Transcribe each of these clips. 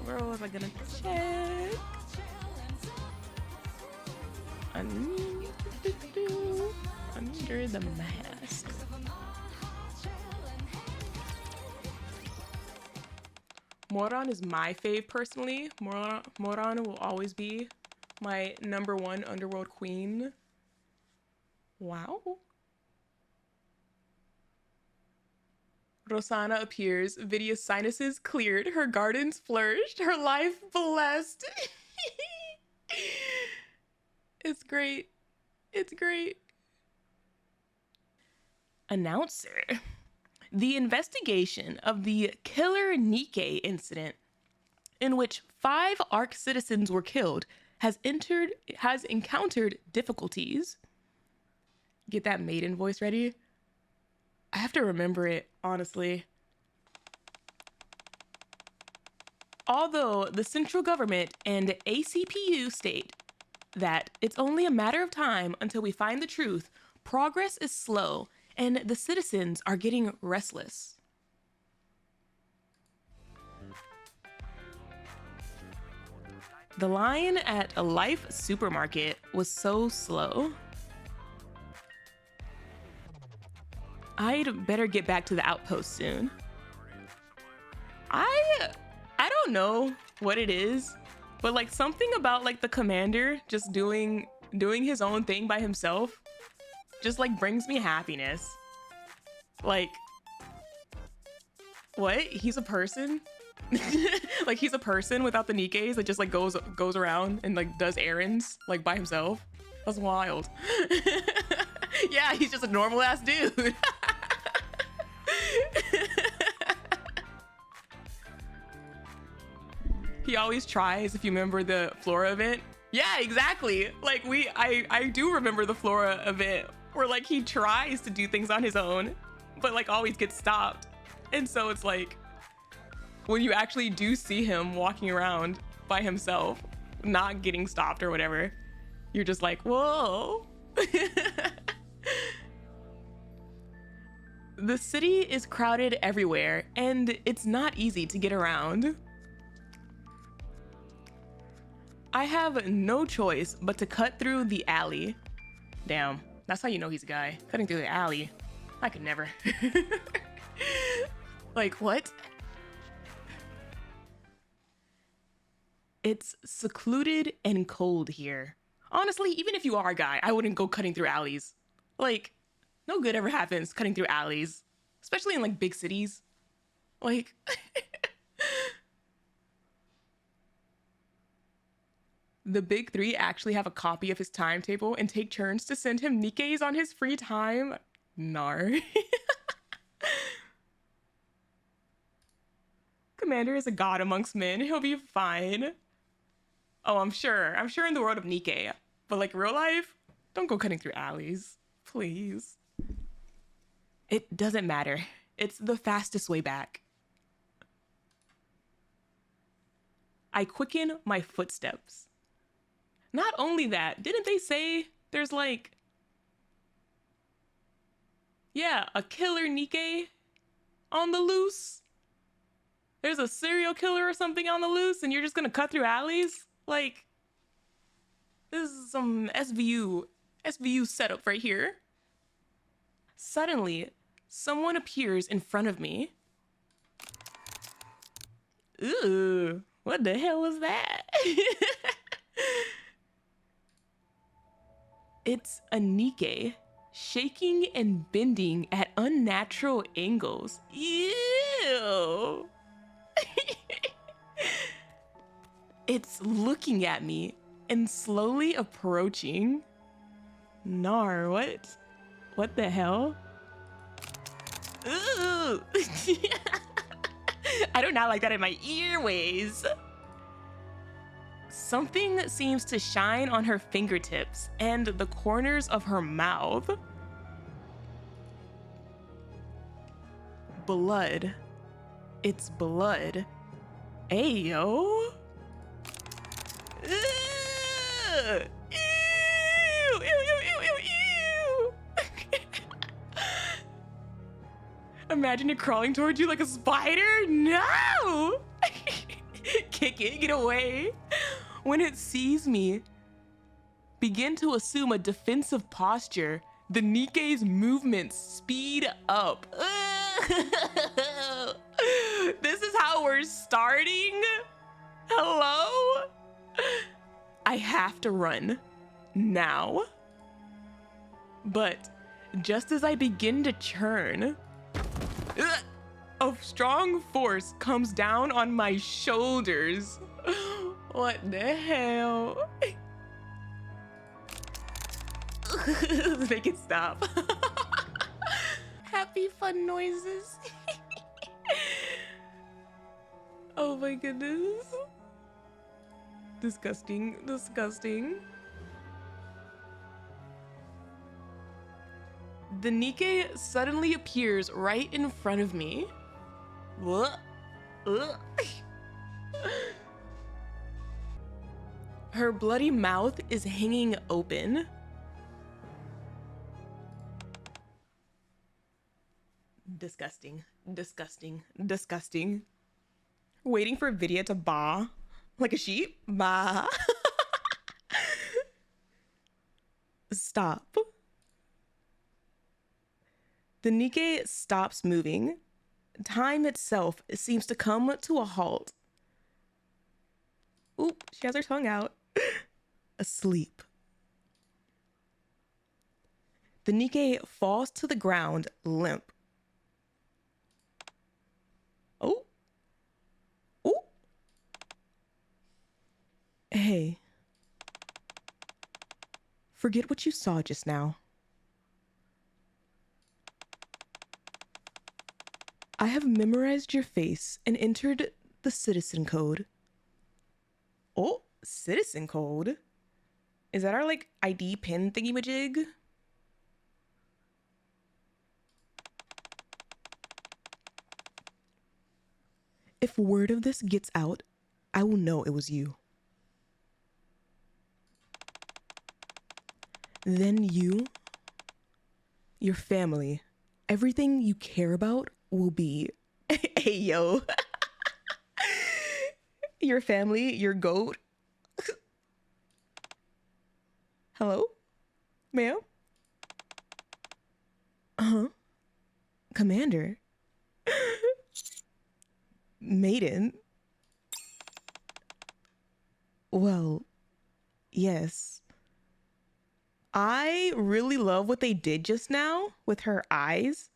Where was I gonna check? Under the mask. Moron is my fave personally. Moron will always be my #1 underworld queen. Wow. Rosanna appears. Vidia's sinuses cleared. Her gardens flourished. Her life blessed. It's great. It's great. Announcer. The investigation of the killer NIKKE incident, in which 5 ARK citizens were killed, has encountered difficulties. Get that maiden voice ready. I have to remember it, honestly. Although the central government and ACPU state that it's only a matter of time until we find the truth, progress is slow and the citizens are getting restless. The line at a Life supermarket was so slow. I'd better get back to the outpost soon. I don't know what it is, but like something about like the commander just doing his own thing by himself just like brings me happiness. Like, what? He's a person? Like he's a person without the Nikkes that just like goes around and like does errands like by himself. That's wild. Yeah, he's just a normal ass dude. He always tries, if you remember the Flora event. Yeah, exactly. Like I do remember the Flora event where like he tries to do things on his own, but like always gets stopped. And so it's like when you actually do see him walking around by himself, not getting stopped or whatever, you're just like, whoa. The city is crowded everywhere and it's not easy to get around. I have no choice but to cut through the alley. Damn, that's how you know he's a guy. Cutting through the alley. I could never. Like, what? It's secluded and cold here. Honestly, even if you are a guy, I wouldn't go cutting through alleys. Like, no good ever happens cutting through alleys, especially in like big cities. Like, the big 3 actually have a copy of his timetable and take turns to send him Nikkes on his free time. Nar. Commander is a god amongst men. He'll be fine. Oh, I'm sure in the world of NIKKE, but like real life, don't go cutting through alleys, please. It doesn't matter. It's the fastest way back. I quicken my footsteps. Not only that, didn't they say there's like, yeah, a killer NIKKE on the loose? There's a serial killer or something on the loose and you're just gonna cut through alleys? Like, this is some SVU setup right here. Suddenly, someone appears in front of me. Ooh, what the hell is that? It's a NIKKE, shaking and bending at unnatural angles. Ew. It's looking at me and slowly approaching. Nar, what the hell? Ooh. I do not like that in my earways. Something seems to shine on her fingertips and the corners of her mouth. Blood. It's blood. Ayo. Ew. Ew, ew, ew, ew, ew, ew. Imagine it crawling towards you like a spider. No! Kick it, get away. When it sees me, begin to assume a defensive posture. The NIKKE's movements speed up. This is how we're starting? Hello? I have to run now. But just as I begin to churn, a strong force comes down on my shoulders. What the hell? Make it stop. Happy fun noises. Oh my goodness. Disgusting, disgusting. The NIKKE suddenly appears right in front of me. What? Her bloody mouth is hanging open. Disgusting, disgusting, disgusting. Waiting for Vidya to baa like a sheep. Baa. Stop. The NIKKE stops moving. Time itself seems to come to a halt. Oop, she has her tongue out. Asleep. The NIKKE falls to the ground limp. Oh. Oh. Hey. Forget what you saw just now. I have memorized your face and entered the citizen code. Oh, citizen code? Is that our like ID pin thingy-majig? If word of this gets out, I will know it was you. Then you, your family, everything you care about will be, hey yo, your family, your goat. Hello, ma'am? Commander. Maiden. Well, yes. I really love what they did just now with her eyes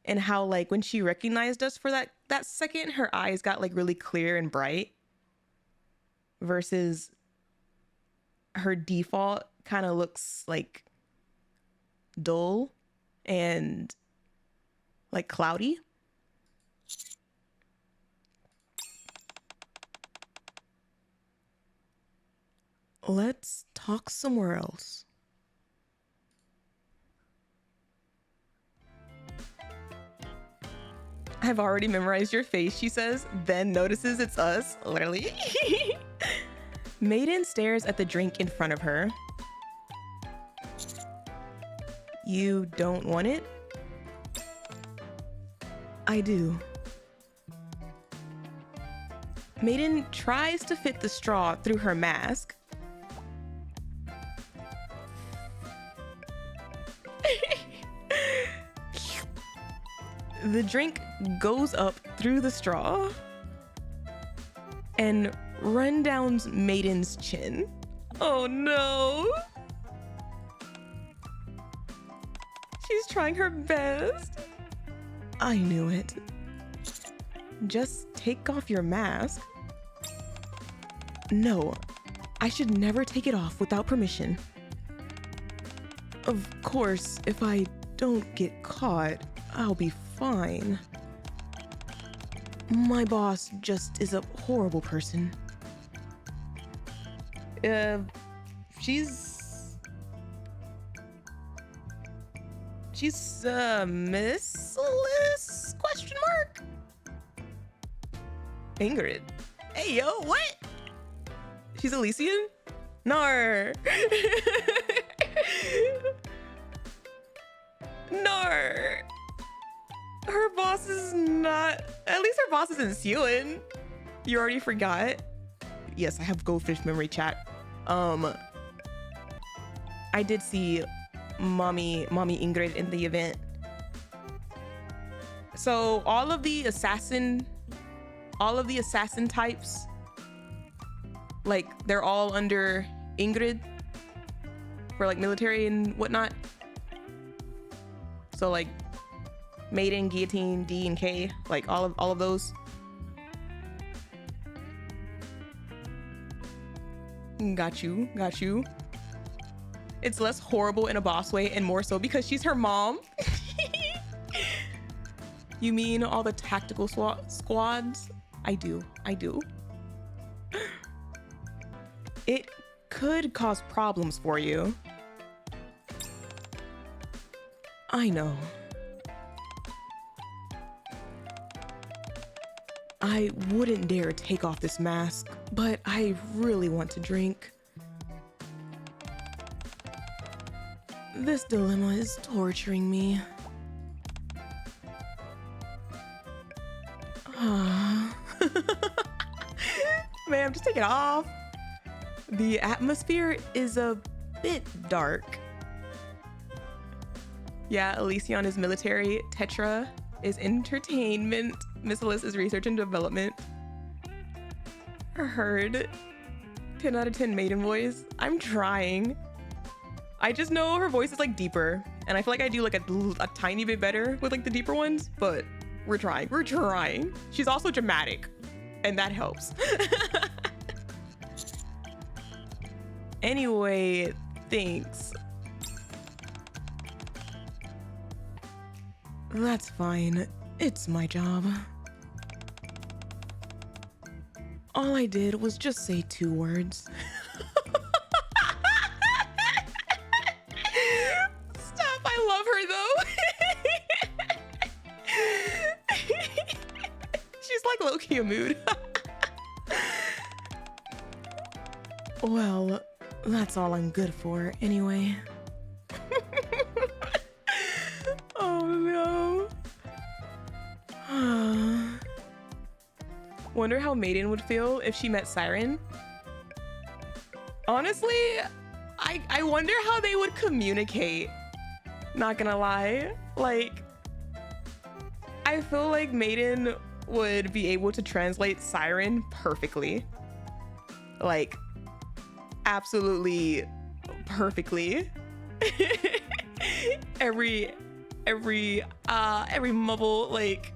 and how like when she recognized us for that second, her eyes got like really clear and bright versus her default kind of looks like dull and like cloudy. Let's talk somewhere else. I've already memorized your face, she says, then notices it's us, literally. Maiden stares at the drink in front of her. You don't want it? I do. Maiden tries to fit the straw through her mask. The drink goes up through the straw and run down Maiden's chin. Oh no. She's trying her best. I knew it. Just take off your mask. No, I should never take it off without permission. Of course, if I don't get caught, I'll be fine. My boss just is a horrible person. She's missless? Question mark? Ingrid. Hey yo, what? She's Elysian? Nar. Nar. Her boss is not, at least her boss isn't Sealand. You already forgot? Yes, I have goldfish memory, chat. I did see mommy Ingrid in the event. So all of the assassin types, like they're all under Ingrid for like military and whatnot. So like Maiden, Guillotine, D and K, like all of those. Got you. It's less horrible in a boss way and more so because she's her mom. You mean all the tactical squads? I do. It could cause problems for you. I know. I wouldn't dare take off this mask, but I really want to drink. This dilemma is torturing me. Man, just take it off. The atmosphere is a bit dark. Yeah, Elysion is military. Tetra is entertainment. Miss Alice is research and development. Heard. 10 out of 10 maiden voice. I'm trying. I just know her voice is like deeper, and I feel like I do like a tiny bit better with like the deeper ones, but we're trying. She's also dramatic, and that helps. Anyway, thanks. That's fine. It's my job. All I did was just say 2 words. Stop, I love her though. She's like low-key a mood. Well, that's all I'm good for anyway. Oh no. Wonder how Maiden would feel if she met Siren. Honestly, I wonder how they would communicate. Not gonna lie. Like, I feel like Maiden would be able to translate Siren perfectly. Like, absolutely perfectly. every mumble, like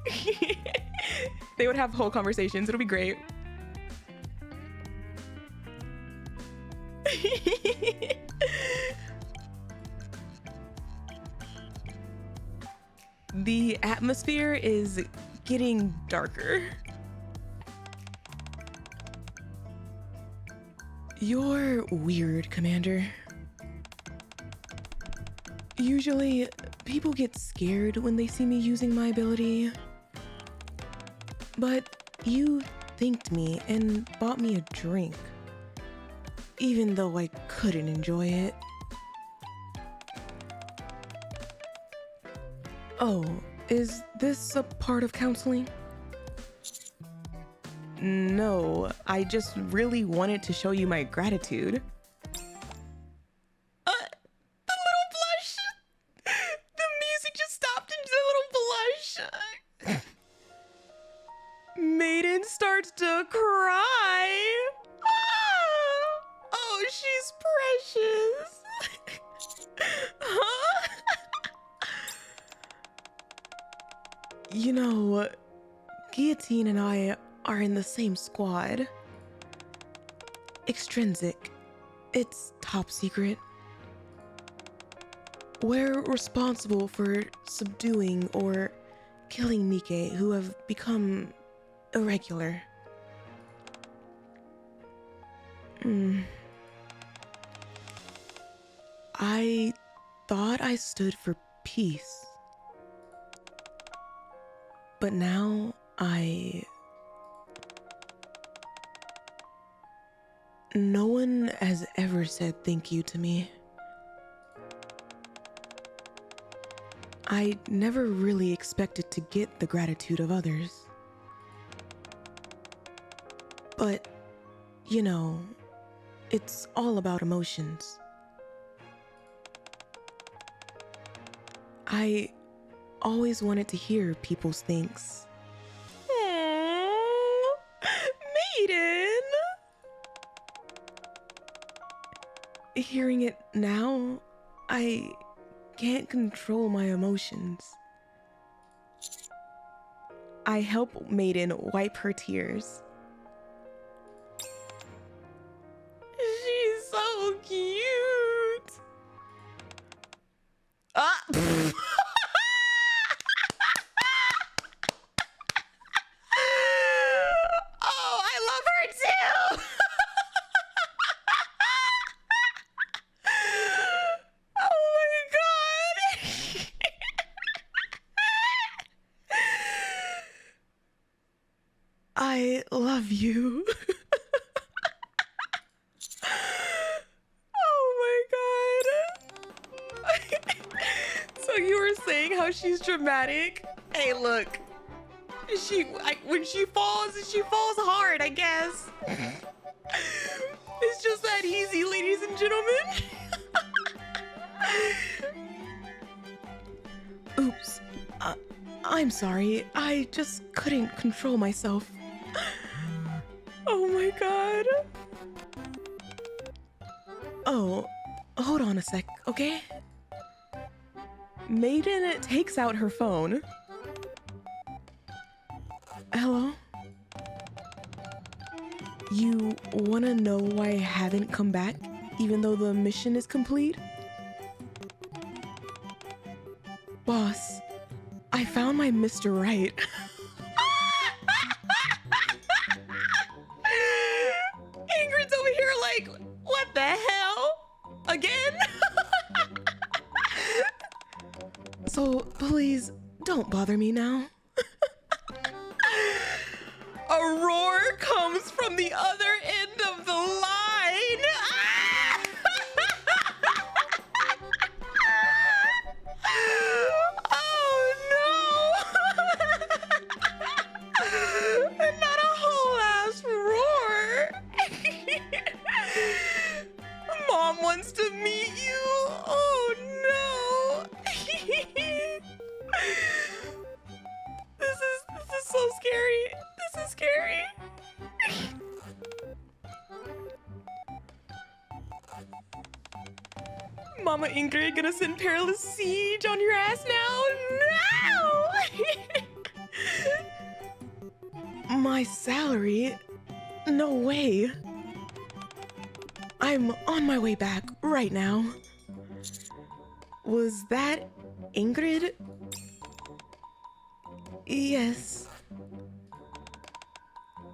they would have whole conversations. It'll be great. The atmosphere is getting darker. You're weird, Commander. Usually, people get scared when they see me using my ability. But you thanked me and bought me a drink, even though I couldn't enjoy it. Oh, is this a part of counseling? No, I just really wanted to show you my gratitude. The little blush! The music just stopped into the little blush. Maiden starts to cry. Oh, she's precious. Huh? You know, Guillotine and I are in the same squad. Extrinsic. It's top secret. We're responsible for subduing or killing NIKKE who have become irregular. I thought I stood for peace. But now no one has ever said thank you to me. I never really expected to get the gratitude of others. But, you know, it's all about emotions. I always wanted to hear people's thanks. Aww, Maiden! Hearing it now, I can't control my emotions. I help Maiden wipe her tears. She's so cute. Ah! Oh, I love her too. Oh my god. I love you. Oh my god. So you were saying how she's dramatic? Hey, look. When she falls hard, I guess. It's just that easy, ladies and gentlemen. Oops. I'm sorry. I just couldn't control myself. Oh my god. Oh, hold on a sec, okay? Maiden takes out her phone. Hello? You wanna know why I haven't come back, even though the mission is complete? Boss, I found my Mr. Right. Ingrid's over here like, what the hell? Again? So please, don't bother me now. A roar comes from the other end of the line. Oh no! Not a whole ass roar. Mom wants to meet you. Oh no! This is so scary. This is scary. Mama Ingrid gonna send perilous siege on your ass now? No! My salary? No way. I'm on my way back right now. Was that Ingrid? Yes.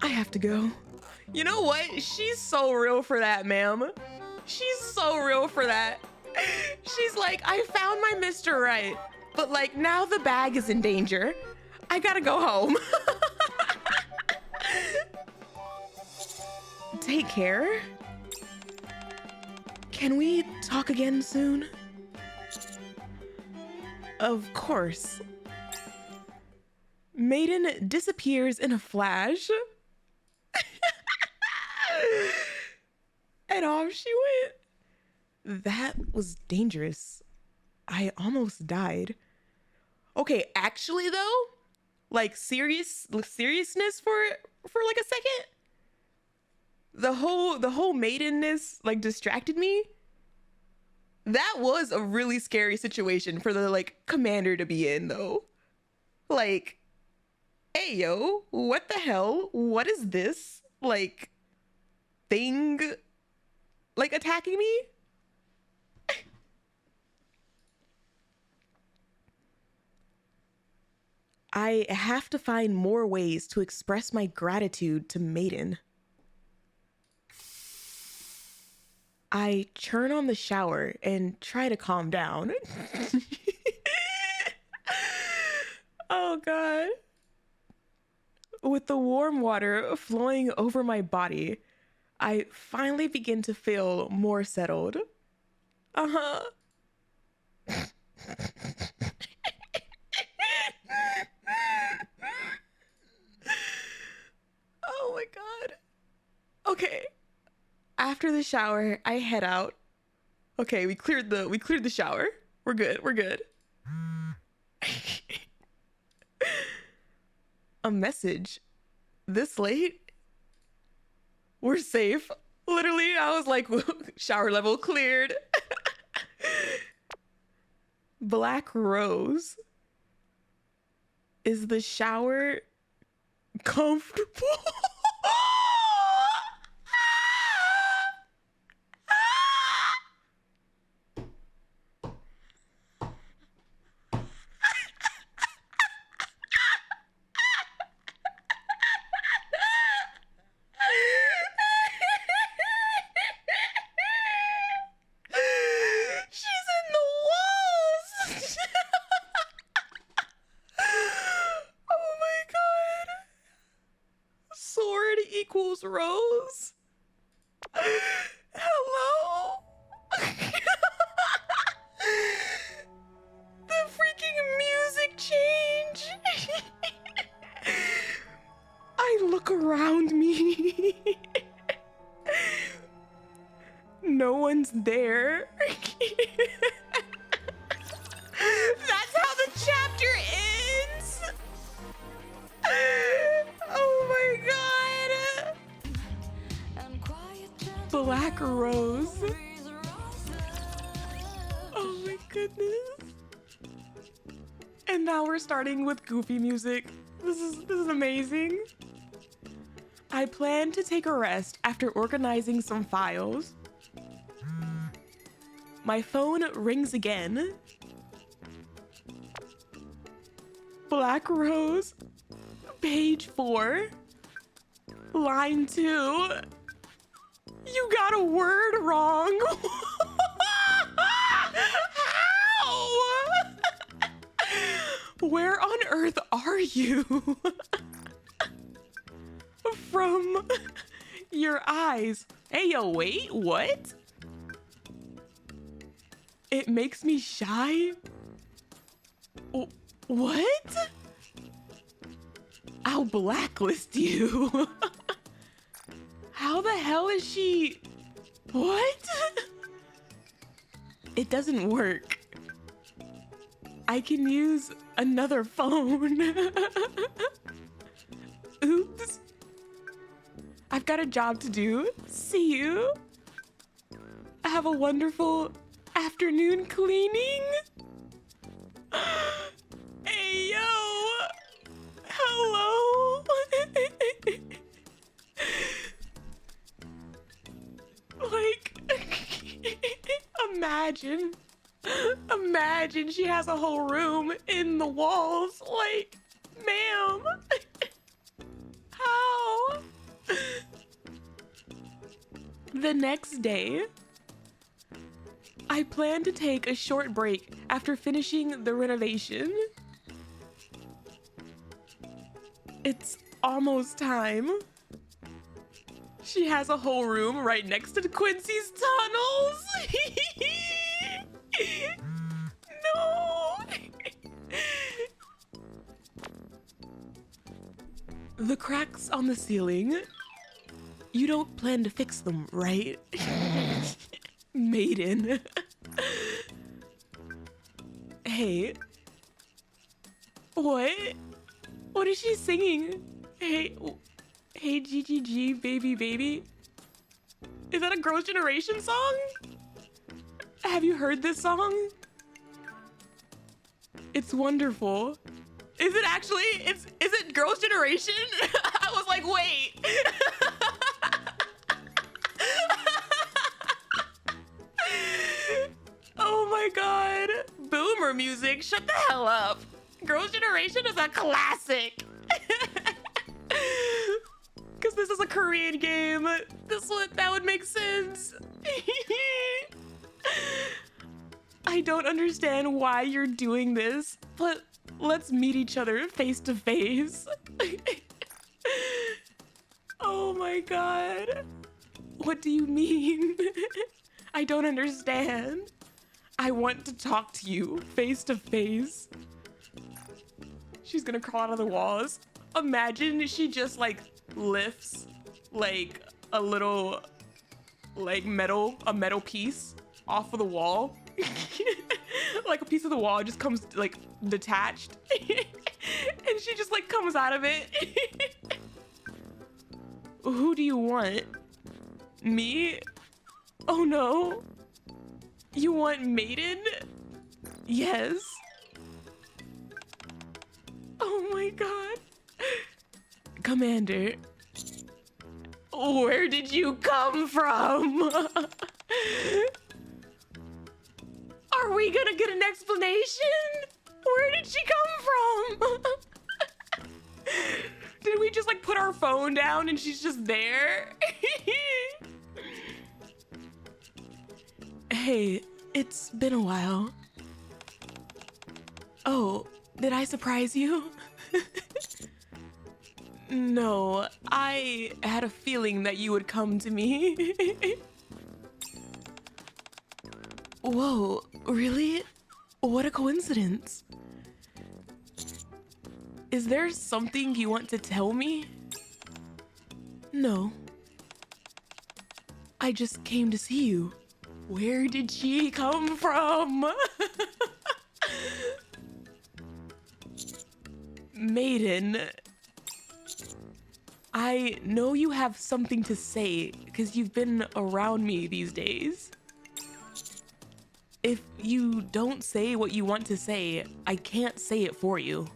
I have to go. You know what? She's so real for that, ma'am. She's so real for that. She's like, I found my Mr. Right, but like now the bag is in danger. I gotta go home. Take care. Can we talk again soon? Of course. Maiden disappears in a flash. And off she went. That was dangerous. I almost died. Okay, actually though, like seriousness for like a second. The whole maidenness like distracted me. That was a really scary situation for the like commander to be in though. Like, hey yo, what the hell? What is this like thing like attacking me? I have to find more ways to express my gratitude to Maiden. I turn on the shower and try to calm down. Oh God. With the warm water flowing over my body, I finally begin to feel more settled. Uh-huh. Okay. After the shower, I head out. Okay, we cleared the shower. We're good. We're good. A message. This late? We're safe. Literally, I was like, shower level cleared. Black Rose. Is the shower comfortable? Rose. Hello. The freaking music change. I look around me. No one's there. That's how the chapter ends. Oh my god. Black Rose. Oh my goodness. And now we're starting with goofy music. This is amazing. I plan to take a rest after organizing some files. My phone rings again. Black Rose, page 4, line 2. You got a word wrong. How? Where on earth are you? From your eyes. Hey, yo, wait, what? It makes me shy? What? I'll blacklist you. How the hell is she? What? It doesn't work. I can use another phone. Oops. I've got a job to do. See you. Have a wonderful afternoon cleaning. Hey, yo. Hello. Like, imagine she has a whole room in the walls. Like, ma'am, how? The next day, I plan to take a short break after finishing the renovation. It's almost time. She has a whole room right next to Quincy's tunnels. No. The cracks on the ceiling. You don't plan to fix them, right? Maiden. Hey. What? What is she singing? Hey, GGG, baby, baby. Is that a Girls' Generation song? Have you heard this song? It's wonderful. Is it actually? Is it Girls' Generation? I was like, wait. Oh my god. Boomer music, shut the hell up. Girls' Generation is a classic. Because this is a Korean game. That would make sense. I don't understand why you're doing this, but let's meet each other face to face. Oh my god. What do you mean? I don't understand. I want to talk to you face to face. She's gonna crawl out of the walls. Imagine she just like lifts like a little like a metal piece off of the wall. Like a piece of the wall just comes like detached. And she just like comes out of it. Who do you want? Me? Oh no. You want Maiden? Yes. Oh my god. Commander. Where did you come from? Are we gonna get an explanation? Where did she come from? Did we just like put our phone down and she's just there? Hey, it's been a while. Oh, did I surprise you? No, I had a feeling that you would come to me. Whoa, really? What a coincidence. Is there something you want to tell me? No. I just came to see you. Where did she come from? Maiden. I know you have something to say because you've been around me these days. If you don't say what you want to say, I can't say it for you.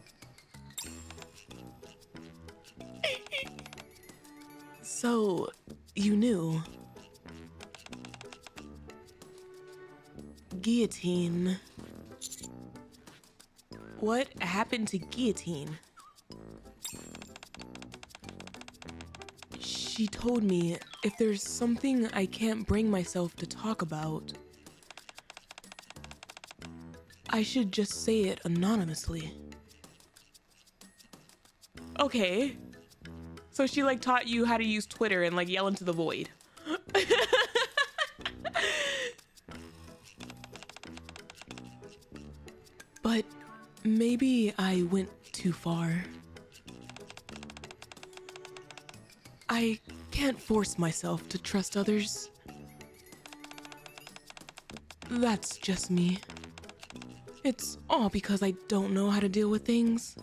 So, you knew. Guillotine. What happened to Guillotine? She told me if there's something I can't bring myself to talk about, I should just say it anonymously. Okay. So she like taught you how to use Twitter and like yell into the void. But maybe I went too far. I can't force myself to trust others. That's just me. It's all because I don't know how to deal with things.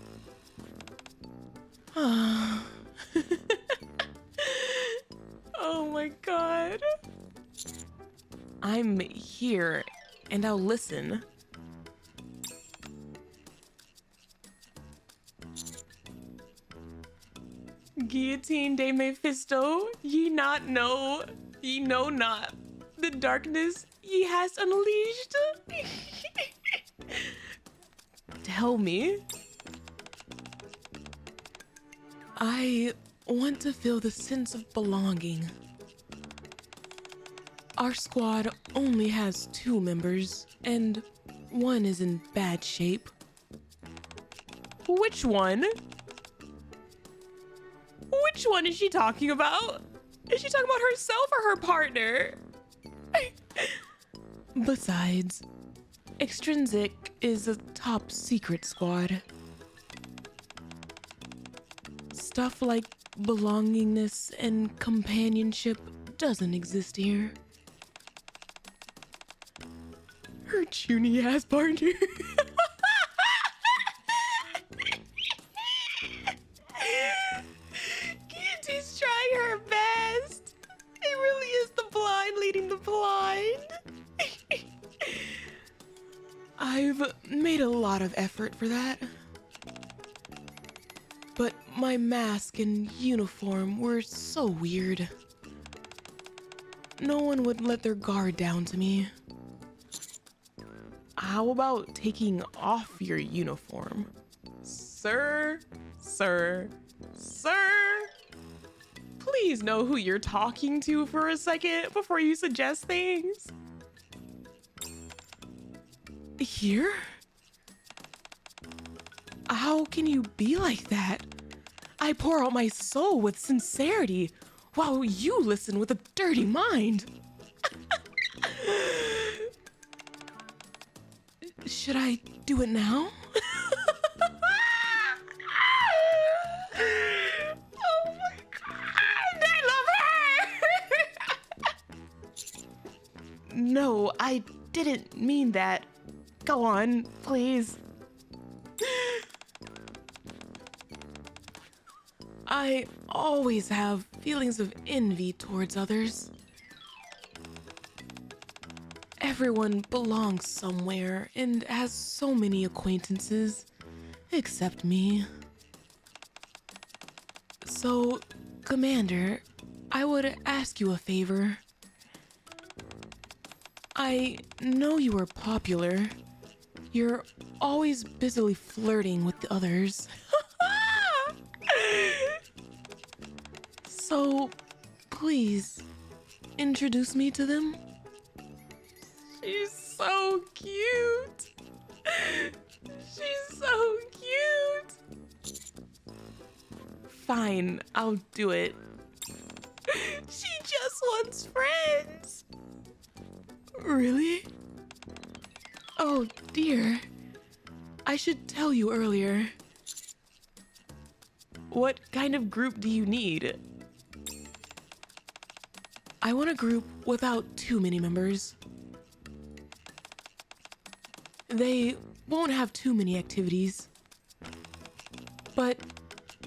Oh my god. I'm here and I'll listen. Guillotine de Mephisto, ye not know, ye know not the darkness ye has unleashed. Tell me. I want to feel the sense of belonging. Our squad only has 2 members, and one is in bad shape. Which one? Which one is she talking about? Is she talking about herself or her partner? Besides, Extrinsic is a top secret squad. Stuff like belongingness and companionship doesn't exist here. Her chuny ass partner. Guillotine's trying her best. It really is the blind leading the blind. I've made a lot of effort for that. But my mask and uniform were so weird. No one would let their guard down to me. How about taking off your uniform? Sir, sir, sir. Please know who you're talking to for a second before you suggest things. Here? How can you be like that? I pour out my soul with sincerity while you listen with a dirty mind. Should I do it now? Oh my god, I love her! I didn't mean that. Go on, please. I always have feelings of envy towards others. Everyone belongs somewhere and has so many acquaintances, except me. So, Commander, I would ask you a favor. I know you are popular. You're always busily flirting with the others. So, please, introduce me to them. She's so cute. She's so cute. Fine, I'll do it. She just wants friends. Really? Oh dear. I should tell you earlier. What kind of group do you need? I want a group without too many members. They won't have too many activities. But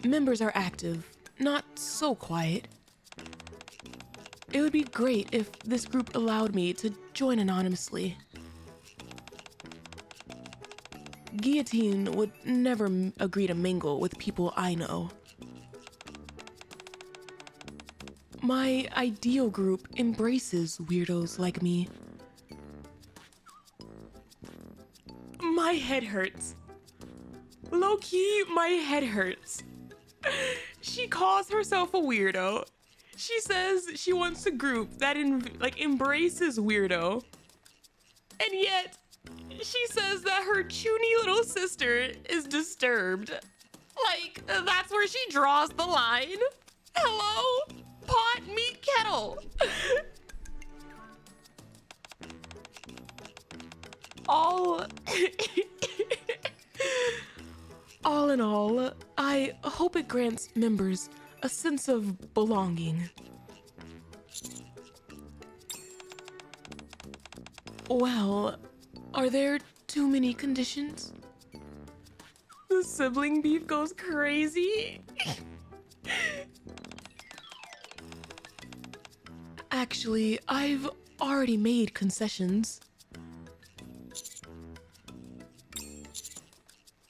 members are active, not so quiet. It would be great if this group allowed me to join anonymously. Guillotine would never agree to mingle with people I know. My ideal group embraces weirdos like me. My head hurts. Low-key, my head hurts. She calls herself a weirdo. She says she wants a group that embraces weirdo. And yet, she says that her chuny little sister is disturbed. Like, that's where she draws the line. Hello? Pot, meat, kettle. All in all, I hope it grants members a sense of belonging. Well, are there too many conditions? The sibling beef goes crazy. Actually, I've already made concessions.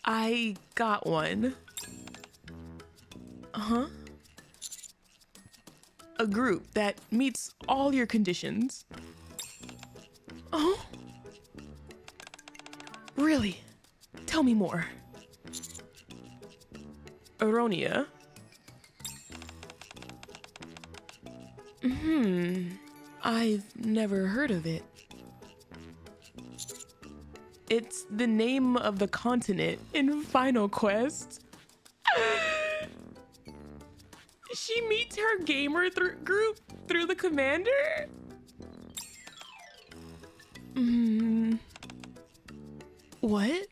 I got one. Uh-huh. A group that meets all your conditions. Oh? Really? Tell me more. Aronia? I've never heard of it. It's the name of the continent in Final Quest. She meets her gamer group through the commander? What?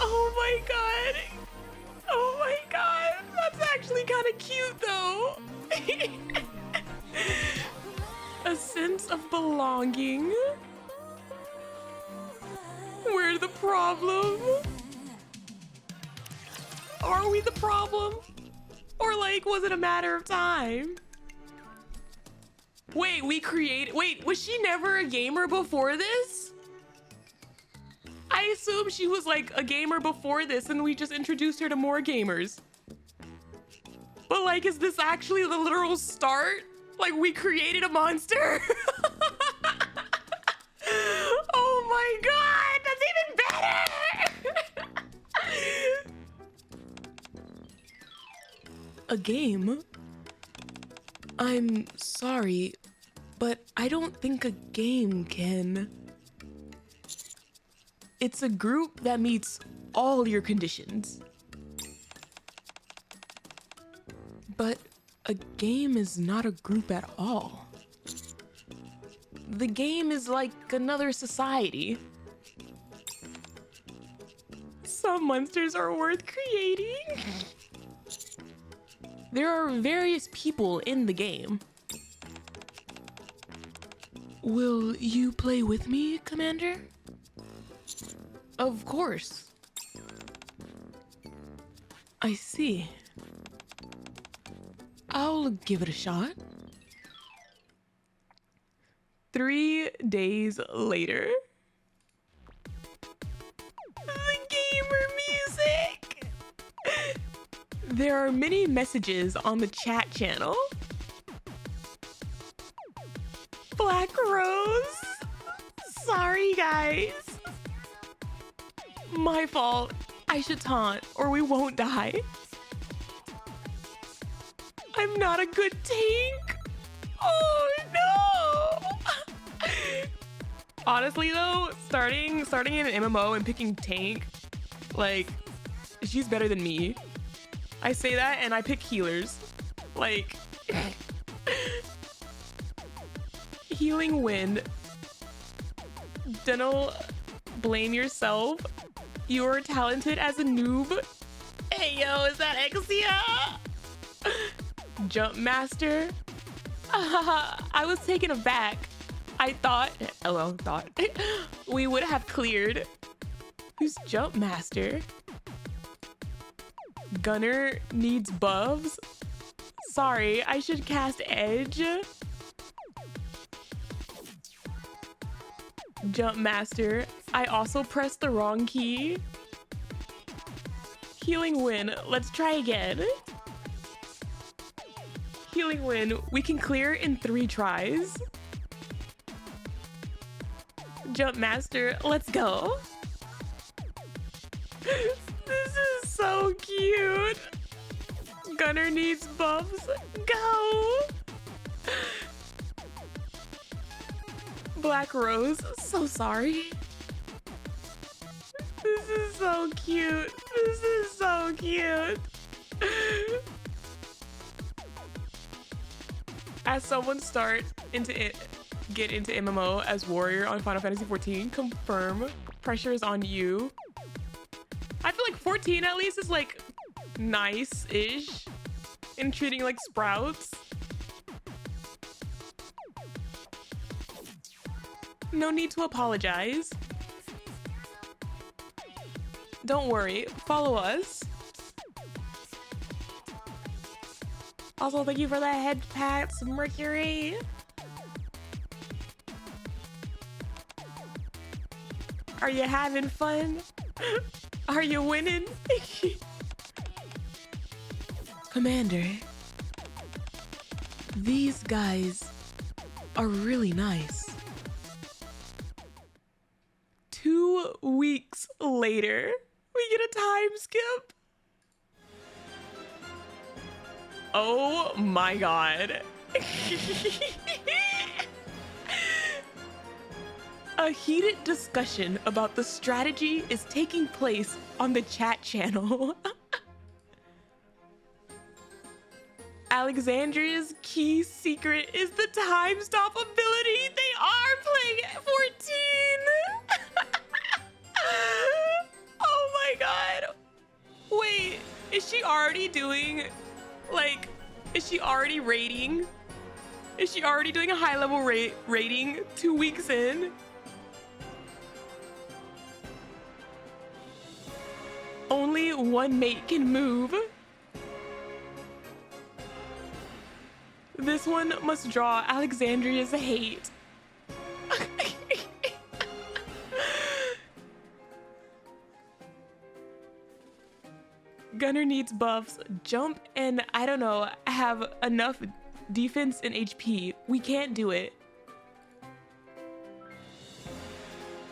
Oh my god! Oh my god! That's actually kind of cute though! A sense of belonging? We're the problem? Are we the problem? Or like, was it a matter of time? Wait, wait, was she never a gamer before this? I assume she was like a gamer before this and we just introduced her to more gamers. But like, is this actually the literal start? Like, we created a monster? Oh my god, that's even better! A game? I'm sorry, but I don't think a game can. It's a group that meets all your conditions. But a game is not a group at all. The game is like another society. Some monsters are worth creating. There are various people in the game. Will you play with me, Commander? Of course. I see. I'll give it a shot. 3 days later. The gamer music! There are many messages on the chat channel. Black Rose. Sorry, guys. My fault. I should taunt or we won't die. I'm not a good tank. Oh no. Honestly though, starting in an MMO and picking tank, like, she's better than me. I say that and I pick healers. Like, Healing Wind. Don't blame yourself. You're talented as a noob. Hey yo, is that Exia? Jump Master. I was taken aback. I thought we would have cleared. Who's Jump Master? Gunner needs buffs. Sorry, I should cast Edge. Jump Master. I also pressed the wrong key. Healing Wind. Let's try again. Healing Wind. We can clear in 3 tries. Jump Master. Let's go. This is so cute. Gunner needs buffs. Go. Black Rose. So sorry. This is so cute. This is so cute. As someone get into MMO as warrior on Final Fantasy 14, confirm pressure is on you. I feel like 14 at least is like nice-ish in treating like sprouts. No need to apologize. Don't worry, follow us. Also, thank you for the head pats, Mercury. Are you having fun? Are you winning? Commander, these guys are really nice. 2 weeks later, we get a time skip. Oh my god. A heated discussion about the strategy is taking place on the chat channel. Alexandria's key secret is the time stop ability. They are playing at 14. Oh my god. Wait, is she already doing, like, is she already rating? Is she already doing a high level rating 2 weeks in? Only one mate can move. This one must draw Alexandria's hate. Gunner needs buffs. Jump and, I don't know, have enough defense and HP. We can't do it.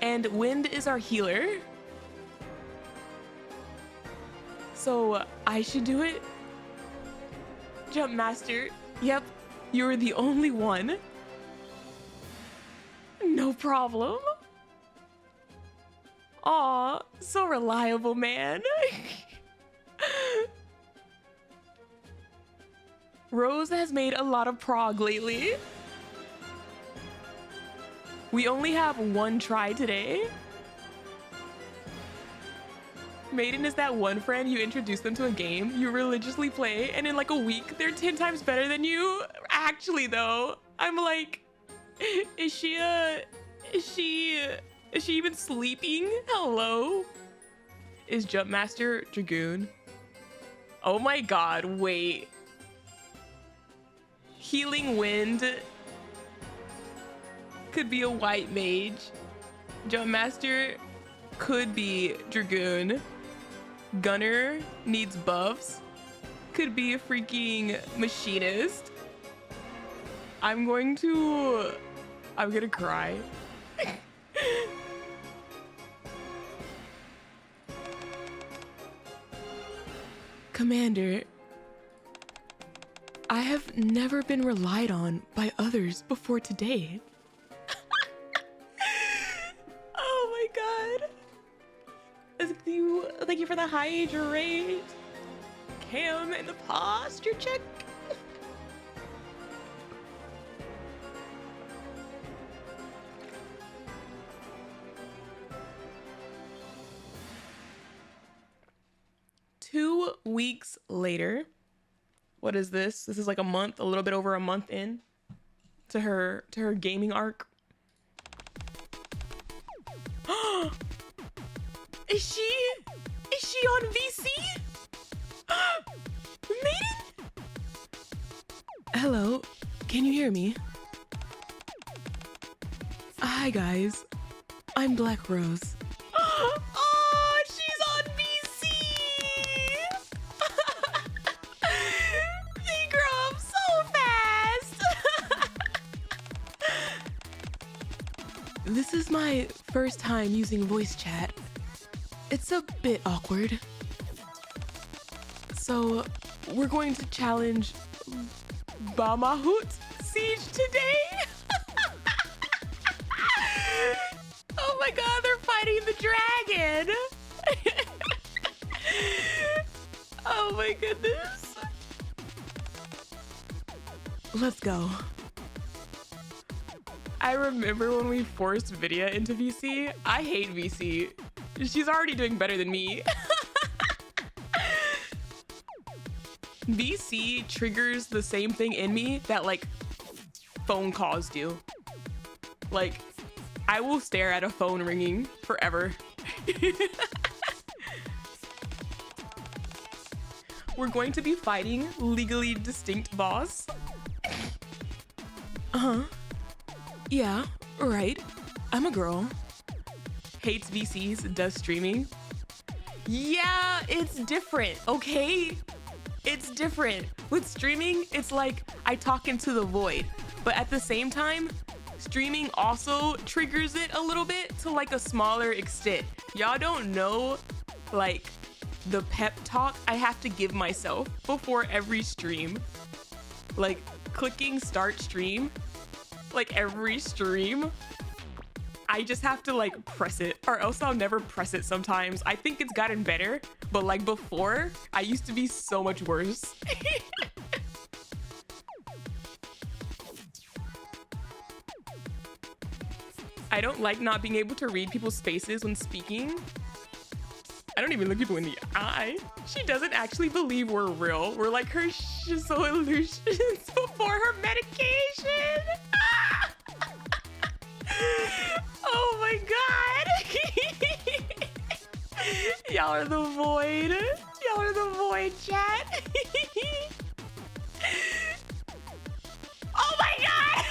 And Wind is our healer. So I should do it? Jump Master. Yep, you're the only one. No problem. Aw, so reliable, man. Rose has made a lot of prog lately. We only have 1 try today. Maiden is that one friend you introduce them to a game you religiously play, and in like a week they're 10 times better than you. Actually though, I'm like, Is she even sleeping? Hello? Is Jumpmaster Dragoon? Oh my god, wait. Healing Wind could be a white mage. Jumpmaster could be Dragoon. Gunner needs buffs. Could be a freaking machinist. I'm gonna cry. Commander, I have never been relied on by others before today. Oh my god. Thank you for the hydrate. Cam and the posture check. Two weeks later. What is this? This is like a month, a little bit over a month in to her gaming arc. Is she on VC? Maiden? Hello, can you hear me? Hi guys, I'm Black Rose. Oh, she's on VC! They grow up so fast! This is my first time using voice chat. It's a bit awkward. So, we're going to challenge Bamahut Siege today? Oh my god, they're fighting the dragon! Oh my goodness. Let's go. I remember when we forced Vidya into VC. I hate VC. She's already doing better than me. VC triggers the same thing in me that like phone calls do. Like, I will stare at a phone ringing forever. We're going to be fighting legally distinct boss. Yeah, right. I'm a girl. Hates VCs, does streaming. Yeah, it's different, okay? It's different. With streaming, it's like I talk into the void. But at the same time, streaming also triggers it a little bit to like a smaller extent. Y'all don't know like the pep talk I have to give myself before every stream. Like clicking start stream, like every stream, I just have to like press it or else I'll never press it sometimes. I think it's gotten better, but like before, I used to be so much worse. I don't like not being able to read people's faces when speaking. I don't even look people in the eye. She doesn't actually believe we're real. We're like her shizzle illusions before her medication. Oh my god. Y'all are the void. Y'all are the void chat. Oh my god.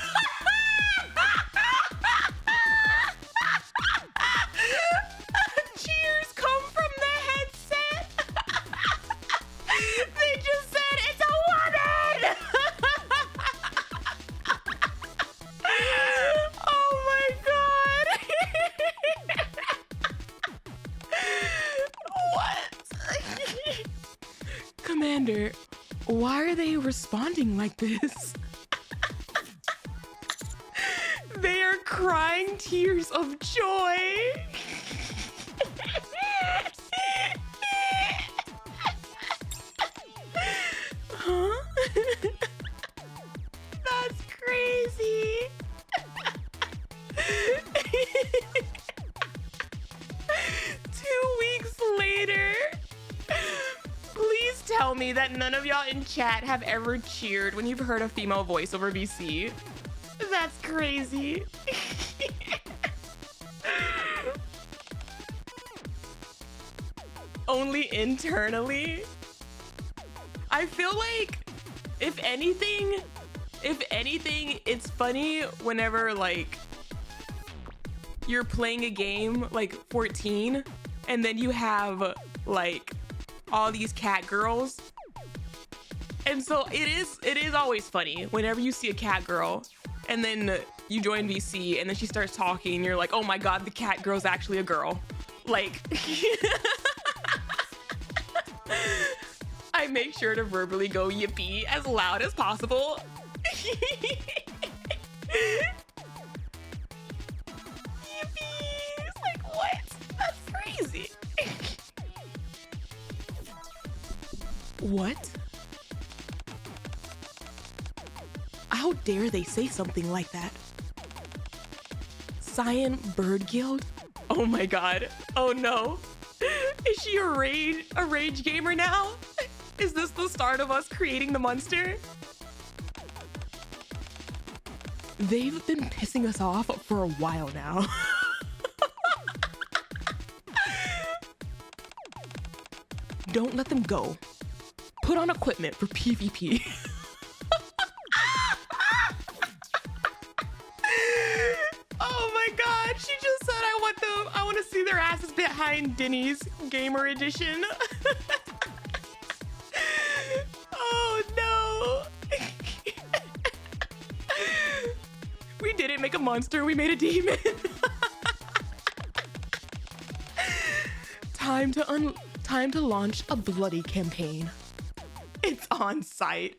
Cheers come from the headset. They just said it's a woman. Oh my god. What? Commander, why are they responding like this? They are crying tears of joy. Huh? That's crazy. 2 weeks later. Please tell me that none of y'all in chat have ever cheered when you've heard a female voice over VC. That's crazy. Only internally? I feel like if anything, it's funny whenever like you're playing a game like 14 and then you have like all these cat girls. And so it is always funny whenever you see a cat girl and then you join VC and then she starts talking and you're like, oh my God, the cat girl's actually a girl. Like, I make sure to verbally go yippee as loud as possible. Yippee! It's like, what? That's crazy. What? How dare they say something like that? Cyan Bird Guild? Oh my God. Oh no. Is she a rage gamer now? Is this the start of us creating the monster? They've been pissing us off for a while now. Don't let them go. Put on equipment for PvP. Oh my God, she just said I want to see their asses behind Denny's Gamer Edition. Oh no. We didn't make a monster, we made a demon. Time to launch a bloody campaign. It's on site.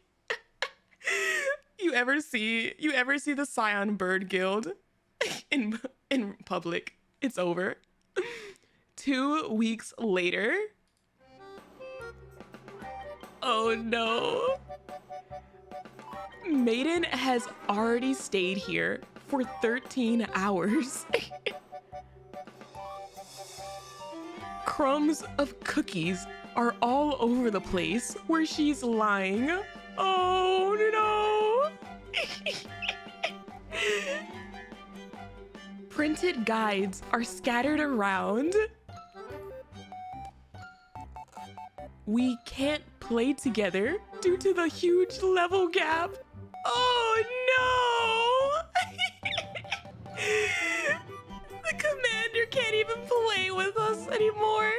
You ever see the Cyan Bird Guild in public? It's over. 2 weeks later. Oh no. Maiden has already stayed here for 13 hours. Crumbs of cookies are all over the place where she's lying. Oh no. Printed guides are scattered around. We can't play together due to the huge level gap. Oh no! The commander can't even play with us anymore.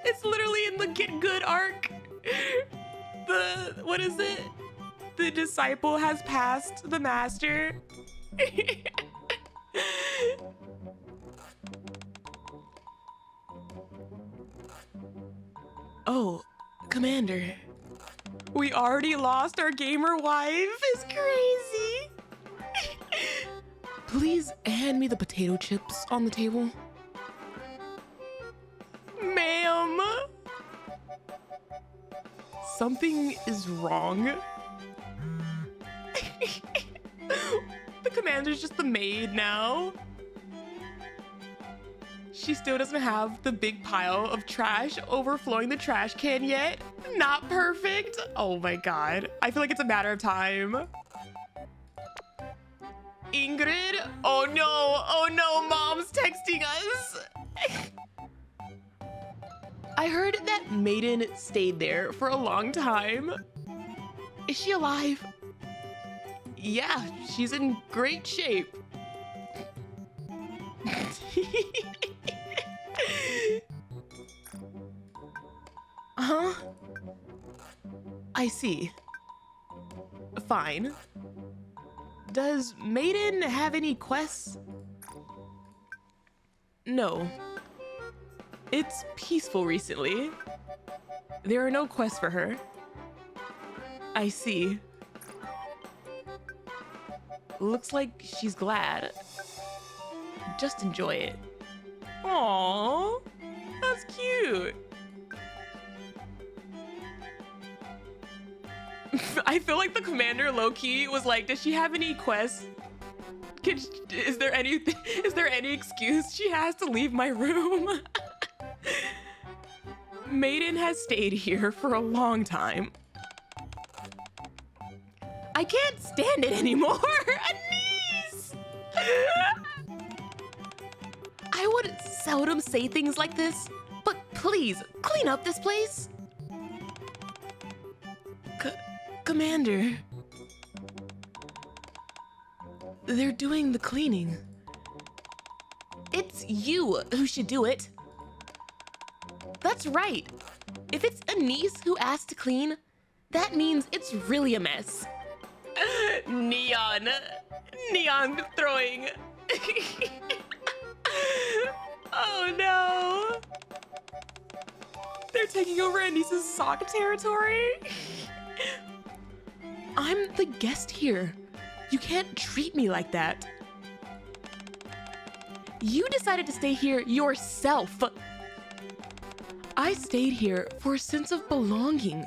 It's literally in the Get Good arc. What is it? The disciple has passed the master. Oh, Commander. We already lost our gamer wife. It's crazy. Please hand me the potato chips on the table. Ma'am. Something is wrong. The commander's just the maid now. She still doesn't have the big pile of trash overflowing the trash can yet. Not perfect. Oh my God. I feel like it's a matter of time. Ingrid? Oh no, Mom's texting us. I heard that Maiden stayed there for a long time. Is she alive? Yeah, she's in great shape. Huh? I see. Fine. Does Maiden have any quests? No. It's peaceful recently. There are no quests for her. I see. Looks like she's glad. Just enjoy it. Aww, that's cute. I feel like the commander low-key was like, does she have any quests? Is there any excuse she has to leave my room? Maiden has stayed here for a long time. I can't stand it anymore. Anise! I would seldom say things like this, but please, clean up this place. Commander. They're doing the cleaning. It's you who should do it. That's right. If it's Anise who asked to clean, that means it's really a mess. Neon throwing. Oh no. They're taking over Anise's sock territory. I'm the guest here. You can't treat me like that. You decided to stay here yourself. I stayed here for a sense of belonging.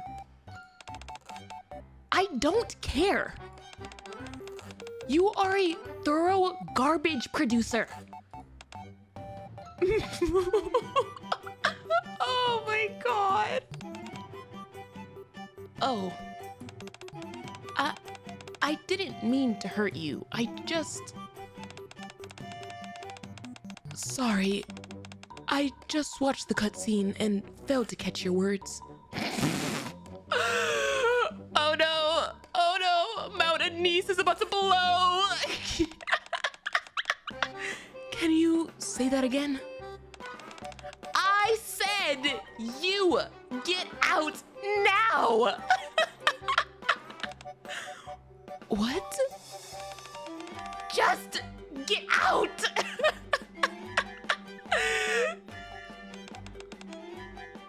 I don't care. You are a thorough garbage producer. Oh my god. Oh. I didn't mean to hurt you. I just... Sorry. I just watched the cutscene and failed to catch your words. Oh no! Oh no! Mount Anise is about to blow! Can you say that again? I said you get out now! What? Just get out!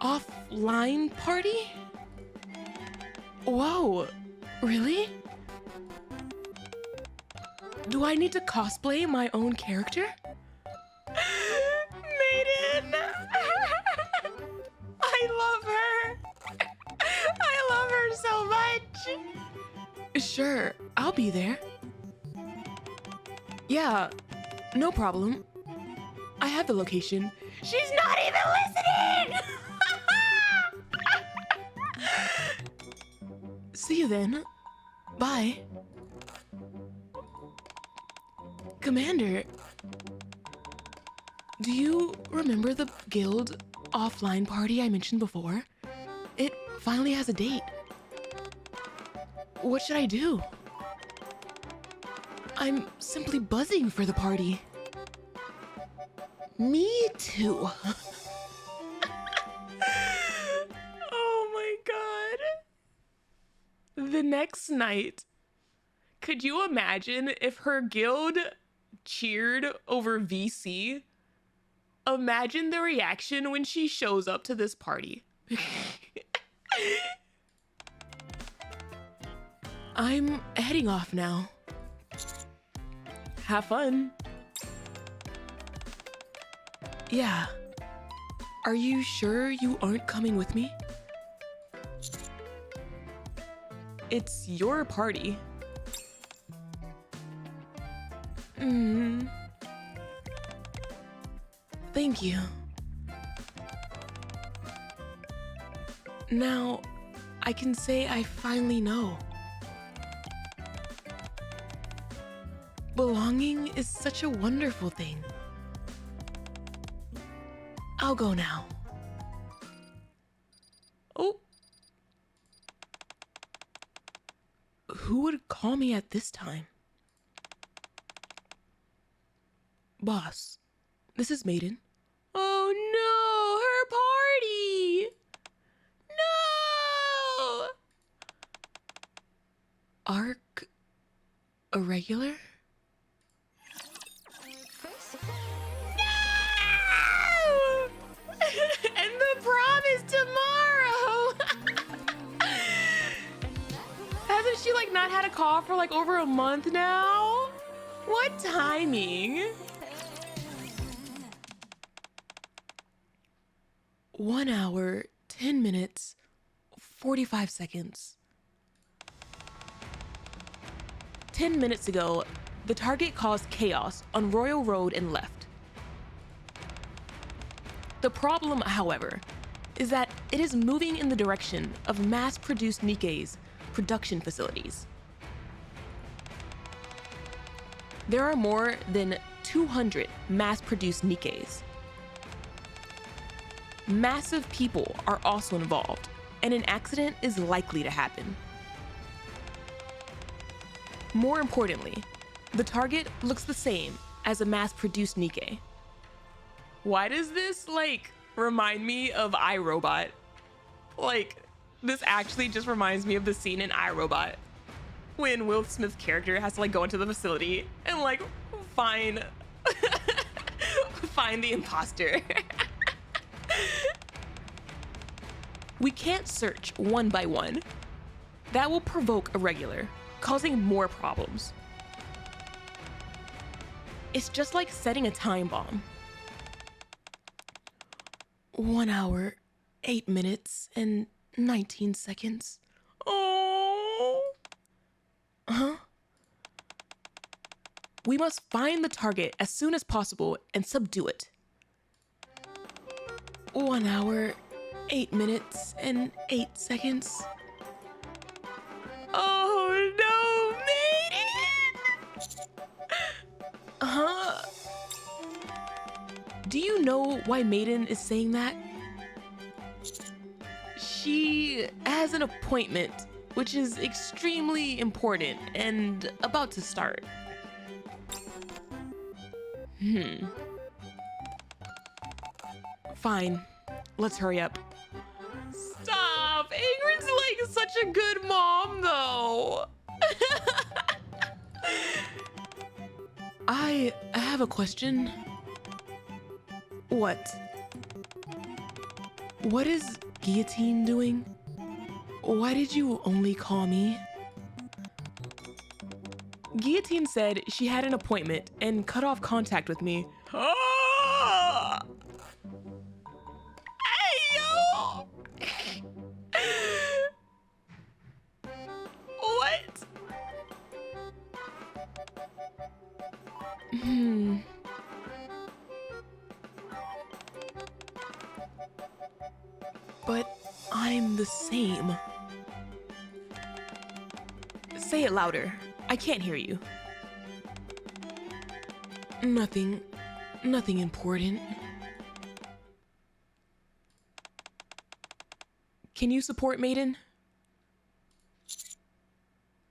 Offline party? Whoa, really? Do I need to cosplay my own character? Maiden! I love her! I love her so much! Sure, I'll be there. Yeah, no problem. I have the location. She's not even listening! See you then. Bye. Commander, do you remember the guild offline party I mentioned before? It finally has a date. What should I do? I'm simply buzzing for the party. Me too. Oh my god. The next night, could you imagine if her guild cheered over VC? Imagine the reaction when she shows up to this party. I'm heading off now. Have fun. Yeah. Are you sure you aren't coming with me? It's your party. Thank you. Now, I can say I finally know. Belonging is such a wonderful thing. I'll go now. Oh. Who would call me at this time? Boss, this is Maiden. Oh no, her party! No! Ark irregular? No! And the prom is tomorrow! Hasn't she like not had a call for like over a month now? What timing? 1 hour, 10 minutes, 45 seconds. 10 minutes ago, the target caused chaos on Royal Road and left. The problem, however, is that it is moving in the direction of mass-produced NIKKE's production facilities. There are more than 200 mass-produced NIKKEs. Massive people are also involved, and an accident is likely to happen. More importantly, the target looks the same as a mass-produced NIKKE. Why does this, like, remind me of iRobot? Like, this actually just reminds me of the scene in iRobot when Will Smith's character has to, like, go into the facility and, like, find the imposter. We can't search one by one. That will provoke Irregular, causing more problems. It's just like setting a time bomb. 1 hour, 8 minutes, and 19 seconds. Oh. Huh? We must find the target as soon as possible and subdue it. 1 hour, 8 minutes, and 8 seconds. Oh no, Maiden! Huh? Do you know why Maiden is saying that? She has an appointment, which is extremely important and about to start. Fine, let's hurry up. Stop! Ingrid's like such a good mom, though. I have a question. What? What is Guillotine doing? Why did you only call me? Guillotine said she had an appointment and cut off contact with me. Ah! Hey, yo! What? But I'm the same. Say it louder. I can't hear you. Nothing important. Can you support Maiden?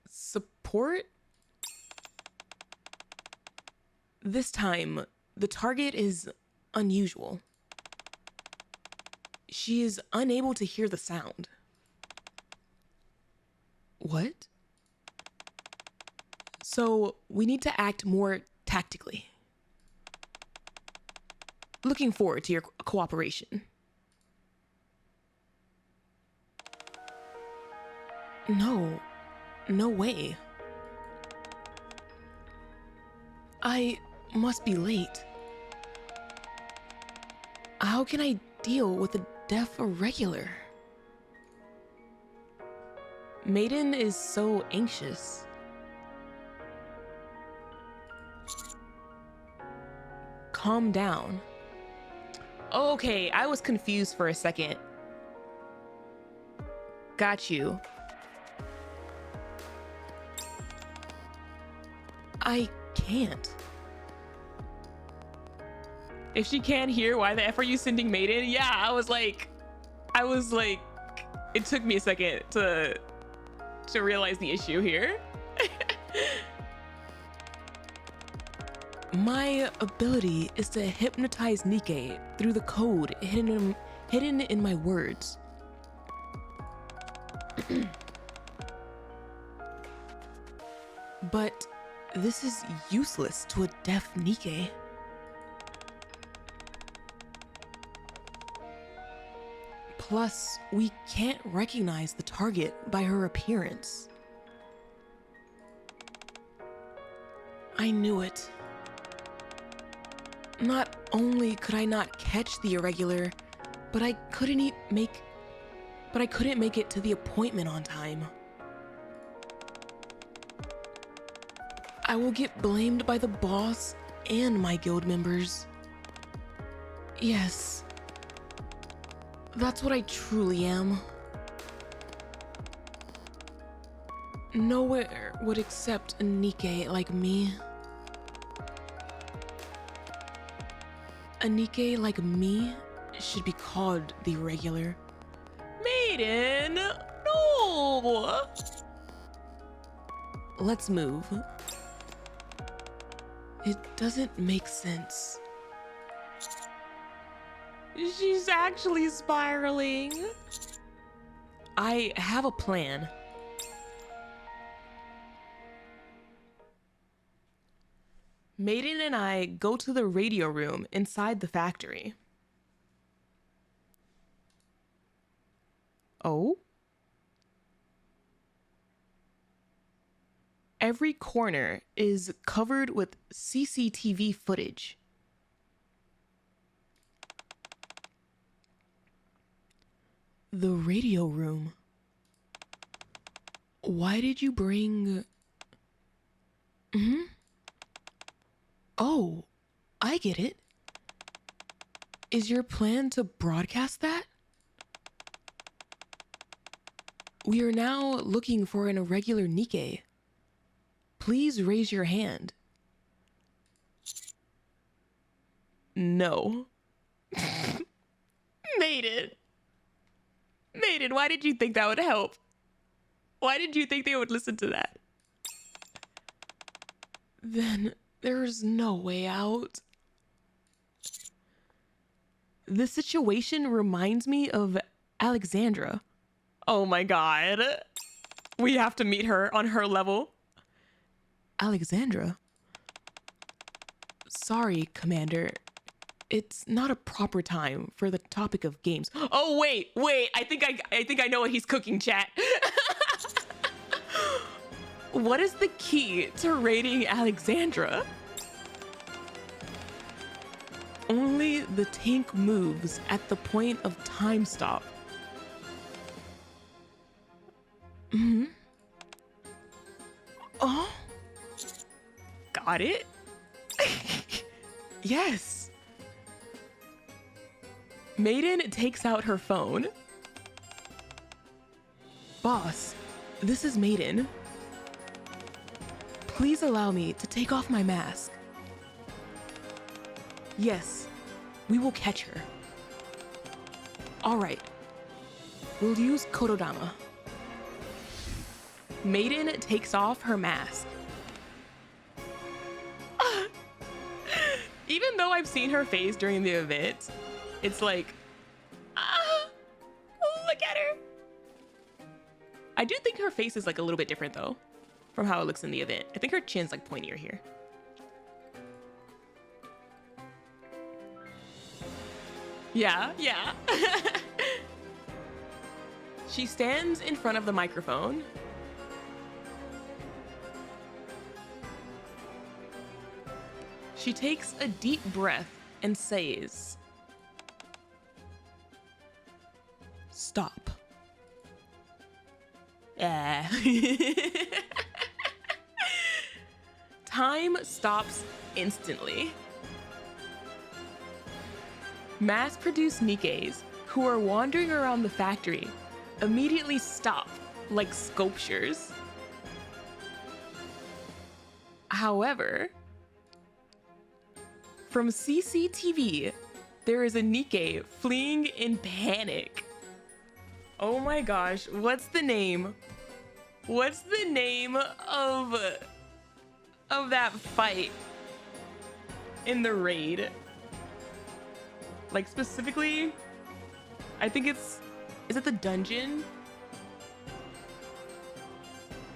Support? This time, the target is unusual. She is unable to hear the sound. What? So we need to act more tactically. Looking forward to your cooperation. No way. I must be late. How can I deal with a deaf Irregular? Maiden is so anxious. Calm down. Okay, I was confused for a second. Got you. I can't. If she can't hear, why the F are you sending Maiden? Yeah, I was like, it took me a second to realize the issue here. My ability is to hypnotize NIKKE through the code hidden in my words. But this is useless to a deaf NIKKE. Plus, we can't recognize the target by her appearance. I knew it. Not only could I not catch the Irregular, but I couldn't make it to the appointment on time. I will get blamed by the boss and my guild members. Yes, that's what I truly am. Nowhere would accept a NIKKE like me. A NIKKE like me should be called the regular. Maiden, no! Let's move. It doesn't make sense. She's actually spiraling. I have a plan. Maiden and I go to the radio room inside the factory. Oh? Every corner is covered with CCTV footage. The radio room. Why did you bring... Oh, I get it. Is your plan to broadcast that? We are now looking for an irregular NIKKE. Please raise your hand. No. Maiden. Maiden, why did you think that would help? Why did you think they would listen to that? Then there's no way out. The situation reminds me of Alexandra. Oh my god. We have to meet her on her level. Alexandra? Sorry, Commander. It's not a proper time for the topic of games. Oh, wait. I think I know what he's cooking, chat. What is the key to raiding Alexandra? Only the tank moves at the point of time stop. Oh? Got it? Yes. Maiden takes out her phone. Boss, this is Maiden. Please allow me to take off my mask. Yes, we will catch her. All right, we'll use Kotodama. Maiden takes off her mask. Even though I've seen her face during the event, it's like, look at her. I do think her face is like a little bit different though, from how it looks in the event. I think her chin's like pointier here. Yeah. She stands in front of the microphone. She takes a deep breath and says, "Stop." Time stops instantly. Mass-produced NIKKEs who are wandering around the factory immediately stop like sculptures. However, from CCTV, there is a NIKKE fleeing in panic. Oh my gosh, what's the name? What's the name of that fight in the raid? Like specifically, I think is it the dungeon?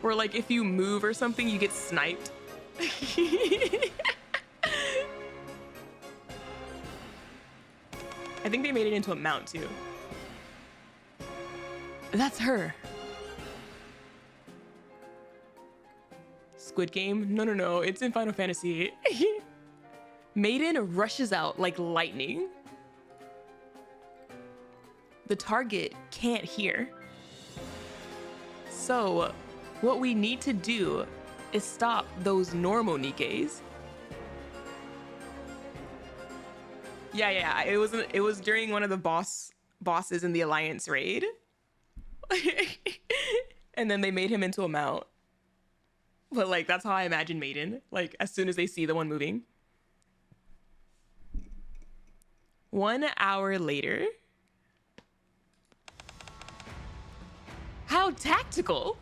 Where like if you move or something, you get sniped. I think they made it into a mount too. That's her. Squid Game? No, it's in Final Fantasy. Maiden rushes out like lightning. The target can't hear. So, what we need to do is stop those normal NIKKEs. Yeah. It was during one of the bosses in the Alliance raid. And then they made him into a mount. But like that's how I imagine Maiden. Like as soon as they see the one moving. 1 hour later. How tactical.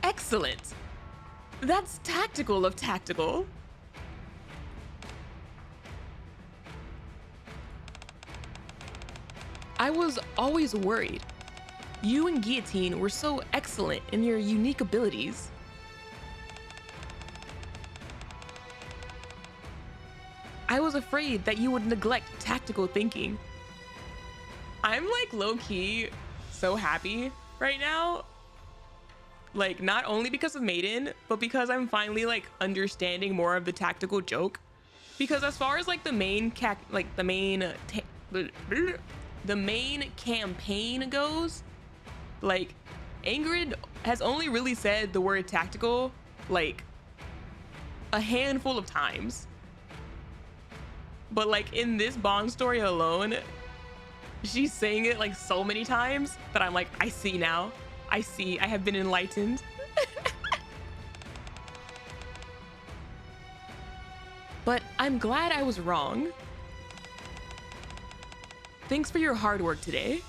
Excellent. That's tactical of tactical. I was always worried. You and Guillotine were so excellent in your unique abilities. I was afraid that you would neglect tactical thinking. I'm like low-key so happy right now. Like, not only because of Maiden, but because I'm finally like understanding more of the tactical joke. Because as far as like the main campaign goes, like Ingrid has only really said the word tactical like a handful of times. But like in this Bond story alone, she's saying it like so many times that I'm like, I see now. I see. I have been enlightened. But I'm glad I was wrong. Thanks for your hard work today.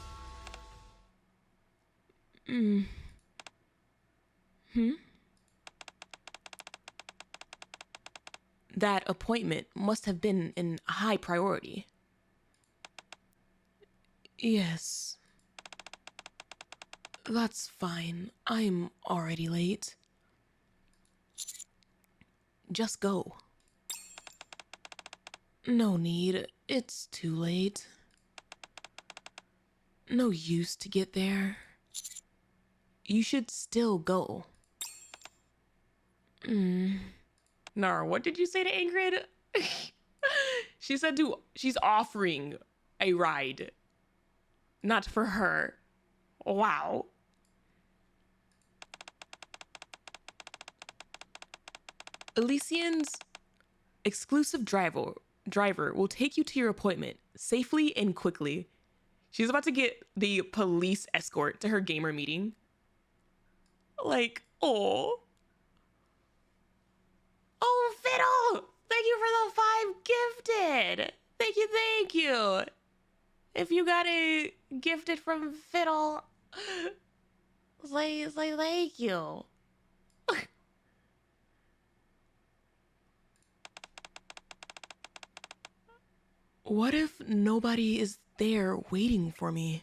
That appointment must have been in high priority. Yes. That's fine. I'm already late. Just go. No need. It's too late. No use to get there. You should still go. Nar, what did you say to Ingrid? She said she's offering a ride. Not for her. Wow. Elysian's exclusive driver will take you to your appointment safely and quickly. She's about to get the police escort to her gamer meeting. Like, oh, Fiddle! Thank you for the 5 gifted. Thank you. If you got a gifted from Fiddle, say thank you. What if nobody is there waiting for me?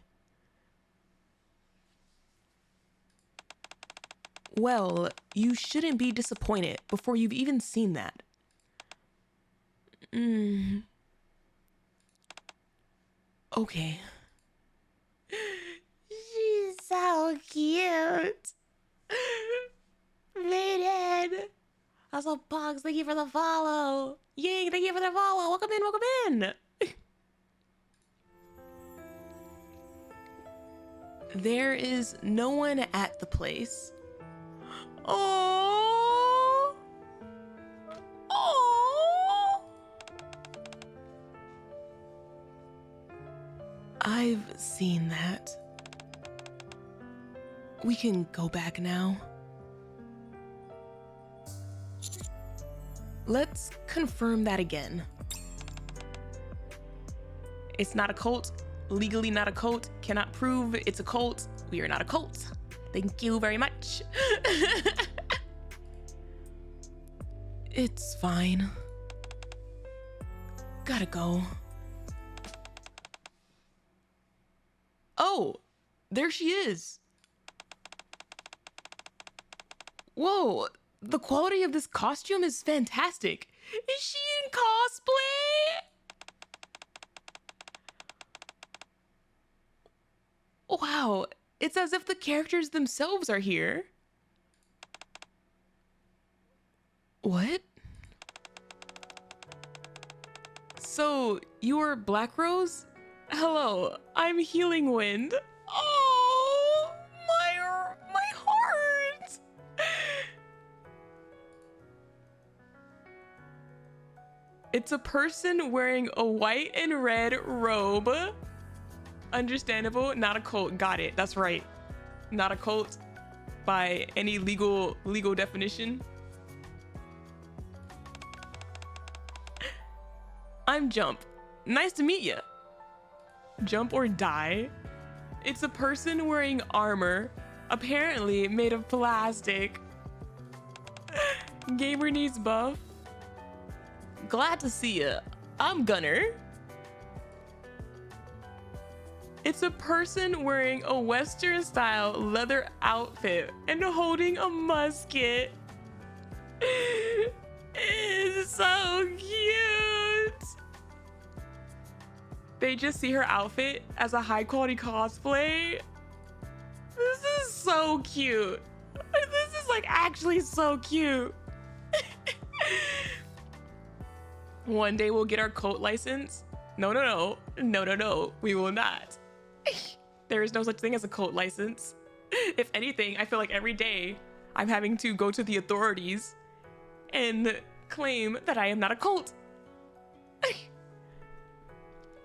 Well, you shouldn't be disappointed before you've even seen that. Okay. She's so cute. Maiden. Also, Pogs, thank you for the follow. Ying, thank you for the follow. Welcome in. There is no one at the place. Oh. I've seen that. We can go back now. Let's confirm that again. It's not a cult. Legally not a cult. Cannot prove it's a cult. We are not a cult. Thank you very much. It's fine. Gotta go. Oh, there she is. Whoa, the quality of this costume is fantastic. Is she in cosplay? Wow, it's as if the characters themselves are here. What? So, you're Black Rose? Hello, I'm Healing Wind. Oh, my heart. It's a person wearing a white and red robe. Understandable, not a cult. Got it. That's right. Not a cult by any legal definition. I'm Jump. Nice to meet you. Jump or die? It's a person wearing armor, apparently made of plastic. Gamer needs buff. Glad to see you. I'm Gunner. It's a person wearing a Western style leather outfit and holding a musket. It's so cute. They just see her outfit as a high quality cosplay. This is so cute. This is like actually so cute. One day we'll get our cult license. No, we will not. There is no such thing as a cult license. If anything, I feel like every day I'm having to go to the authorities and claim that I am not a cult.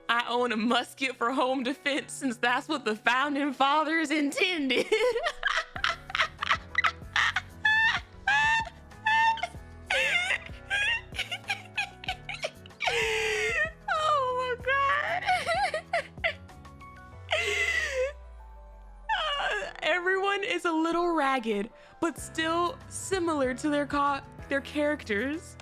I own a musket for home defense since that's what the founding fathers intended. Oh my God. Everyone is a little ragged, but still similar to their characters.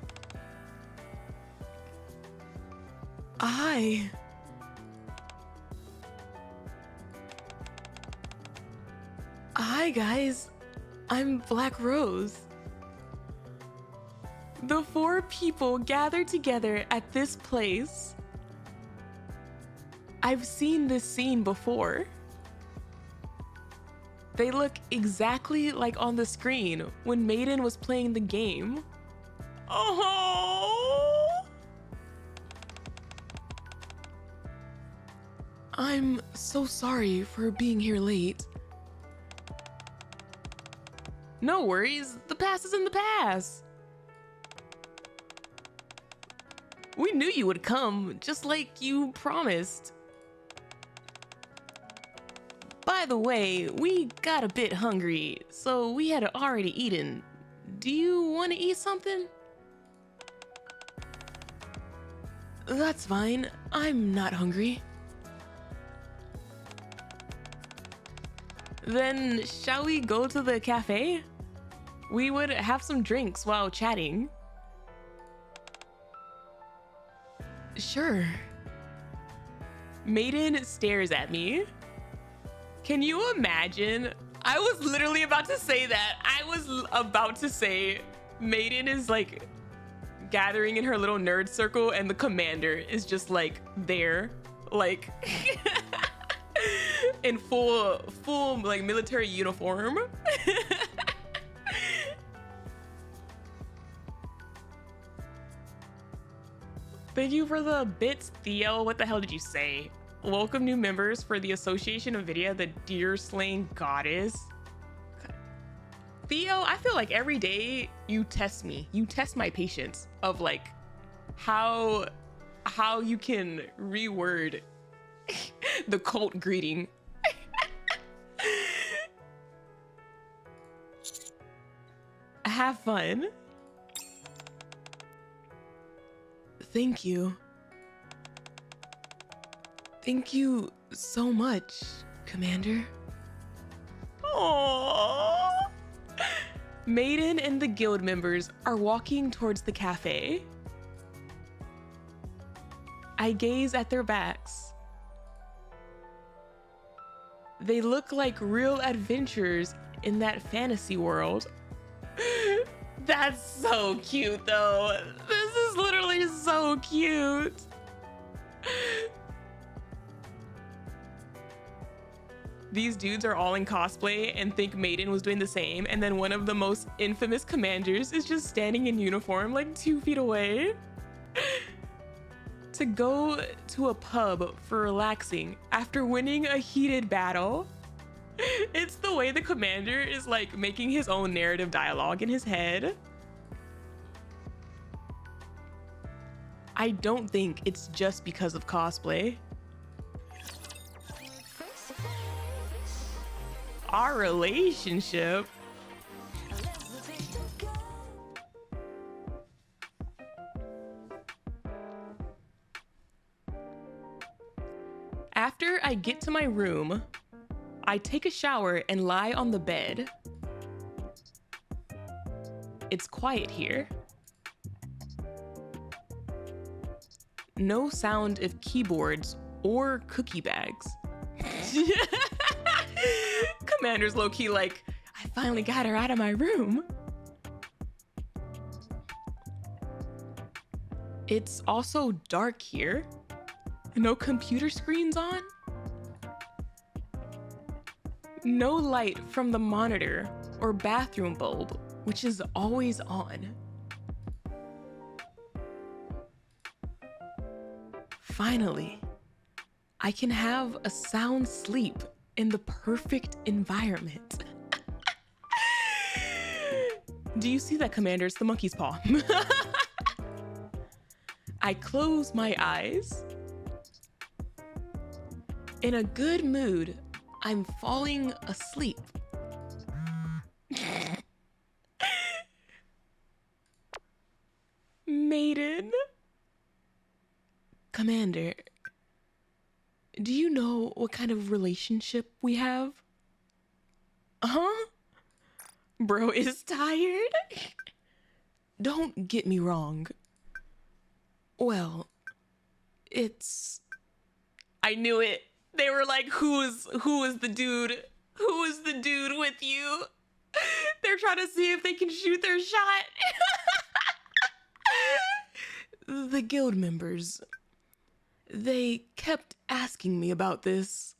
Hi guys, I'm Black Rose. The 4 people gathered together at this place. I've seen this scene before. They look exactly like on the screen when Maiden was playing the game. Oh! I'm so sorry for being here late. No worries, the past is in the past. We knew you would come, just like you promised. By the way, we got a bit hungry, so we had already eaten. Do you want to eat something? That's fine, I'm not hungry. Then shall we go to the cafe? We would have some drinks while chatting. Sure. Maiden stares at me. Can you imagine? I was literally about to say that. I was about to say Maiden is like gathering in her little nerd circle and the commander is just like there, like in full like military uniform. Thank you for the bits, Theo. What the hell did you say? Welcome new members for the Association of Vidya, the Deer Slaying Goddess. Theo, I feel like every day you test me. You test my patience of like how you can reword the cult greeting. Have fun. Thank you. Thank you so much, Commander. Aww. Maiden and the guild members are walking towards the cafe. I gaze at their backs. They look like real adventurers in that fantasy world. That's so cute though. This is literally so cute. These dudes are all in cosplay and think Maiden was doing the same, and then one of the most infamous commanders is just standing in uniform like 2 feet away. To go to a pub for relaxing after winning a heated battle. It's the way the commander is like making his own narrative dialogue in his head. I don't think it's just because of cosplay. Our relationship. After I get to my room, I take a shower and lie on the bed. It's quiet here. No sound of keyboards or cookie bags. Commander's low-key like, I finally got her out of my room. It's also dark here. No computer screens on. No light from the monitor or bathroom bulb, which is always on. Finally, I can have a sound sleep in the perfect environment. Do you see that, Commander? It's the monkey's paw. I close my eyes. In a good mood, I'm falling asleep. Maiden? Commander, do you know what kind of relationship we have? Huh? Bro is tired? Don't get me wrong. Well, it's... I knew it. They were like, who is the dude? Who is the dude with you? They're trying to see if they can shoot their shot. The guild members. They kept asking me about this.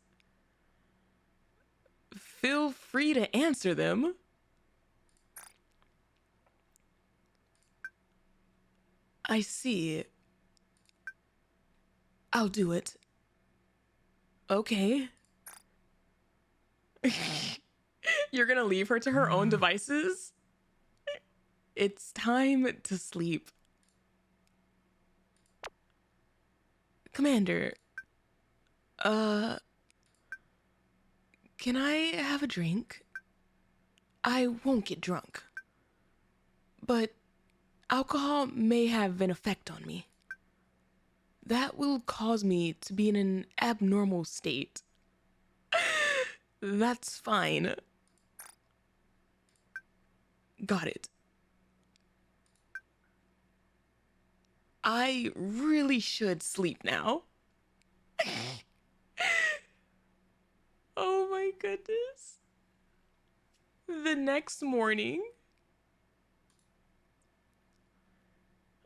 Feel free to answer them. I see. I'll do it. Okay. You're gonna leave her to her own devices? It's time to sleep. Commander, can I have a drink? I won't get drunk, but alcohol may have an effect on me. That will cause me to be in an abnormal state. That's fine. Got it. I really should sleep now. Oh my goodness. The next morning,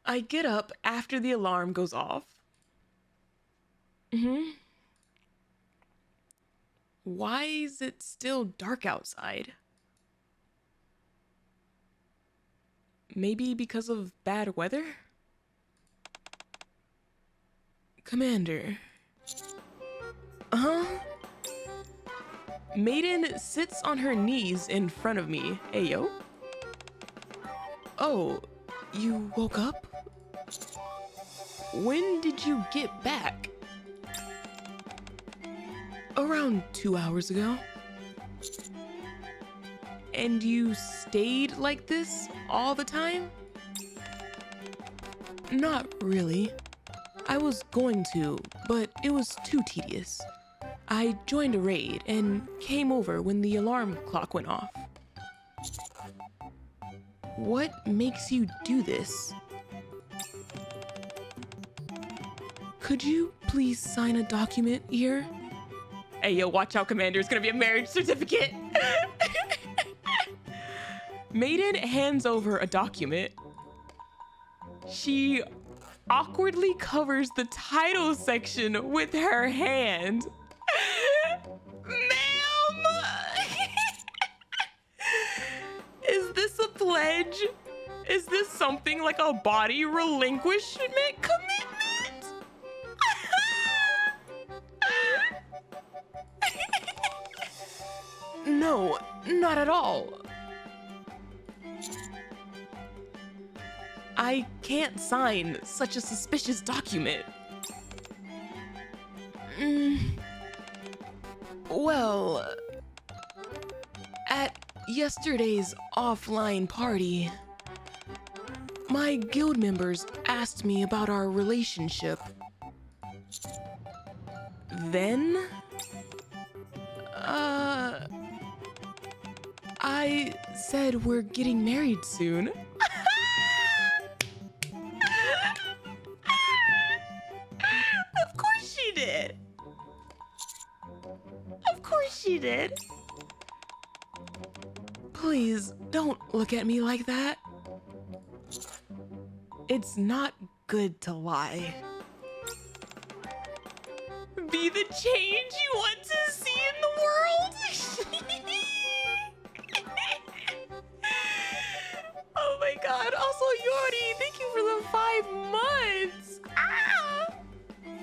I get up after the alarm goes off. Why is it still dark outside? Maybe because of bad weather? Commander. Maiden sits on her knees in front of me. Ayo. Oh, you woke up? When did you get back? Around 2 hours ago. And you stayed like this all the time? Not really. I was going to, but it was too tedious. I joined a raid and came over when the alarm clock went off. What makes you do this? Could you please sign a document here? Hey, yo, watch out, Commander. It's gonna be a marriage certificate. Maiden hands over a document. She awkwardly covers the title section with her hand. Ma'am! Is this a pledge? Is this something like a body relinquishment commitment? No, not at all. I can't sign such a suspicious document. Well, at yesterday's offline party, my guild members asked me about our relationship. Then, I said we're getting married soon. Of course she did. Of course she did. Please don't look at me like that. It's not good to lie. Be the change you want to see in the world? Oh my god. Also, Yori, thank you for the 5 months. Ah!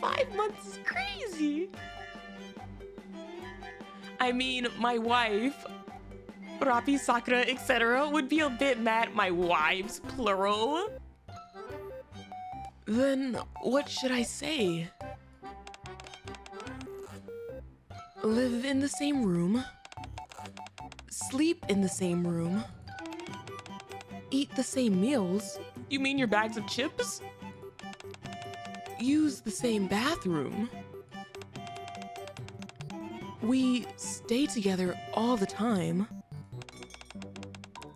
5 months is crazy. I mean, my wife, Rapi, Sakura, etc. would be a bit mad. My wives, plural. Then what should I say? Live in the same room. Sleep in the same room. Eat the same meals. You mean your bags of chips? Use the same bathroom. We stay together all the time.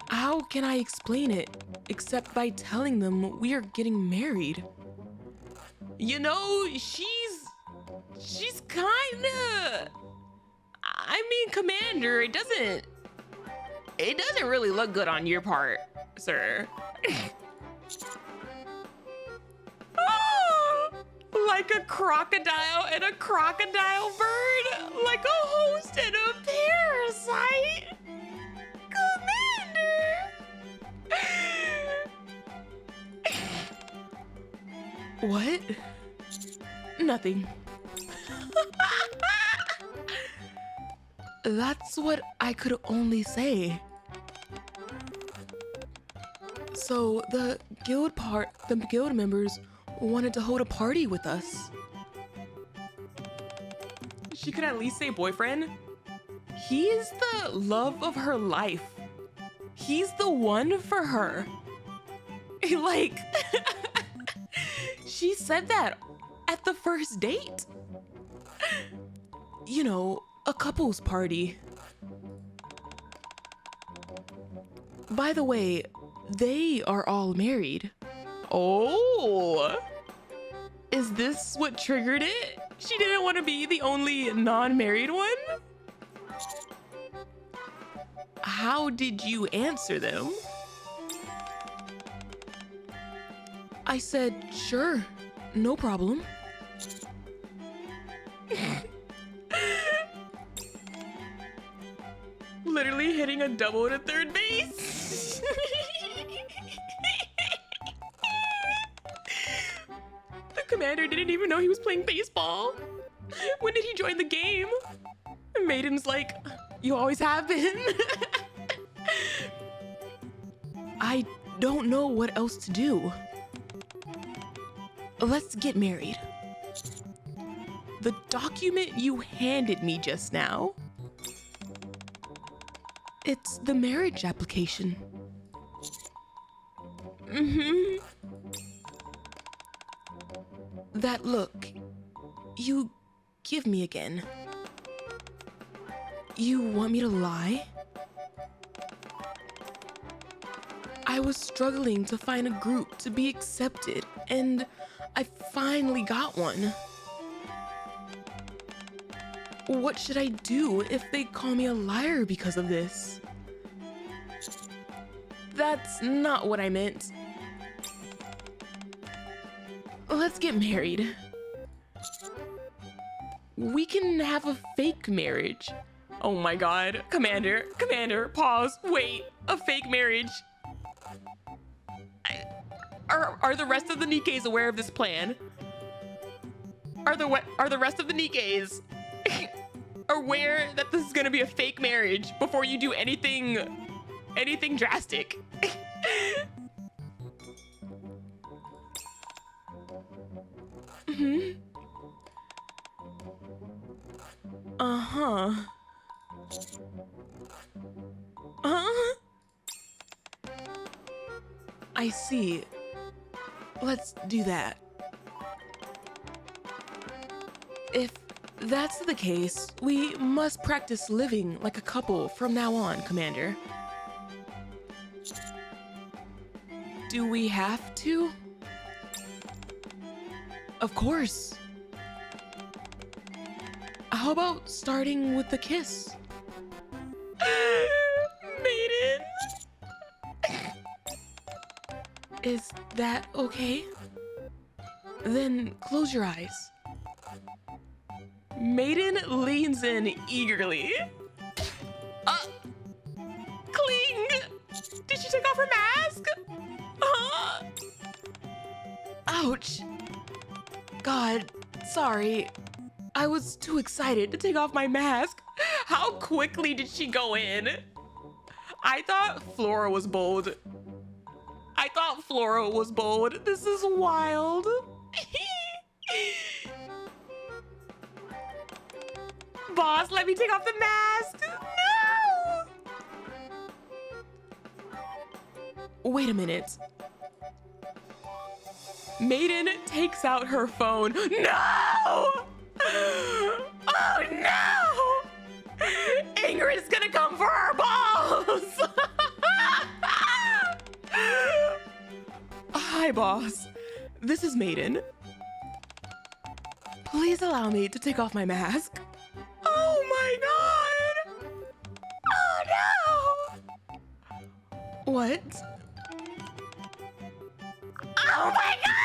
How can I explain it except by telling them we are getting married? You know, she's kinda... I mean, Commander, it doesn't really look good on your part, sir. Oh, like a crocodile and a crocodile bird, like a host and a parasite. Commander. What? Nothing. That's what I could only say. So the guild members wanted to hold a party with us. She could at least say boyfriend. He is the love of her life. He's the one for her. Like, she said that at the first date. You know, a couple's party. By the way, they are all married. Oh, is this what triggered it? She didn't want to be the only non-married one? How did you answer them? I said, sure, no problem. Literally hitting a double to third base. The commander didn't even know he was playing baseball. When did he join the game? Maiden's like, you always have been. I don't know what else to do. Let's get married. The document you handed me just now, it's the marriage application. Mm-hmm. That look you give me again. You want me to lie? I was struggling to find a group to be accepted, and I finally got one. What should I do if they call me a liar because of this? That's not what I meant. Let's get married. We can have a fake marriage. Oh my god. Commander, pause, wait. A fake marriage. Are the rest of the NIKKEs aware of this plan? Are the rest of the NIKKEs aware that this is gonna be a fake marriage before you do anything drastic? Mm-hmm. Uh-huh. Huh? I see. Let's do that. If that's the case, we must practice living like a couple from now on, Commander. Do we have to? Of course. How about starting with the kiss? Maiden? Is that okay? Then close your eyes. Maiden leans in eagerly. Cling! Did she take off her mask? Ouch. God, sorry. I was too excited to take off my mask. How quickly did she go in? I thought Flora was bold. This is wild. Boss, let me take off the mask. No! Wait a minute. Maiden takes out her phone. No! Oh no! Ingrid's gonna come for our balls! Hi, boss. This is Maiden. Please allow me to take off my mask. Oh my god! Oh no! What? Oh my god!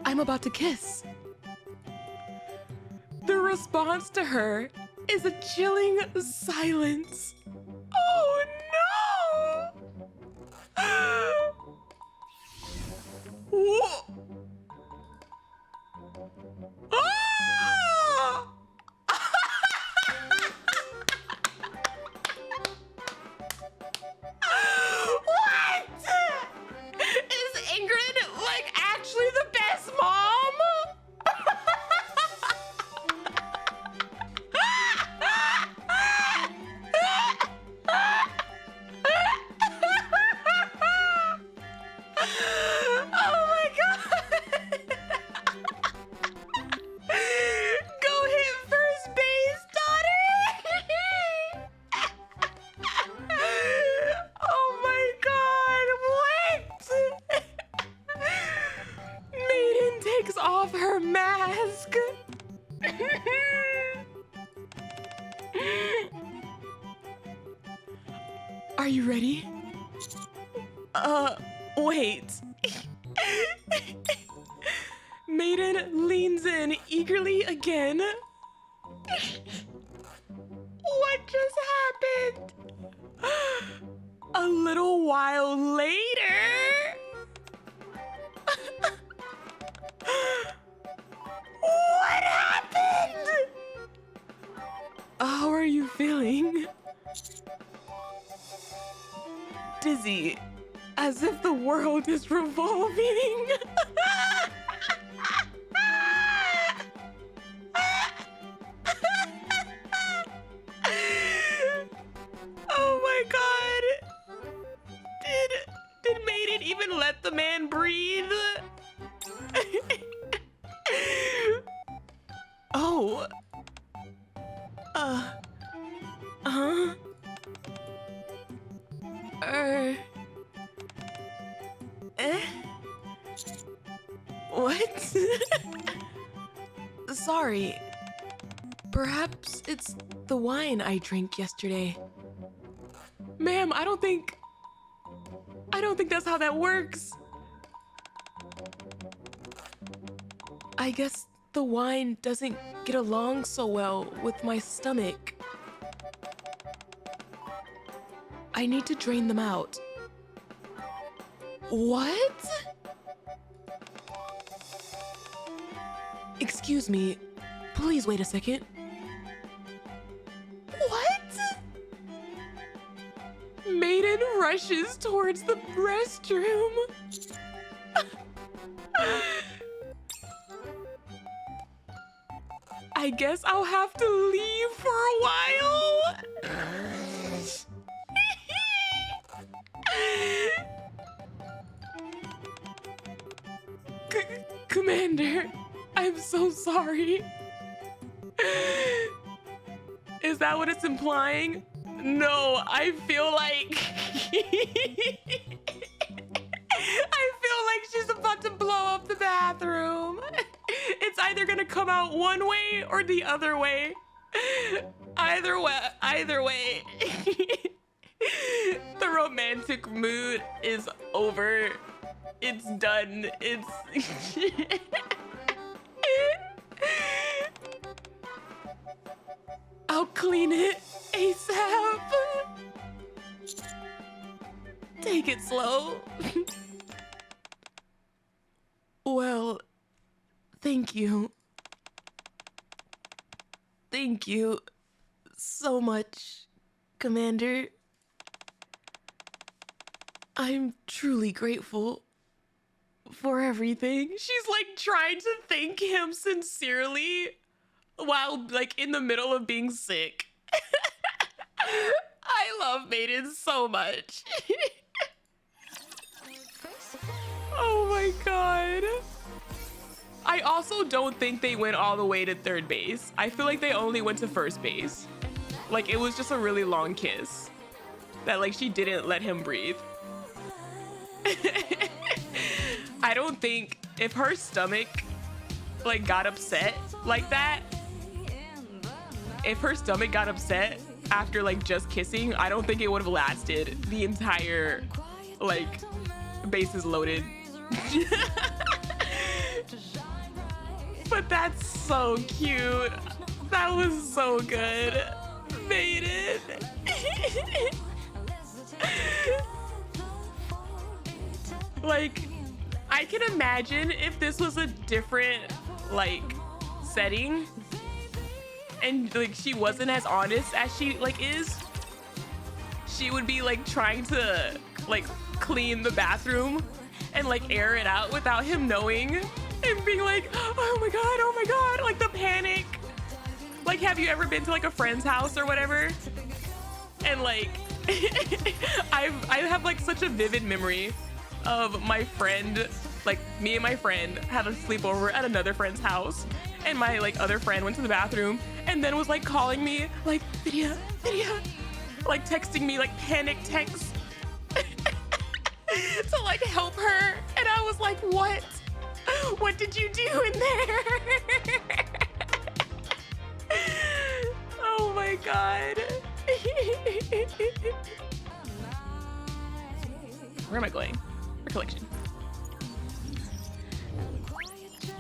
I'm about to kiss. The response to her is a chilling silence. Oh no! Whoa. Ah! What? Is Ingrid like actually the best mom? Oh my god! Go hit first base, daughter! Oh my god, what? Maiden takes off her mask. Are you ready? Wait. Maiden leans in eagerly again. What just happened? A little while later. What happened? How are you feeling? Dizzy, as if the world is revolving. Oh my god. Did Maiden even let the man breathe? Oh. What? Sorry. Perhaps it's the wine I drank yesterday. Ma'am, I don't think that's how that works. I guess the wine doesn't get along so well with my stomach. I need to drain them out. What? Excuse me, please wait a second. What? Maiden rushes towards the restroom. I guess I'll have to leave for a while. Commander, I'm so sorry. Is that what it's implying? No, I feel like I feel like she's about to blow up the bathroom. It's either gonna come out one way or the other way. Either way. The romantic mood is over. It's done. It's I'll clean it ASAP. Take it slow. Well, thank you. Thank you so much, Commander. I'm truly grateful for everything. She's like trying to thank him sincerely while like in the middle of being sick. I love Maiden so much. Oh my god. I also don't think they went all the way to third base. I feel like they only went to first base. Like it was just a really long kiss that like she didn't let him breathe. I don't think if her stomach like got upset like that, if her stomach got upset after like just kissing, I don't think it would have lasted the entire like bases loaded. But that's so cute. That was so good. Maiden. Like, I can imagine if this was a different like setting and like she wasn't as honest as she like is, she would be like trying to like clean the bathroom and like air it out without him knowing and being like, oh my god, like the panic. Like, have you ever been to like a friend's house or whatever? And like I have like such a vivid memory of my friend, like me and my friend had a sleepover at another friend's house, and my like other friend went to the bathroom and then was like calling me like, Vidya, like texting me like panic texts to like help her, and I was like, what did you do in there? Oh my god. Where am I going? Recollection.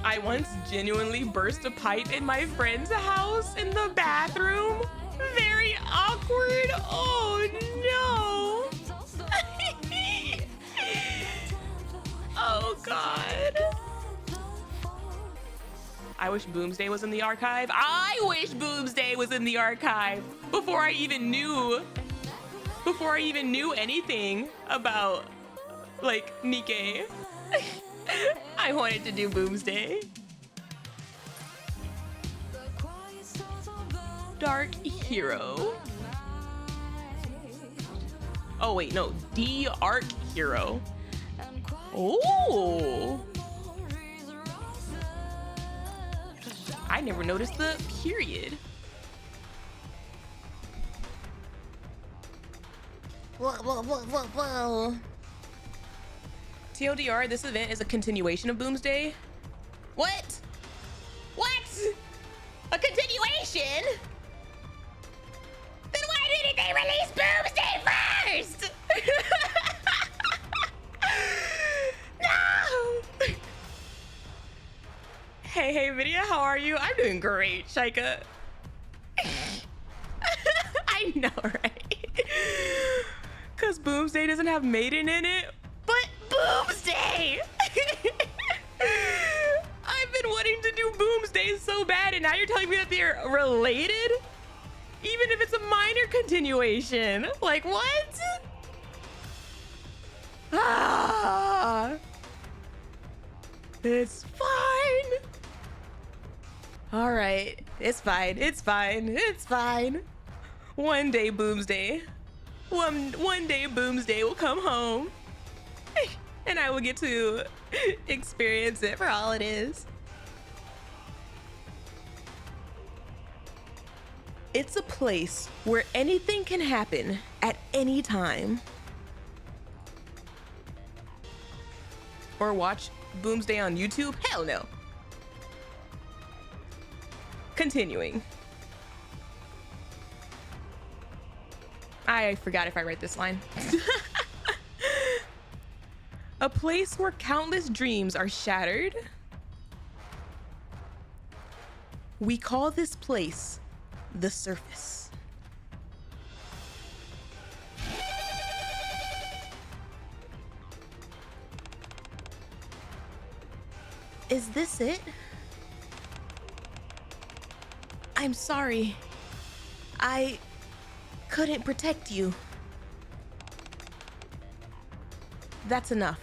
I once genuinely burst a pipe in my friend's house in the bathroom. Very awkward. Oh no. Oh god. I wish Boomsday was in the archive. I wish Boomsday was in the archive before I even knew anything about like NIKKE. I wanted to do Boomsday. Dark Hero. Oh wait, no, D.ark Hero. Oh. I never noticed the period. Whoa. TLDR, this event is a continuation of Boomsday. What? A continuation? Then why didn't they release Boomsday first? No! Hey, Vidya, how are you? I'm doing great, Shaika. I know, right? Because Boomsday doesn't have Maiden in it, but Boomsday! I've been wanting to do Boomsday so bad, and now you're telling me that they're related? Even if it's a minor continuation. Like, what? Ah! It's fine. All right, it's fine. One day Boomsday will come home and I will get to experience it for all it is. It's a place where anything can happen at any time. Or watch Boomsday on YouTube? Hell no. Continuing. I forgot if I read this line. A place where countless dreams are shattered. We call this place the surface. Is this it? I'm sorry. I couldn't protect you. That's enough.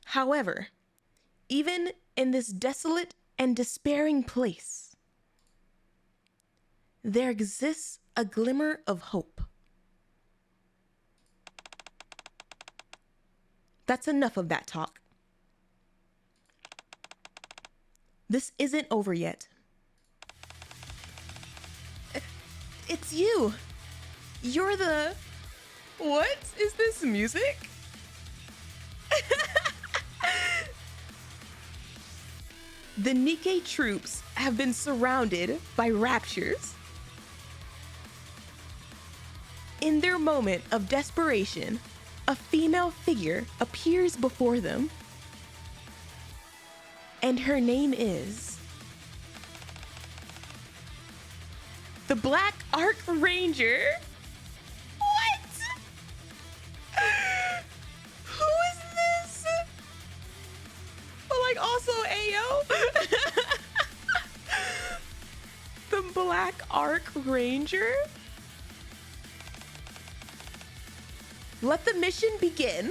However, even in this desolate and despairing place, there exists a glimmer of hope. That's enough of that talk. This isn't over yet. It's you. You're the... What is this music? The NIKKE troops have been surrounded by raptures. In their moment of desperation, a female figure appears before them, and her name is the D.ark Ranger. What? Who is this? But like also Ayo. The D.ark Ranger. Let the mission begin.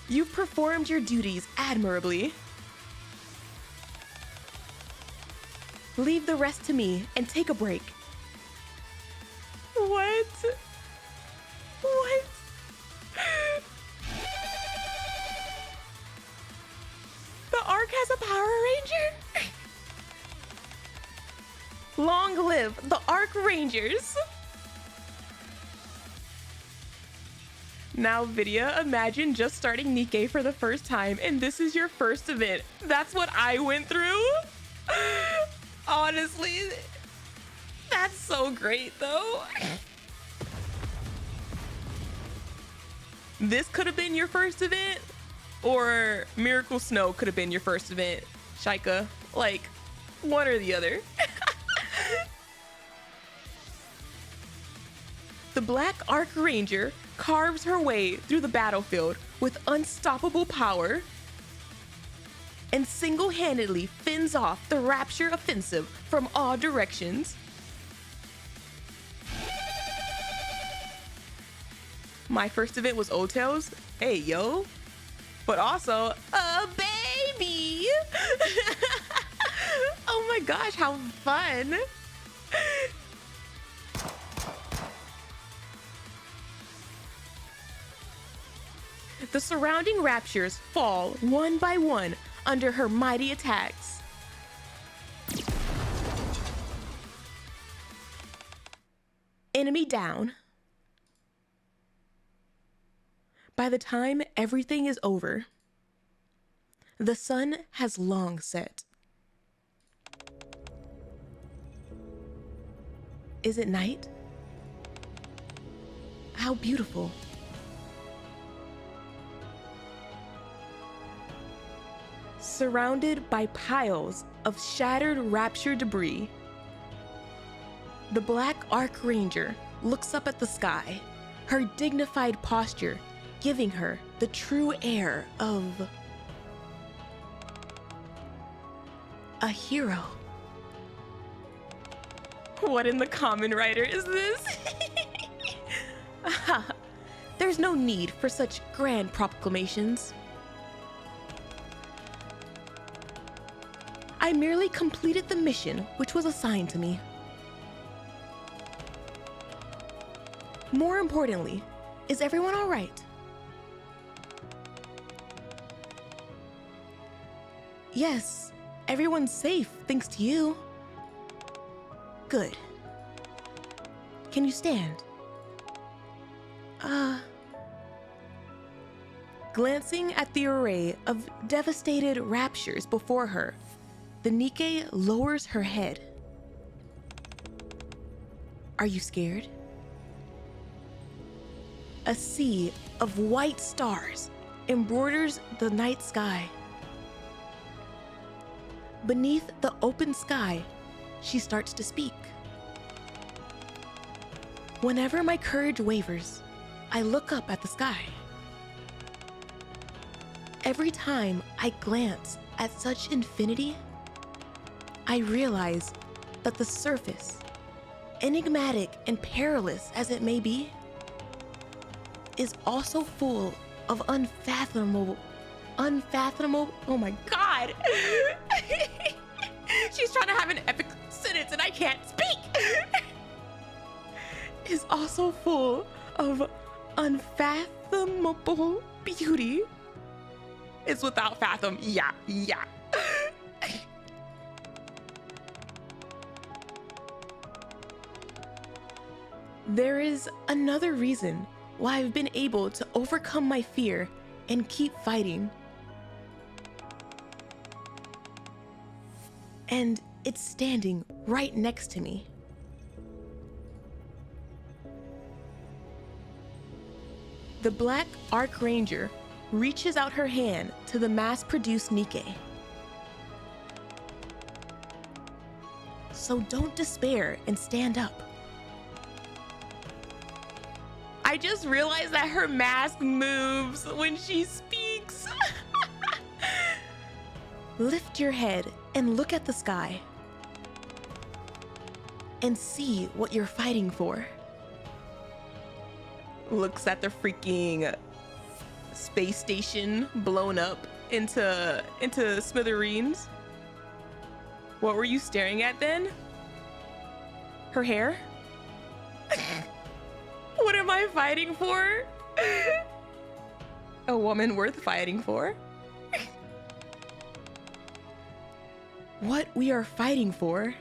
You've performed your duties admirably. Leave the rest to me and take a break. What? What? The Ark has a Power Ranger? Long live the Ark Rangers! Now, Vidya, imagine just starting NIKKE for the first time and this is your first event. That's what I went through. Honestly, that's so great though. This could have been your first event, or Miracle Snow could have been your first event, Shaika. Like, one or the other. The D.ark Ranger carves her way through the battlefield with unstoppable power and single-handedly fends off the Rapture offensive from all directions. My first event was Old Tales. Hey, yo. But also, a baby. Oh my gosh, how fun. The surrounding Raptures fall one by one under her mighty attacks. Enemy down. By the time everything is over, the sun has long set. Is it night? How beautiful. Surrounded by piles of shattered Rapture debris, the D.ark Ranger looks up at the sky, her dignified posture giving her the true air of a hero. What in the Kamen Rider is this? There's no need for such grand proclamations. I merely completed the mission which was assigned to me. More importantly, is everyone all right? Yes, everyone's safe thanks to you. Good. Can you stand? Glancing at the array of devastated raptures before her, the NIKKE lowers her head. Are you scared? A sea of white stars embroiders the night sky. Beneath the open sky, she starts to speak. Whenever my courage wavers, I look up at the sky. Every time I glance at such infinity, I realize that the surface, enigmatic and perilous as it may be, is also full of unfathomable, oh my God. She's trying to have an epic sentence and I can't speak. Is also full of unfathomable beauty. It's without fathom, yeah. There is another reason why I've been able to overcome my fear and keep fighting. And it's standing right next to me. The Black Archranger reaches out her hand to the mass-produced NIKKE. So don't despair and stand up. I just realized that her mask moves when she speaks. Lift your head and look at the sky and see what you're fighting for. Looks at the freaking space station blown up into smithereens. What were you staring at then? Her hair? What am I fighting for? A woman worth fighting for? What we are fighting for?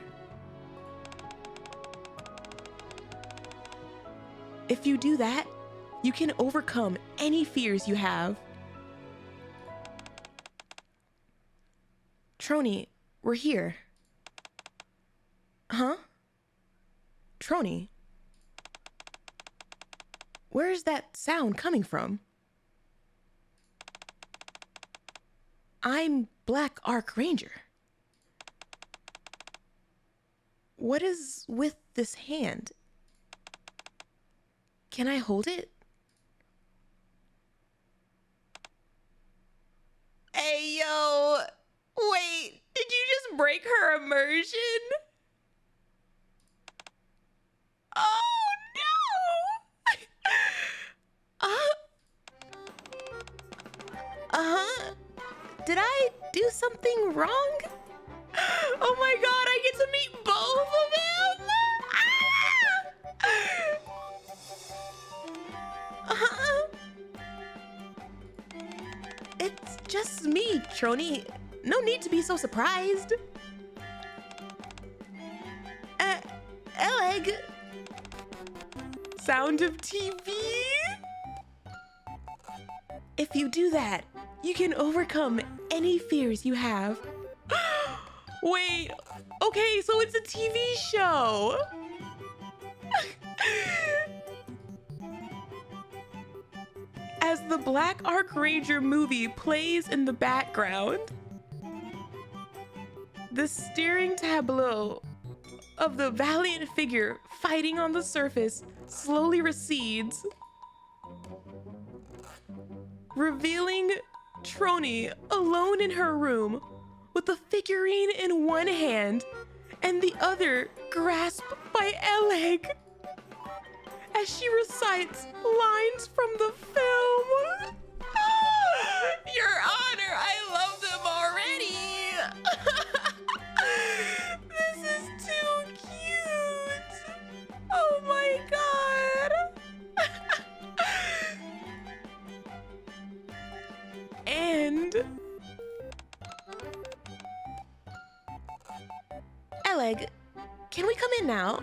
If you do that, you can overcome any fears you have. Trony, we're here. Huh? Trony? Where's that sound coming from? I'm Black Archranger. What is with this hand? Can I hold it? Hey, yo! Wait, did you just break her immersion? Oh, no! Did I do something wrong? Oh my God, I get to meet both of them? It's just me, Trony. No need to be so surprised. Elegg. Sound of TV? If you do that, you can overcome any fears you have. Wait, okay, so it's a TV show. As the Black Archranger movie plays in the background, the staring tableau of the valiant figure fighting on the surface slowly recedes, revealing Trony alone in her room with the figurine in one hand and the other grasped by Elegg as she recites lines from the film. Your Honor, I love them already. This is too cute. Oh my God. And Elegg, can we come in now?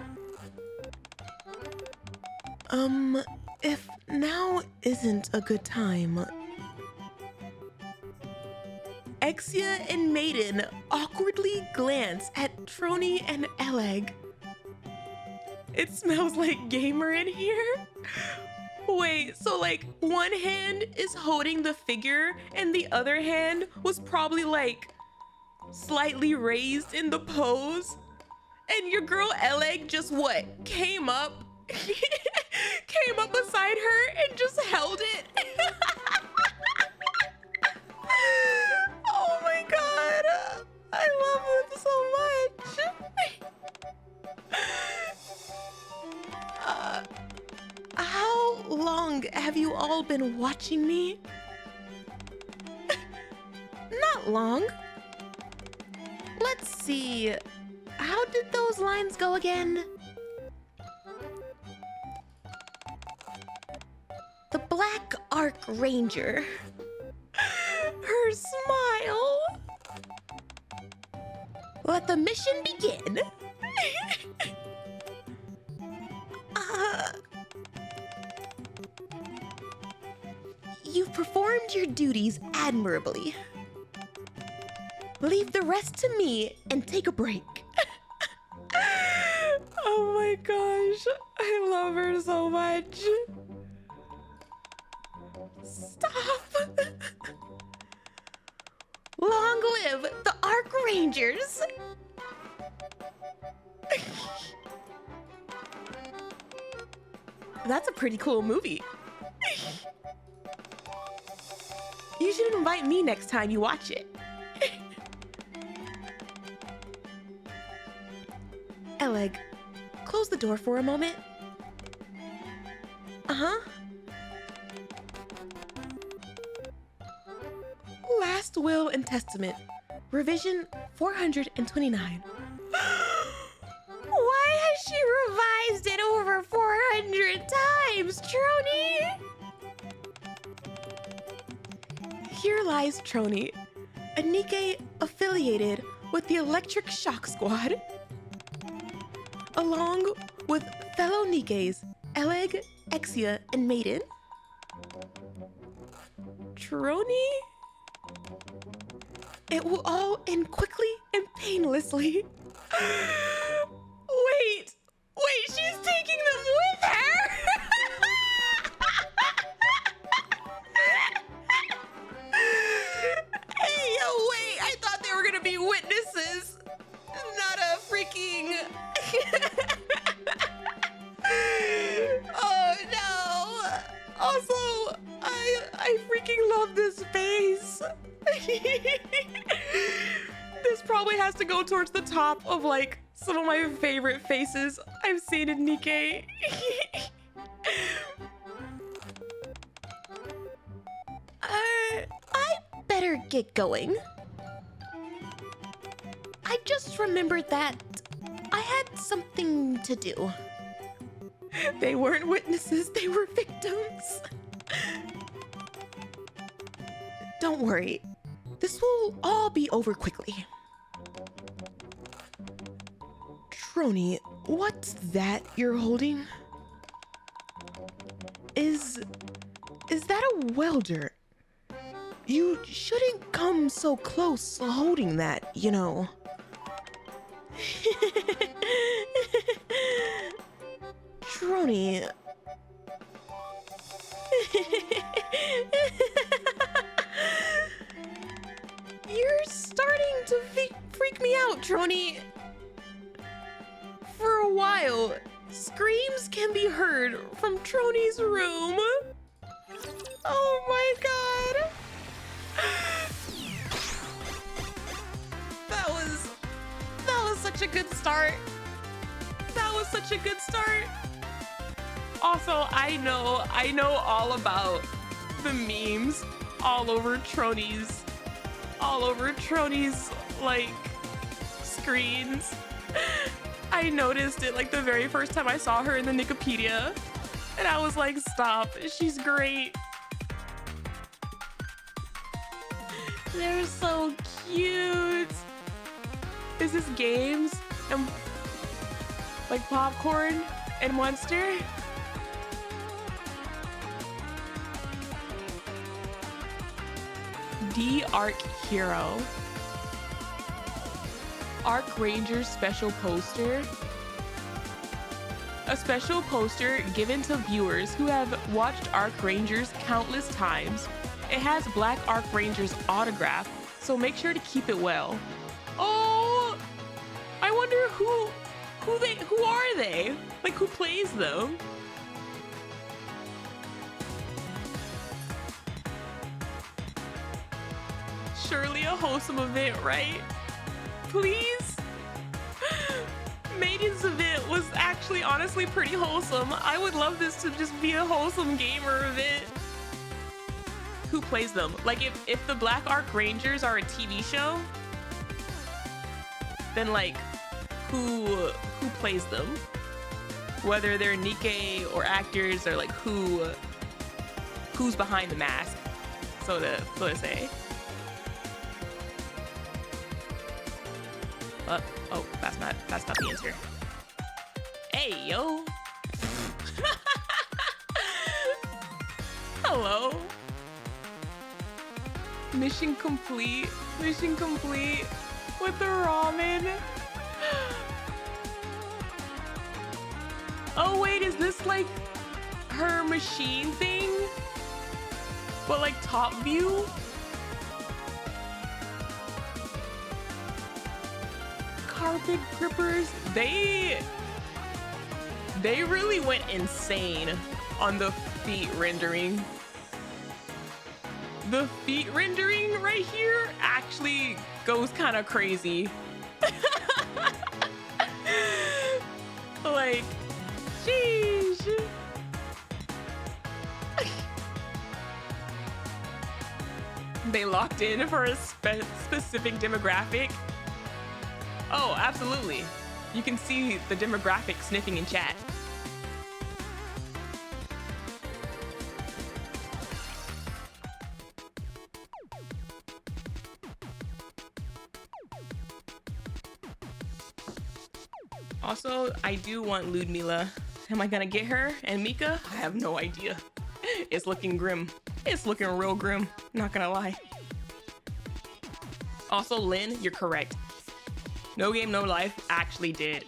If now isn't a good time. Exia and Maiden awkwardly glance at Trony and Elegg. It smells like gamer in here. Wait, so like one hand is holding the figure and the other hand was probably like slightly raised in the pose? And your girl Elegg just what? Came up beside her and just held it. Oh my god. I love it so much. How long have you all been watching me? Not long. Let's see. How did those lines go again? The Black Ark Ranger. Her smile. Let the mission begin. You've performed your duties admirably. Leave the rest to me and take a break. Oh my gosh, I love her so much. Stop. Long live the Ark Rangers. That's a pretty cool movie. You should invite me next time you watch it. Elegg, close the door for a moment. Uh-huh. Last Will and Testament, revision 429. Why has she revised it over 400 times, Trony? Here lies Trony, a NIKKE affiliated with the Electric Shock Squad, along with fellow NIKKEs Elegg, Exia, and Maiden. Trony? It will all end quickly and painlessly. Wait, she's taking them with her? Hey, wait, I thought they were gonna be witnesses, not a freaking... Oh no! Also, I freaking love this face. This probably has to go towards the top of like some of my favorite faces I've seen in NIKKE. I better get going. I just remembered that I had something to do. They weren't witnesses, they were victims. Don't worry, this will all be over quickly. Trony, what's that you're holding? Is that a welder? You shouldn't come so close holding that, you know. Trony. You're starting to freak me out, Trony. For a while, screams can be heard from Trony's room. Oh my god. That was such a good start. That was such a good start. Also, I know all about the memes all over Trony's like screens. I noticed it like the very first time I saw her in the Wikipedia, and I was like, stop, she's great. They're so cute. Is this games? and like popcorn and Monster. D.ark hero. Arc Rangers special poster. A special poster given to viewers who have watched Arc Rangers countless times. It has Black Arc Rangers autograph, so make sure to keep it well. Oh, I wonder who are they? Like, who plays them? Surely a wholesome event, right? Please? Maiden's event was actually honestly pretty wholesome. I would love this to just be a wholesome gamer event. Who plays them? Like, if the Black Arc Rangers are a TV show, then like who plays them? Whether they're NIKKE or actors, or like who's behind the mask, so to say. Oh, that's not the answer. Hey, yo. Hello. Mission complete. Mission complete with the ramen. Oh wait, is this like her machine thing? But like top view? Carpet grippers, they really went insane on the feet rendering. The feet rendering right here actually goes kind of crazy. Like, sheesh. They locked in for a specific demographic. Oh, absolutely. You can see the demographic sniffing in chat. Also, I do want Ludmilla. Am I gonna get her and Mika? I have no idea. It's looking grim. It's looking real grim, not gonna lie. Also, Lynn, you're correct. No Game, No Life actually did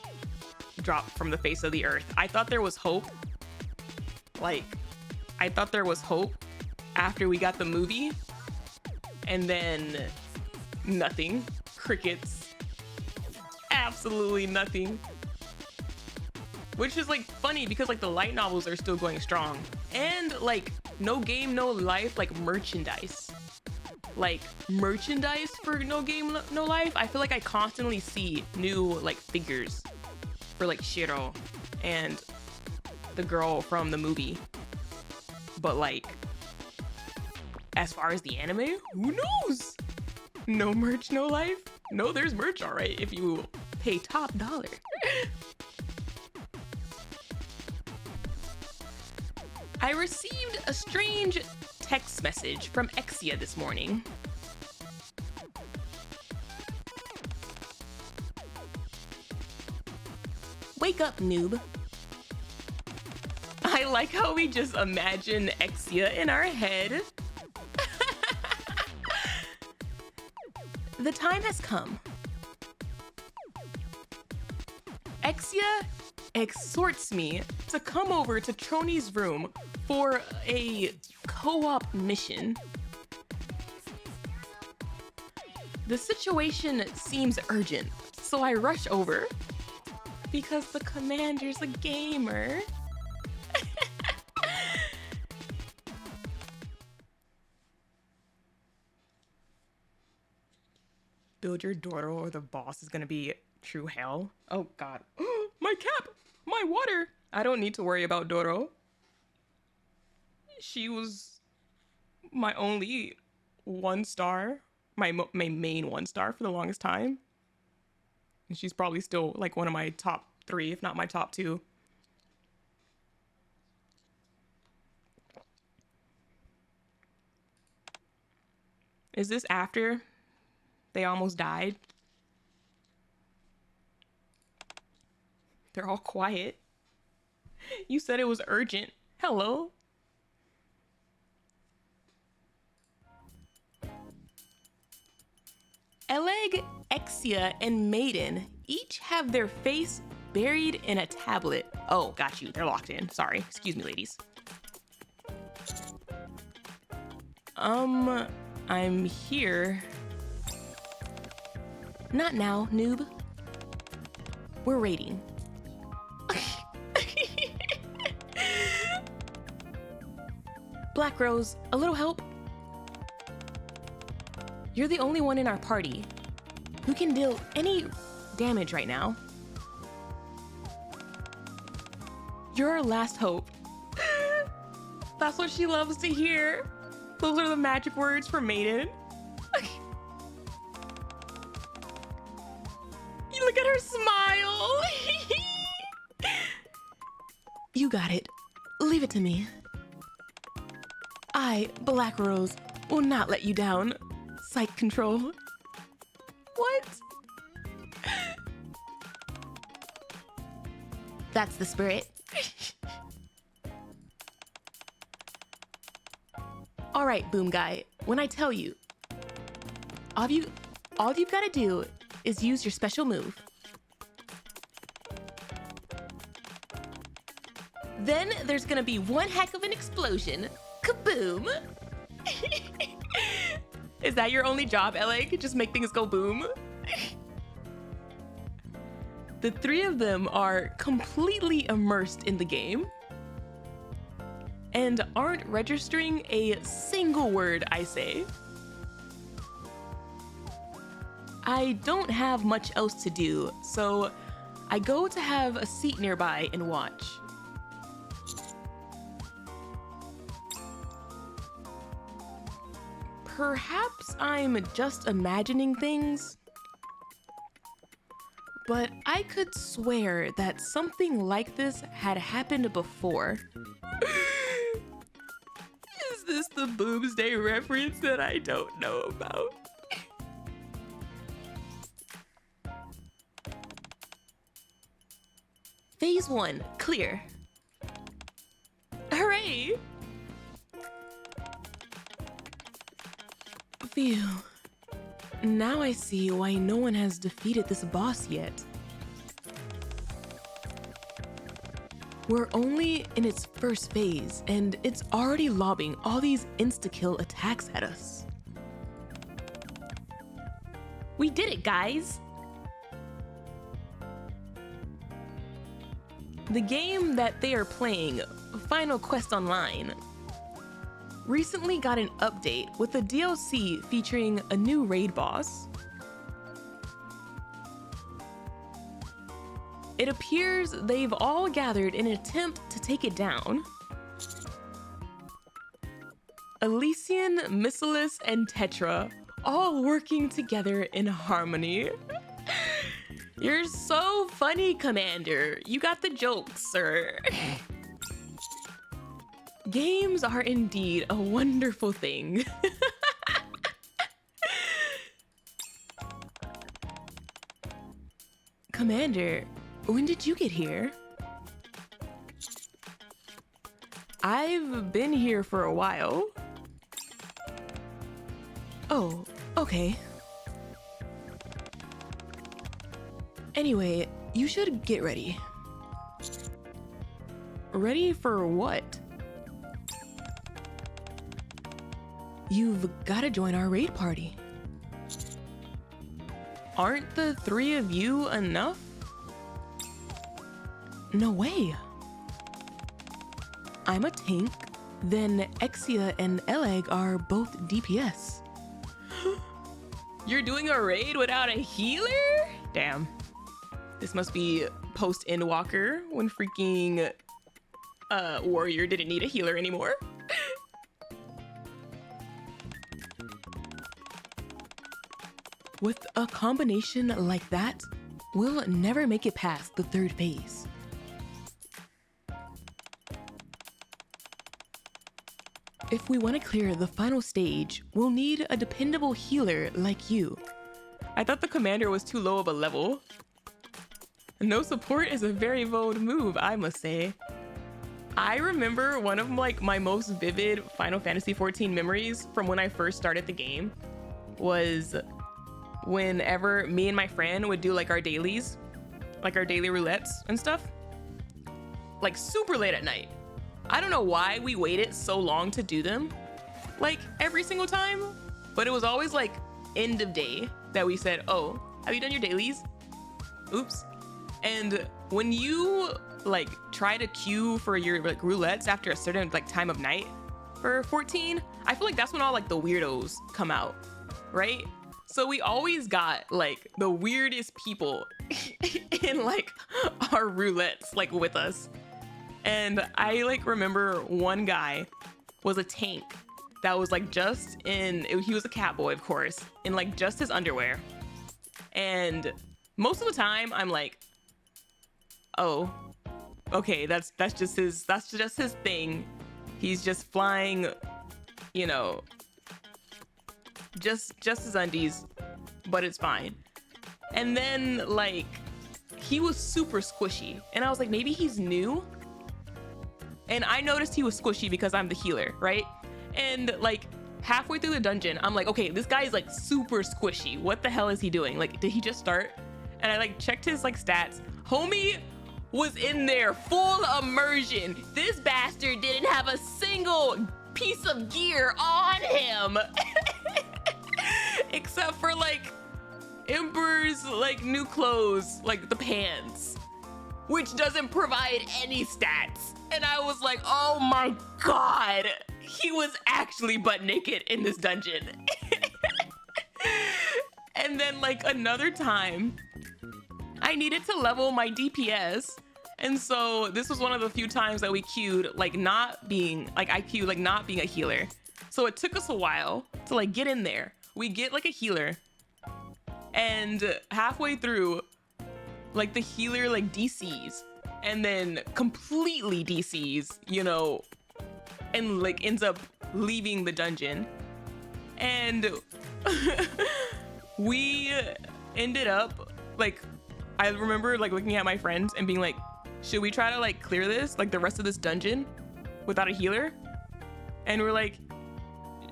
drop from the face of the earth. I thought there was hope. Like, I thought there was hope after we got the movie. And then nothing. Crickets. Absolutely nothing. Which is like funny because like the light novels are still going strong. And like No Game, No Life, like merchandise. Like merchandise for No Game, No Life, I feel like I constantly see new like figures for like Shiro and the girl from the movie. But like, as far as the anime, who knows? No merch, no life? No, there's merch, all right, if you pay top dollar. I received a strange text message from Exia this morning. Wake up, noob. I like how we just imagine Exia in our head. The time has come. Exia exhorts me to come over to Trony's room for a co-op mission. The situation seems urgent, so I rush over because the commander's a gamer. Build your Doro or the boss is gonna be true hell. Oh god. My cap! My water! I don't need to worry about Doro. She was my only 1-star, my main 1-star for the longest time. And she's probably still like one of my top 3, if not my top 2. Is this after they almost died? They're all quiet. You said it was urgent. Hello? Elegg, Exia, and Maiden each have their face buried in a tablet. Oh, got you. They're locked in. Sorry. Excuse me, ladies. I'm here. Not now, noob. We're raiding. Black Rose, a little help? You're the only one in our party who can deal any damage right now. You're our last hope. That's what she loves to hear. Those are the magic words for Maiden. You look at her smile. You got it. Leave it to me. I, Black Rose, will not let you down. Psych control. What? That's the spirit. All right, Boom Guy, when I tell you, all you've got to do is use your special move. Then there's gonna be one heck of an explosion. Kaboom! Is that your only job, Elegg? Just make things go boom? The three of them are completely immersed in the game and aren't registering a single word I say. I don't have much else to do, so I go to have a seat nearby and watch. Perhaps I'm just imagining things, but I could swear that something like this had happened before. Is this the Boomsday reference that I don't know about? Phase 1, clear. Hooray! Phew. Now I see why no one has defeated this boss yet. We're only in its first phase, and it's already lobbing all these insta-kill attacks at us. We did it, guys! The game that they are playing, Final Quest Online, recently got an update with a DLC featuring a new raid boss. It appears they've all gathered in an attempt to take it down. Elysian, Missilus, and Tetra all working together in harmony. You're so funny, Commander. You got the jokes, sir. Games are indeed a wonderful thing. Commander, when did you get here? I've been here for a while. Oh, okay. Anyway, you should get ready. Ready for what? You've got to join our raid party. Aren't the three of you enough? No way. I'm a tank, then Exia and Elegg are both DPS. You're doing a raid without a healer? Damn. This must be post-Endwalker when freaking Warrior didn't need a healer anymore. With a combination like that, we'll never make it past the third phase. If we want to clear the final stage, we'll need a dependable healer like you. I thought the commander was too low of a level. No support is a very bold move, I must say. I remember one of like my most vivid Final Fantasy XIV memories from when I first started the game was whenever me and my friend would do like our dailies, like our daily roulettes and stuff, like super late at night. I don't know why we waited so long to do them, like every single time, but it was always like end of day that we said, oh, have you done your dailies? Oops. And when you like try to queue for your like roulettes after a certain like time of night for 14, I feel like that's when all like the weirdos come out, right? So we always got like the weirdest people in like our roulettes like with us. And I like remember one guy was a tank that was like just in, he was a cat boy, of course, in like just his underwear. And most of the time I'm like, oh, okay, that's just his thing. He's just flying, you know, just his undies, but it's fine. And then like he was super squishy, and I was like, maybe he's new. And I noticed he was squishy because I'm the healer, right? And like halfway through the dungeon, I'm like, okay, this guy is like super squishy. What the hell is he doing? Like, did he just start? And I like checked his like stats. Homie was in there full immersion. This bastard didn't have a single piece of gear on him. Except for like Emperor's like new clothes, like the pants, which doesn't provide any stats. And I was like, oh my God, he was actually butt naked in this dungeon. And then like another time, I needed to level my DPS. And so this was one of the few times that we queued like not being, like I queued like not being a healer. So it took us a while to like get in there. We get like a healer, and halfway through, like the healer like DCs, and then completely DCs, you know, and like ends up leaving the dungeon. And we ended up like, I remember like looking at my friends and being like, should we try to like clear this, like the rest of this dungeon without a healer? And we're like,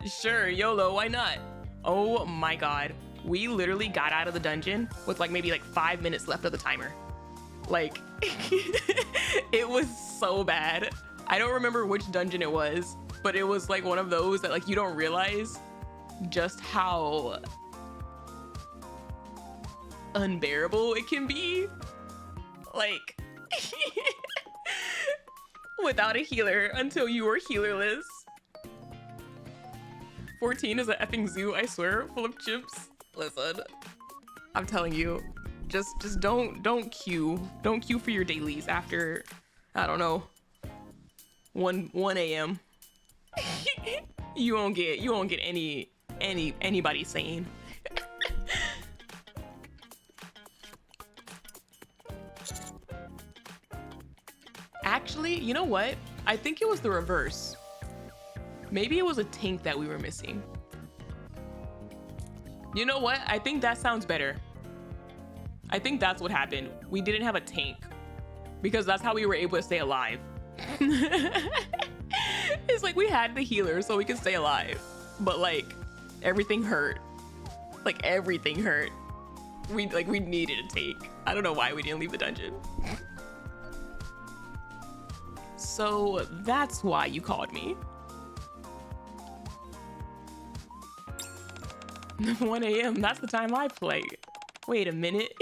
sure, YOLO, why not? Oh my God. We literally got out of the dungeon with like maybe like 5 minutes left of the timer. Like, it was so bad. I don't remember which dungeon it was, but it was like one of those that like you don't realize just how unbearable it can be. Like, without a healer until you were healerless. 14 is an effing zoo, I swear, full of chimps. Listen, I'm telling you, just don't queue for your dailies after, I don't know, 1 a.m. you won't get anybody sane. Actually, you know what? I think it was the reverse. Maybe it was a tank that we were missing. You know what? I think that sounds better. I think that's what happened. We didn't have a tank because that's how we were able to stay alive. It's like we had the healer so we could stay alive, but like everything hurt. Like everything hurt. We needed a tank. I don't know why we didn't leave the dungeon. So that's why you called me. 1 a.m. That's the time I play. Wait a minute.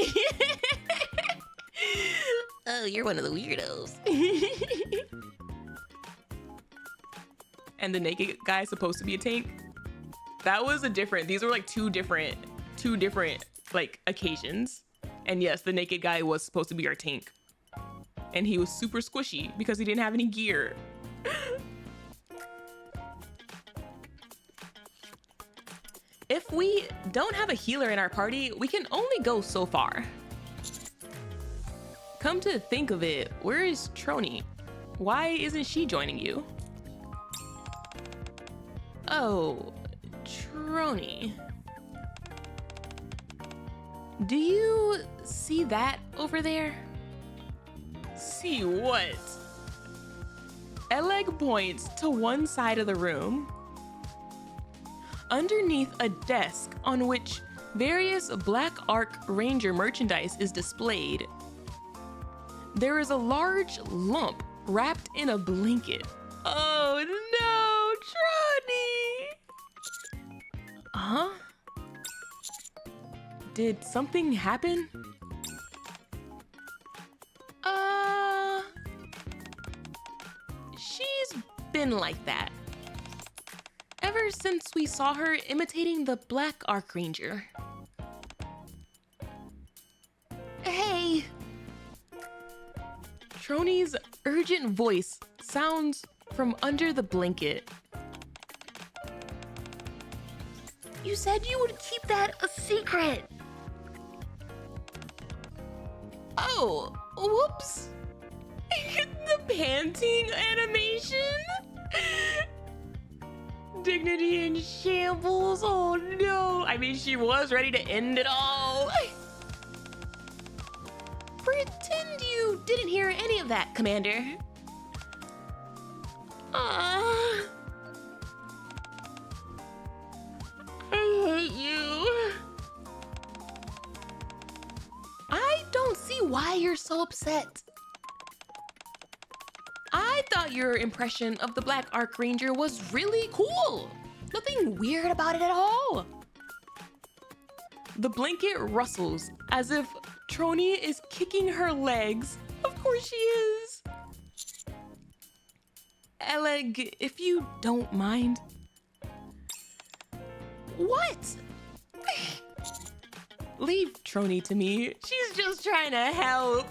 Oh, you're one of the weirdos. And the naked guy is supposed to be a tank. That was these were like two different like occasions. And yes, the naked guy was supposed to be our tank. And he was super squishy because he didn't have any gear. If we don't have a healer in our party, we can only go so far. Come to think of it, where is Trony? Why isn't she joining you? Oh, Trony. Do you see that over there? See what? Elegg points to one side of the room. Underneath a desk on which various D.ark Ranger merchandise is displayed, there is a large lump wrapped in a blanket. Oh no, Trony! Huh? Did something happen? She's been like that ever since we saw her imitating the D.ark Ranger. Hey! Trony's urgent voice sounds from under the blanket. You said you would keep that a secret. Oh, whoops. The panting animation? Dignity in shambles, oh no. I mean, she was ready to end it all. Pretend you didn't hear any of that, Commander. I hate you. I don't see why you're so upset. I thought your impression of the D.ark Ranger was really cool. Nothing weird about it at all. The blanket rustles as if Trony is kicking her legs. Of course she is. Elegg, if you don't mind. What? Leave Trony to me. She's just trying to help.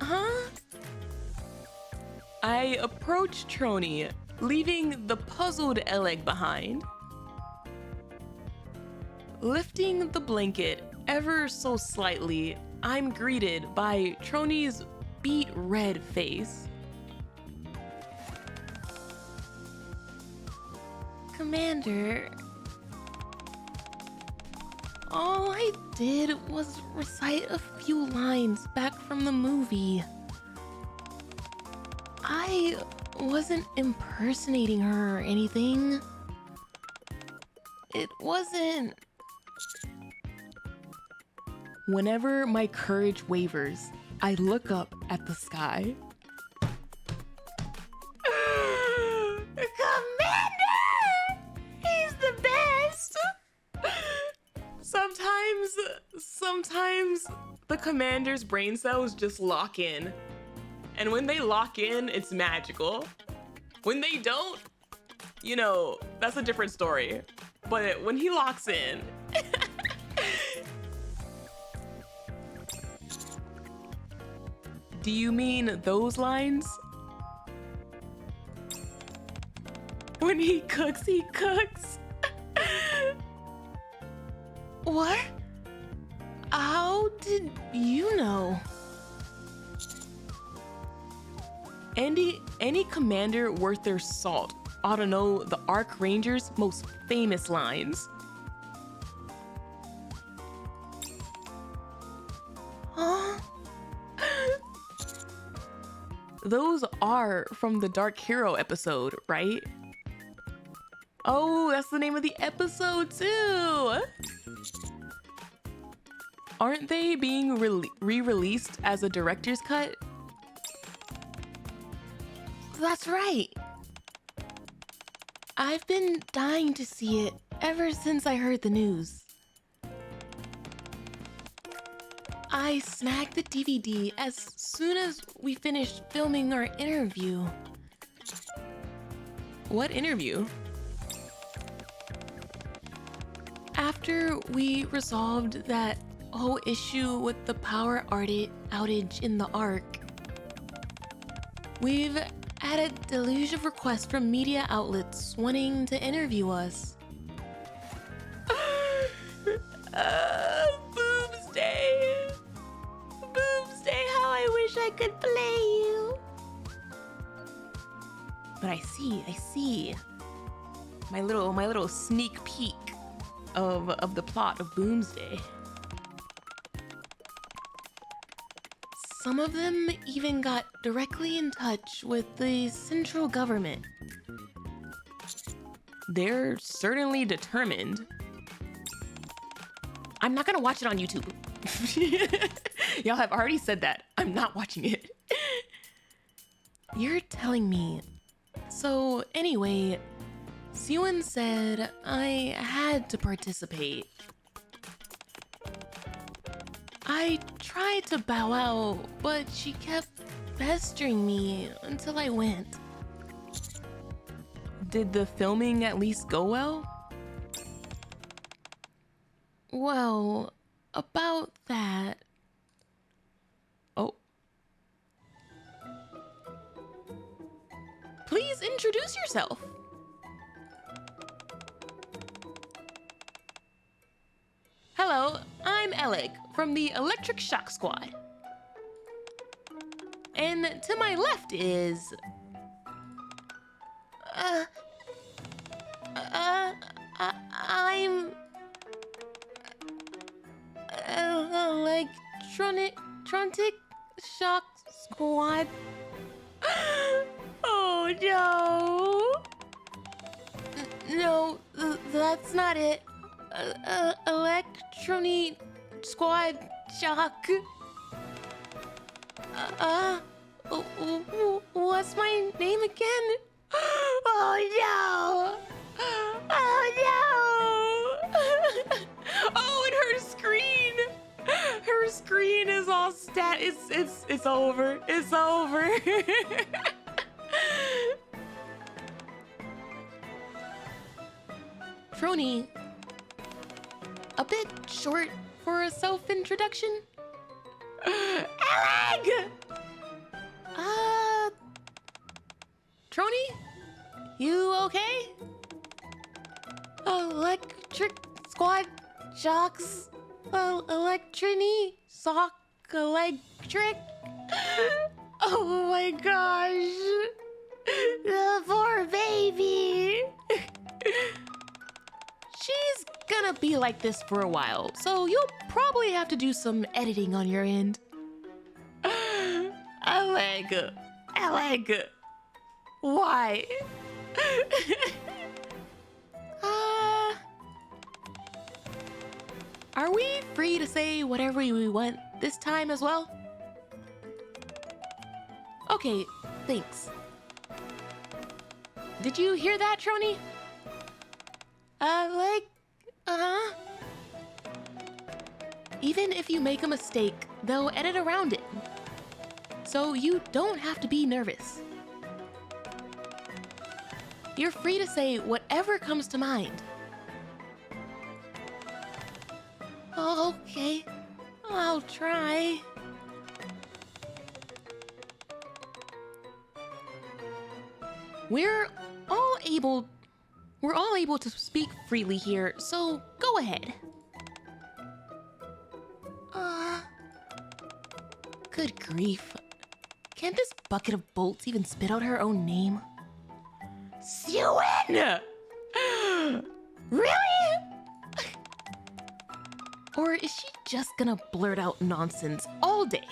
Huh? I approach Trony, leaving the puzzled Elegg behind. Lifting the blanket ever so slightly, I'm greeted by Trony's beet red face. Commander, all I did was recite a few lines back from the movie. I wasn't impersonating her or anything. It wasn't... Whenever my courage wavers, I look up at the sky. Commander! He's the best! Sometimes the commander's brain cells just lock in. And when they lock in, it's magical. When they don't, you know, that's a different story. But when he locks in... Do you mean those lines? When he cooks, he cooks. What? How did you know? Any commander worth their salt ought to know the Ark Ranger's most famous lines. Huh? Those are from the Dark Hero episode, right? Oh, that's the name of the episode too! Aren't they being re-released as a director's cut? That's right. I've been dying to see it ever since I heard the news. I snagged the DVD as soon as we finished filming our interview. What interview? After we resolved that whole issue with the power outage in the Ark, we've had a deluge of requests from media outlets wanting to interview us. Boomsday! Boomsday, how I wish I could play you! But I see. My little sneak peek of the plot of Boomsday. Some of them even got directly in touch with the central government. They're certainly determined. I'm not gonna watch it on YouTube. Y'all have already said that. I'm not watching it. You're telling me. So anyway, Siwon said I had to participate. I tried to bow out, but she kept pestering me until I went. Did the filming at least go well? Well, about that. Oh. Please introduce yourself. Hello, I'm Elegg from the Electric Shock Squad. And to my left is... I'm... Electronic Shock Squad. Oh no! No, that's not it. Electronic Squad Shock. What's my name again? Oh no! Oh no! Oh, and her screen! Her screen is all it's over. It's over. Trony, a bit short for a self-introduction? Elegg! Trony? You okay? Electric Squad Shocks. Electrony Sock Electric. Oh my gosh. The poor baby. She's gonna be like this for a while, so you'll probably have to do some editing on your end. Elegg. Why? Are we free to say whatever we want this time as well? Okay, thanks. Did you hear that, Trony? Even if you make a mistake, they'll edit around it. So you don't have to be nervous. You're free to say whatever comes to mind. Okay, I'll try. We're all able to speak freely here, so go ahead. Good grief. Can't this bucket of bolts even spit out her own name? Siwon! Really? Or is she just gonna blurt out nonsense all day?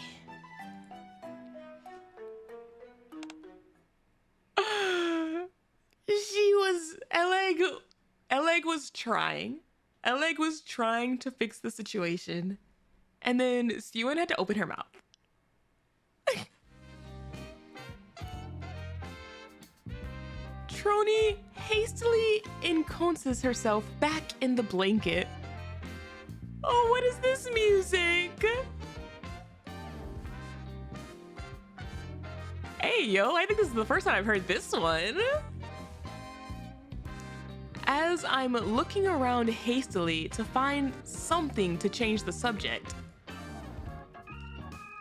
Elegg was trying. Elegg was trying to fix the situation. And then Siwon had to open her mouth. Trony hastily ensconces herself back in the blanket. Oh, what is this music? Hey, yo, I think this is the first time I've heard this one. As I'm looking around hastily to find something to change the subject,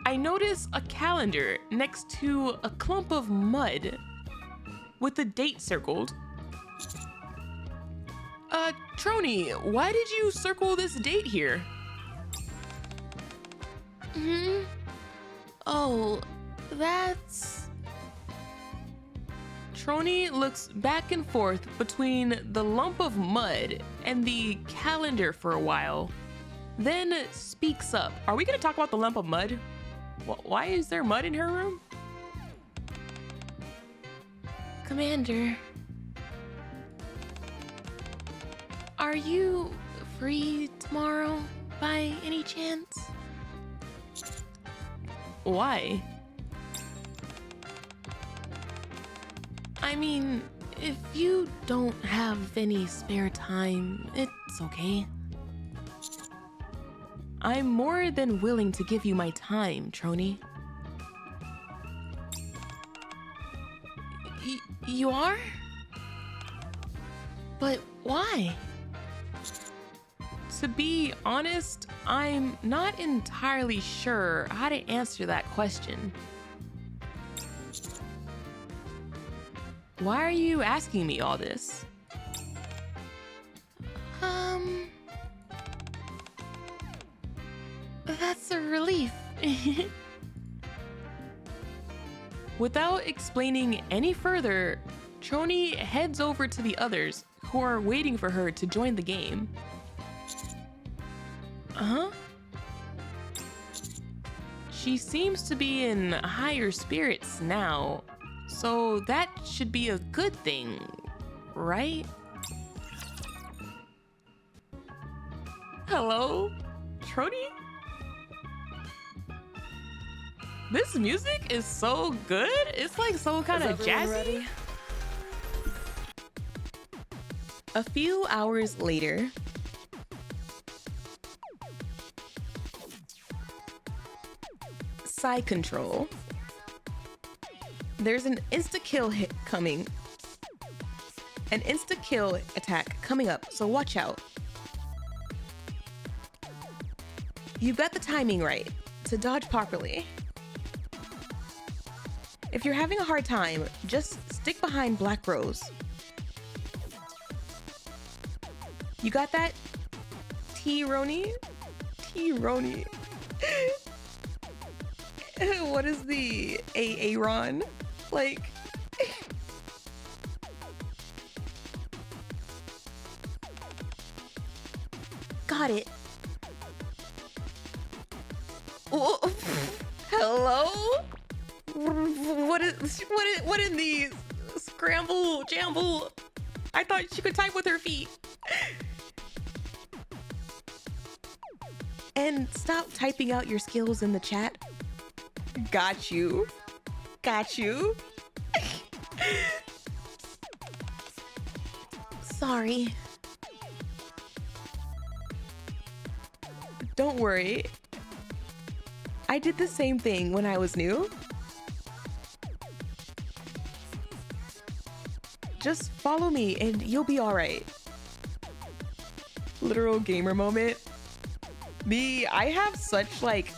I notice a calendar next to a clump of mud with the date circled. Trony, why did you circle this date here? Oh, that's... Trony looks back and forth between the lump of mud and the calendar for a while, then speaks up. Are we gonna talk about the lump of mud? Why is there mud in her room? Commander, are you free tomorrow by any chance? Why? I mean, if you don't have any spare time, it's okay. I'm more than willing to give you my time, Trony. You are? But why? To be honest, I'm not entirely sure how to answer that question. Why are you asking me all this? That's a relief. Without explaining any further, Trony heads over to the others who are waiting for her to join the game. Huh? She seems to be in higher spirits now, so that should be a good thing, right? Hello, Trony? This music is so good. It's like so kind of jazzy. Ready? A few hours later, side control. There's an insta-kill hit coming. An insta-kill attack coming up, so watch out. You've got the timing right to dodge properly. If you're having a hard time, just stick behind Black Rose. You got that? T-Rony? T-Rony. What is the Aaron? Like... Got it. Hello? What in the scramble jamble? I thought she could type with her feet. And stop typing out your skills in the chat. Got you. Got you. Sorry. Don't worry. I did the same thing when I was new. Just follow me and you'll be all right. Literal gamer moment. Me, I have such like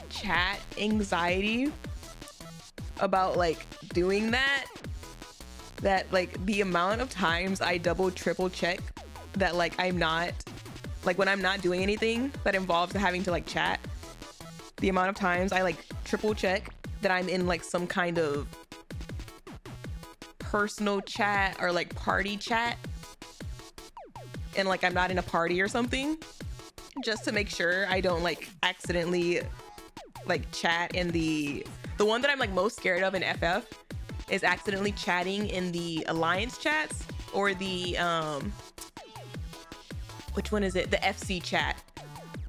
chat anxiety about like doing that like the amount of times I double triple check that like I'm not like when I'm not doing anything that involves having to like chat, the amount of times I like triple check that I'm in like some kind of personal chat or like party chat and like I'm not in a party or something, just to make sure I don't like accidentally like chat in the one that I'm like most scared of in FF is accidentally chatting in the alliance chats or the which one is it? The FC chat.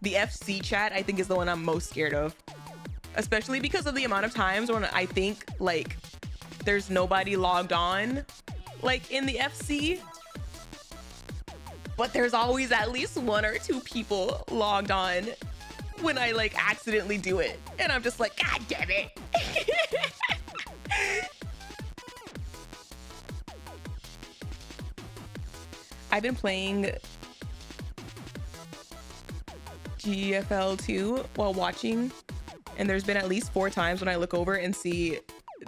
The FC chat I think is the one I'm most scared of, especially because of the amount of times when I think like there's nobody logged on like in the FC, but there's always at least one or two people logged on when I like accidentally do it. And I'm just like, God damn it. I've been playing GFL2 while watching, and there's been at least 4 times when I look over and see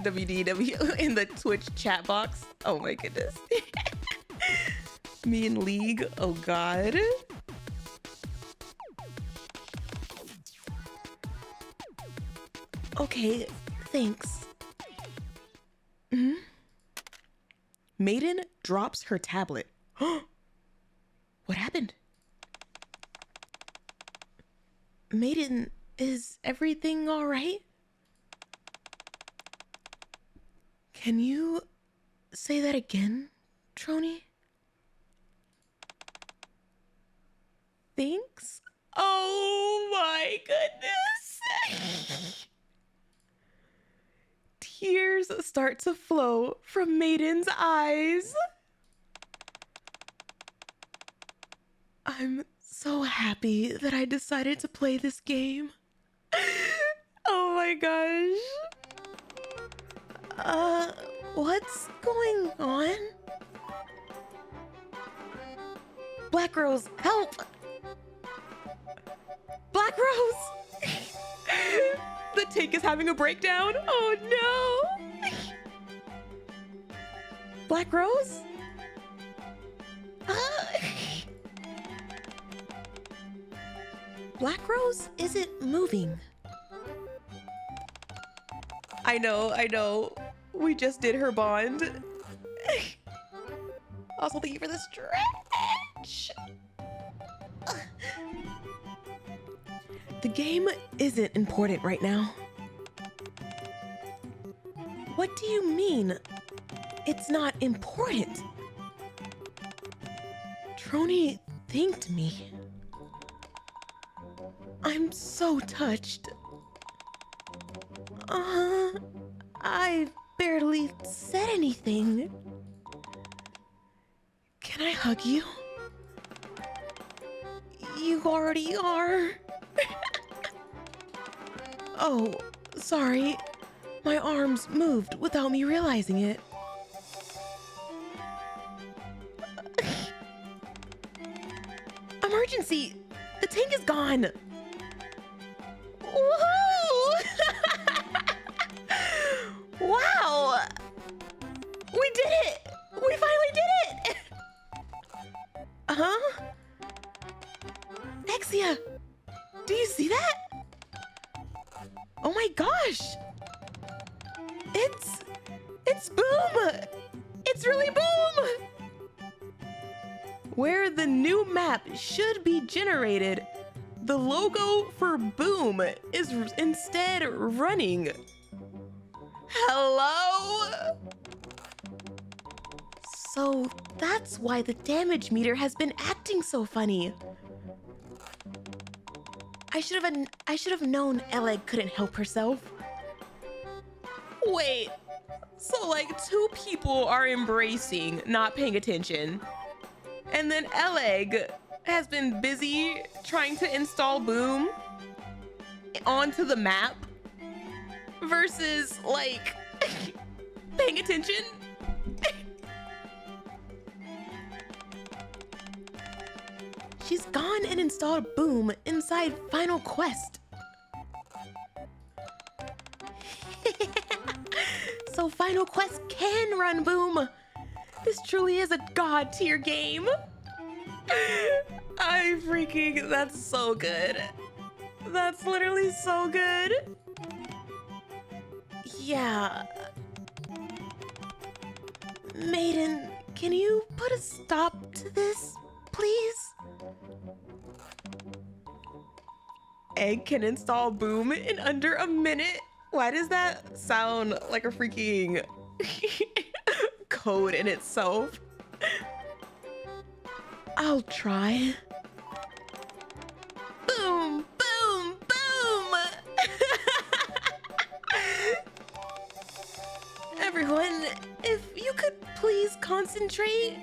WDW in the Twitch chat box. Oh my goodness. Me in League. Oh God. Okay, thanks. Maiden drops her tablet. What happened? Maiden, Is everything all right? Can you say that again, Trony? Thanks? Oh my goodness! Tears start to flow from Maiden's eyes. I'm so happy that I decided to play this game. Oh my gosh. What's going on? Black Rose, help! Black Rose! The tank is having a breakdown. Oh no! Black Rose? Black Rose isn't moving. I know. We just did her bond. Also, thank you for the stretch. The game isn't important right now. What do you mean? It's not important. Trony thanked me. I'm so touched. I barely said anything. Can I hug you? You already are. Oh, sorry. My arms moved without me realizing it. Emergency! The tank is gone! Whoa! Wow! We did it! We finally did it! Huh? Exia! Do you see that? Oh my gosh! It's Boom! It's really Boom! Where the new map should be generated, the logo for Boom is instead running. Hello? So that's why the damage meter has been acting so funny. I should have known Elegg couldn't help herself. Wait, so like two people are embracing not paying attention, and then Elegg has been busy trying to install Boom onto the map versus like paying attention. She's gone and installed Boom inside Final Quest. So Final Quest can run Boom. This truly is a god tier game. That's so good. That's literally so good. Yeah. Maiden, can you put a stop to this, please? Egg can install Boom in under a minute. Why does that sound like a freaking code in itself? I'll try. Boom, boom, boom! Everyone, if you could please concentrate.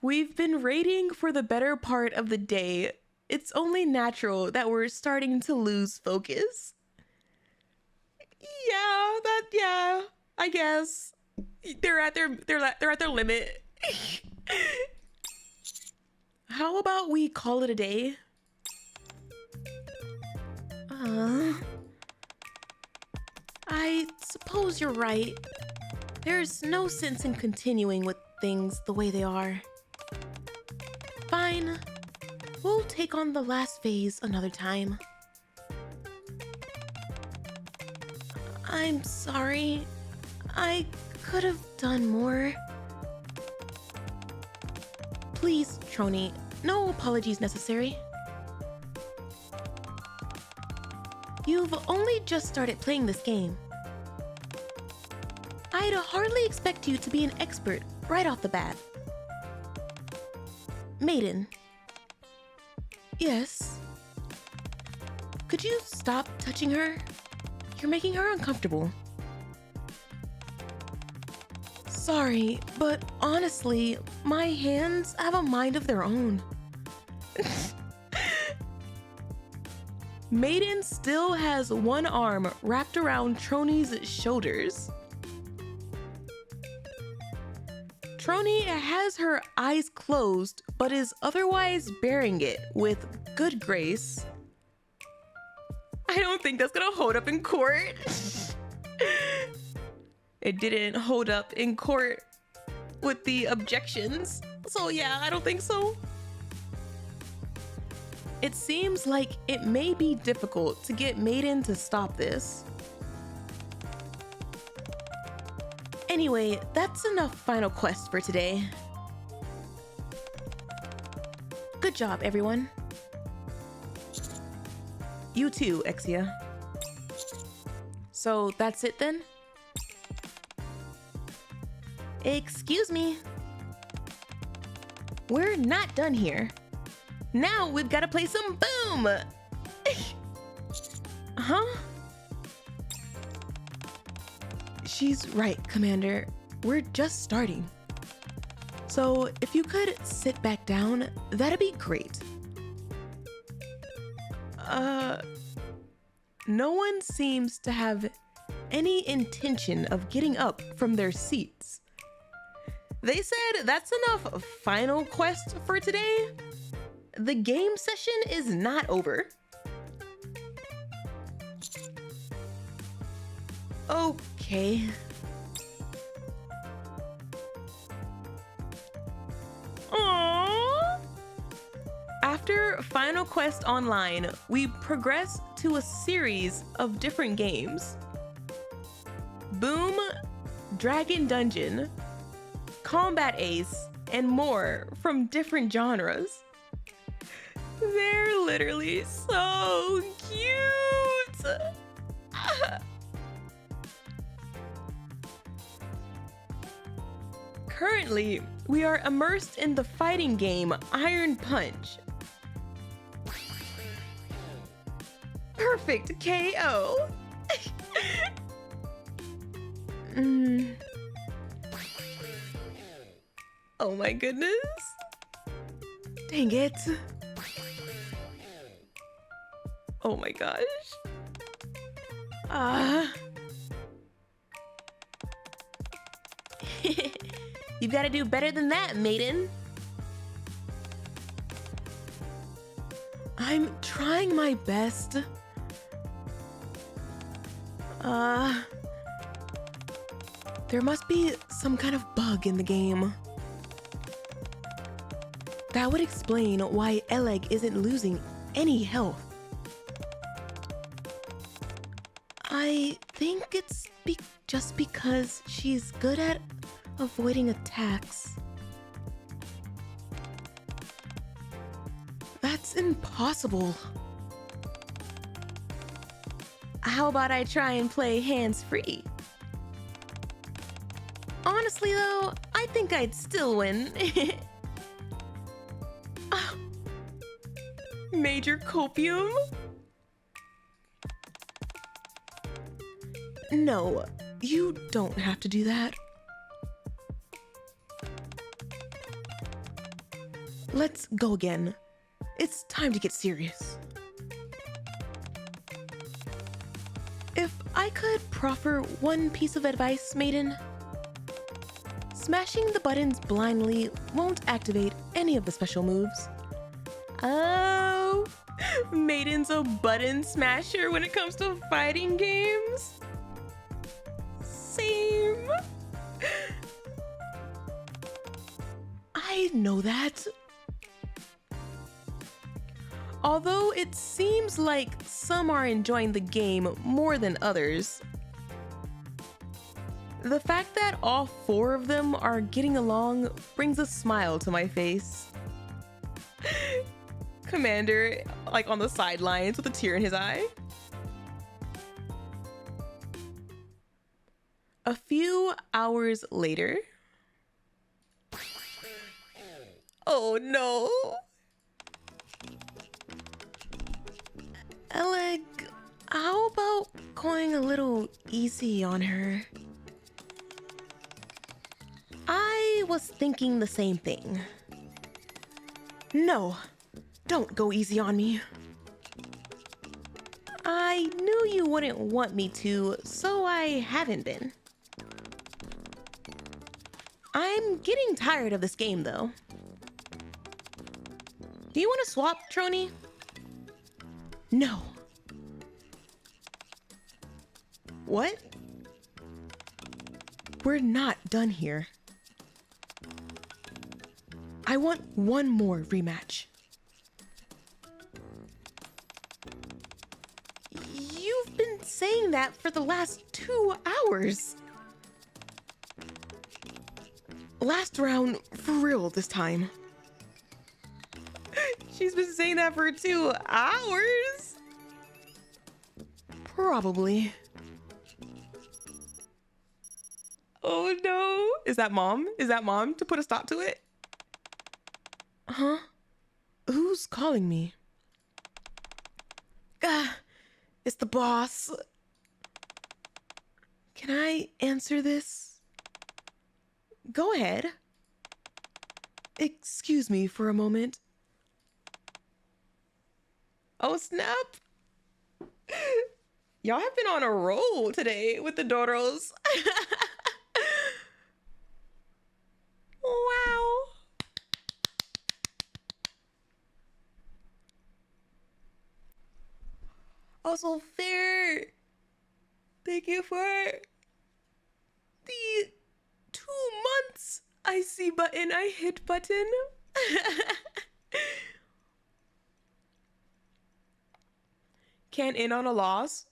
We've been raiding for the better part of the day. It's only natural that we're starting to lose focus. Yeah, I guess. They're at their limit. How about we call it a day? I suppose you're right. There's no sense in continuing with things the way they are. Fine. We'll take on the last phase another time. I'm sorry. I could have done more. Please, Trony, No apologies necessary. You've only just started playing this game. I'd hardly expect you to be an expert right off the bat. Maiden. Yes? Could you stop touching her? You're making her uncomfortable. Sorry, but honestly, my hands have a mind of their own. Maiden still has one arm wrapped around Trony's shoulders. Trony has her eyes closed, but is otherwise bearing it with good grace. I don't think that's gonna hold up in court. It didn't hold up in court with the objections. So yeah, I don't think so. It seems like it may be difficult to get Maiden to stop this. Anyway, that's enough final quest for today. Good job, everyone. You too, Exia. So that's it then? Excuse me. We're not done here. Now we've got to play some Boom! Huh? She's right, Commander. We're just starting. So if you could sit back down, that'd be great. No one seems to have any intention of getting up from their seats. They said that's enough final quest for today. The game session is not over. Okay. Aww. After Final Quest Online, we progress to a series of different games. Boom, Dragon Dungeon, Combat Ace, and more from different genres. They're literally so cute. Currently, we are immersed in the fighting game Iron Punch. Perfect KO. Oh my goodness. Dang it. Oh my gosh. You've got to do better than that, Maiden. I'm trying my best. There must be some kind of bug in the game. That would explain why Elegg isn't losing any health. I think it's just because she's good at avoiding attacks. That's impossible. How about I try and play hands-free? Honestly though, I think I'd still win. Major copium? No, you don't have to do that. Let's go again. It's time to get serious. If I could proffer one piece of advice, Maiden. Smashing the buttons blindly won't activate any of the special moves. Oh, Maiden's a button smasher when it comes to fighting games? Same. I know that. Although it seems like some are enjoying the game more than others, the fact that all 4 of them are getting along brings a smile to my face. Commander, like on the sidelines with a tear in his eye. A few hours later. Oh no. Elegg, how about going a little easy on her? I was thinking the same thing. No, don't go easy on me. I knew you wouldn't want me to, so I haven't been. I'm getting tired of this game, though. Do you want to swap, Trony? No. What? We're not done here. I want one more rematch. You've been saying that for the last 2 hours. Last round for real this time. She's been saying that for 2 hours? Probably. Oh no. Is that mom? Is that mom to put a stop to it? Huh? Who's calling me? It's the boss. Can I answer this? Go ahead. Excuse me for a moment. Oh, snap. Y'all have been on a roll today with the Doros. Wow. Also fair. Thank you for the 2 months. I see button, I hit button. Can't in on a loss.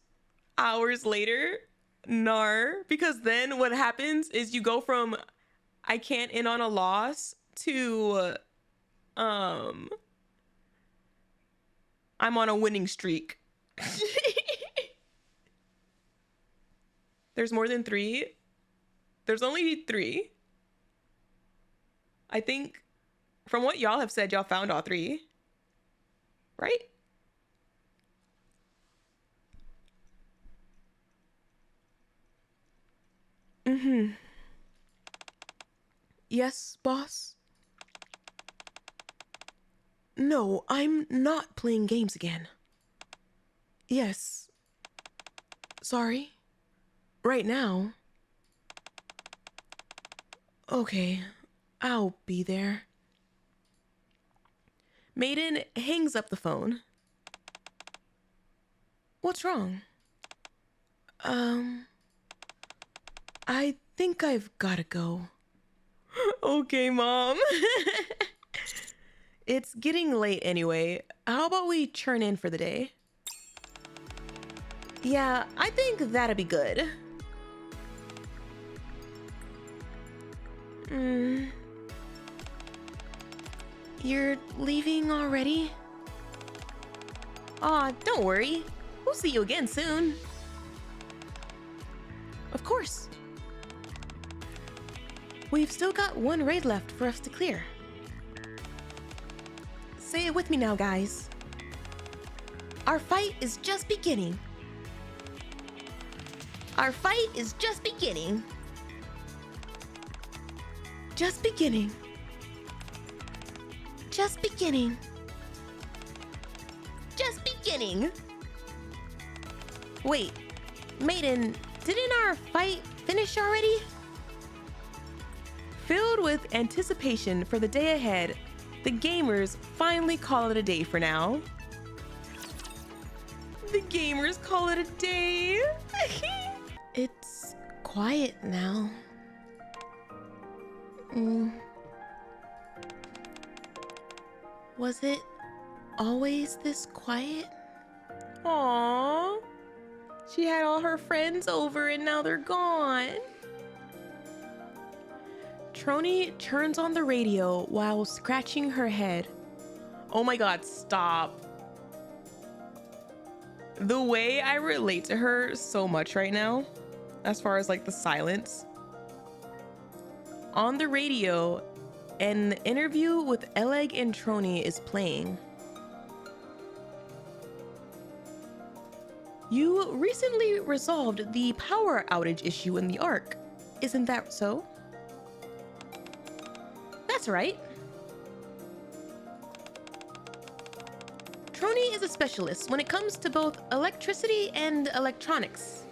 Hours later, nar. Because then what happens is you go from I can't in on a loss to I'm on a winning streak. There's more than 3. There's only 3. I think from what y'all have said, y'all found all 3. Right? Mm-hmm. Yes, boss? No, I'm not playing games again. Yes. Sorry. Right now. Okay, I'll be there. Maiden hangs up the phone. What's wrong? I think I've gotta go. Okay, Mom. It's getting late anyway. How about we churn in for the day? Yeah, I think that'd be good. You're leaving already? Aw, don't worry. We'll see you again soon. Of course. We've still got 1 raid left for us to clear. Say it with me now, guys. Our fight is just beginning. Our fight is just beginning. Just beginning. Just beginning. Just beginning. Wait, Maiden, didn't our fight finish already? Filled with anticipation for the day ahead, the gamers finally call it a day for now. The gamers call it a day. It's quiet now. Was it always this quiet? Aww. She had all her friends over and now they're gone. Trony turns on the radio while scratching her head. Oh my god, stop. The way I relate to her so much right now, as far as like the silence. On the radio, an interview with Elegg and Trony is playing. You recently resolved the power outage issue in the Ark, isn't that so? That's right. Trony is a specialist when it comes to both electricity and electronics.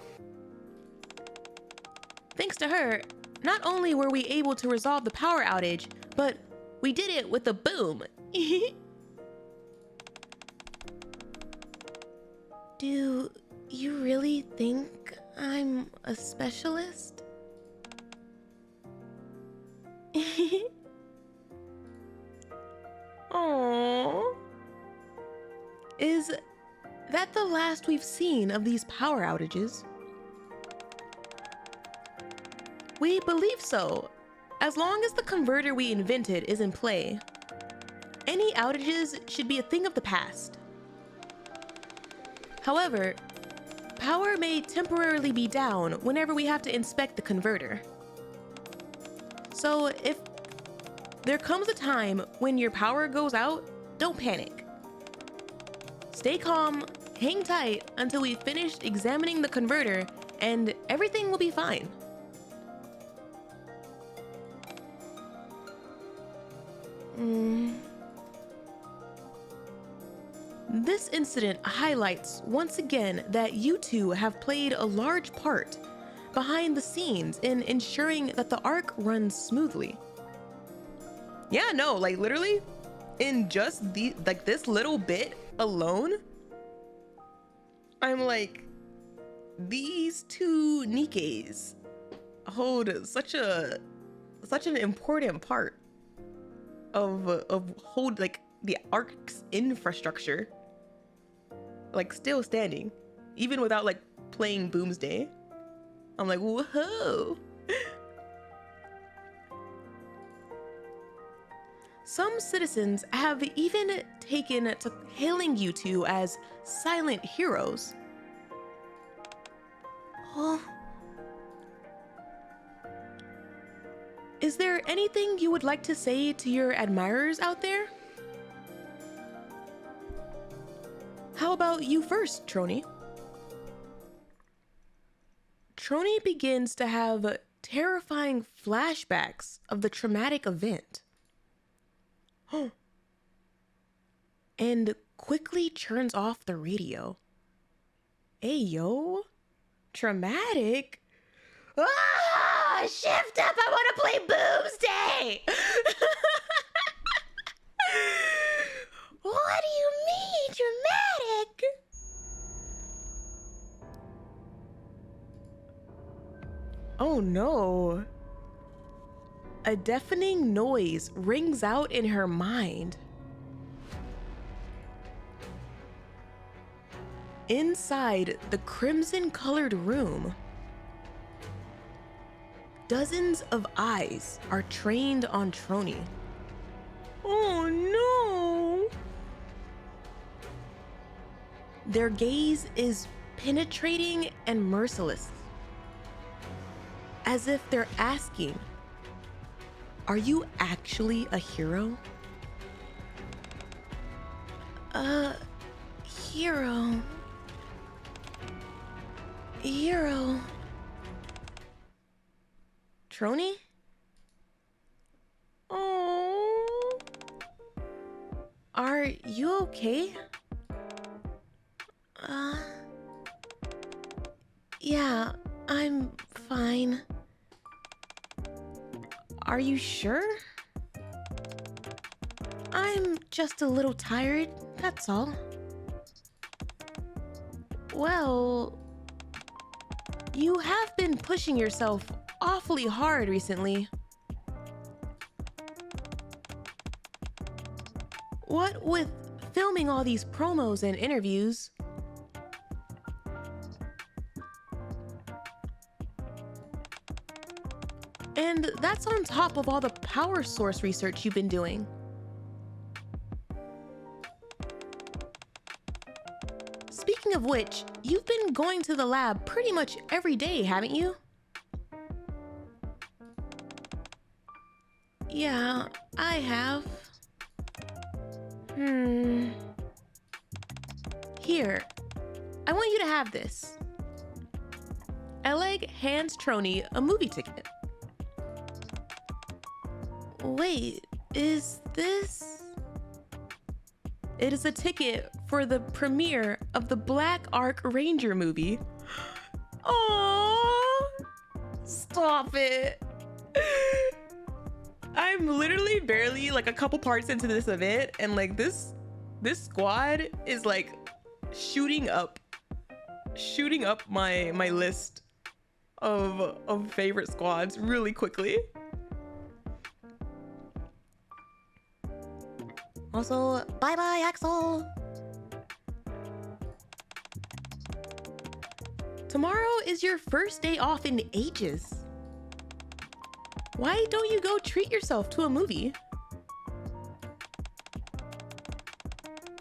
Thanks to her, not only were we able to resolve the power outage, but we did it with a boom. Do you really think I'm a specialist? Aww. Is that the last we've seen of these power outages? We believe so, as long as the converter we invented is in play. Any outages should be a thing of the past. However, power may temporarily be down whenever we have to inspect the converter. So if there comes a time when your power goes out, don't panic. Stay calm, hang tight until we've finished examining the converter, and everything will be fine. This incident highlights once again that you two have played a large part behind the scenes in ensuring that the Ark runs smoothly. Yeah, no, like literally in just this little bit alone, I'm like, these two NIKKEs hold such an important part of hold like the Ark's infrastructure, like still standing, even without like playing Boomsday. I'm like, whoa. Some citizens have even taken to hailing you two as silent heroes. Oh. Is there anything you would like to say to your admirers out there? How about you first, Trony? Trony begins to have terrifying flashbacks of the traumatic event. And quickly turns off the radio. Ayo, traumatic? Ah, shift up, I want to play Boomsday! What do you mean, dramatic? Oh no. A deafening noise rings out in her mind. Inside the crimson-colored room, dozens of eyes are trained on Trony. Oh no! Their gaze is penetrating and merciless, as if they're asking, are you actually a hero? Hero. Hero. Trony? Oh. Are you okay? Yeah, I'm fine. Are you sure? I'm just a little tired, that's all. Well, you have been pushing yourself awfully hard recently. What with filming all these promos and interviews? And that's on top of all the power source research you've been doing. Speaking of which, you've been going to the lab pretty much every day, haven't you? Yeah, I have. Here, I want you to have this. Elegg hands Trony a movie ticket. Wait, is this? It is a ticket for the premiere of the D.ark Ranger movie. Aww, stop it. I'm literally barely like a couple parts into this event, and like this squad is like shooting up my list of favorite squads really quickly. Also, bye-bye, Axel. Tomorrow is your first day off in ages. Why don't you go treat yourself to a movie?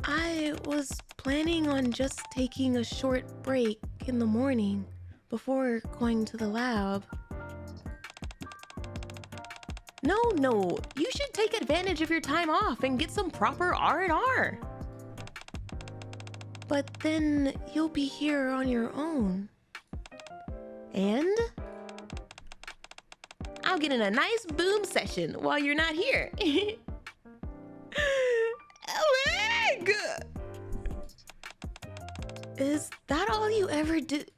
I was planning on just taking a short break in the morning before going to the lab. No, you should take advantage of your time off and get some proper R&R. But then you'll be here on your own. And I'll get in a nice boom session while you're not here. Elegg! Is that all you ever did?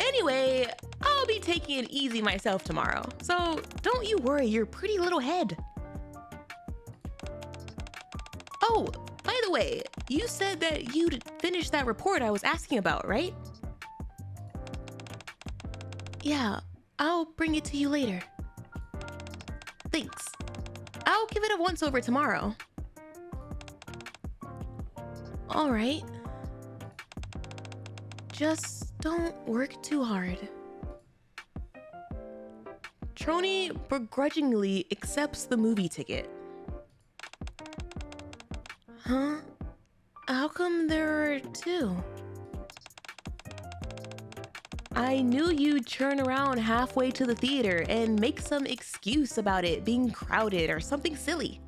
Anyway, I'll be taking it easy myself tomorrow, so don't you worry your pretty little head. Oh, by the way, you said that you'd finish that report I was asking about, right? Yeah, I'll bring it to you later. Thanks. I'll give it a once-over tomorrow. All right. Just don't work too hard. Trony begrudgingly accepts the movie ticket. Huh? How come there are two? I knew you'd turn around halfway to the theater and make some excuse about it being crowded or something silly.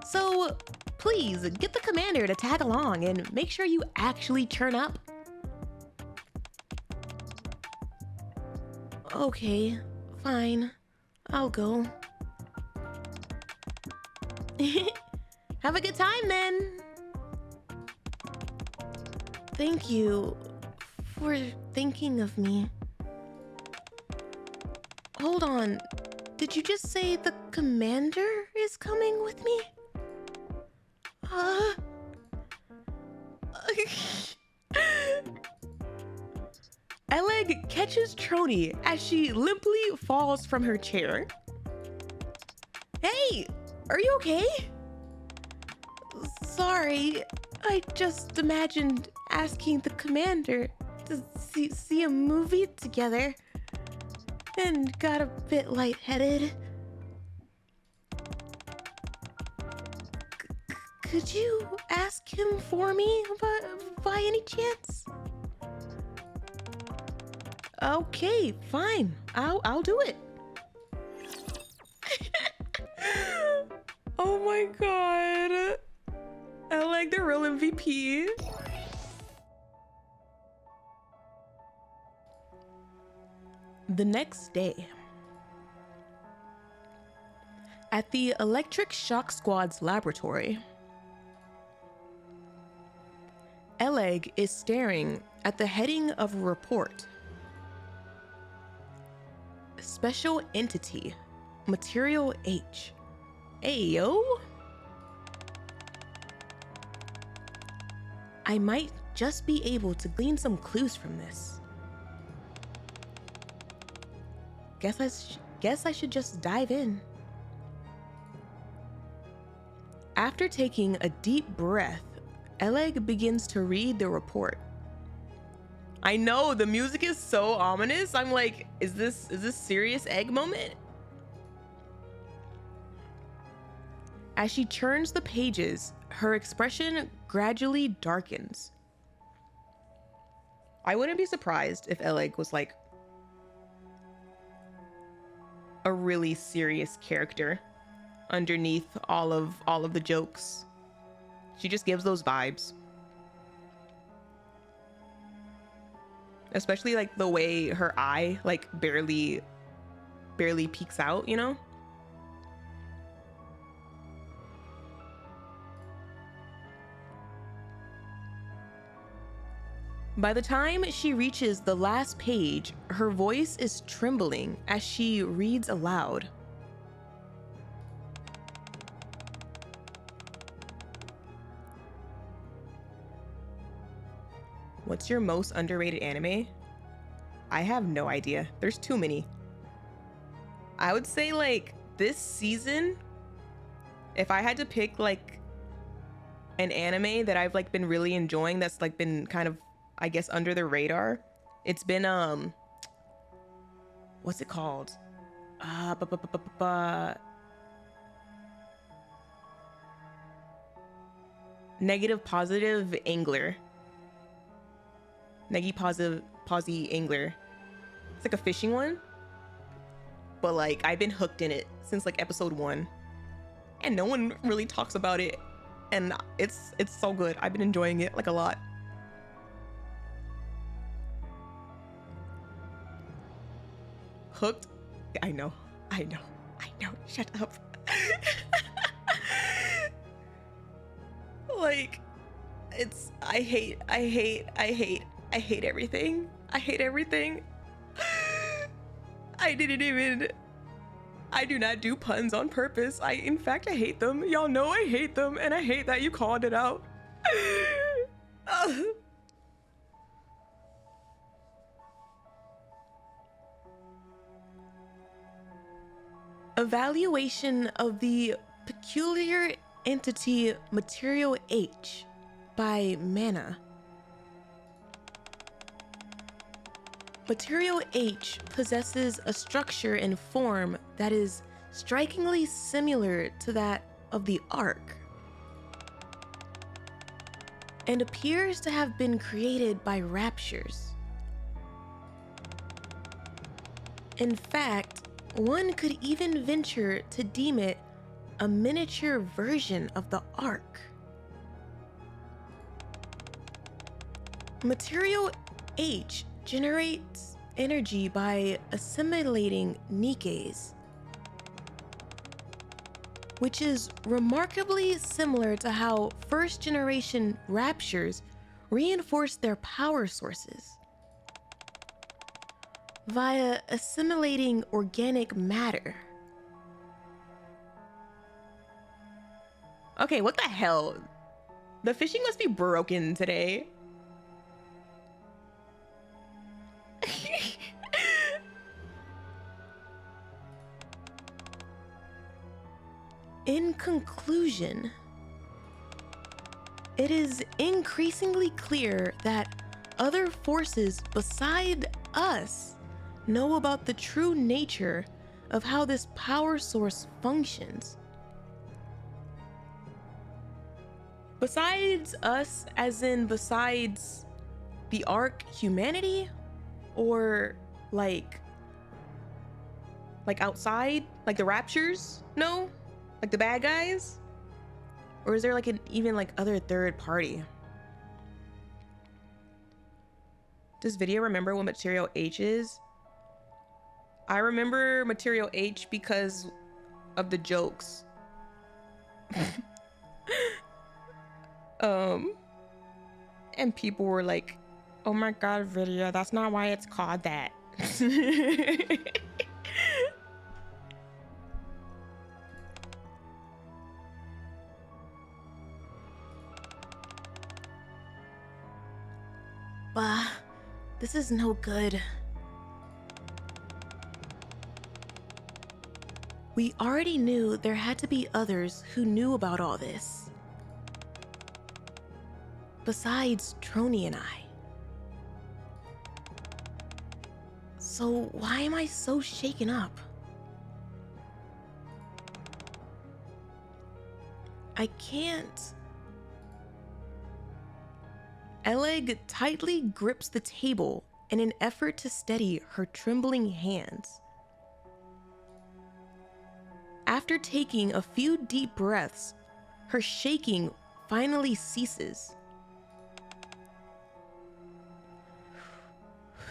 So please get the commander to tag along and make sure you actually turn up. Okay, fine. I'll go. Have a good time then. Thank you for thinking of me. Hold on. Did you just say the commander is coming with me? Elegg catches Trony as she limply falls from her chair. Hey, are you okay? Sorry, I just imagined asking the commander to see a movie together and got a bit lightheaded. Could you ask him for me by any chance? Okay, fine. I'll do it. Oh my god. Elegg, the real MVP. The next day, at the Electric Shock Squad's laboratory, Elegg is staring at the heading of a report. Special Entity, Material H. Ayo? I might just be able to glean some clues from this. Guess I should just dive in. After taking a deep breath, Elegg begins to read the report. I know, the music is so ominous. I'm like, is this serious egg moment? As she turns the pages, her expression gradually darkens. I wouldn't be surprised if Elegg was like a really serious character underneath all of the jokes. She just gives those vibes. Especially like the way her eye like barely peeks out, you know? By the time she reaches the last page, her voice is trembling as she reads aloud. What's your most underrated anime? I have no idea. There's too many. I would say like this season, if I had to pick like an anime that I've like been really enjoying that's like been kind of, I guess, under the radar, it's been what's it called? Negative Positive Angler. Neggy Positive Posy Angler. It's like a fishing one. But like I've been hooked in it since like episode 1. And no one really talks about it. And it's so good. I've been enjoying it like a lot. Hooked? I know. Shut up. Like, it's, I hate everything. I hate everything. I do not do puns on purpose. In fact, I hate them. Y'all know I hate them, and I hate that you called it out. Evaluation of the peculiar entity Material H by Mana. Material H possesses a structure and form that is strikingly similar to that of the Ark, and appears to have been created by raptures. In fact, one could even venture to deem it a miniature version of the Ark. Material H generates energy by assimilating NIKKEs, which is remarkably similar to how first-generation raptures reinforce their power sources via assimilating organic matter. Okay, what the hell? The fishing must be broken today. In conclusion, it is increasingly clear that other forces beside us know about the true nature of how this power source functions. Besides us, as in besides the Ark humanity? Or like outside? Like the Raptures? No? Like the bad guys? Or is there like an even like other third party? Does Video remember what Material H is? I remember Material H because of the jokes. And people were like, oh my god, Video, that's not why it's called that. Bah, this is no good. We already knew there had to be others who knew about all this. Besides Trony and I. So why am I so shaken up? I can't Elegg tightly grips the table in an effort to steady her trembling hands. After taking a few deep breaths, her shaking finally ceases.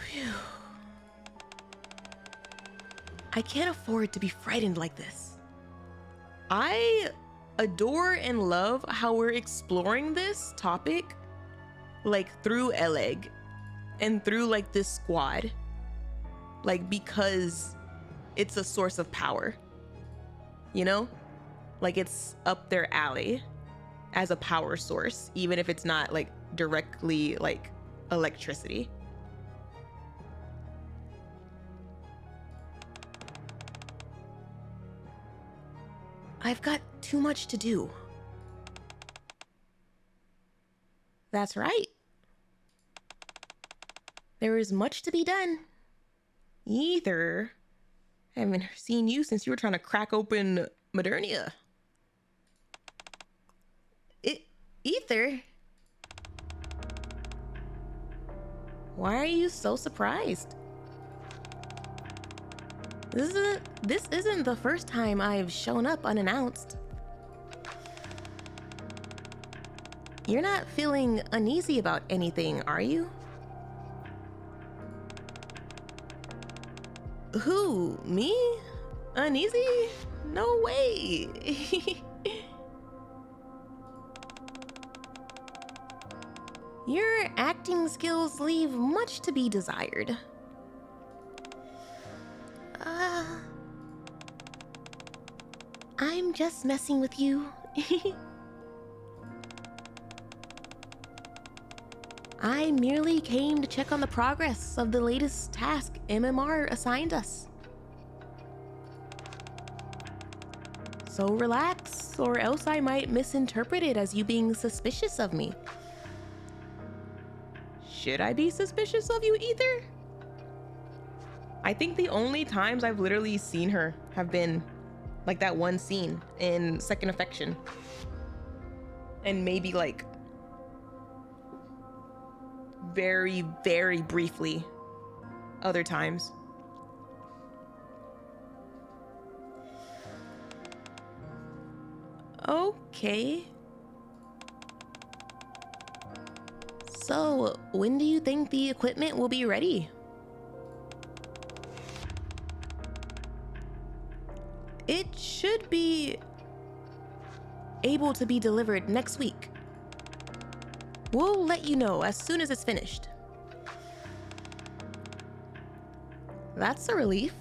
Phew. I can't afford to be frightened like this. I adore and love how we're exploring this topic, like through Elegg and through like this squad, like because it's a source of power, you know? Like it's up their alley as a power source, even if it's not like directly like electricity. I've got too much to do. That's right. There is much to be done. Either I haven't seen you since you were trying to crack open Modernia. Ether? Why are you so surprised? This isn't the first time I've shown up unannounced. You're not feeling uneasy about anything, are you? Who? Me? Uneasy? No way. Your acting skills leave much to be desired. I'm just messing with you. I merely came to check on the progress of the latest task MMR assigned us. So relax, or else I might misinterpret it as you being suspicious of me. Should I be suspicious of you, Ether? I think the only times I've literally seen her have been like that one scene in Second Affection. And maybe like very, very briefly other times. Okay. So, when do you think the equipment will be ready? It should be able to be delivered next week. We'll let you know as soon as it's finished. That's a relief.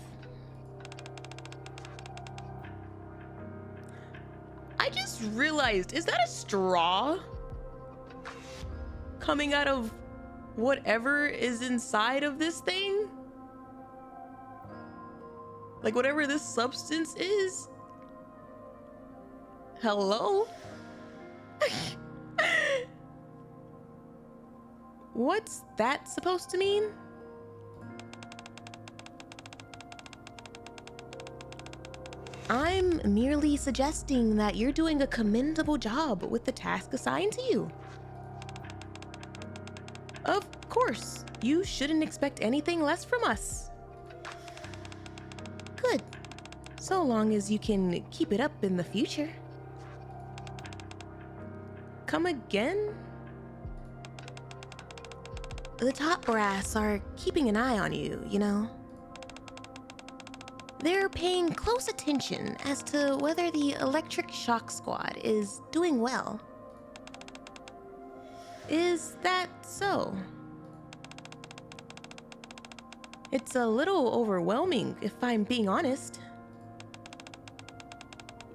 I just realized, is that a straw coming out of whatever is inside of this thing? Like whatever this substance is? Hello? What's that supposed to mean? I'm merely suggesting that you're doing a commendable job with the task assigned to you. Of course, you shouldn't expect anything less from us. Good. So long as you can keep it up in the future. Come again? The top brass are keeping an eye on you, you know? They're paying close attention as to whether the Electric Shock Squad is doing well. Is that so? It's a little overwhelming, if I'm being honest.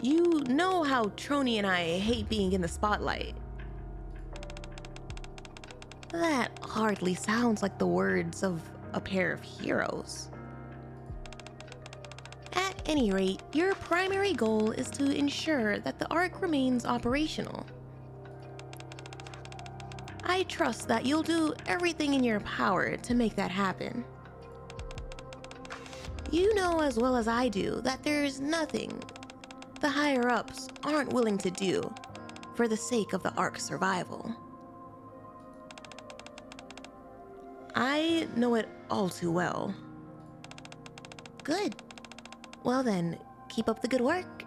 You know how Trony and I hate being in the spotlight. That hardly sounds like the words of a pair of heroes. At any rate, your primary goal is to ensure that the Ark remains operational. I trust that you'll do everything in your power to make that happen. You know as well as I do that there's nothing the higher-ups aren't willing to do for the sake of the Ark's survival. I know it all too well. Good. Well then, keep up the good work.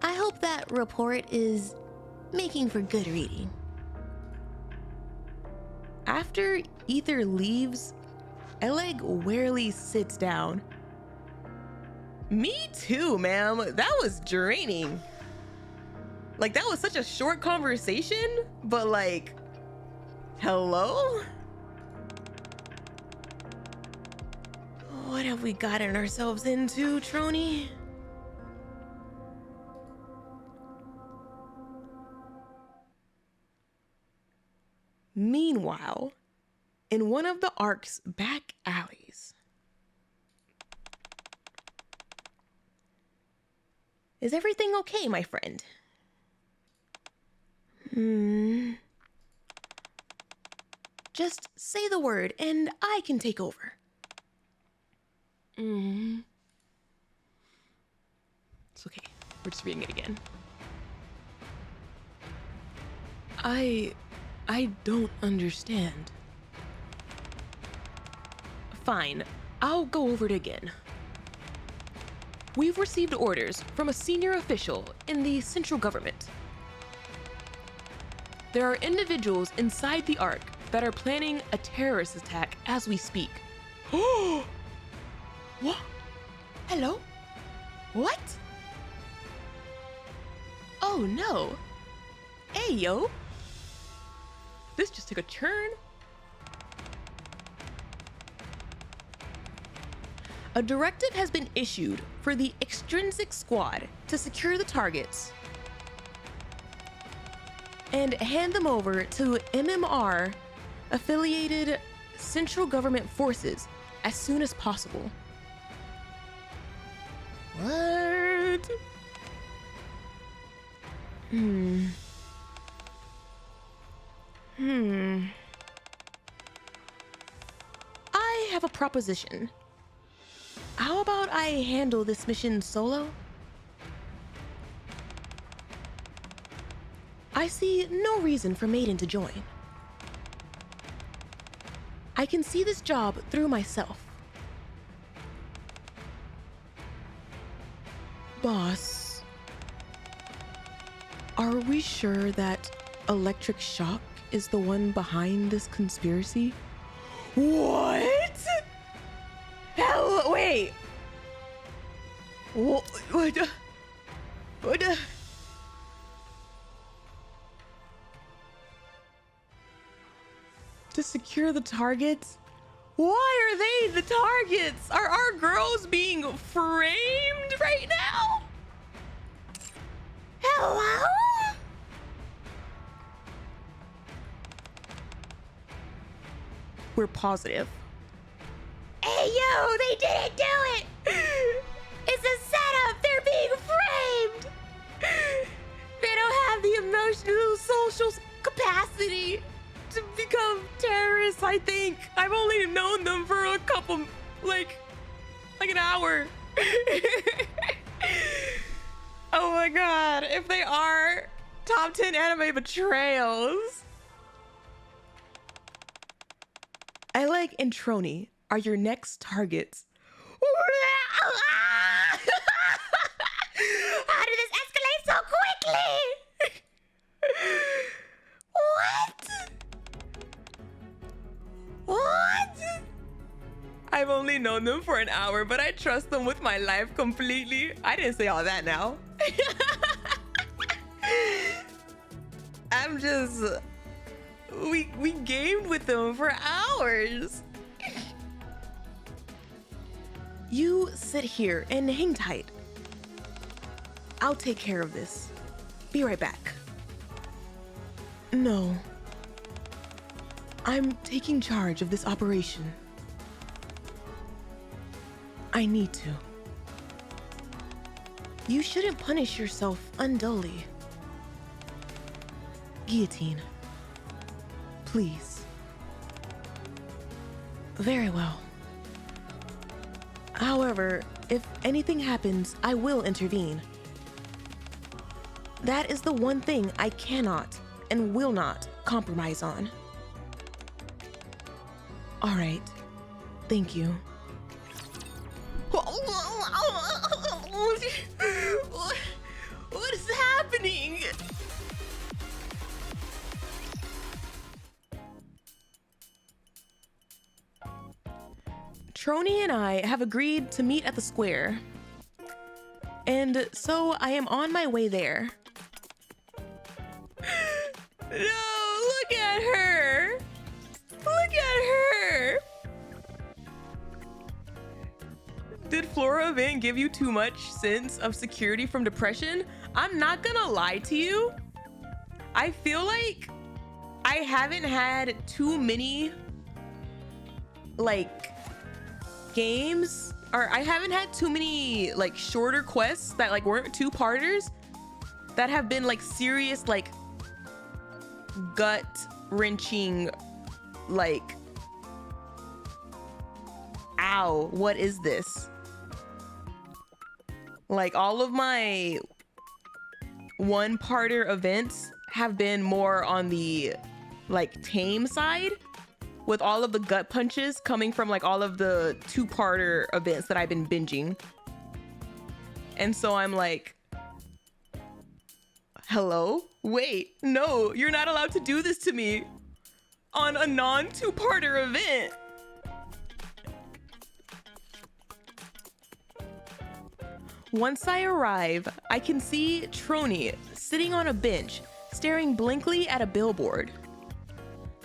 I hope that report is making for good reading. After Ether leaves, Elegg wearily sits down. Me too, ma'am. That was draining. Like, that was such a short conversation, but like, hello? What have we gotten ourselves into, Trony? Meanwhile, in one of the Ark's back alleys. Is everything okay, my friend? Just say the word and I can take over. It's okay. We're just reading it again. I don't understand. Fine, I'll go over it again. We've received orders from a senior official in the central government. There are individuals inside the Ark that are planning a terrorist attack as we speak. Oh! What? Hello? What? Oh no. Hey, yo. This just took a turn. A directive has been issued for the extrinsic squad to secure the targets and hand them over to MMR affiliated central government forces as soon as possible. What? I have a proposition. How about I handle this mission solo? I see no reason for Maiden to join. I can see this job through myself. Boss, are we sure that Electric Shock is the one behind this conspiracy? What? Hell, wait. What? To secure the targets? Why are they the targets? Are our girls being framed right now? Hello? We're positive. Hey, yo, they didn't do it! It's a setup! They're being framed! They don't have the emotional, social capacity to become terrorists, I think. I've only known them for a couple, like an hour. Oh my god, if they are top 10 anime betrayals. Elegg and Trony are your next targets. How did this escalate so quickly? What? I've only known them for an hour, but I trust them with my life completely. I didn't say all that now. I'm just... We gamed with them for hours. You sit here and hang tight. I'll take care of this. Be right back. No. I'm taking charge of this operation. I need to. You shouldn't punish yourself undully. Guillotine. Please. Very well. However, if anything happens, I will intervene. That is the one thing I cannot and will not compromise on. All right. Thank you. What is happening? Trony and I have agreed to meet at the square. And so I am on my way there. No, look at her. Look at her. Did Flora event give you too much sense of security from depression? I'm not gonna lie to you. I feel like I haven't had too many like games, or I haven't had too many like shorter quests that like weren't two-parters that have been like serious, like gut-wrenching, like, ow, what is this? Like, all of my one-parter events have been more on the like tame side, with all of the gut punches coming from like all of the two-parter events that I've been binging. And so I'm like, hello? Wait, no, you're not allowed to do this to me on a non-two-parter event. Once I arrive, I can see Trony sitting on a bench, staring blankly at a billboard,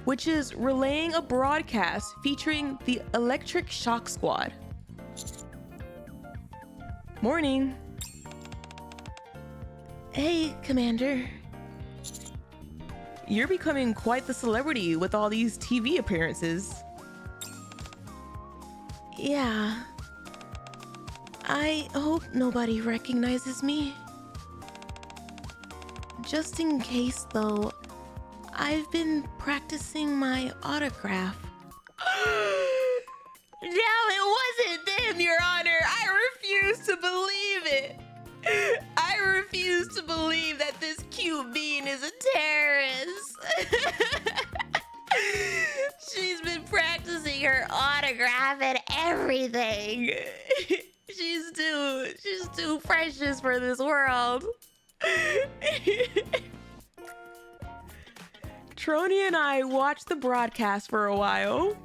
which is relaying a broadcast featuring the Electric Shock Squad. Morning. Hey, Commander. You're becoming quite the celebrity with all these TV appearances. Yeah. I hope nobody recognizes me. Just in case, though, I've been practicing my autograph. No, it wasn't them, Your Honor. I refuse to believe it. I refuse to believe that this cute bean is a terrorist. She's been practicing her autograph and everything. She's too precious for this world. Trony and I watched the broadcast for a while.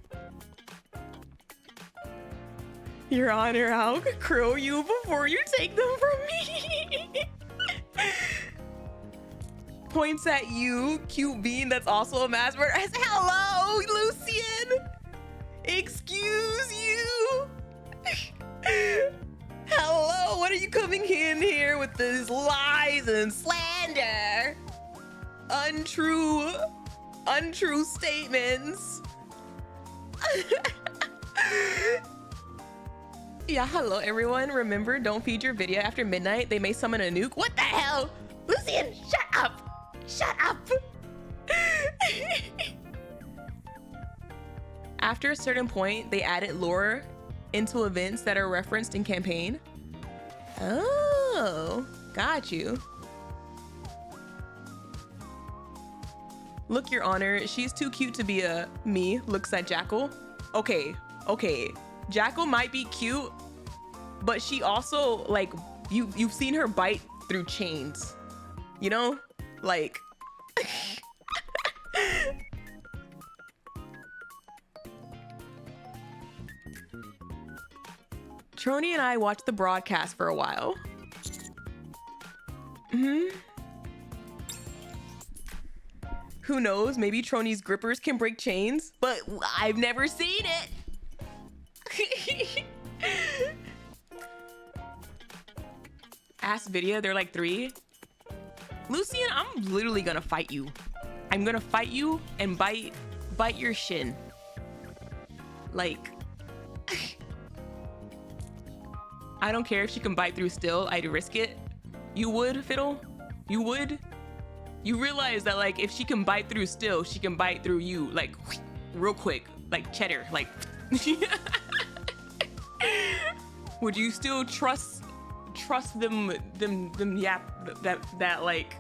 Your Honor, I'll crow you before you take them from me. Points at you, cute bean that's also a mass murderer. Hello, Lucian. Excuse you. Hello, what are you coming in here with these lies and slander? Untrue statements. Yeah, hello everyone. Remember, don't feed your video after midnight. They may summon a nuke. What the hell? Lucian, shut up. Shut up. After a certain point, they added lore into events that are referenced in campaign. Oh, got you. Look, Your Honor, she's too cute to be a me, looks at Jackal. Okay. Jackal might be cute, but she also, like, you've seen her bite through chains, you know? Like, Trony and I watched the broadcast for a while. Who knows? Maybe Trony's grippers can break chains, but I've never seen it. Ass video, they're like 3. Lucian, I'm literally gonna fight you. I'm gonna fight you and bite your shin. Like, I don't care if she can bite through still, I'd risk it. You would, Fiddle? You would? You realize that, like, if she can bite through still, she can bite through you, like, real quick, like cheddar, like. Would you still trust them yap that like?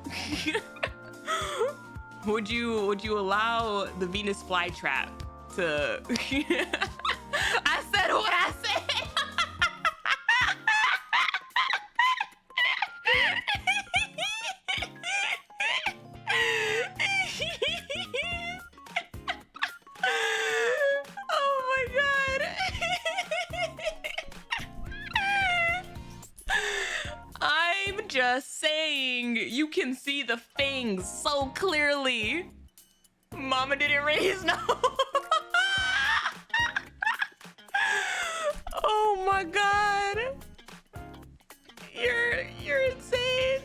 Would you allow the Venus flytrap to I said what I said. Oh my god. I'm just saying, you can see the fangs so clearly. Mama didn't raise no. Oh my god. You're insane.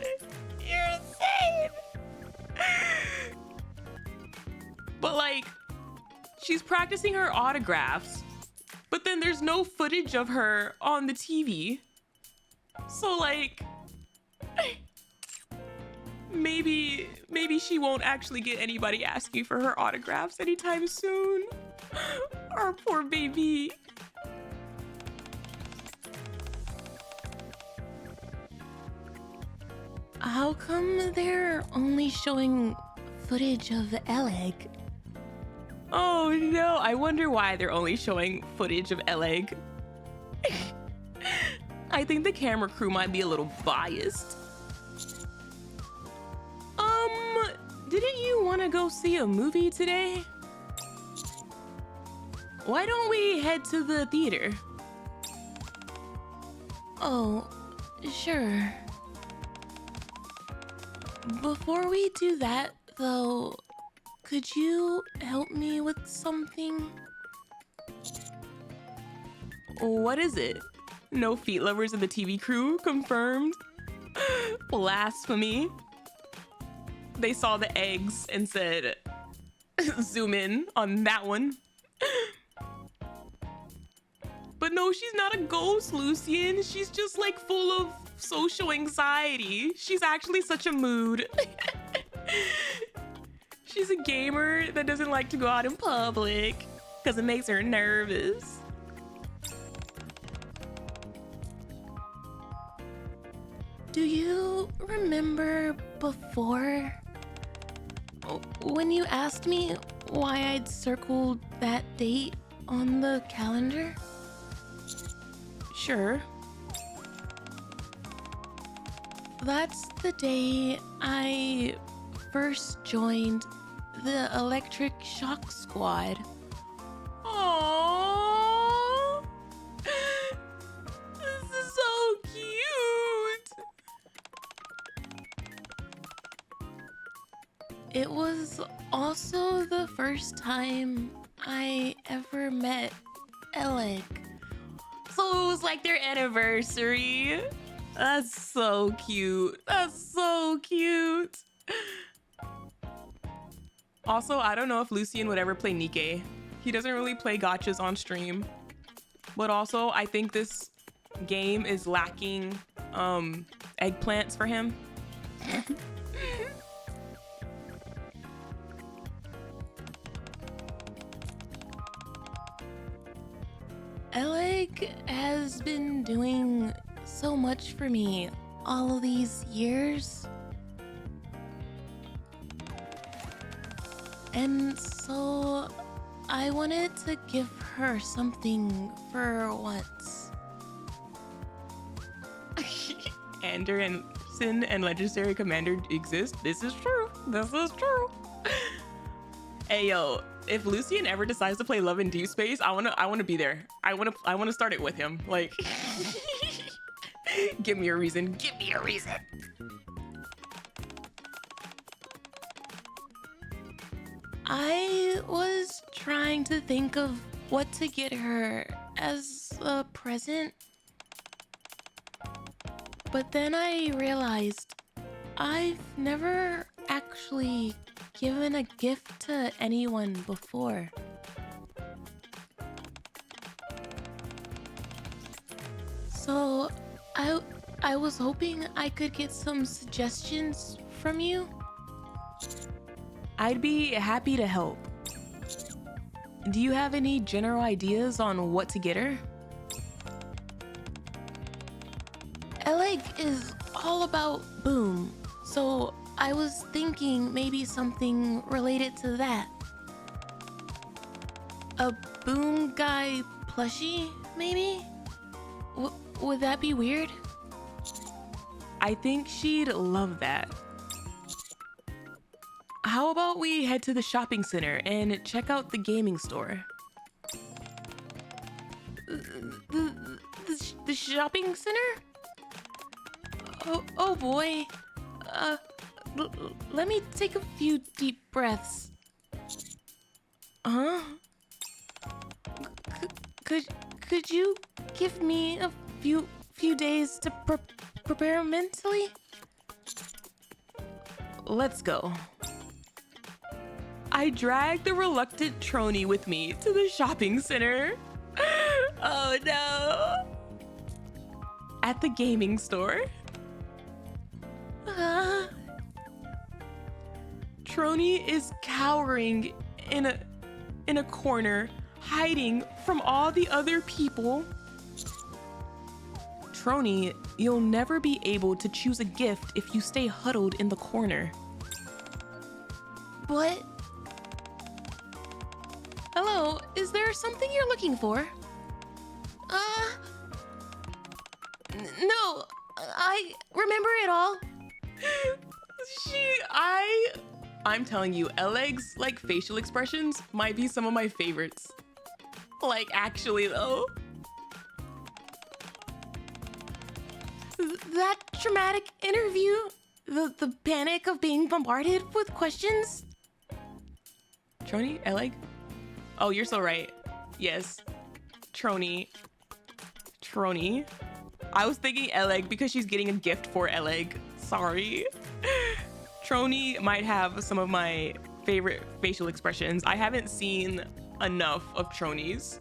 You're insane. But like, she's practicing her autographs, but then there's no footage of her on the TV. So like, maybe she won't actually get anybody asking for her autographs anytime soon. Our poor baby. How come they're only showing footage of Elegg? Oh no, I wonder why they're only showing footage of Elegg. I think the camera crew might be a little biased. Didn't you want to go see a movie today? Why don't we head to the theater? Oh, sure. Before we do that, though, could you help me with something? What is it? No feet lovers of the TV crew confirmed? Blasphemy. They saw the eggs and said, zoom in on that one. But no, she's not a ghost, Lucian. She's just like full of social anxiety. She's actually such a mood. She's a gamer that doesn't like to go out in public because it makes her nervous. Do you remember before when you asked me why I'd circled that date on the calendar? Sure. That's the day I first joined the Electric Shock Squad. Aww. This is so cute. It was also the first time I ever met Elegg. So it was like their anniversary. That's so cute. That's so cute. Also, I don't know if Lucian would ever play NIKKE. He doesn't really play gachas on stream. But also, I think this game is lacking eggplants for him. Elegg has been doing so much for me all of these years. And so I wanted to give her something for once. Anderson and Legendary Commander exist. This is true. This is true. Hey yo, if Lucian ever decides to play Love in Deep Space, I wanna be there. I wanna start it with him. Like, give me a reason. Give me a reason. I was trying to think of what to get her as a present. But then I realized I've never actually given a gift to anyone before. So I was hoping I could get some suggestions from you. I'd be happy to help. Do you have any general ideas on what to get her? Elegg is all about boom, so I was thinking maybe something related to that. A Boom Guy plushie, maybe? Would that be weird? I think she'd love that. How about we head to the shopping center and check out the gaming store? The shopping center? Oh boy. Let me take a few deep breaths. Huh? Could you give me a few days to prepare mentally? Let's go. I dragged the reluctant Trony with me to the shopping center. Oh no! At the gaming store. Trony is cowering in a corner, hiding from all the other people. Trony, you'll never be able to choose a gift if you stay huddled in the corner. What? Hello, is there something you're looking for? No, I remember it all. I'm telling you, Elegg's like facial expressions might be some of my favorites. Like actually though. That traumatic interview, the panic of being bombarded with questions. Trony, Elegg? Oh, you're so right. Yes. Trony. I was thinking Elegg because she's getting a gift for Elegg. Sorry. Trony might have some of my favorite facial expressions. I haven't seen enough of Trony's.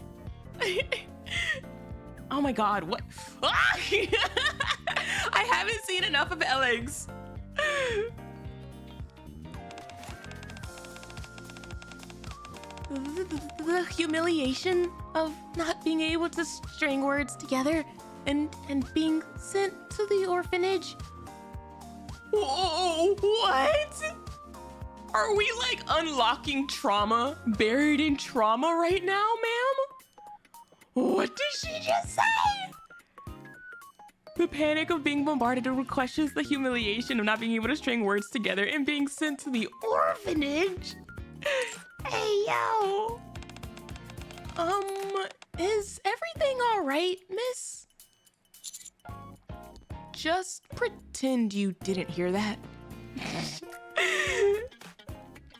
Oh my god, what? I haven't seen enough of Elegg's. The humiliation of not being able to string words together and being sent to the orphanage. Whoa, what? Are we like unlocking trauma, buried in trauma right now, ma'am? What did she just say? The panic of being bombarded with questions, the humiliation of not being able to string words together and being sent to the orphanage. Hey, yo. Is everything all right, miss? Just pretend you didn't hear that.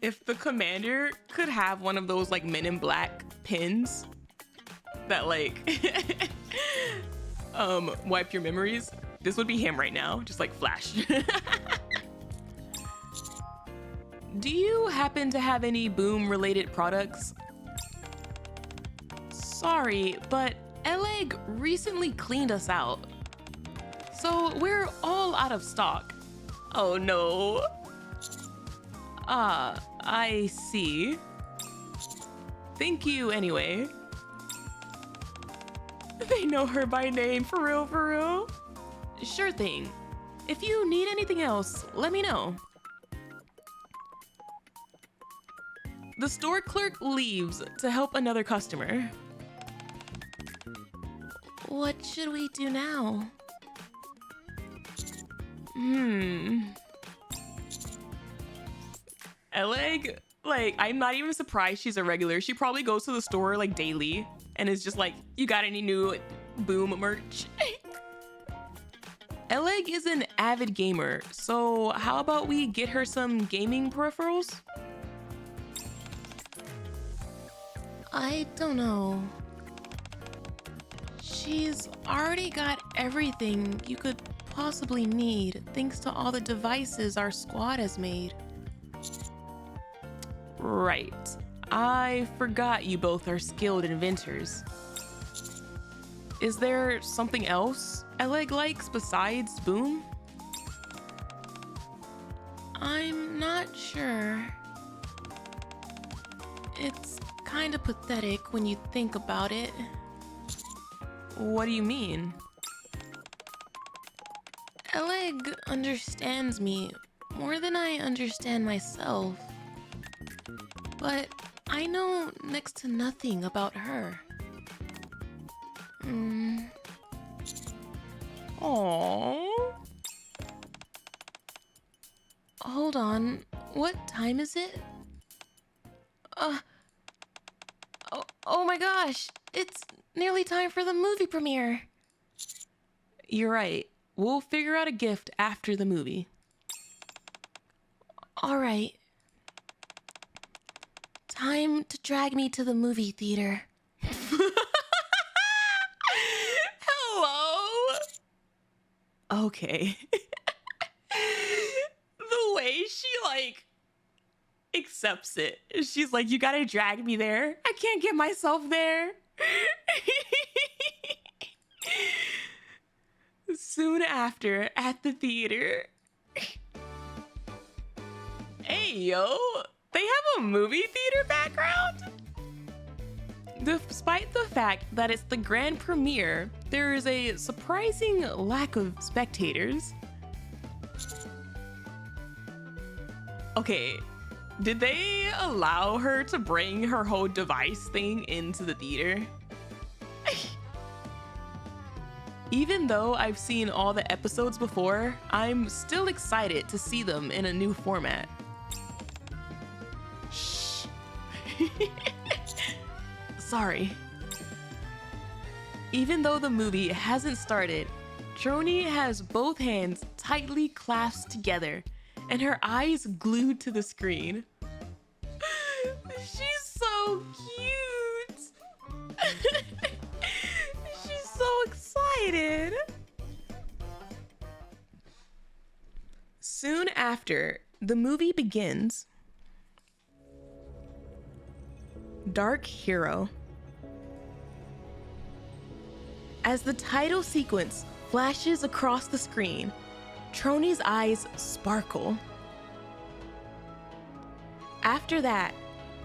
If the commander could have one of those like Men in Black pins that like wipe your memories, this would be him right now, just like flash. Do you happen to have any Boom related products? Sorry, but Elegg recently cleaned us out, so we're all out of stock. Oh no. I see. Thank you anyway. They know her by name, for real? Sure thing. If you need anything else, let me know. The store clerk leaves to help another customer. What should we do now? Elegg, like, I'm not even surprised she's a regular. She probably goes to the store like daily and is just like, you got any new Boom merch? Elegg is an avid gamer, so how about we get her some gaming peripherals? I don't know. She's already got everything you could possibly need thanks to all the devices our squad has made. Right. I forgot you both are skilled inventors. Is there something else Elegg likes besides Boom? I'm not sure. It's kind of pathetic when you think about it. What do you mean? Elegg understands me more than I understand myself. But I know next to nothing about her. Aww. Hold on. What time is it? Oh my gosh. It's nearly time for the movie premiere. You're right. We'll figure out a gift after the movie. All right. Time to drag me to the movie theater. Hello? Okay. The way she, like, accepts it. She's like, you gotta drag me there. I can't get myself there. Soon after, at the theater. Hey, yo, they have a movie theater background? Despite the fact that it's the grand premiere, there is a surprising lack of spectators. Okay, did they allow her to bring her whole device thing into the theater? Even though I've seen all the episodes before, I'm still excited to see them in a new format. Shh. Sorry. Even though the movie hasn't started, Trony has both hands tightly clasped together and her eyes glued to the screen. She's so cute. She's so excited. Soon after, the movie begins. Dark Hero. As the title sequence flashes across the screen, Trony's eyes sparkle. After that,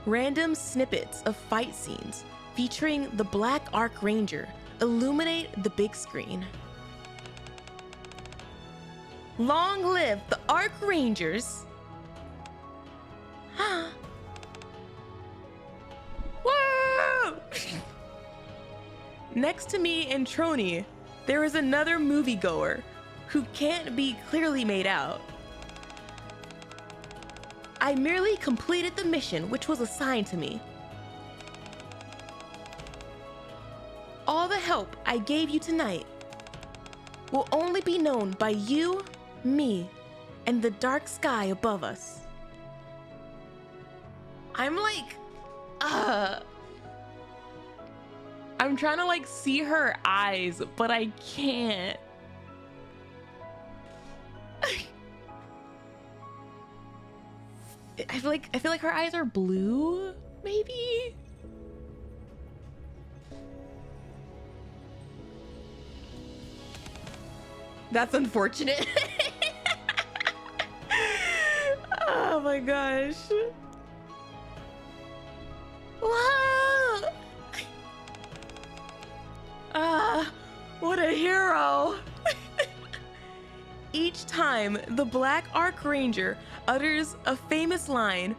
random snippets of fight scenes featuring the Black Arc Ranger illuminate the big screen. Long live the Arc Rangers! Whoa! Next to me and Trony, there is another moviegoer who can't be clearly made out. I merely completed the mission which was assigned to me. All the help I gave you tonight will only be known by you, me, and the dark sky above us. I'm like, I'm trying to like see her eyes, but I can't. I feel like her eyes are blue, maybe? That's unfortunate. Oh my gosh. Whoa! What a hero. Each time the Black Arc Ranger utters a famous line,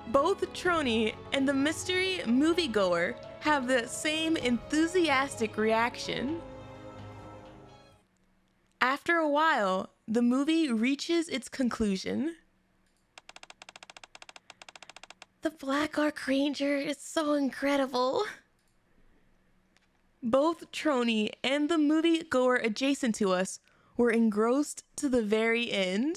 both Trony and the mystery moviegoer have the same enthusiastic reaction. After a while, the movie reaches its conclusion. The Black Arc Ranger is so incredible. Both Trony and the moviegoer adjacent to us were engrossed to the very end.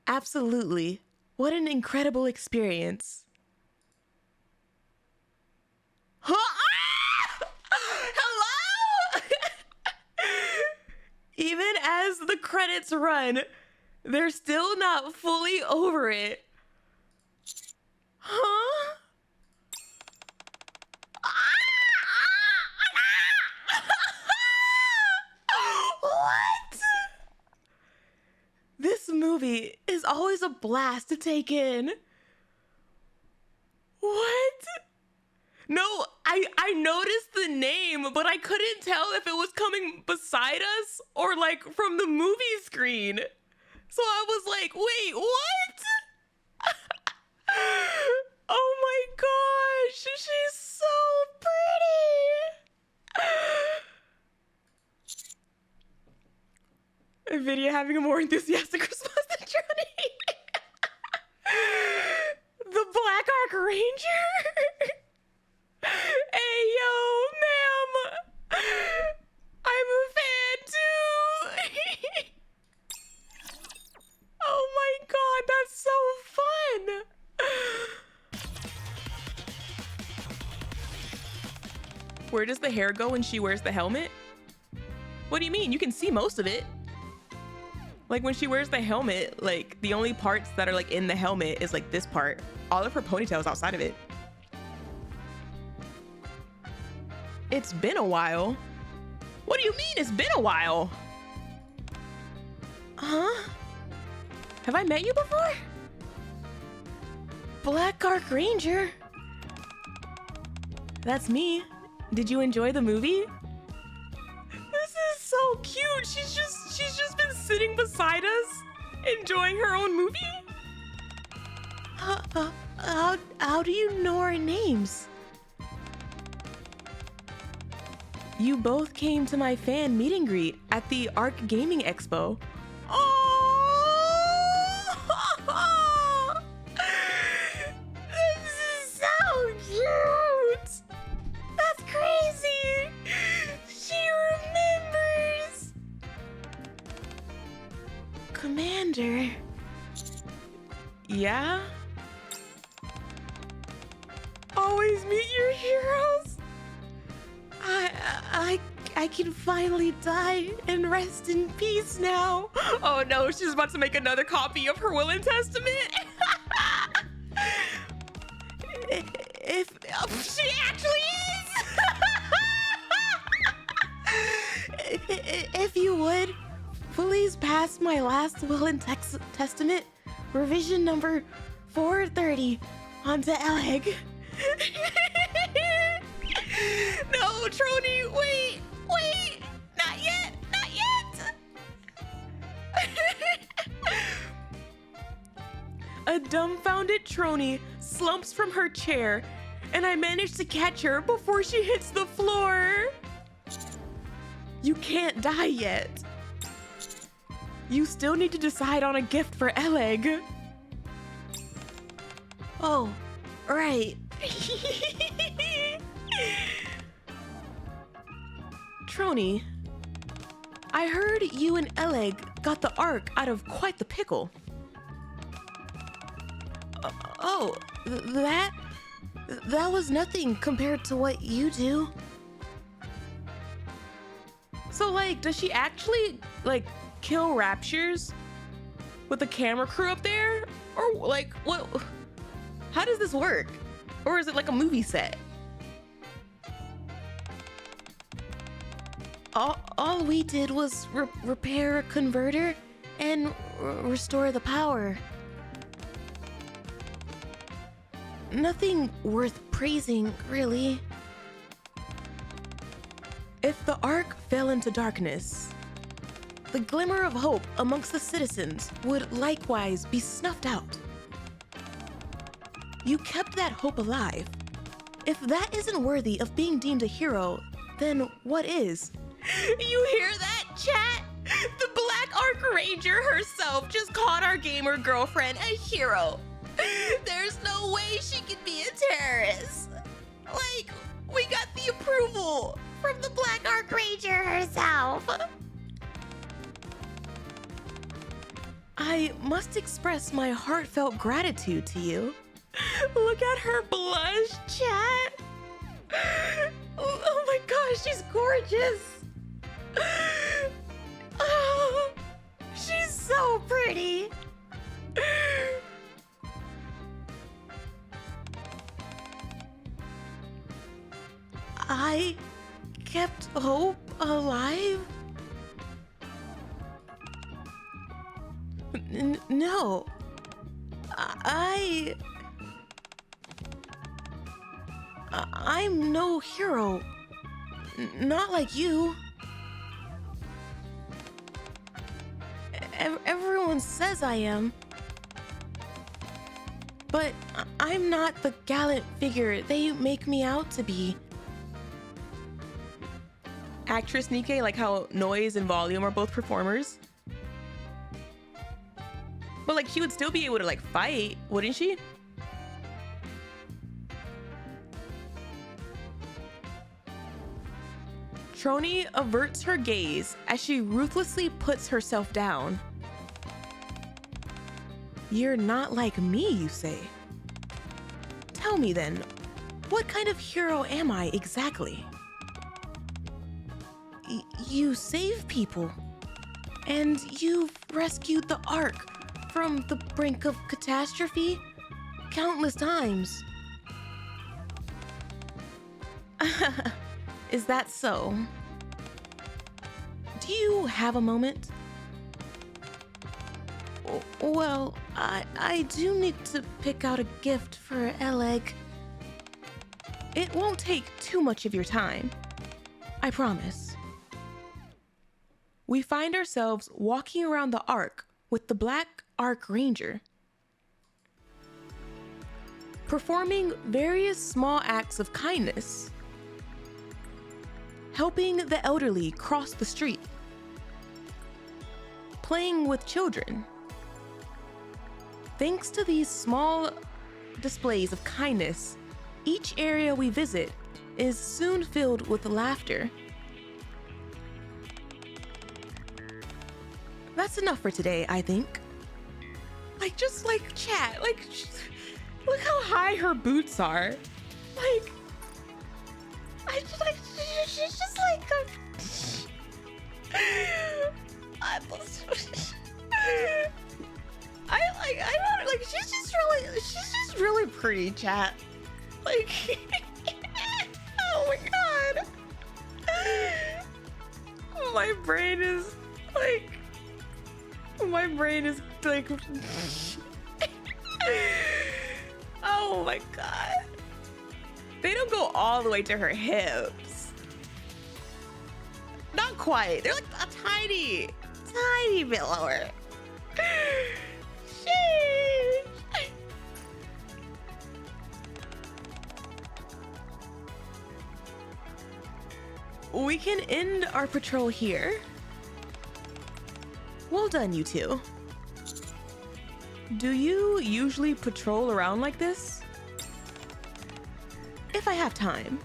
Absolutely. What an incredible experience. Hello? Even as the credits run, they're still not fully over it. Huh? What? This movie is always a blast to take in. What? No, I noticed the name, but I couldn't tell if it was coming beside us or like from the movie screen. So I was like, wait, what? Oh my gosh, she's so pretty. Vidya having a more enthusiastic response than Trony. The Black Ark Ranger? Hey, yo, ma'am. I'm a fan too. Oh my god, that's so fun. Where does the hair go when she wears the helmet? What do you mean? You can see most of it. Like when she wears the helmet, like the only parts that are like in the helmet is like this part. All of her ponytail is outside of it. It's been a while. What do you mean it's been a while? Huh? Have I met you before? Black Ark Ranger? That's me. Did you enjoy the movie? This is so cute. She's just been sitting beside us, enjoying her own movie. How do you know our names? You both came to my fan meet and greet at the ARK Gaming Expo. Oh! This is so cute! That's crazy! She remembers! Commander? Yeah? Always meet your heroes? I can finally die and rest in peace now. Oh no, she's about to make another copy of her will and testament. If she actually is. If you would, please pass my last will and testament, revision number 430, onto Elegg. No, Trony, wait, not yet. A dumbfounded Trony slumps from her chair, and I manage to catch her before she hits the floor. You can't die yet. You still need to decide on a gift for Elegg. Oh, right. Trony, I heard you and Elegg got the Ark out of quite the pickle. That was nothing compared to what you do. So like, does she actually like kill raptures with the camera crew up there? Or like, what? How does this work? Or is it like a movie set? All we did was repair a converter and restore the power. Nothing worth praising, really. If the Ark fell into darkness, the glimmer of hope amongst the citizens would likewise be snuffed out. You kept that hope alive. If that isn't worthy of being deemed a hero, then what is? You hear that, chat? The Black Ark Ranger herself just called our gamer girlfriend a hero. There's no way she could be a terrorist. Like, we got the approval from the Black Ark Ranger herself. I must express my heartfelt gratitude to you. Look at her blush, chat. Oh my gosh, she's gorgeous. Oh, she's so pretty. I kept hope alive? No. I'm no hero. Not like you. Everyone says I am. But I'm not the gallant figure they make me out to be. Actress NIKKE, like how noise and volume are both performers. But like she would still be able to like fight, wouldn't she? Trony averts her gaze as she ruthlessly puts herself down. You're not like me, you say? Tell me then, what kind of hero am I exactly? You save people, and you've rescued the Ark from the brink of catastrophe countless times. Is that so? Do you have a moment? Well, I do need to pick out a gift for Elegg. It won't take too much of your time. I promise. We find ourselves walking around the Ark with the Black Ark Ranger, performing various small acts of kindness, helping the elderly cross the street, playing with children. Thanks to these small displays of kindness, each area we visit is soon filled with laughter. That's enough for today, I think. Like, just like chat, like, look how high her boots are. Like, she's just like she's just really pretty, chat. Like, oh my god. My brain is like, oh my god. They don't go all the way to her hips. Not quite. They're like a tiny bit lower. Sheesh. We can end our patrol here. Well done, you two. Do you usually patrol around like this? If I have time.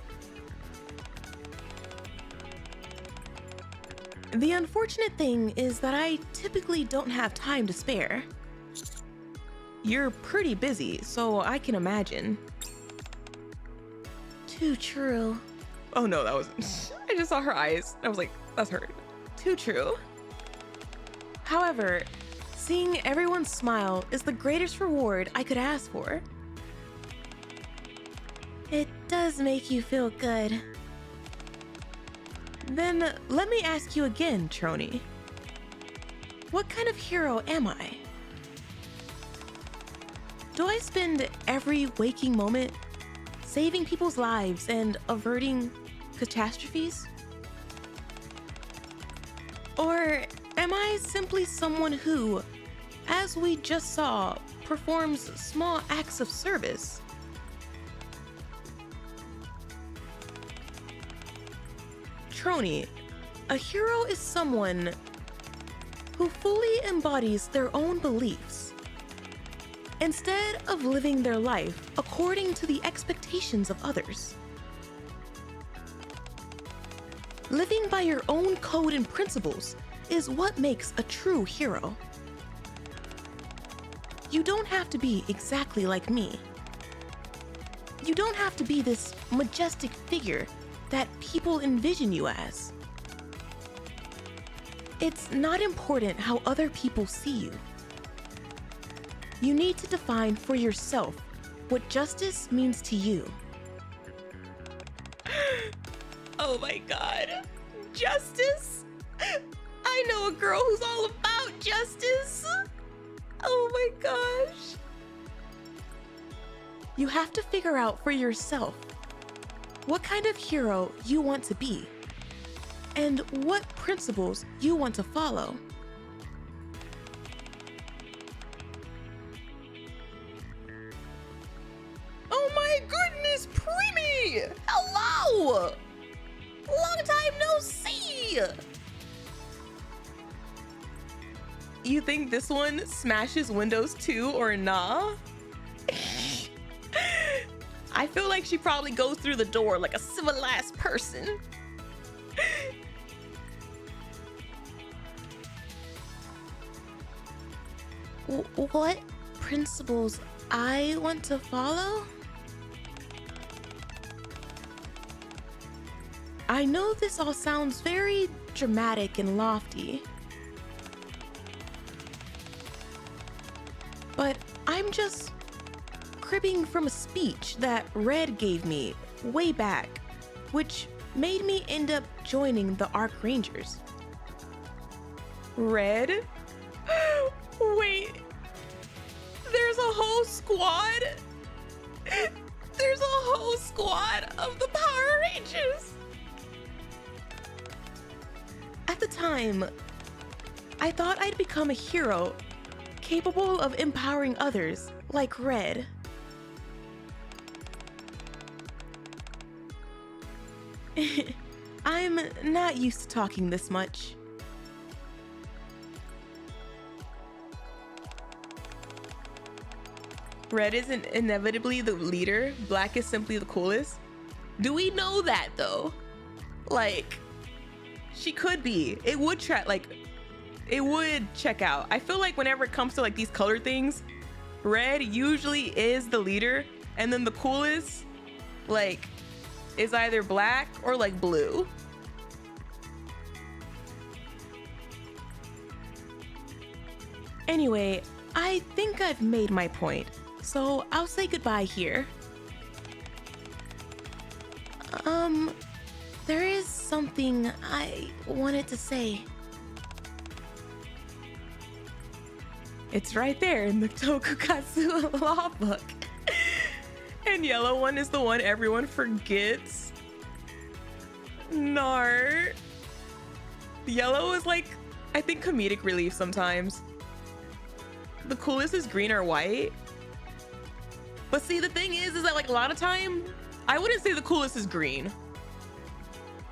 The unfortunate thing is that I typically don't have time to spare. You're pretty busy, so I can imagine. Too true. Oh no, that was... I just saw her eyes. I was like, that's her. Too true. However, seeing everyone smile is the greatest reward I could ask for. It does make you feel good. Then let me ask you again, Trony. What kind of hero am I? Do I spend every waking moment saving people's lives and averting catastrophes? Or am I simply someone who, as we just saw, performs small acts of service? Trony, a hero is someone who fully embodies their own beliefs, instead of living their life according to the expectations of others. Living by your own code and principles is what makes a true hero. You don't have to be exactly like me. You don't have to be this majestic figure that people envision you as. It's not important how other people see you. You need to define for yourself what justice means to you. Oh my god. Justice? I know a girl who's all about justice. Oh my gosh. You have to figure out for yourself what kind of hero you want to be and what principles you want to follow. think this one smashes windows too, or nah? I feel like she probably goes through the door like a civilized person. What principles I want to follow? I know this all sounds very dramatic and lofty, but I'm just cribbing from a speech that Red gave me way back, which made me end up joining the Arc Rangers. Red? Wait, there's a whole squad? There's a whole squad of the Power Rangers? At the time, I thought I'd become a hero capable of empowering others like Red. I'm not used to talking this much. Red isn't inevitably the leader. Black is simply the coolest. Do we know that though? Like, she could be. It would it would check out. I feel like whenever it comes to like these color things, Red usually is the leader, and then the coolest like is either black or like blue. Anyway, I think I've made my point, so I'll say goodbye here. There is something I wanted to say. It's right there in the Tokukatsu law book. And yellow one is the one everyone forgets. Nar. Yellow is like, I think, comedic relief sometimes. The coolest is green or white. But see, the thing is that like a lot of time, I wouldn't say the coolest is green.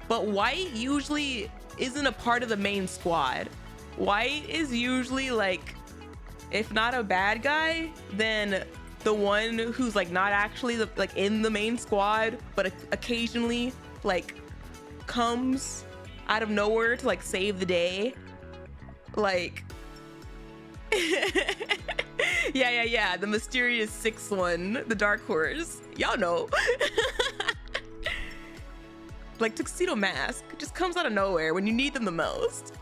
But white usually isn't a part of the main squad. White is usually like, if not a bad guy, then the one who's like not actually like in the main squad, but occasionally like comes out of nowhere to like save the day. Like, yeah, the mysterious sixth one, the dark horse. Y'all know. Like Tuxedo Mask just comes out of nowhere when you need them the most.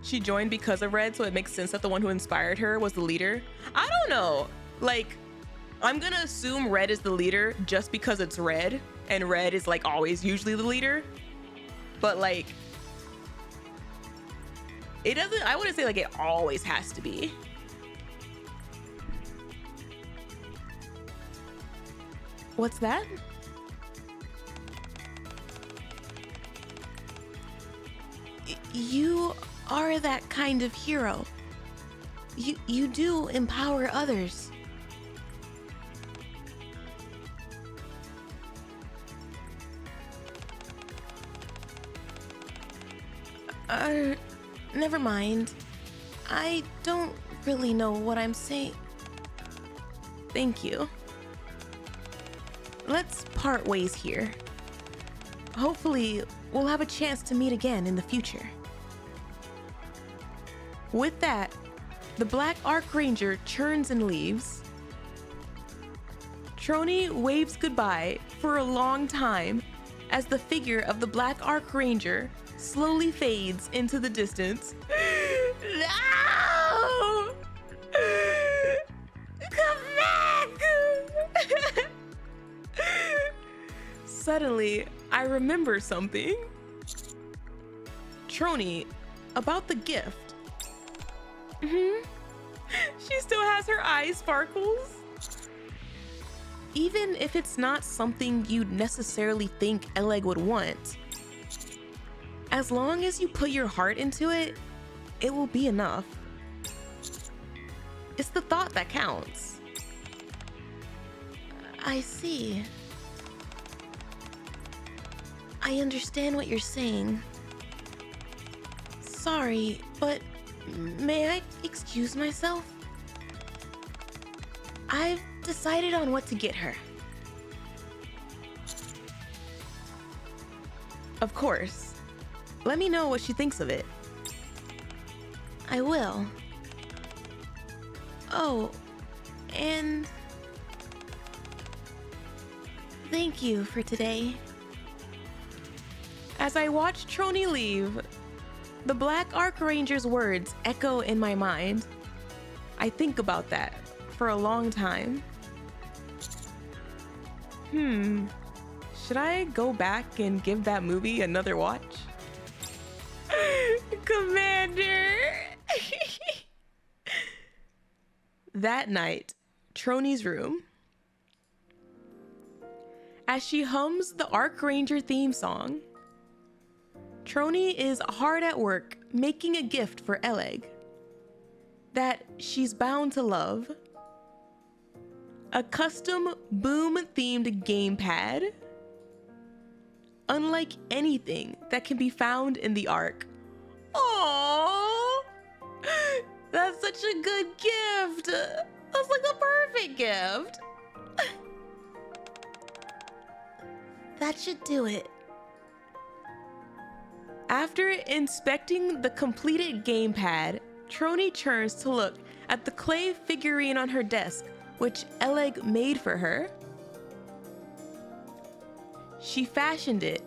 She joined because of Red, so it makes sense that the one who inspired her was the leader. I don't know. Like, I'm gonna assume Red is the leader just because it's Red, and Red is like always usually the leader. But like, it doesn't, I wouldn't say like it always has to be. What's that? You are that kind of hero. You do empower others. Never mind. I don't really know what I'm saying. Thank you. Let's part ways here. Hopefully, we'll have a chance to meet again in the future. With that, the Black Arc Ranger turns and leaves. Trony waves goodbye for a long time as the figure of the Black Arc Ranger slowly fades into the distance. No! Come back! Suddenly, I remember something. Trony, about the gift. She still has her eye sparkles. Even if it's not something you'd necessarily think Elegg would want, as long as you put your heart into it, it will be enough. It's the thought that counts. I see. I understand what you're saying. Sorry, but may I excuse myself? I've decided on what to get her. Of course. Let me know what she thinks of it. I will. Oh, and thank you for today. As I watch Trony leave, the Black Archranger's words echo in my mind. I think about that for a long time. Should I go back and give that movie another watch? Commander! That night, Trony's room. As she hums the Archranger theme song, Trony is hard at work making a gift for Elegg that she's bound to love. A custom boom-themed gamepad, unlike anything that can be found in the Ark. Aww! That's such a good gift! That's like a perfect gift! That should do it. After inspecting the completed gamepad, Trony turns to look at the clay figurine on her desk, which Elegg made for her. She fashioned it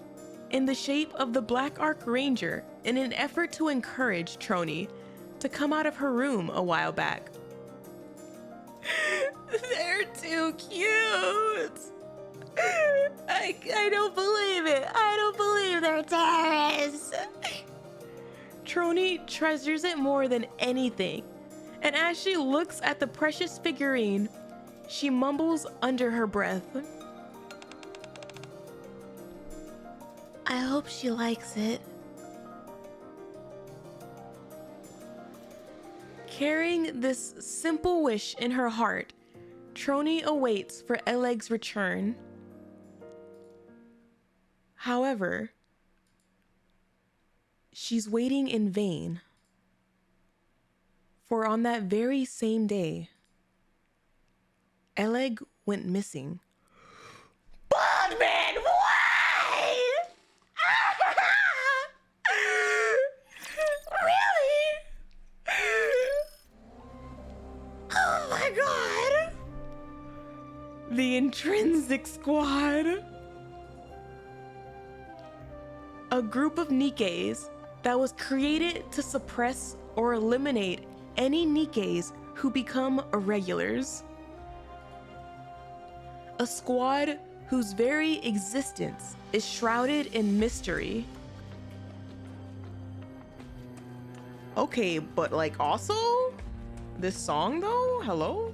in the shape of the Black Archranger in an effort to encourage Trony to come out of her room a while back. They're too cute! I don't believe it! I don't believe they're terrorists! Trony treasures it more than anything, and as she looks at the precious figurine, she mumbles under her breath. I hope she likes it. Carrying this simple wish in her heart, Trony awaits for Elegg's return. However, she's waiting in vain. For on that very same day, Elegg went missing. Baldman, why? Really? Oh my god! The Intrinsic Squad. A group of NIKKEs that was created to suppress or eliminate any NIKKEs who become irregulars. A squad whose very existence is shrouded in mystery. Okay, but like also, this song though, hello?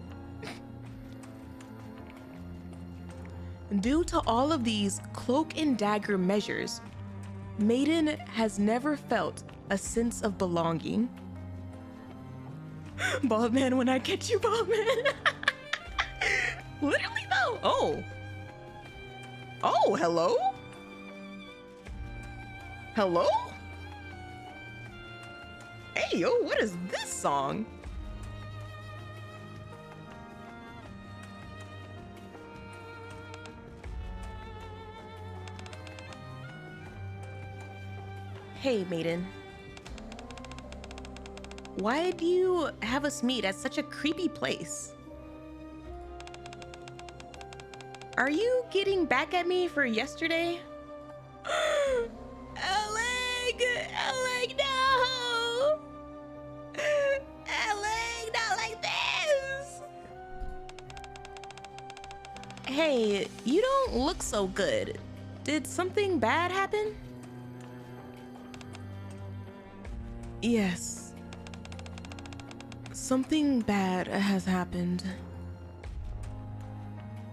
Due to all of these cloak and dagger measures, Maiden has never felt a sense of belonging. Baldman, when I catch you, Baldman. Literally though. Oh. Oh, hello? Hello? Hey, yo, what is this song? Hey, Maiden. Why do you have us meet at such a creepy place? Are you getting back at me for yesterday? Elegg! Elegg, no! Elegg, not like this! Hey, you don't look so good. Did something bad happen? Yes. Something bad has happened.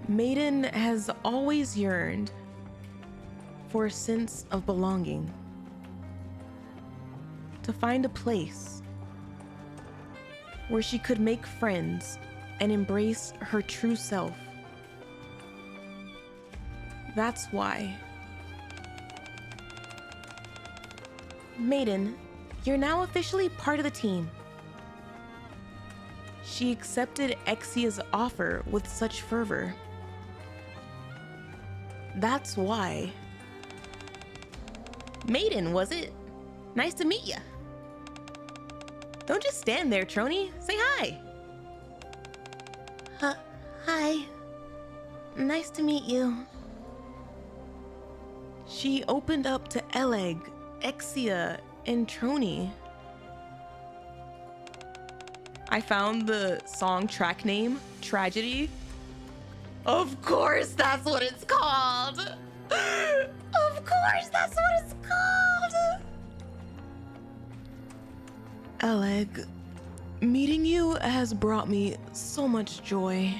Maiden has always yearned for a sense of belonging. To find a place where she could make friends and embrace her true self. That's why Maiden, you're now officially part of the team. She accepted Exia's offer with such fervor. That's why. Maiden, was it? Nice to meet ya. Don't just stand there, Trony. Say hi. Hi. Nice to meet you. She opened up to Elegg, Exia, and Trony. I found the song track name, Tragedy. Of course that's what it's called. Of course that's what it's called. Elegg, meeting you has brought me so much joy.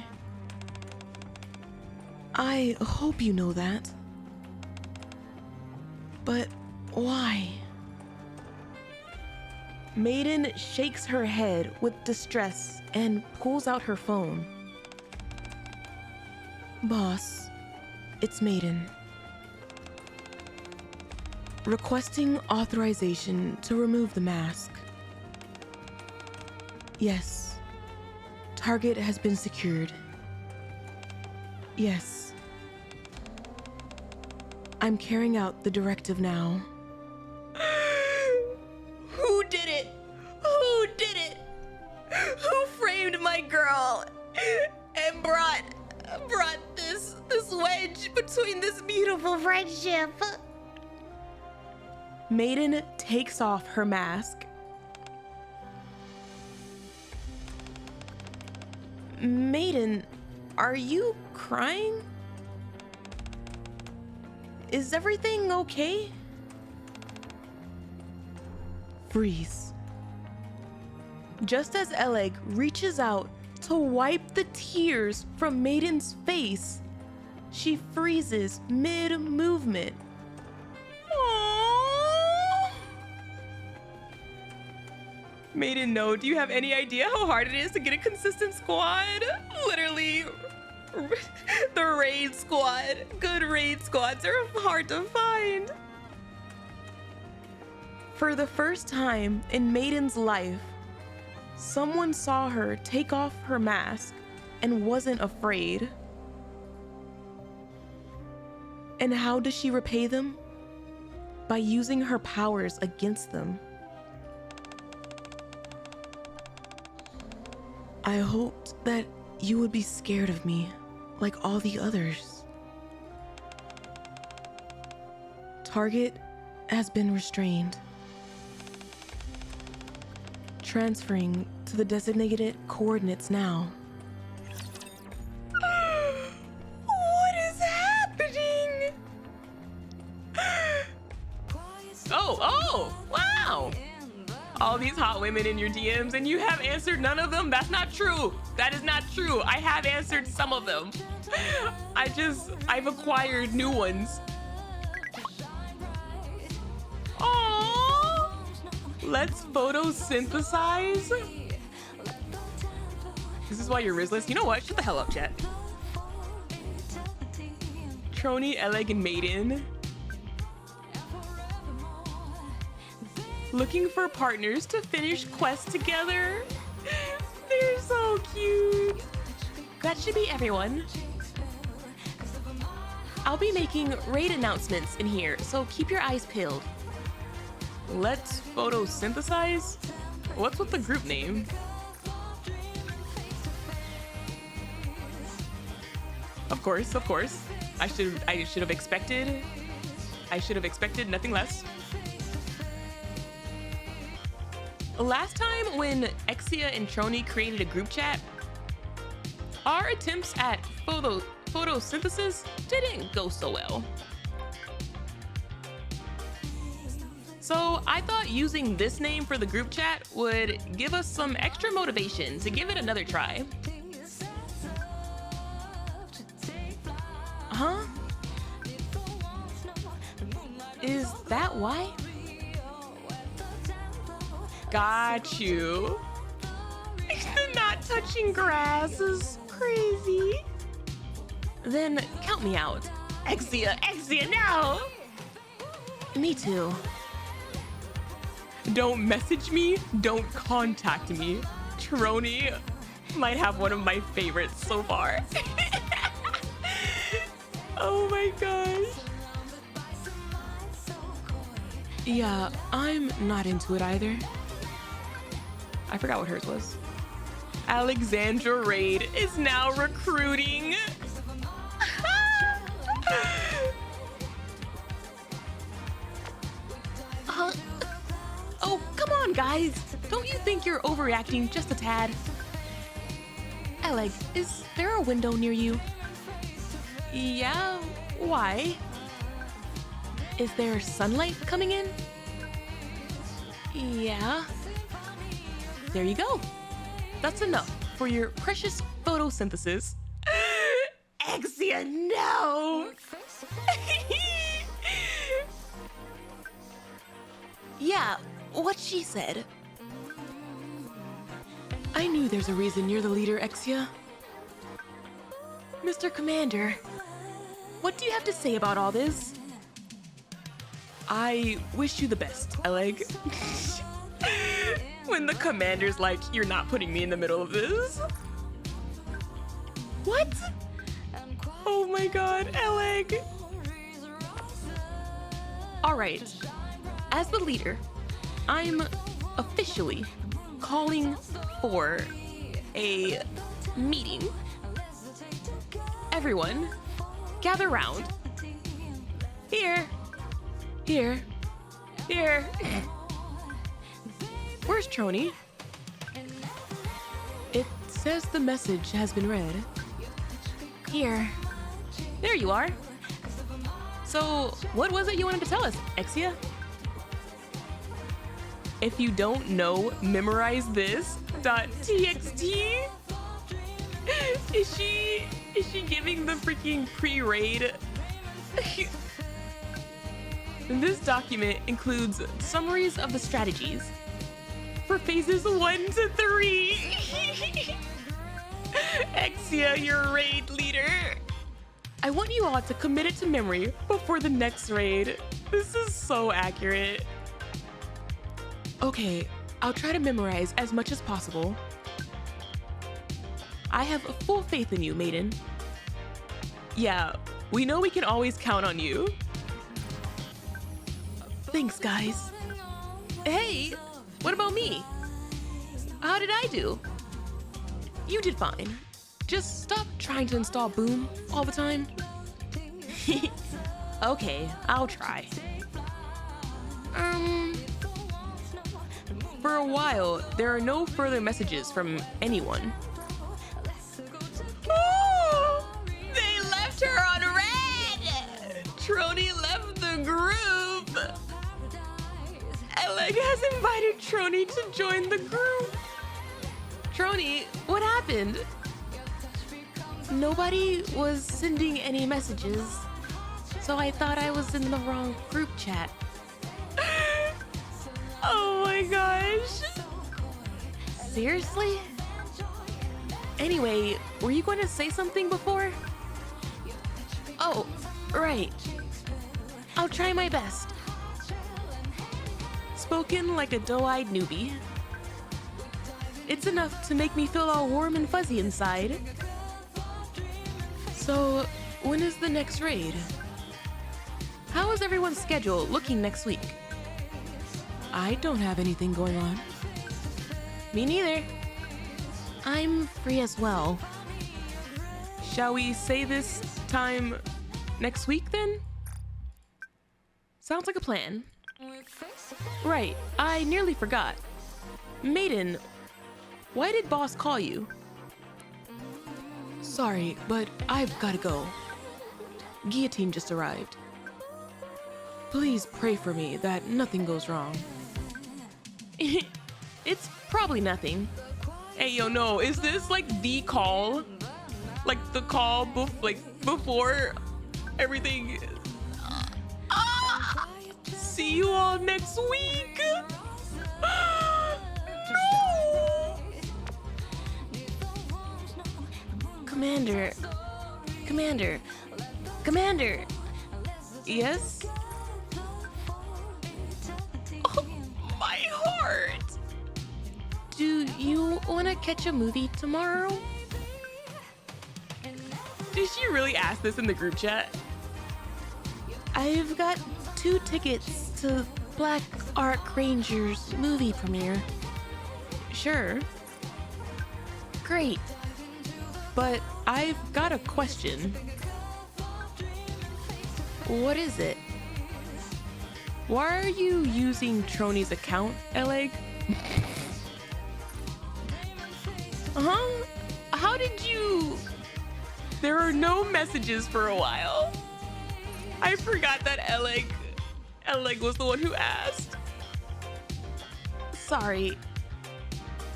I hope you know that. But why? Maiden shakes her head with distress and pulls out her phone. Boss, it's Maiden. Requesting authorization to remove the mask. Yes. Target has been secured. Yes. I'm carrying out the directive now. Who did it? Who did it? Who framed my girl and brought this wedge between this beautiful friendship? Maiden takes off her mask. Maiden, are you crying? Is everything okay? Freeze. Just as Elegg reaches out to wipe the tears from Maiden's face, she freezes mid-movement. Aww. Maiden, no, do you have any idea how hard it is to get a consistent squad? Literally, the raid squad. Good raid squads are hard to find. For the first time in Maiden's life, someone saw her take off her mask and wasn't afraid. And how does she repay them? By using her powers against them. I hoped that you would be scared of me, like all the others. Target has been restrained. Transferring to the designated coordinates now. What is happening? Oh, wow. All these hot women in your DMs and you have answered none of them? That's not true. That is not true. I have answered some of them. I've acquired new ones. Aww. Let's photosynthesize. This is why you're Rizless. You know what? Shut the hell up, chat. Trony, Elegg, and Maiden. Looking for partners to finish quests together. They're so cute. That should be everyone. I'll be making raid announcements in here, so keep your eyes peeled. Let's photosynthesize? What's with the group name? Of course. I should have expected nothing less. Last time when Exia and Trony created a group chat, our attempts at photosynthesis didn't go so well. So I thought using this name for the group chat would give us some extra motivation to give it another try. Huh? Is that why? Got you. Not touching grass is crazy. Then count me out. Exia, now! Me too. Don't message me, don't contact me. Trony might have one of my favorites so far. Oh my gosh. Yeah, I'm not into it either. I forgot what hers was. Alexandra Raid is now recruiting. Oh, come on, guys. Don't you think you're overreacting just a tad? Elegg, is there a window near you? Yeah, why? Is there sunlight coming in? Yeah. There you go. That's enough for your precious photosynthesis. Exia, no! Yeah, what she said. I knew there's a reason you're the leader, Exia. Mr. Commander, what do you have to say about all this? I wish you the best, Elegg. When the commander's like, you're not putting me in the middle of this. What? Oh my god, Elegg. Alright, as the leader, I'm officially calling for a meeting. Everyone, gather round. Here. Here. Here. Where's Trony? It says the message has been read. Here. There you are. So, what was it you wanted to tell us, Exia? If you don't know, memorize this. .txt. Is she giving the freaking pre-raid? This document includes summaries of the strategies for phases 1 to 3. Exia, your raid leader. I want you all to commit it to memory before the next raid. This is so accurate. Okay, I'll try to memorize as much as possible. I have full faith in you, Maiden. Yeah, we know we can always count on you. Thanks, guys. Hey, what about me? How did I do? You did fine. Just stop trying to install Boom all the time. Okay, I'll try. For a while, there are no further messages from anyone. Oh, they left her on red! Trony left the group! Elegg has invited Trony to join the group. Trony, what happened? Nobody was sending any messages, so I thought I was in the wrong group chat. Oh my gosh. Seriously? Anyway, were you going to say something before? Oh, right. I'll try my best. Spoken like a doe-eyed newbie. It's enough to make me feel all warm and fuzzy inside. So, when is the next raid? How is everyone's schedule looking next week? I don't have anything going on. Me neither. I'm free as well. Shall we say this time next week then? Sounds like a plan. Right, I nearly forgot. Maiden, why did boss call you? Sorry, but I've gotta go. Guillotine just arrived. Please pray for me that nothing goes wrong. It's probably nothing. Hey, yo, no, is this like the call? Like the call before everything? See you all next week. No! Commander. Yes? Oh, my Do you want to catch a movie tomorrow? Did she really ask this in the group chat? I've got 2 tickets to Black Ark Rangers movie premiere. Sure. Great. But I've got a question. What is it? Why are you using Trony's account, Elegg? Huh? How did you... There are no messages for a while. I forgot that Elegg was the one who asked. Sorry.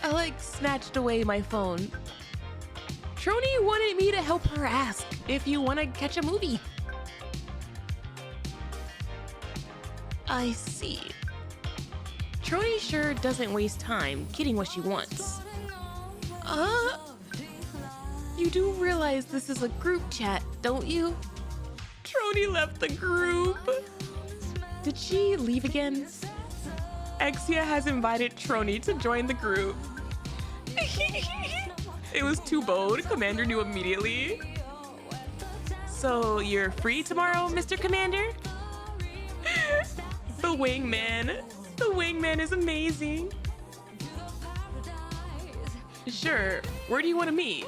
Elegg snatched away my phone. Trony wanted me to help her ask if you want to catch a movie. I see. Trony sure doesn't waste time getting what she wants. You do realize this is a group chat, don't you? Trony left the group. Did she leave again? Exia has invited Trony to join the group. It was too bold. Commander knew immediately. So you're free tomorrow, Mr. Commander? The wingman. The wingman is amazing. Sure. Where do you want to meet?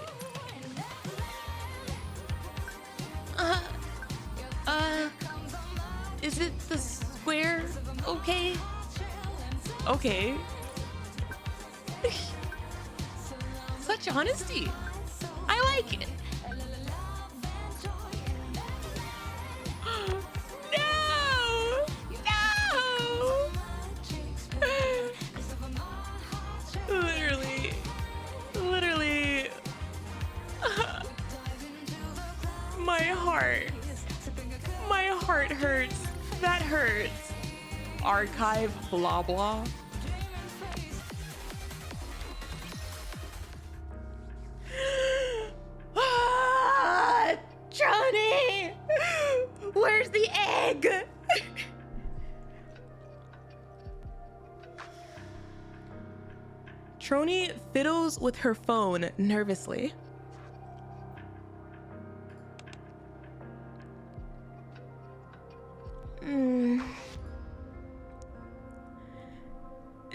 Is it the square? Okay. Okay. Such honesty. I like it. No! No! Literally. My heart hurts. That hurts. Archive blah blah. Trony! Where's the egg? Trony fiddles with her phone nervously.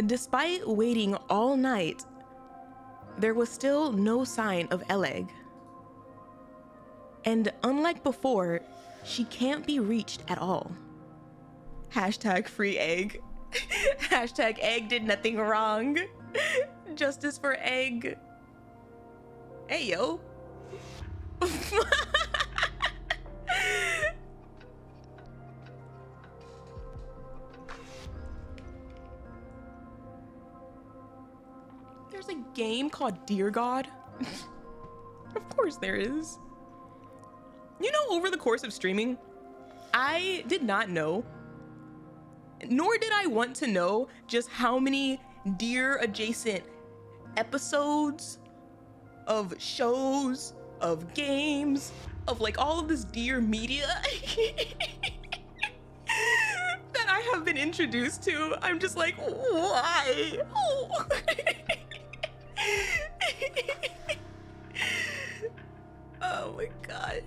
Despite waiting all night, there was still no sign of Elegg. And unlike before, she can't be reached at all. Hashtag free egg. Hashtag egg did nothing wrong. Justice for egg. Hey, yo. There's a game called Dear God. Of course there is. You know, over the course of streaming, I did not know, nor did I want to know, just how many Dear adjacent episodes of shows, of games, of like all of this Dear media that I have been introduced to. I'm just like, why? Oh my gosh.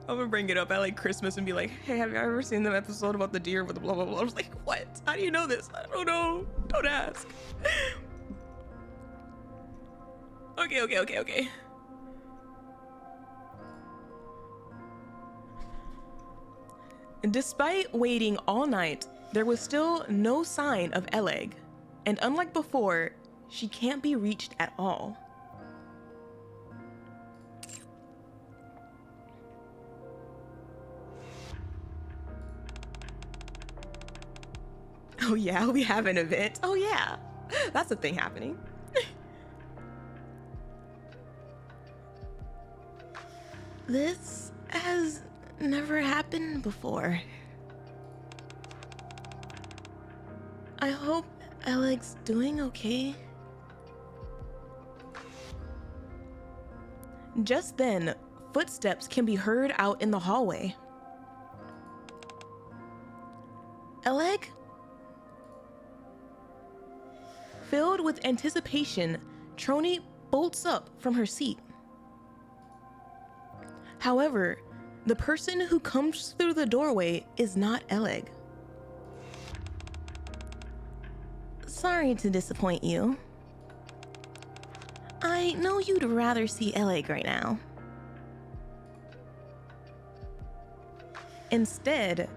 I'm gonna bring it up at like Christmas and be like, hey, have you ever seen the episode about the deer with the blah blah blah? I was like, what? How do you know this? I don't know. Don't ask. Okay. And despite waiting all night, there was still no sign of Elegg. And unlike before, she can't be reached at all. Oh yeah, we have an event. Oh yeah, that's a thing happening. This has never happened before. I hope Eleg's doing okay. Just then, footsteps can be heard out in the hallway. Elegg? Filled with anticipation, Trony bolts up from her seat. However, the person who comes through the doorway is not Elegg. Sorry to disappoint you. I know you'd rather see Elegg right now. Instead,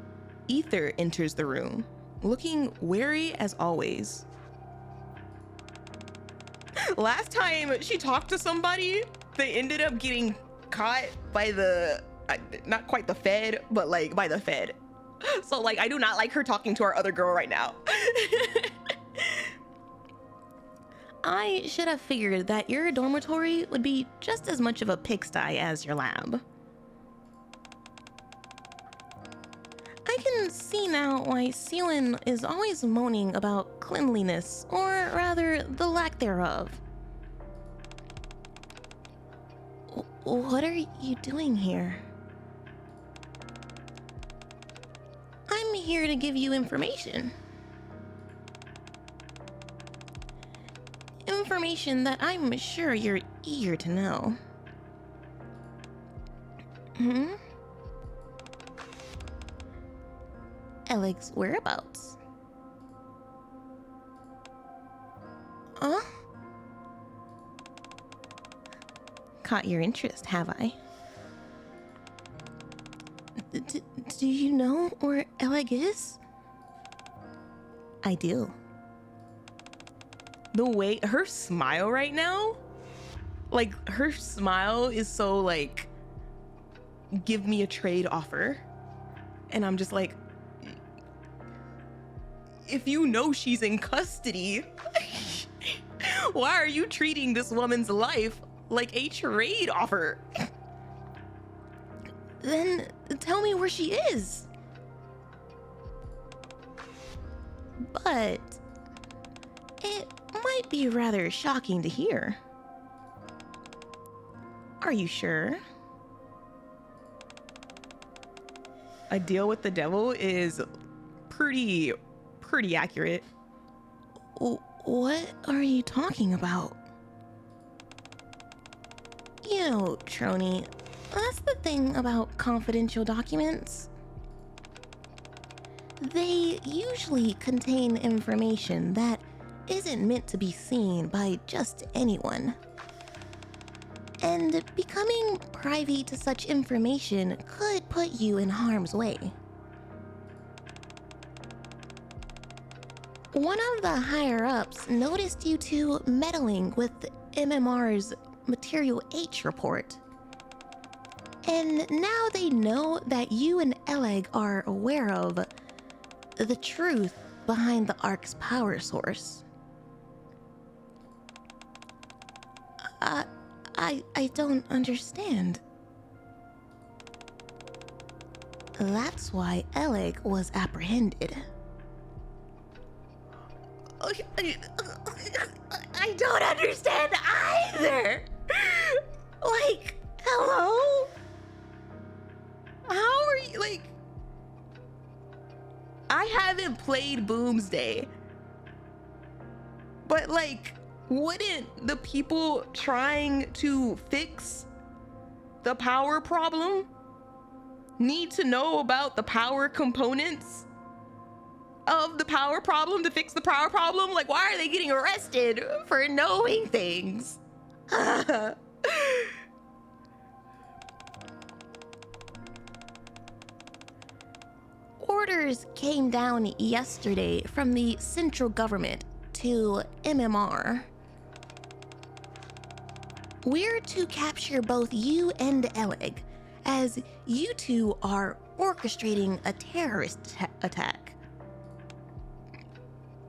Ether enters the room, looking wary as always. Last time she talked to somebody, they ended up getting caught by the, not quite the Fed, but like by the Fed. So like, I do not like her talking to our other girl right now. I should have figured that your dormitory would be just as much of a pigsty as your lab. I can see now why Seelin is always moaning about cleanliness, or rather, the lack thereof. What are you doing here? I'm here to give you information. Information that I'm sure you're eager to know. Elegg's whereabouts. Huh? Caught your interest, have I? Do you know where Elegg is? I do. The way her smile right now, like her smile is so like, give me a trade offer. And I'm just like, if you know she's in custody, why are you treating this woman's life like a trade offer? Then tell me where she is. But it might be rather shocking to hear. Are you sure? A deal with the devil is pretty accurate. What are you talking about? You know, Trony, that's the thing about confidential documents. They usually contain information that isn't meant to be seen by just anyone. And becoming privy to such information could put you in harm's way. One of the higher-ups noticed you two meddling with MMR's Material H report. And now they know that you and Elegg are aware of the truth behind the Ark's power source. I don't understand. That's why Elegg was apprehended. I don't understand either. Like, hello? How are you, like... I haven't played Boomsday. But, like, wouldn't the people trying to fix the power problem need to know about the power components of the power problem to fix the power problem? Like, why are they getting arrested for knowing things? Orders came down yesterday from the central government to MMR. We're to capture both you and Elegg, as you two are orchestrating a terrorist attack.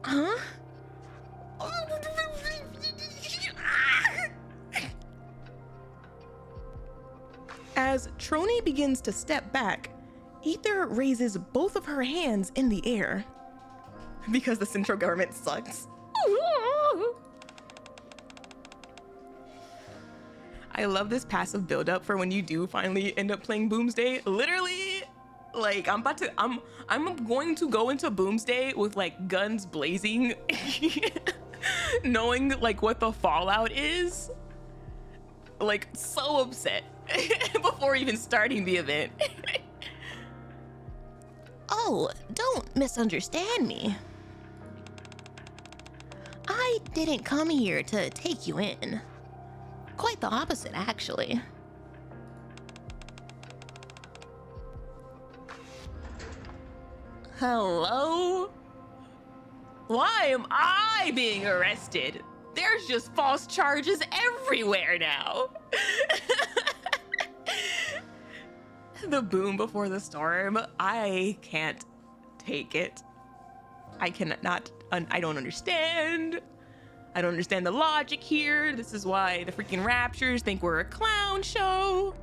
Huh? As Trony begins to step back, Ether raises both of her hands in the air. Because the central government sucks. I love this passive buildup for when you do finally end up playing Boomsday. Literally, like I'm going to go into Boomsday with like guns blazing knowing like what the fallout is, like so upset before even starting the event. Oh, don't misunderstand me. I didn't come here to take you in. Quite the opposite, actually. Hello? Why am I being arrested? There's just false charges everywhere now. The boom before the storm. I can't take it. I cannot. I don't understand. I don't understand the logic here. This is why the freaking Raptures think we're a clown show.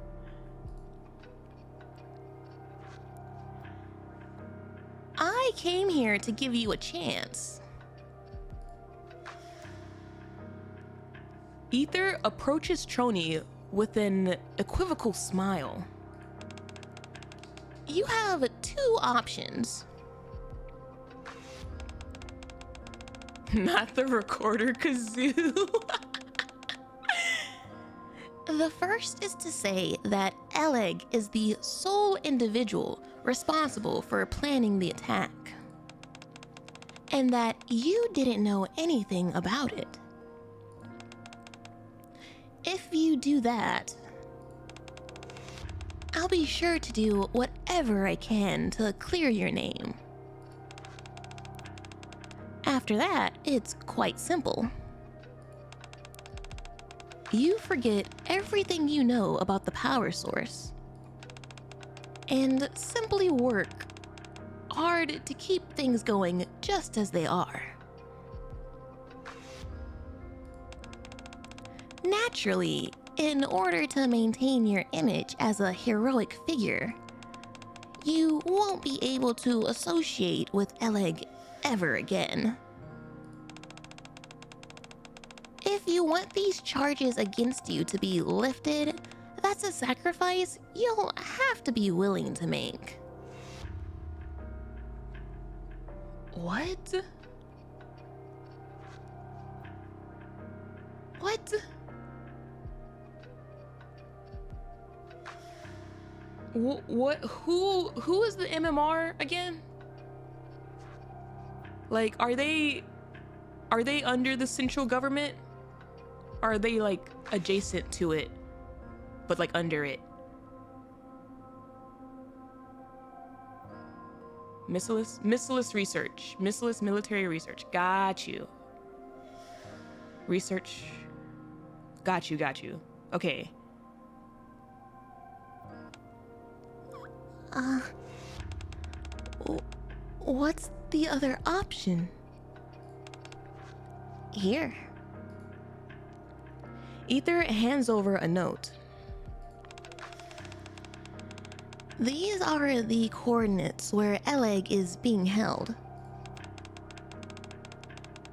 I came here to give you a chance. Ether approaches Trony with an equivocal smile. You have two options. Not the recorder kazoo. The first is to say that Elegg is the sole individual responsible for planning the attack, and that you didn't know anything about it. If you do that, I'll be sure to do whatever I can to clear your name. After that, it's quite simple. You forget everything you know about the power source and simply work hard to keep things going just as they are. Naturally, in order to maintain your image as a heroic figure, you won't be able to associate with Elegg ever again. If you want these charges against you to be lifted, that's a sacrifice you'll have to be willing to make. What? What? What? Who is the MMR again? Like, are they under the central government? Or are they like adjacent to it, but like under it? Missilous research, missilous military research. Got you. Research. Got you. Okay. What's the other option? Here. Ether hands over a note. These are the coordinates where Elegg is being held.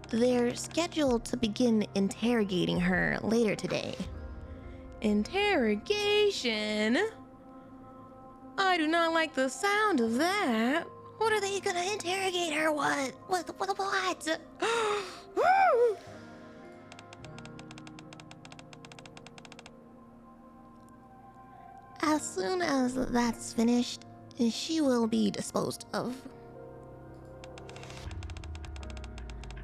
They're scheduled to begin interrogating her later today. Interrogation? I do not like the sound of that. What are they gonna interrogate her? What? As soon as that's finished, she will be disposed of.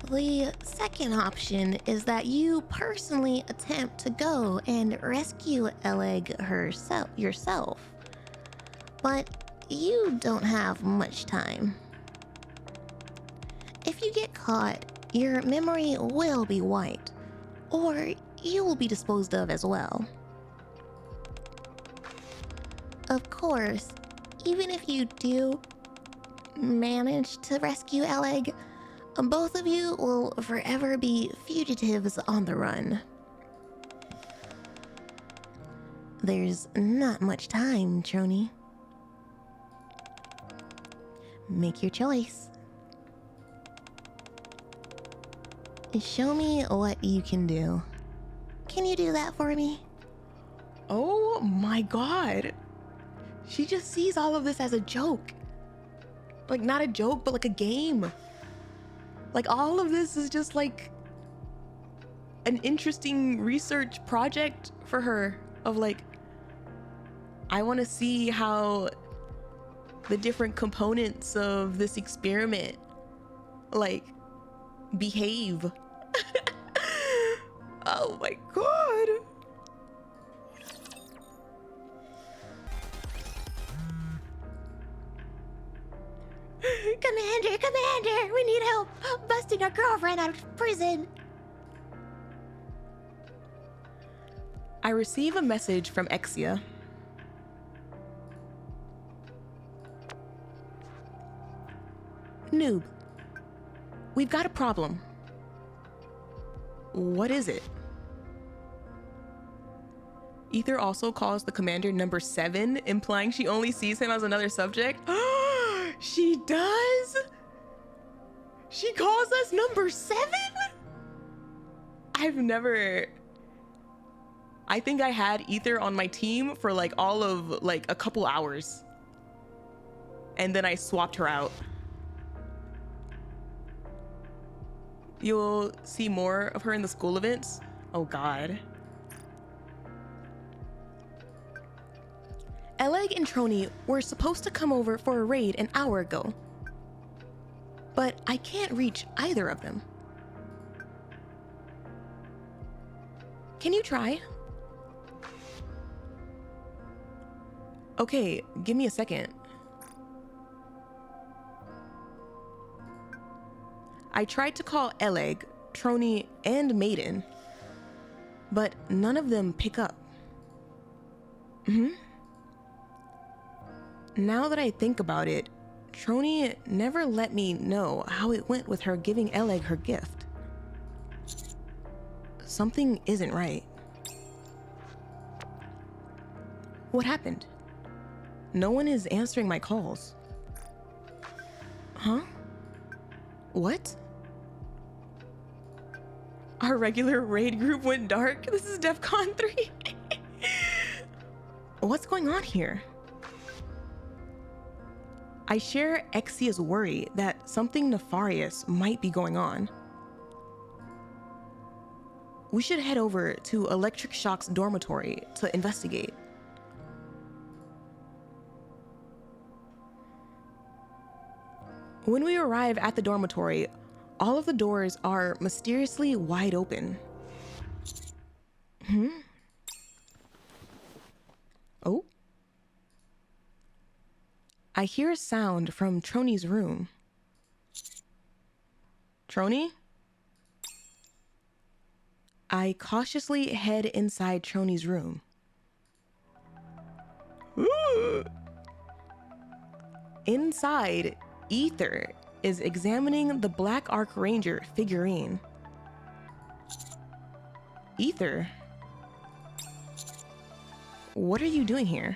The second option is that you personally attempt to go and rescue Elegg yourself. But you don't have much time. If you get caught, your memory will be wiped, or you will be disposed of as well. Of course, even if you do manage to rescue Elegg, both of you will forever be fugitives on the run. There's not much time, Trony. Make your choice. Show me what you can do. Can you do that for me? Oh my god. She just sees all of this as a joke. Like, not a joke, but like a game. Like, all of this is just like an interesting research project for her of like, I want to see how the different components of this experiment like behave. Oh my god. Commander, we need help busting our girlfriend out of prison. I receive a message from Exia. Noob, we've got a problem. What is it? Ether also calls the commander number 7, implying she only sees him as another subject. She does? She calls us number 7? I think I had Ether on my team for like all of like a couple hours. And then I swapped her out. You'll see more of her in the school events. Oh god. Elegg and Trony were supposed to come over for a raid an hour ago, but I can't reach either of them. Can you try? Okay, give me a second. I tried to call Elegg, Trony, and Maiden, but none of them pick up. Now that I think about it, Trony never let me know how it went with her giving Elegg her gift. Something isn't right. What happened? No one is answering my calls. Huh? What? Our regular raid group went dark? This is DEFCON 3. What's going on here? I share Exia's worry that something nefarious might be going on. We should head over to Electric Shock's dormitory to investigate. When we arrive at the dormitory, all of the doors are mysteriously wide open. Oh? I hear a sound from Trony's room. Trony? I cautiously head inside Trony's room. Ooh. Inside, Ether is examining the Black Arc Ranger figurine. Ether? What are you doing here?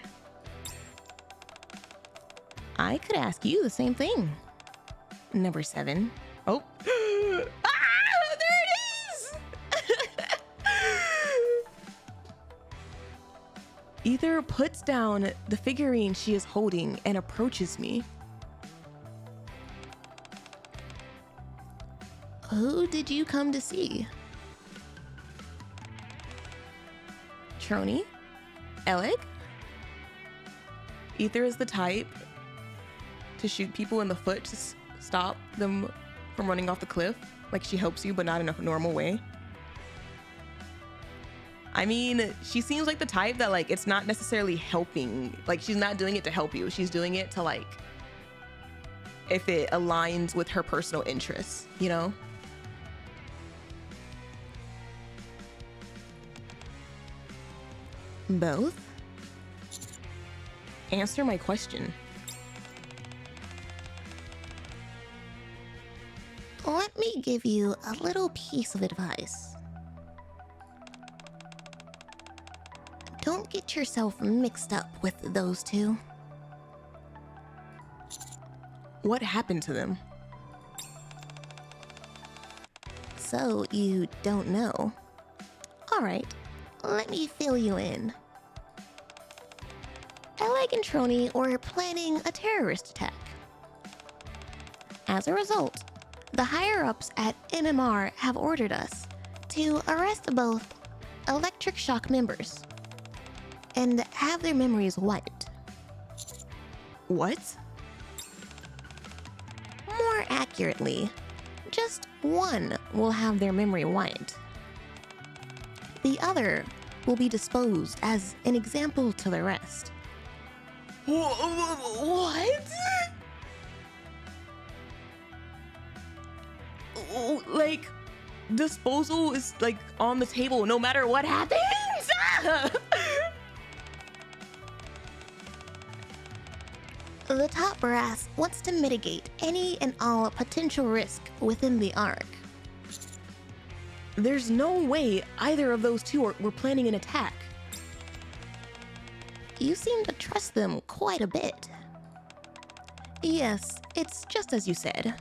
I could ask you the same thing. Number 7. Oh. There it is! Ether puts down the figurine she is holding and approaches me. Who did you come to see? Trony? Elegg? Ether is the type to shoot people in the foot to stop them from running off the cliff. Like, she helps you, but not in a normal way. I mean, she seems like the type that, like, it's not necessarily helping. Like, she's not doing it to help you. She's doing it to, like, if it aligns with her personal interests, you know? Both? Answer my question. Let me give you a little piece of advice. Don't get yourself mixed up with those two. What happened to them? So you don't know. All right, let me fill you in. Elegg and Trony were planning a terrorist attack. As a result, the higher-ups at NMR have ordered us to arrest both electric shock members and have their memories wiped. What? More accurately, just one will have their memory wiped. The other will be disposed as an example to the rest. What? Oh, like, disposal is like on the table no matter what happens? The top brass wants to mitigate any and all potential risk within the Ark. There's no way either of those two were planning an attack. You seem to trust them quite a bit. Yes, it's just as you said.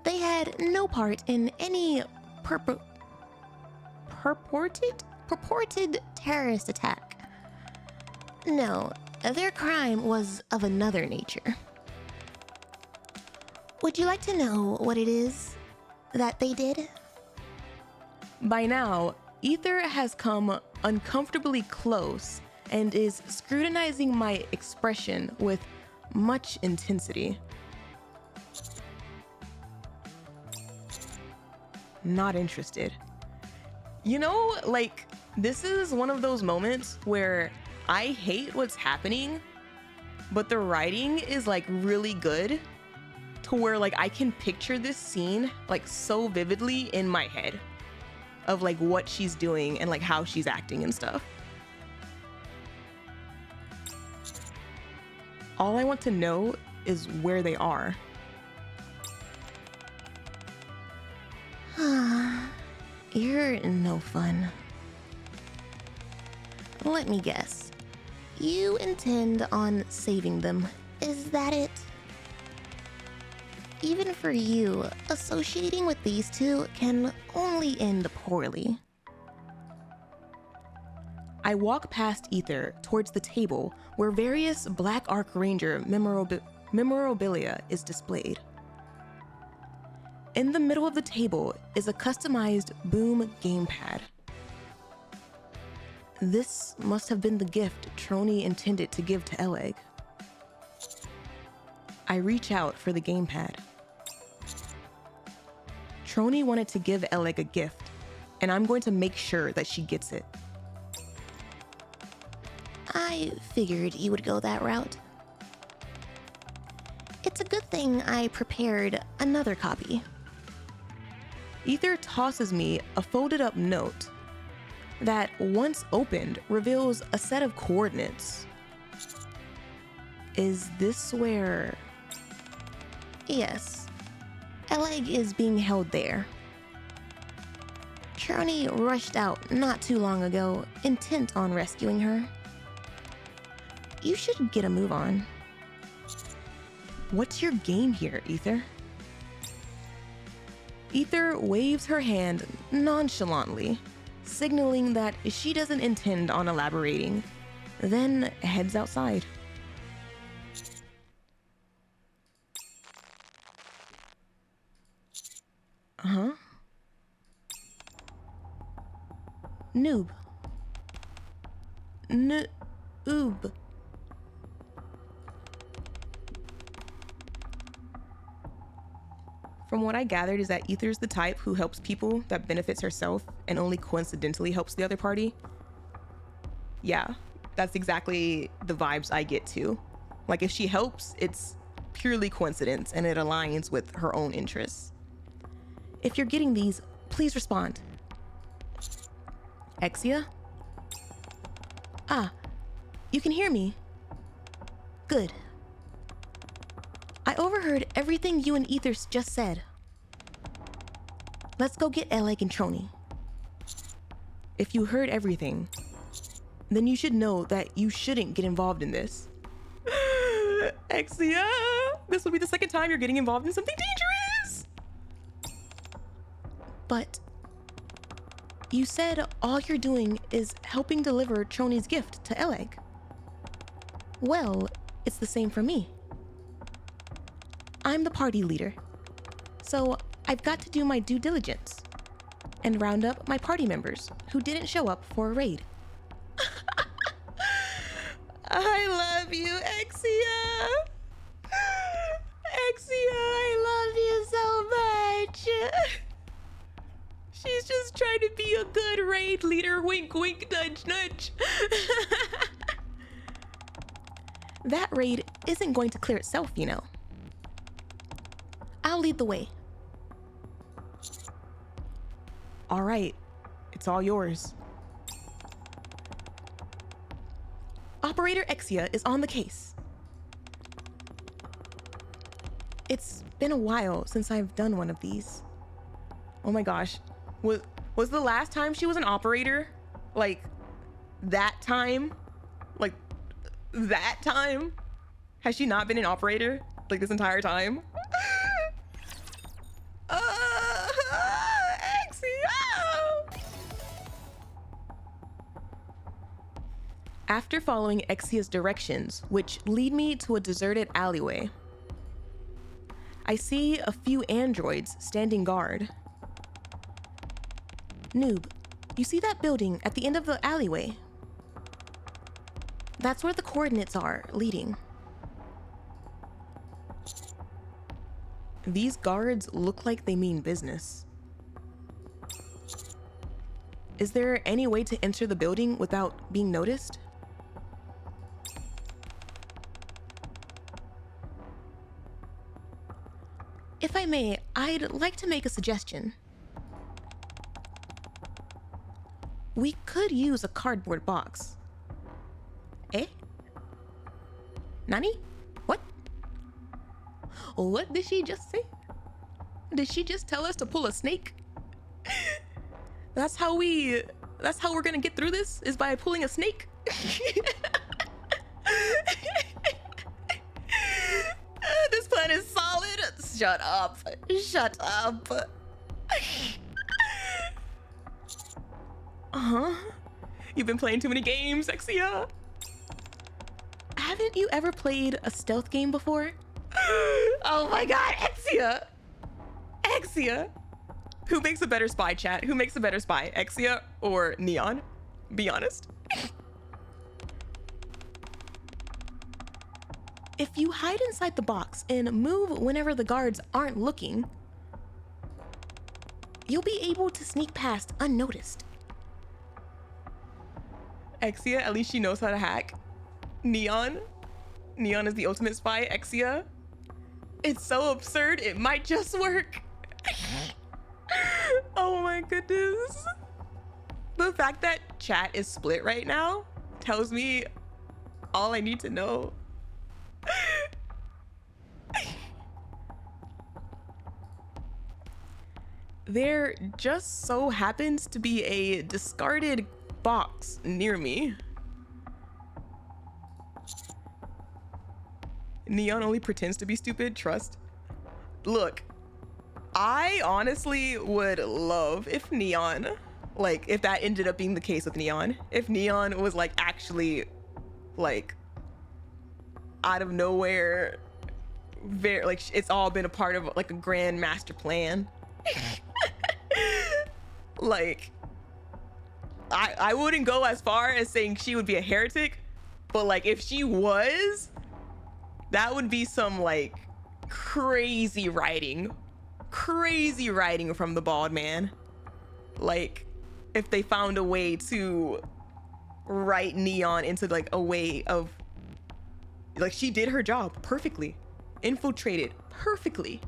They had no part in any purported terrorist attack. No, their crime was of another nature. Would you like to know what it is that they did? By now, Ether has come uncomfortably close and is scrutinizing my expression with much intensity. Not interested. You know, like, this is one of those moments where I hate what's happening, but the writing is like really good to where like I can picture this scene like so vividly in my head of like what she's doing and like how she's acting and stuff. All I want to know is where they are. You're no fun. Let me guess. You intend on saving them, is that it? Even for you, associating with these two can only end poorly. I walk past Ether towards the table where various Black Ark Ranger memorabilia is displayed. In the middle of the table is a customized Boom Gamepad. This must have been the gift Trony intended to give to Elegg. I reach out for the gamepad. Trony wanted to give Elegg a gift, and I'm going to make sure that she gets it. I figured you would go that route. It's a good thing I prepared another copy. Ether tosses me a folded up note that, once opened, reveals a set of coordinates. Is this where... Yes, Elegg is being held there. Trony rushed out not too long ago, intent on rescuing her. You should get a move on. What's your game here, Ether? Ether waves her hand nonchalantly, signaling that she doesn't intend on elaborating, then heads outside. Huh? Noob. Noob. From what I gathered is that Ether's the type who helps people that benefits herself and only coincidentally helps the other party. Yeah, that's exactly the vibes I get too. Like if she helps, it's purely coincidence and it aligns with her own interests. If you're getting these, please respond. Exia? Ah, you can hear me. Good. I overheard everything you and Ether just said. Let's go get Elegg and Trony. If you heard everything, then you should know that you shouldn't get involved in this. Exia, this will be the second time you're getting involved in something dangerous. But you said all you're doing is helping deliver Trony's gift to Elegg. Well, it's the same for me. I'm the party leader, so I've got to do my due diligence. and round up my party members who didn't show up for a raid. I love you, Exia. Exia, I love you so much. She's just trying to be a good raid leader. Wink, wink, nudge, nudge. That raid isn't going to clear itself, you know. I'll lead the way. All right, it's all yours. Operator Exia is on the case. It's been a while since I've done one of these. Oh my gosh. Was the last time she was an operator? Like, that time? Like, that time? Has she not been an operator? Like, this entire time? Exia! After following Exia's directions, which lead me to a deserted alleyway, I see a few androids standing guard. Noob, you see that building at the end of the alleyway? That's where the coordinates are leading. These guards look like they mean business. Is there any way to enter the building without being noticed? If I may, I'd like to make a suggestion. We could use a cardboard box. Eh? Nani? What? What did she just say? Did she just tell us to pull a snake? That's how we're gonna get through this, is by pulling a snake? This plan is solid. Shut up. Shut up. Uh-huh. You've been playing too many games, Exia. Haven't you ever played a stealth game before? Oh my god, Exia! Exia! Who makes a better spy, chat? Who makes a better spy, Exia or Neon? Be honest. If you hide inside the box and move whenever the guards aren't looking, you'll be able to sneak past unnoticed. Exia, at least she knows how to hack. Neon is the ultimate spy. Exia, it's so absurd, it might just work. Oh my goodness. The fact that chat is split right now tells me all I need to know. There just so happens to be a discarded box near me. Neon only pretends to be stupid, trust. Look, I honestly would love if Neon, like, if that ended up being the case with Neon, if Neon was like actually like out of nowhere, very like it's all been a part of like a grand master plan. Like, I wouldn't go as far as saying she would be a heretic, but like if she was, that would be some like crazy writing from the bald man. Like if they found a way to write Neon into like a way of like she did her job perfectly, infiltrated perfectly.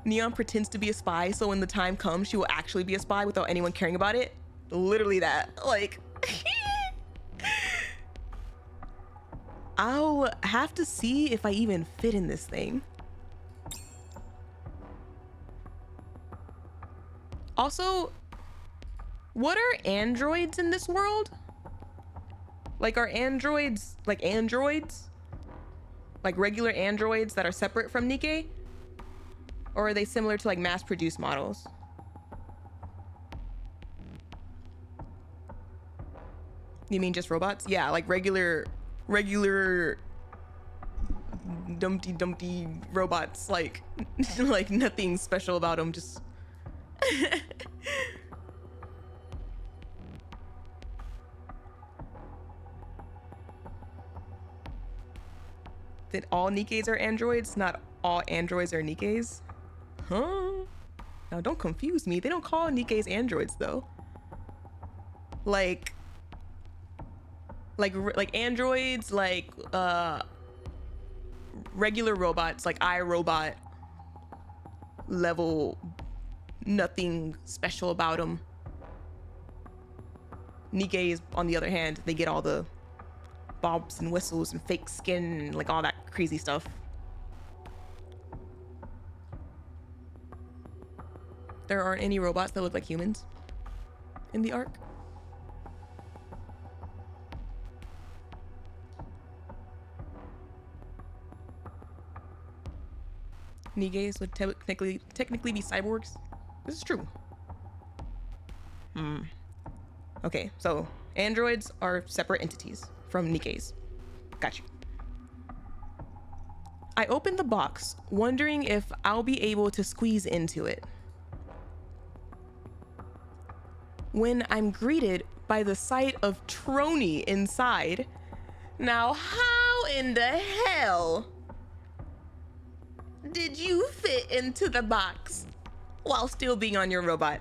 Neon pretends to be a spy, so when the time comes, she will actually be a spy without anyone caring about it. Literally that. Like, I'll have to see if I even fit in this thing. Also, what are androids in this world? Like, are androids like androids? Like regular androids that are separate from NIKKE? Or are they similar to like mass-produced models? You mean just robots? Yeah, like regular Dumpty Dumpty robots, like like nothing special about them, just that all NIKKEs are androids, not all androids are NIKKEs. Huh? Now don't confuse me. They don't call NIKKEs androids though. Like androids, like regular robots, like iRobot level, nothing special about them. NIKKEs, on the other hand, they get all the bobs and whistles and fake skin and like all that crazy stuff. There aren't any robots that look like humans in the Ark. NIKKEs would technically be cyborgs. This is true. Okay, so androids are separate entities from NIKKEs. Got you. I opened the box, wondering if I'll be able to squeeze into it, when I'm greeted by the sight of Trony inside. Now, how in the hell did you fit into the box while still being on your robot?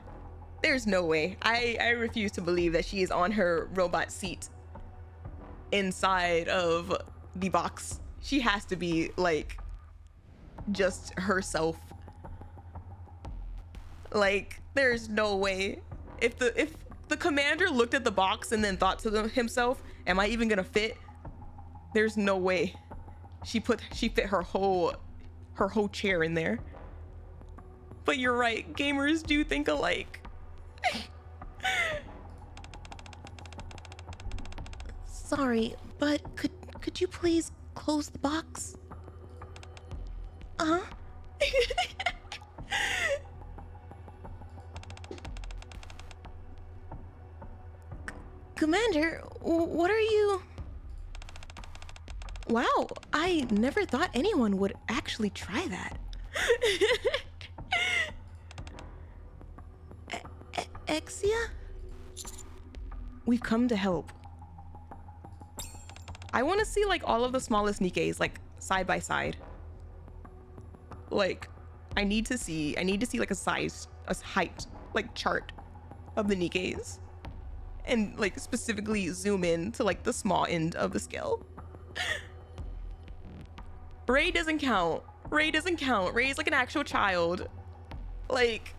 There's no way. I refuse to believe that she is on her robot seat inside of the box. She has to be like just herself. Like, there's no way. If the commander looked at the box and then thought to himself, am I even gonna fit? There's no way. She fit her whole chair in there. But you're right, gamers do think alike. Sorry, but could you please close the box? Commander, what are you? Wow, I never thought anyone would actually try that. Exia? We've come to help. I want to see like all of the smallest NIKKEs like side by side. Like, I need to see like a height like chart of the NIKKEs, and like specifically zoom in to like the small end of the scale. Ray doesn't count. Ray's like an actual child. Like,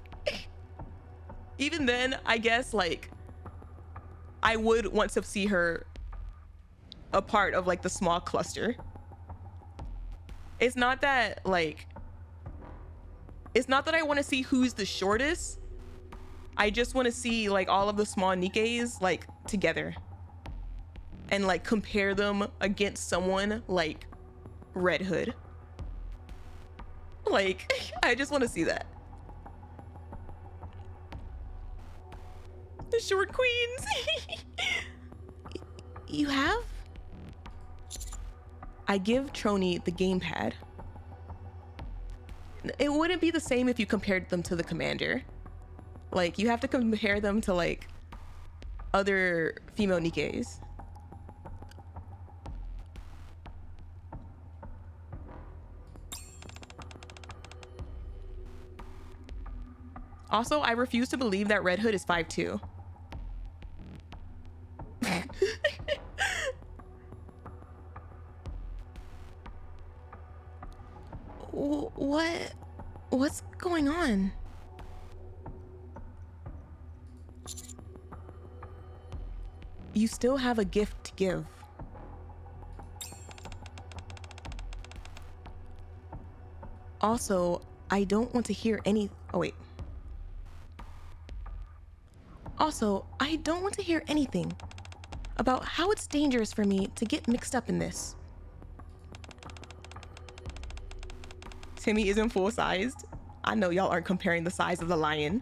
even then, I guess like I would want to see her a part of like the small cluster. It's not that I want to see who's the shortest. I just want to see like all of the small NIKKEs like together and like compare them against someone like Red Hood. Like, I just want to see that. The short queens. You have? I give Trony the gamepad. It wouldn't be the same if you compared them to the commander. Like, you have to compare them to like other female NIKKEs. Also, I refuse to believe that Red Hood is 5'2". What's going on? You still have a gift to give. Also, I don't want to hear any... Oh, wait. Also, I don't want to hear anything about how it's dangerous for me to get mixed up in this. Timmy isn't full-sized. I know y'all aren't comparing the size of the lion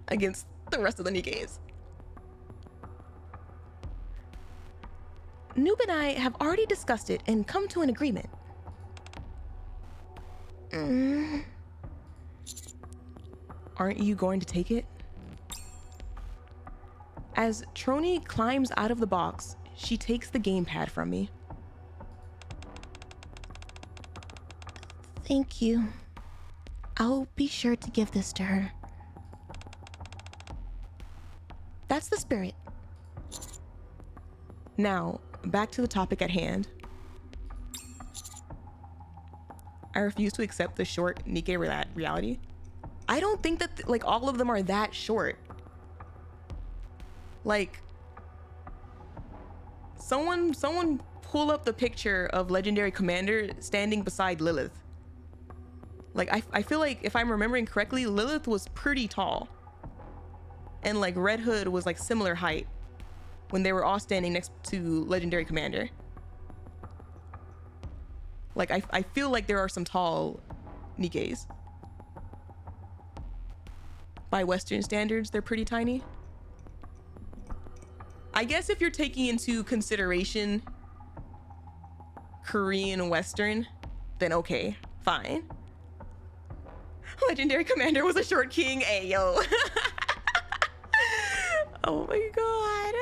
against the rest of the NIKKEs. Noob and I have already discussed it and come to an agreement. Aren't you going to take it? As Trony climbs out of the box, she takes the gamepad from me. Thank you. I'll be sure to give this to her. That's the spirit. Now, back to the topic at hand. I refuse to accept the short NIKKE reality. I don't think that like all of them are that short. Like, someone pull up the picture of Legendary Commander standing beside Lilith. Like, I feel like if I'm remembering correctly, Lilith was pretty tall. And like Red Hood was like similar height when they were all standing next to Legendary Commander. Like, I feel like there are some tall NIKKEs. By Western standards, they're pretty tiny. I guess if you're taking into consideration Korean Western, then okay, fine. Legendary Commander was a short king, ayo. Oh my god.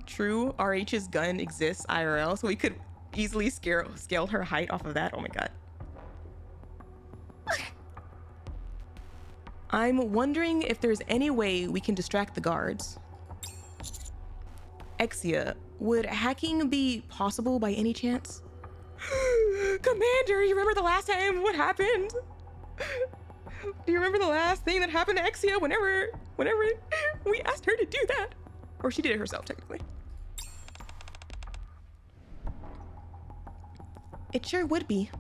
True, RH's gun exists IRL, so we could easily scale her height off of that. Oh my god. I'm wondering if there's any way we can distract the guards. Exia, would hacking be possible by any chance? Commander, you remember the last time what happened? Do you remember the last thing that happened to Exia whenever we asked her to do that? Or she did it herself, technically. It sure would be.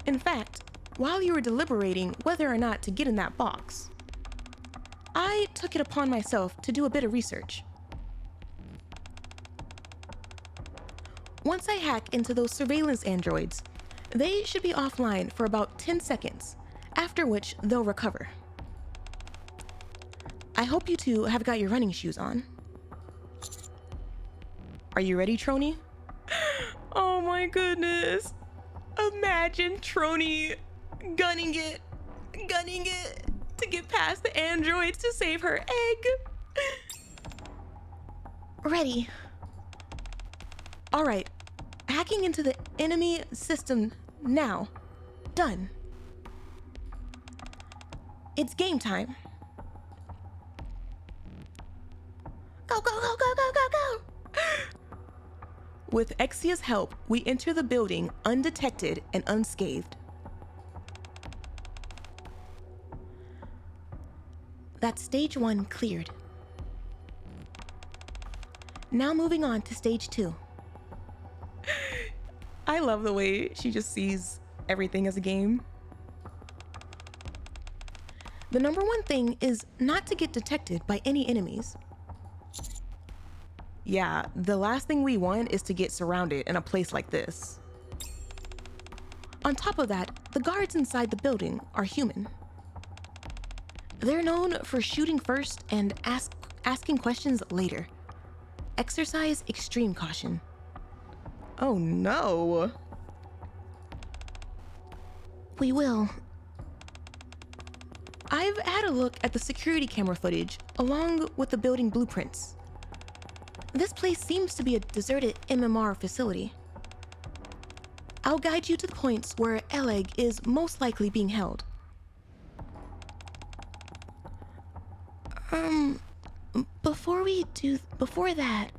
In fact, while you were deliberating whether or not to get in that box, I took it upon myself to do a bit of research. Once I hack into those surveillance androids, they should be offline for about 10 seconds, after which they'll recover. I hope you two have got your running shoes on. Are you ready, Trony? Oh my goodness. Imagine Trony gunning it to get past the androids to save her egg. Ready. All right, hacking into the enemy system now. Done. It's game time. Go, go, go, go, go, go, go. With Exia's help, we enter the building undetected and unscathed. That's stage 1 cleared. Now moving on to stage 2. I love the way she just sees everything as a game. The number one thing is not to get detected by any enemies. Yeah, the last thing we want is to get surrounded in a place like this. On top of that, the guards inside the building are human. They're known for shooting first and asking questions later. Exercise extreme caution. Oh no. We will. I've had a look at the security camera footage along with the building blueprints. This place seems to be a deserted MMR facility. I'll guide you to the points where Elegg is most likely being held. Before that,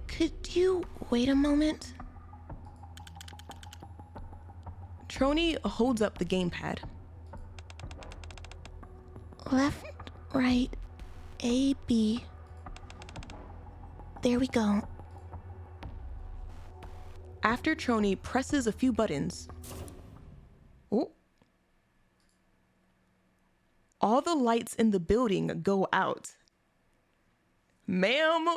could you wait a moment? Trony holds up the gamepad. Left, right, A, B. There we go. After Trony presses a few buttons, oh, all the lights in the building go out. Ma'am,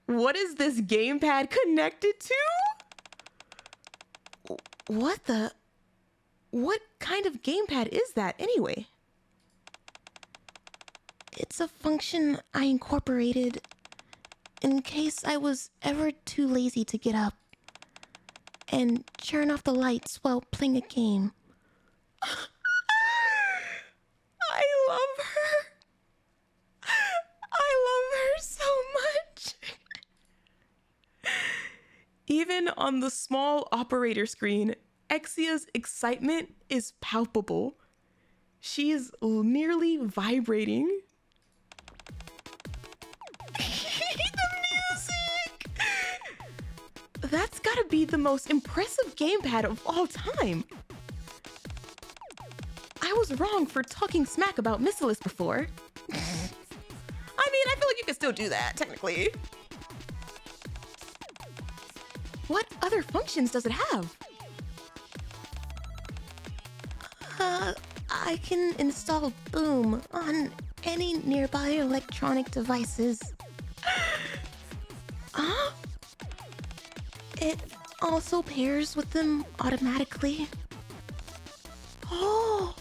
what is this gamepad connected to? What kind of gamepad is that anyway? It's a function I incorporated in case I was ever too lazy to get up and turn off the lights while playing a game. I love her. I love her so much. Even on the small operator screen, Exia's excitement is palpable. She is nearly vibrating. The music! That's gotta be the most impressive gamepad of all time. I was wrong for talking smack about Missilus before. I mean, I feel like you can still do that, technically. What other functions does it have? I can install Boom on any nearby electronic devices. Huh? It also pairs with them automatically. Oh!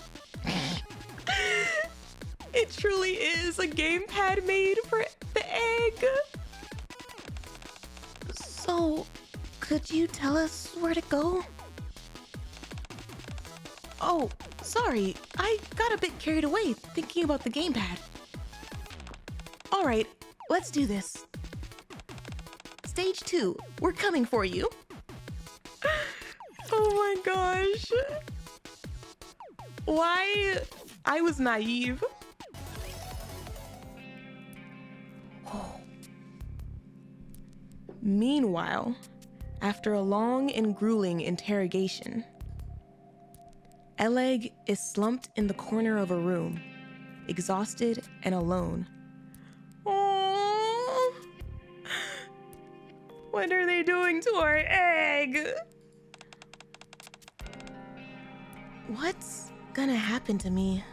It truly is a gamepad made for the egg. So, could you tell us where to go? Oh, sorry. I got a bit carried away thinking about the gamepad. All right, let's do this. Stage 2, we're coming for you. Oh my gosh. Why? I was naive. Meanwhile, after a long and grueling interrogation, Elegg is slumped in the corner of a room, exhausted and alone. Oh, what are they doing to our egg? What's gonna happen to me?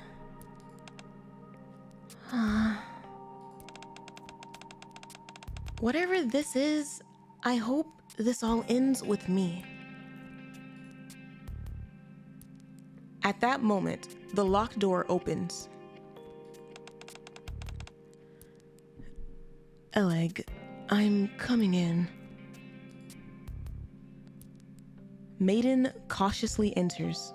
Whatever this is, I hope this all ends with me. At that moment, the locked door opens. Elegg, I'm coming in. Maiden cautiously enters.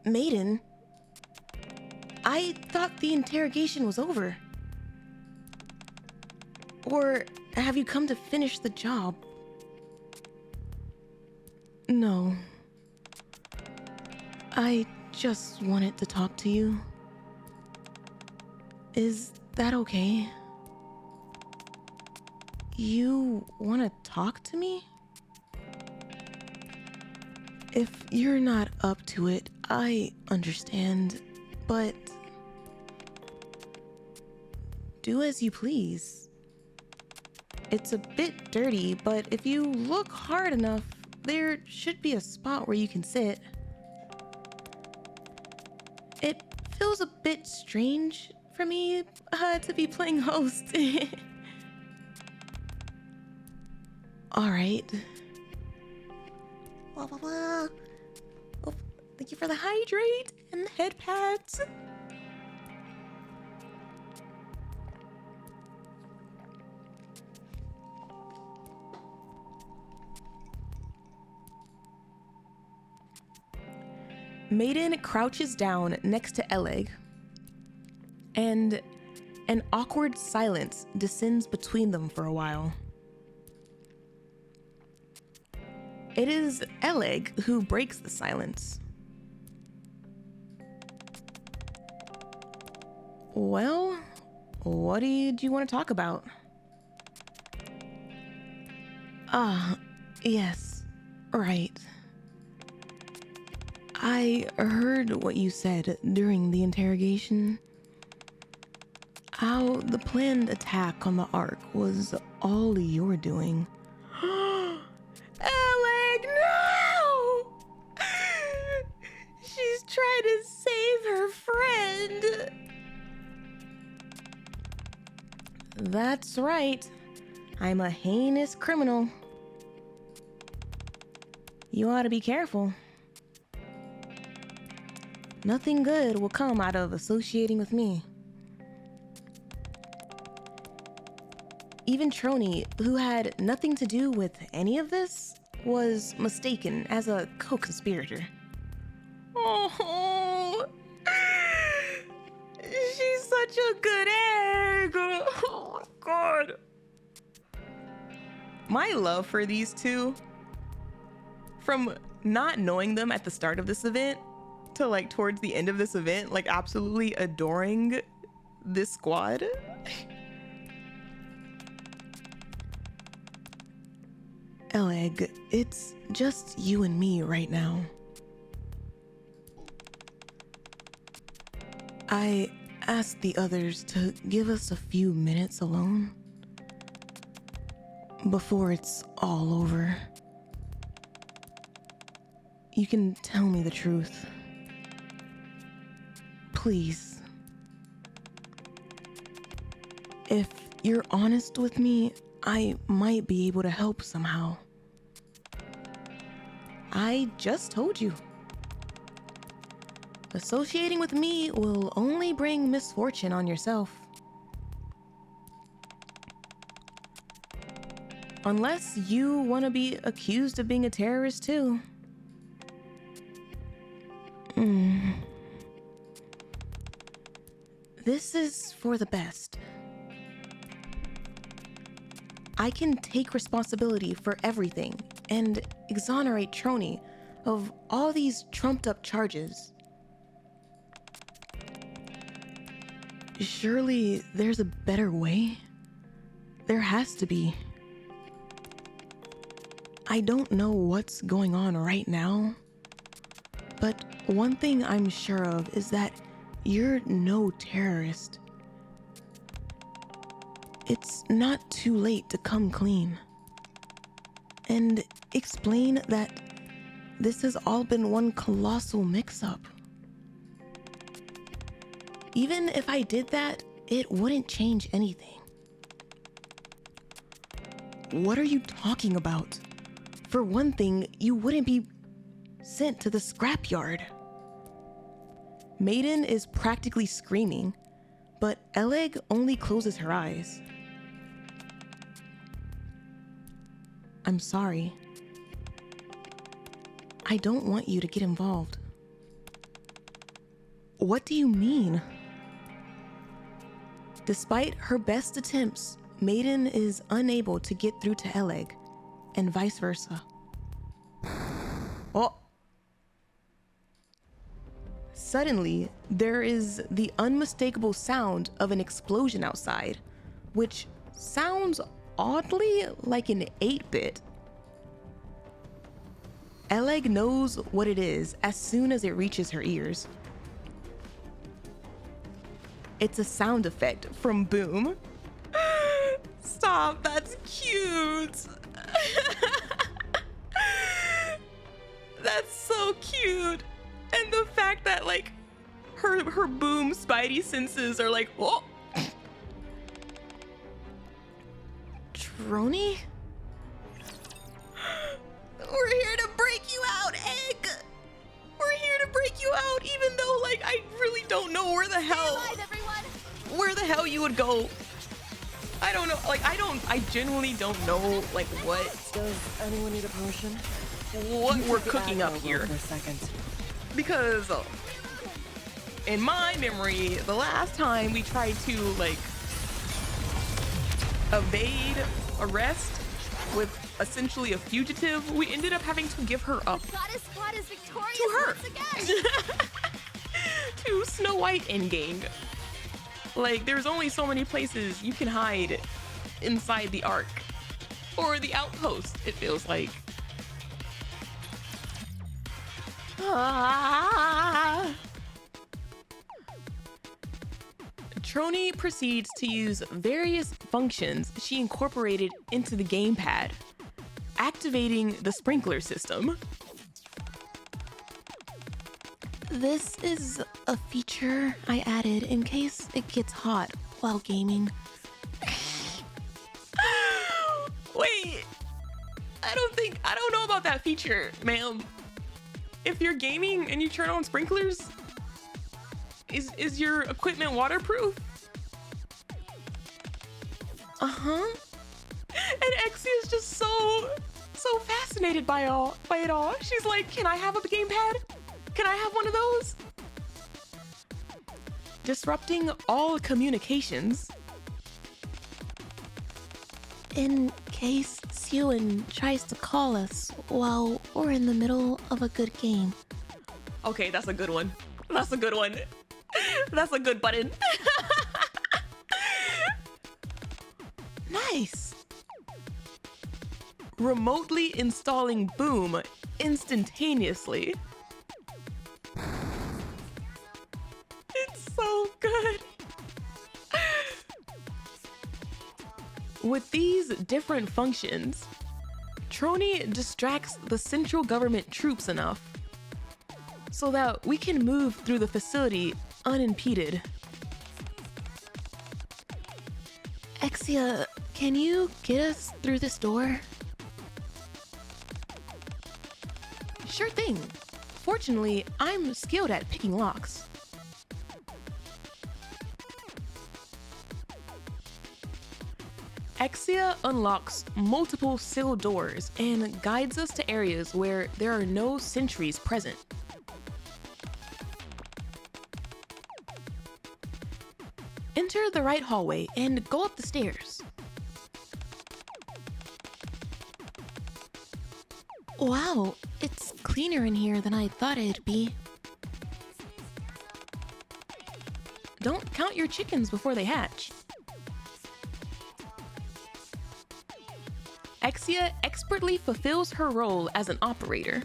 Maiden? I thought the interrogation was over. Or have you come to finish the job? No. I just wanted to talk to you. Is that okay? You want to talk to me? If you're not up to it, I understand, but do as you please. It's a bit dirty, but if you look hard enough, there should be a spot where you can sit. It feels a bit strange for me to be playing host. All right. Blah, blah, blah. Oh, thank you for the hydrate and the head pads. Maiden crouches down next to Elegg, and an awkward silence descends between them for a while. It is Elegg who breaks the silence. Well, what did you want to talk about? Ah, yes, right. I heard what you said during the interrogation. How the planned attack on the Ark was all your doing. Elegg, no! She's trying to save her friend. That's right. I'm a heinous criminal. You ought to be careful. Nothing good will come out of associating with me. Even Trony, who had nothing to do with any of this, was mistaken as a co-conspirator. Oh, she's such a good egg. Oh my god. My love for these two, from not knowing them at the start of this event to like towards the end of this event, like absolutely adoring this squad. Elegg, it's just you and me right now. I asked the others to give us a few minutes alone before it's all over. You can tell me the truth. Please. If you're honest with me, I might be able to help somehow. I just told you. Associating with me will only bring misfortune on yourself. Unless you want to be accused of being a terrorist too. This is for the best. I can take responsibility for everything and exonerate Trony of all these trumped up charges. Surely there's a better way? There has to be. I don't know what's going on right now, but one thing I'm sure of is that you're no terrorist. It's not too late to come clean and explain that this has all been one colossal mix-up. Even if I did that, it wouldn't change anything. What are you talking about? For one thing, you wouldn't be sent to the scrapyard. Maiden is practically screaming, but Elegg only closes her eyes. I'm sorry. I don't want you to get involved. What do you mean? Despite her best attempts, Maiden is unable to get through to Elegg, and vice versa. Oh, Suddenly, there is the unmistakable sound of an explosion outside, which sounds oddly like an 8-bit. Elegg knows what it is as soon as it reaches her ears. It's a sound effect from Boom. stop, that's cute. That's so cute. And the fact that like her Boom spidey senses are like, oh. Trony? We're here to break you out, Egg. We're here to break you out, even though like I really don't know where the hell you would go. I don't know, like I genuinely don't know like what Does anyone need a potion? what we're cooking up here. For a second. Because in my memory, the last time we tried to like evade arrest with essentially a fugitive, we ended up having to give her up Goddess Squad is victorious to her. once again. to Snow White and gang. Like there's only so many places you can hide inside the Ark or the outpost, it feels like. Trony proceeds to use various functions she incorporated into the gamepad, activating the sprinkler system. This is a feature I added in case it gets hot while gaming. Wait, I don't know about that feature, ma'am. If you're gaming and you turn on sprinklers, Is your equipment waterproof? Uh-huh. And Exia is just so fascinated by it all. She's like, can I have a gamepad? Can I have one of those? Disrupting all communications. In case Sewin tries to call us while we're in the middle of a good game. Okay, that's a good one. That's a good one. That's a good button. Nice. Remotely installing Boom instantaneously. It's so good. With these different functions, Trony distracts the central government troops enough so that we can move through the facility unimpeded. Exia, can you get us through this door? Sure thing. Fortunately, I'm skilled at picking locks. Exia unlocks multiple sealed doors and guides us to areas where there are no sentries present. Enter the right hallway and go up the stairs. Wow, it's cleaner in here than I thought it'd be. Don't count your chickens before they hatch. Exia expertly fulfills her role as an operator,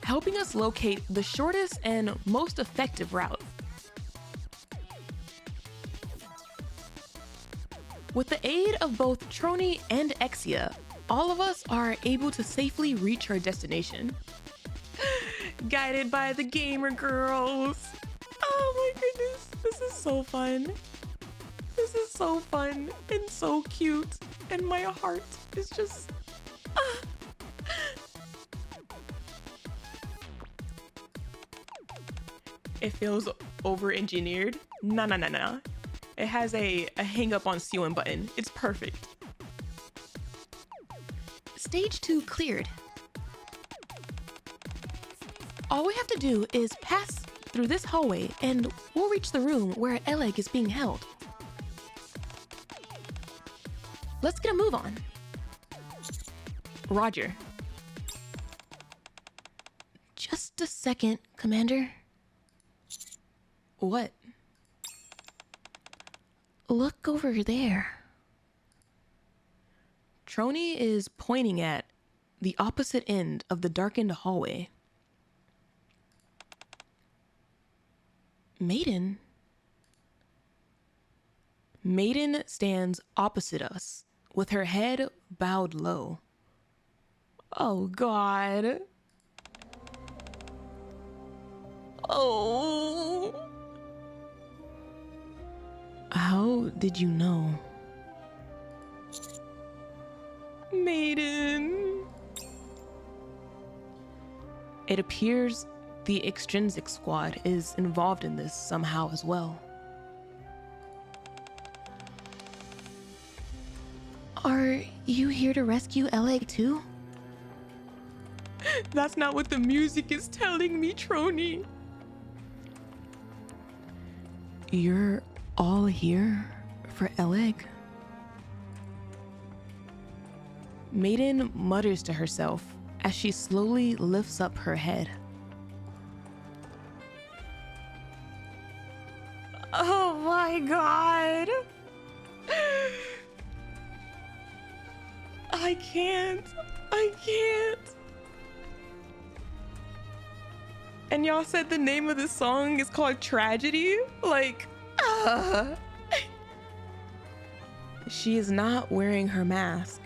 helping us locate the shortest and most effective route. With the aid of both Trony and Exia, all of us are able to safely reach our destination. Guided by the gamer girls. Oh my goodness, this is so fun. This is so fun and so cute, and my heart is just... It feels over-engineered. Nah. It has a hang up on Sewin button. It's perfect. Stage 2 cleared. All we have to do is pass through this hallway and we'll reach the room where Elegg is being held. Let's get a move on. Roger. Just a second, Commander. What? Look over there. Trony is pointing at the opposite end of the darkened hallway. Maiden? Maiden stands opposite us, with her head bowed low. Oh, God. Oh. How did you know? Maiden. It appears the Extrinsic Squad is involved in this somehow as well. Are you here to rescue Elegg too? That's not what the music is telling me, Trony. You're all here for Elegg? Maiden mutters to herself as she slowly lifts up her head. Oh my God. I can't. And y'all said the name of this song is called Tragedy? Like, She is not wearing her mask.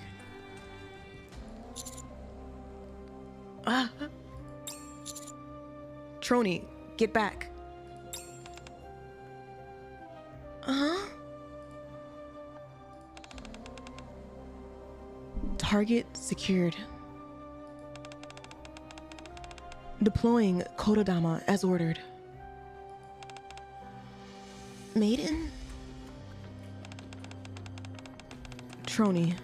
Trony, get back. Huh? Target secured. Deploying Kododama as ordered. Maiden? Trony,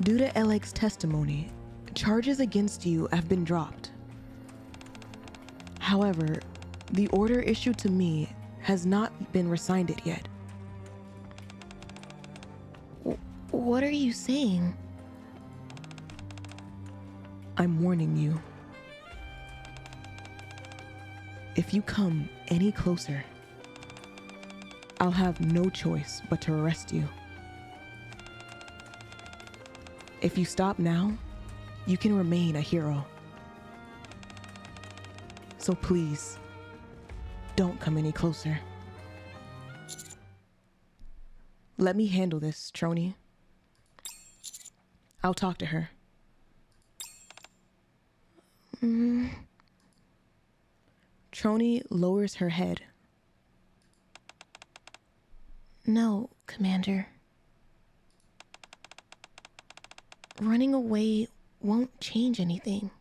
due to Elegg's testimony, charges against you have been dropped. However, the order issued to me has not been rescinded yet. What are you saying? I'm warning you. If you come any closer, I'll have no choice but to arrest you. If you stop now, you can remain a hero. So please, don't come any closer. Let me handle this, Trony. I'll talk to her. Trony lowers her head. No, Commander. Running away won't change anything.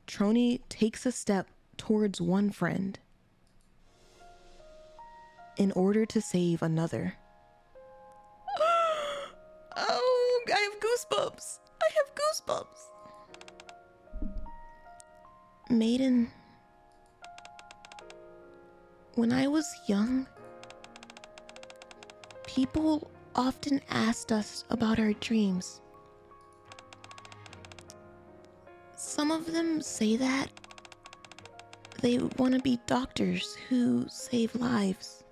Trony takes a step towards one friend in order to save another. Oh, I have goosebumps. I have goosebumps. Maiden, when I was young, people often asked us about our dreams. Some of them say that they want to be doctors who save lives.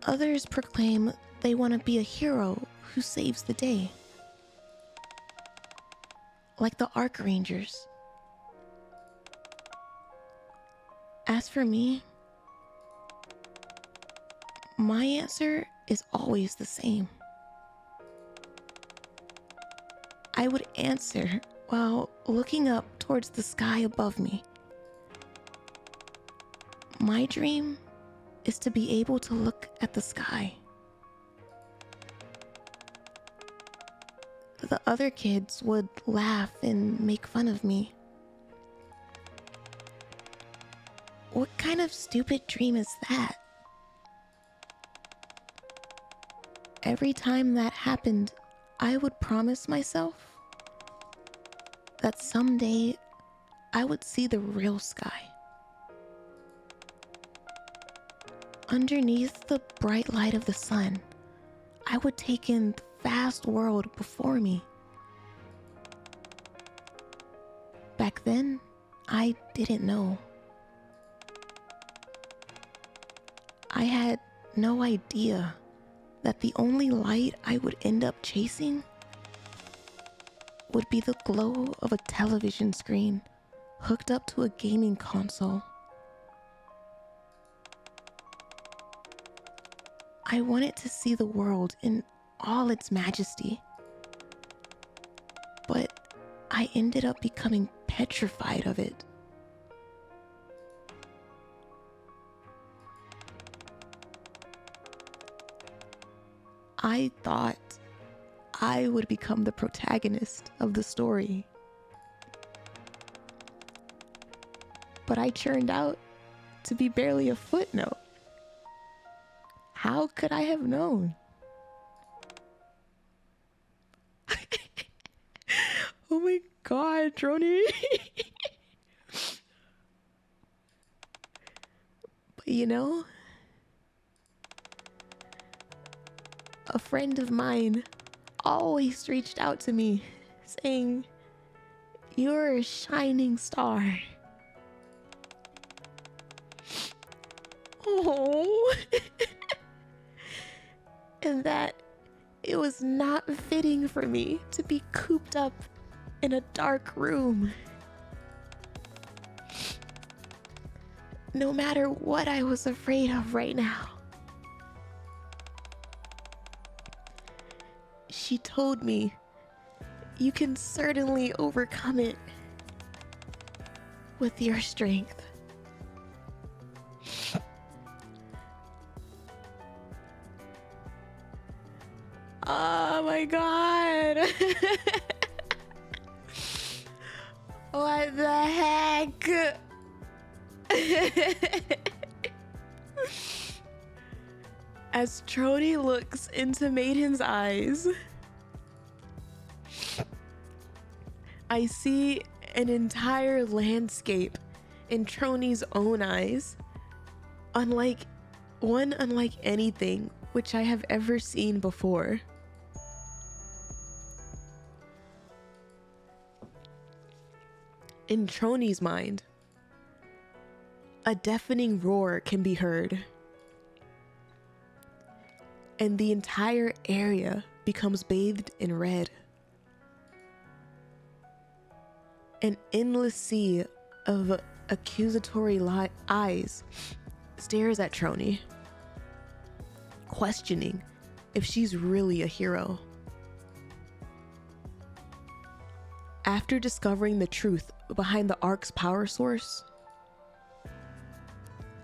Others proclaim they want to be a hero who saves the day. Like the Ark Rangers. As for me, my answer is always the same. I would answer while looking up towards the sky above me. My dream is to be able to look at the sky. The other kids would laugh and make fun of me. What kind of stupid dream is that? Every time that happened, I would promise myself that someday I would see the real sky. Underneath the bright light of the sun, I would take in the vast world before me. Back then, I didn't know. I had no idea that the only light I would end up chasing would be the glow of a television screen hooked up to a gaming console. I wanted to see the world in all its majesty, but I ended up becoming petrified of it. I thought I would become the protagonist of the story. But I turned out to be barely a footnote. How could I have known? Oh my god, Trony. But you know, a friend of mine always reached out to me saying, "You're a shining star." Oh. And that it was not fitting for me to be cooped up in a dark room. No matter what I was afraid of right now. She told me, "You can certainly overcome it with your strength." Oh my god. What the heck? As Trony looks into Maiden's eyes, I see an entire landscape in Trony's own eyes, unlike anything which I have ever seen before. In Trony's mind, a deafening roar can be heard, and the entire area becomes bathed in red. An endless sea of accusatory eyes stares at Trony, questioning if she's really a hero. After discovering the truth behind the Ark's power source,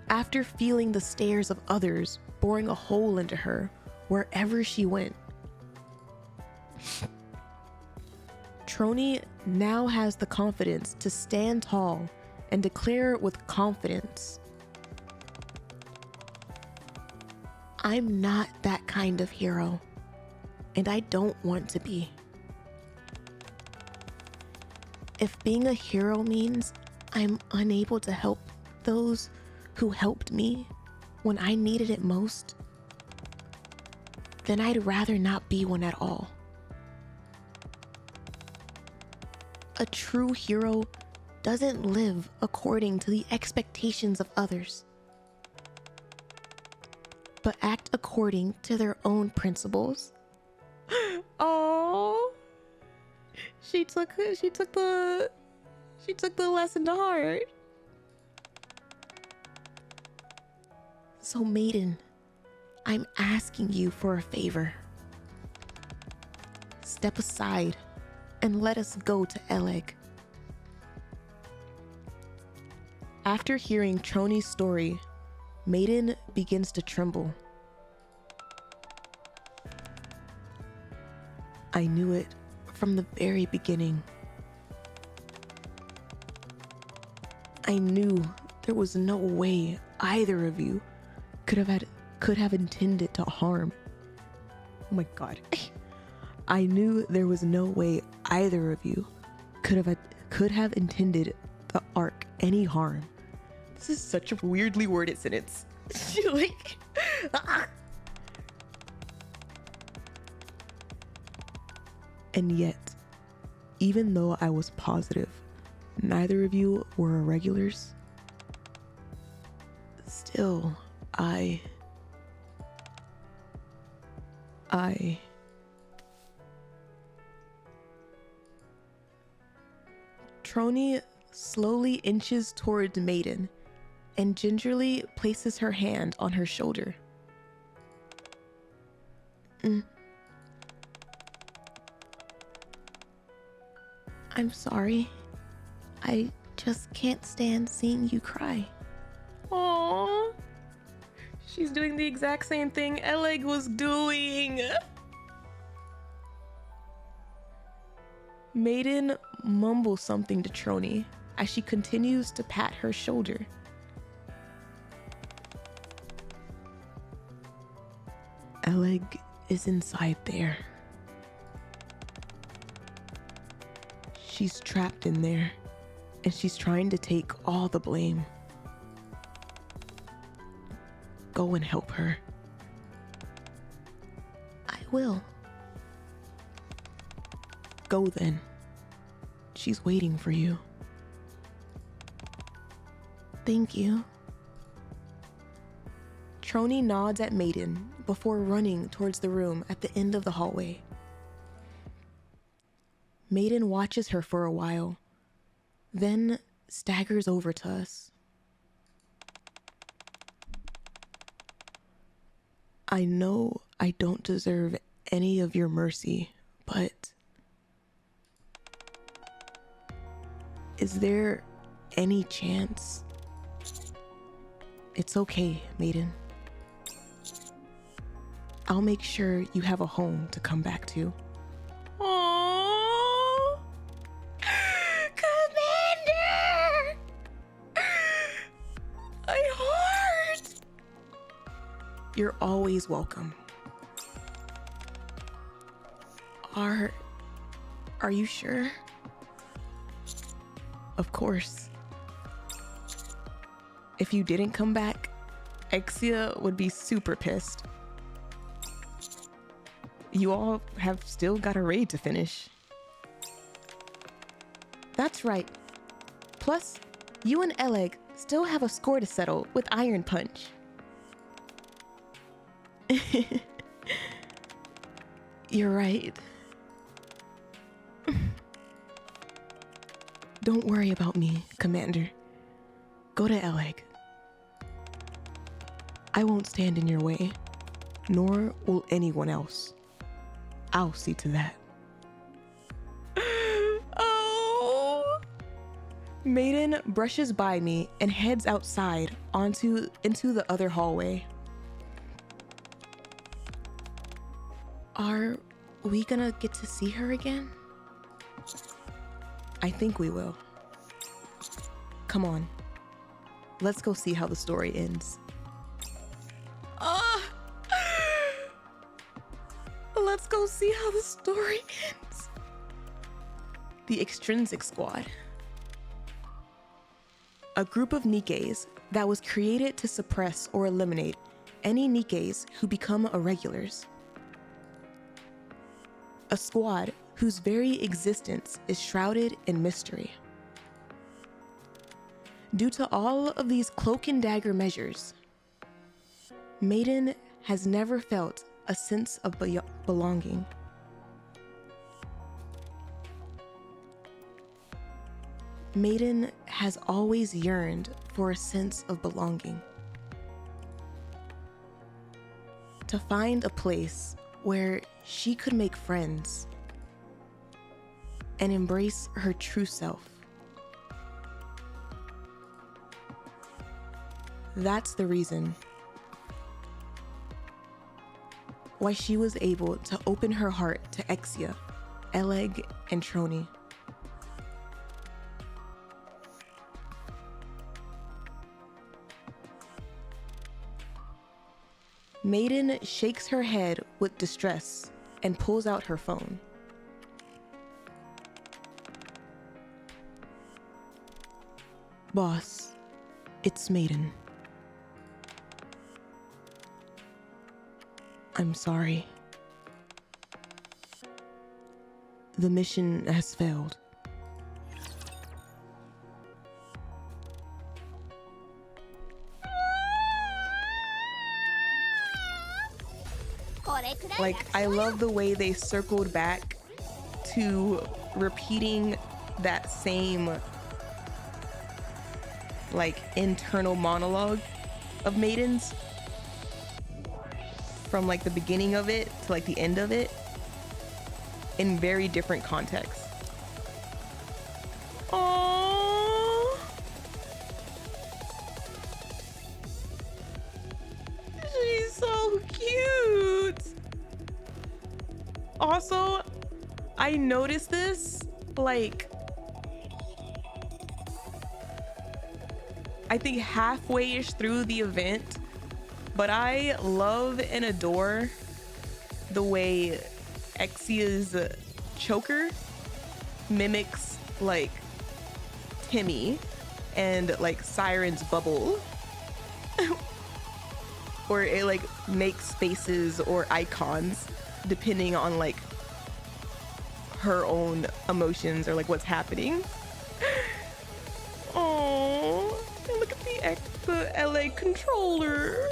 after feeling the stares of others boring a hole into her wherever she went, Trony now has the confidence to stand tall and declare with confidence, "I'm not that kind of hero, and I don't want to be. If being a hero means I'm unable to help those who helped me when I needed it most, then I'd rather not be one at all." A true hero doesn't live according to the expectations of others, but act according to their own principles. Oh, she took the lesson to heart. So Maiden, I'm asking you for a favor. Step aside and let us go to Elegg. After hearing Trony's story, Maiden begins to tremble. I knew it from the very beginning. I knew there was no way either of you could have intended to harm. Oh my god. I knew there was no way either of you could have intended the Ark any harm. This is such a weirdly worded sentence. Like, and yet, even though I was positive neither of you were irregulars, still, Trony slowly inches towards Maiden and gingerly places her hand on her shoulder. I'm sorry. I just can't stand seeing you cry. Aww. She's doing the exact same thing Elegg was doing. Maiden mumbles something to Trony as she continues to pat her shoulder. Elegg is inside there. She's trapped in there, and she's trying to take all the blame. Go and help her. I will. Go then. She's waiting for you. Thank you. Trony nods at Maiden before running towards the room at the end of the hallway. Maiden watches her for a while, then staggers over to us. I know I don't deserve any of your mercy, but is there any chance? It's okay, Maiden. I'll make sure you have a home to come back to. Aww. Come You're always welcome. Are you sure? Of course. If you didn't come back, Exia would be super pissed. You all have still got a raid to finish. That's right. Plus, you and Elegg still have a score to settle with Iron Punch. You're right. Don't worry about me, Commander. Go to Elegg. I won't stand in your way, nor will anyone else. I'll see to that. Oh! Maiden brushes by me and heads outside into the other hallway. Are we gonna get to see her again? I think we will. Come on. Let's go see how the story ends. Let's go see how the story ends. The Extrinsic Squad. A group of NIKKEs that was created to suppress or eliminate any NIKKEs who become irregulars. A squad whose very existence is shrouded in mystery. Due to all of these cloak and dagger measures, Maiden has never felt a sense of belonging. Maiden has always yearned for a sense of belonging. To find a place where she could make friends and embrace her true self. That's the reason why she was able to open her heart to Exia, Elegg, and Trony. Maiden shakes her head with distress and pulls out her phone. Boss, it's Maiden. I'm sorry. The mission has failed. Like, I love the way they circled back to repeating that same, like, internal monologue of Maiden's from, like, the beginning of it to, like, the end of it in very different contexts. Aww. She's so cute. Also, I noticed this, like, I think halfway-ish through the event, but I love and adore the way Exia's choker mimics, like, Timmy and, like, Siren's bubble. Or it, like, makes faces or icons depending on, like, her own emotions or, like, what's happening. Oh, look at the LA controller.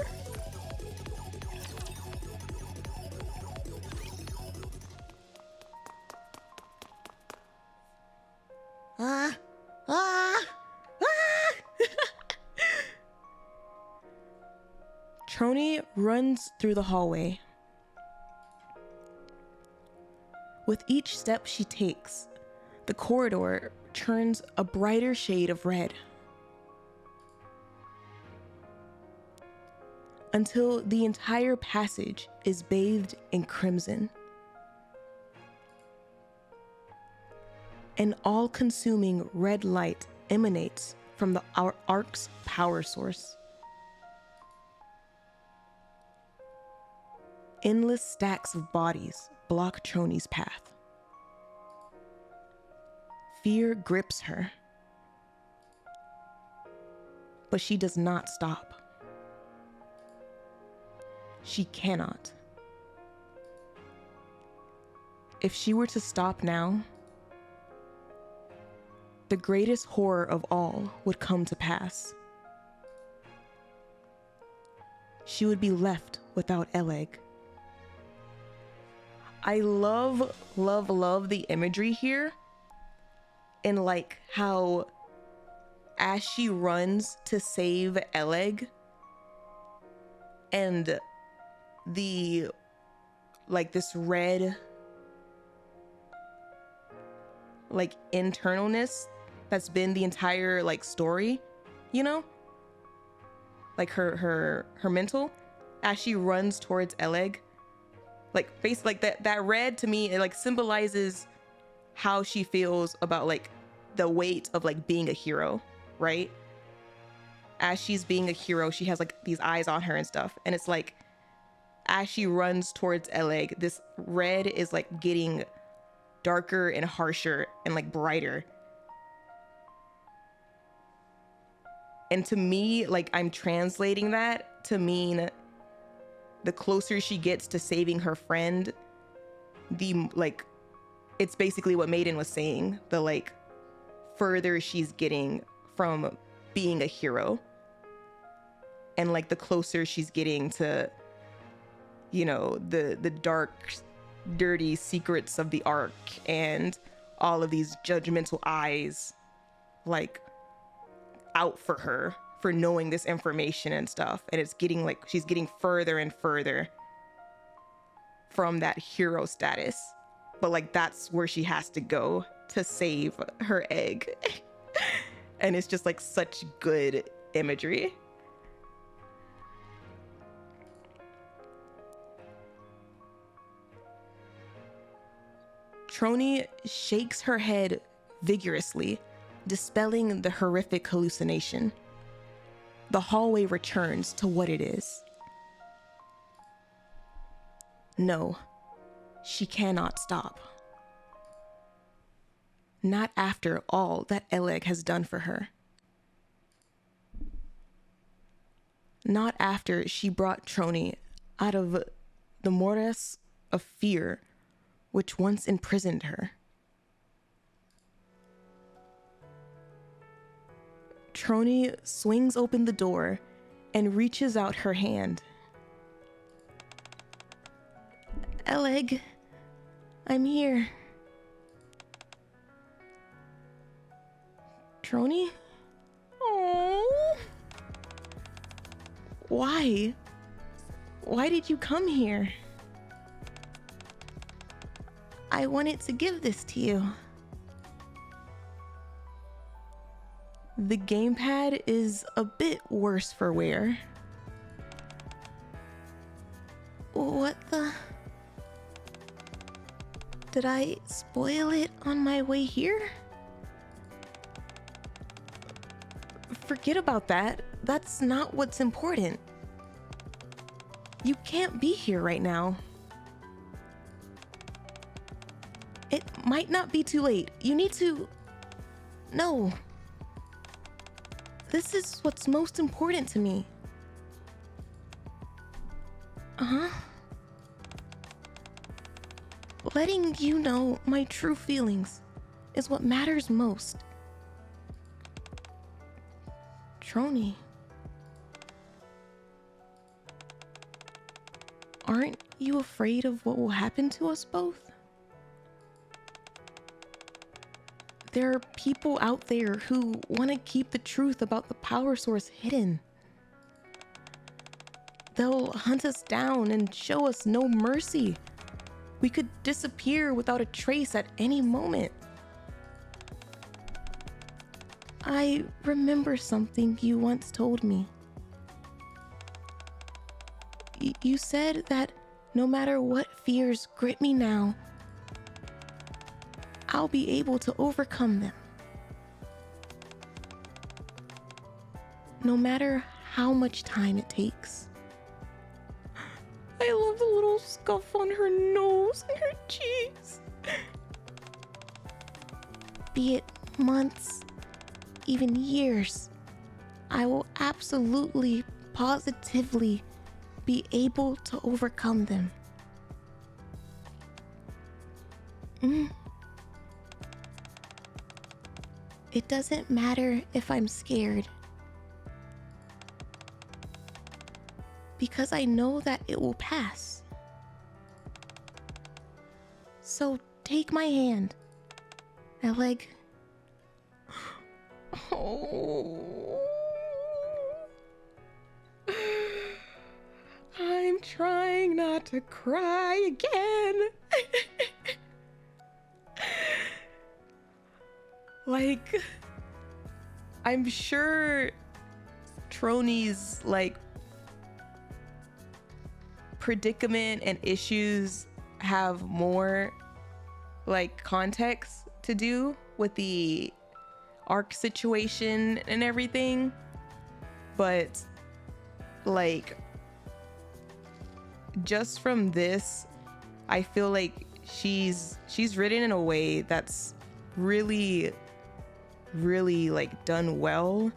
Trony runs through the hallway. With each step she takes, the corridor turns a brighter shade of red. Until the entire passage is bathed in crimson. An all-consuming red light emanates from our ark's power source. Endless stacks of bodies block Trony's path. Fear grips her, but she does not stop. She cannot. If she were to stop now, the greatest horror of all would come to pass. She would be left without Elegg. I love the imagery here, and like how as she runs to save Elegg, and the like this red like internalness that's been the entire like story, you know, like her mental, as she runs towards Elegg, like basically like that red to me, it like symbolizes how she feels about like the weight of like being a hero, right? As she's being a hero, she has like these eyes on her and stuff, and it's like as she runs towards Elegg, this red is like getting darker and harsher and like brighter. And to me, like I'm translating that to mean the closer she gets to saving her friend, the like, it's basically what Maiden was saying, the like further she's getting from being a hero, and like the closer she's getting to, you know, the dark, dirty secrets of the Ark and all of these judgmental eyes like out for her for knowing this information and stuff. And it's getting like she's getting further and further from that hero status, but like that's where she has to go to save her egg. And it's just like such good imagery. Trony shakes her head vigorously, dispelling the horrific hallucination. The hallway returns to what it is. No, she cannot stop. Not after all that Elegg has done for her. Not after she brought Trony out of the morass of fear which once imprisoned her. Trony swings open the door and reaches out her hand. Elegg, I'm here. Trony? Oh. Why? Why did you come here? I wanted to give this to you. The gamepad is a bit worse for wear. What the? Did I spoil it on my way here? Forget about that. That's not what's important. You can't be here right now. It might not be too late. You need to... No. This is what's most important to me. Uh-huh. Letting you know my true feelings is what matters most. Trony. Aren't you afraid of what will happen to us both? There are people out there who want to keep the truth about the power source hidden. They'll hunt us down and show us no mercy. We could disappear without a trace at any moment. I remember something you once told me. You said that no matter what fears grip me now, I'll be able to overcome them. No matter how much time it takes. I love the little little scuff on her nose and her cheeks. Be it months, even years, I will absolutely, positively be able to overcome them. It doesn't matter if I'm scared, because I know that it will pass. So take my hand, Elegg. Oh. I'm trying not to cry again. Like, I'm sure Trony's like predicament and issues have more like context to do with the ARK situation and everything, but like just from this, I feel like she's written in a way that's really like done well,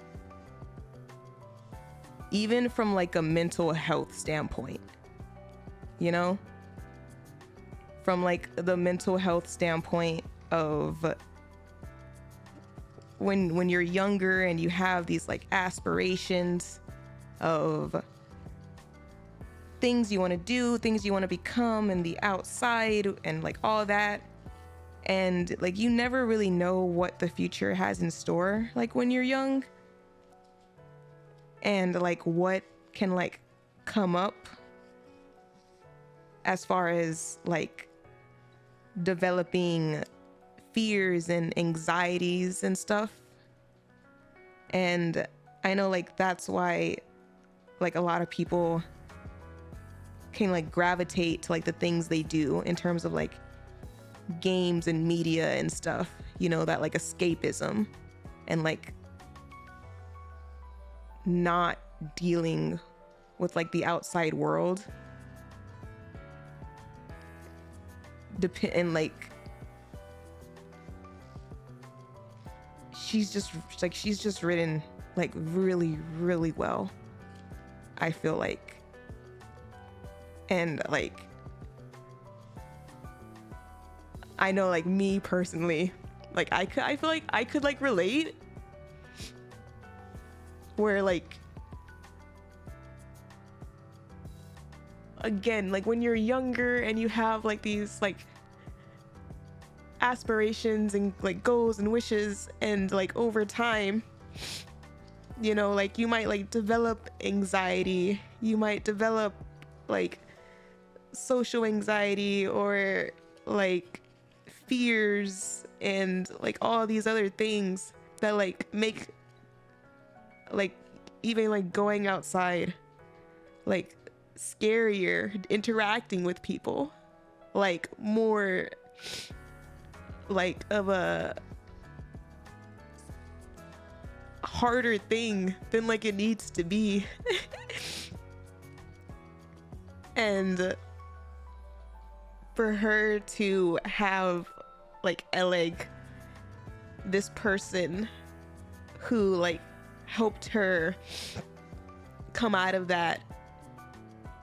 even from like a mental health standpoint, you know, from like the mental health standpoint of when you're younger and you have these like aspirations of things you want to do, things you want to become, and the outside and like all that. And like you never really know what the future has in store, like when you're young, and like what can like come up as far as like developing fears and anxieties and stuff. And I know like that's why like a lot of people can like gravitate to like the things they do in terms of like games and media and stuff, you know, that like escapism and like not dealing with like the outside world. And like she's just written like really well, I feel like. And like I know like me personally, like I feel like I could like relate, where like again, like when you're younger and you have like these like aspirations and like goals and wishes, and like over time, you know, like you might like develop anxiety, you might develop like social anxiety or like fears and like all these other things that like make like even like going outside like scarier, interacting with people like more like of a harder thing than like it needs to be. And for her to have like Elegg, this person who like helped her come out of that,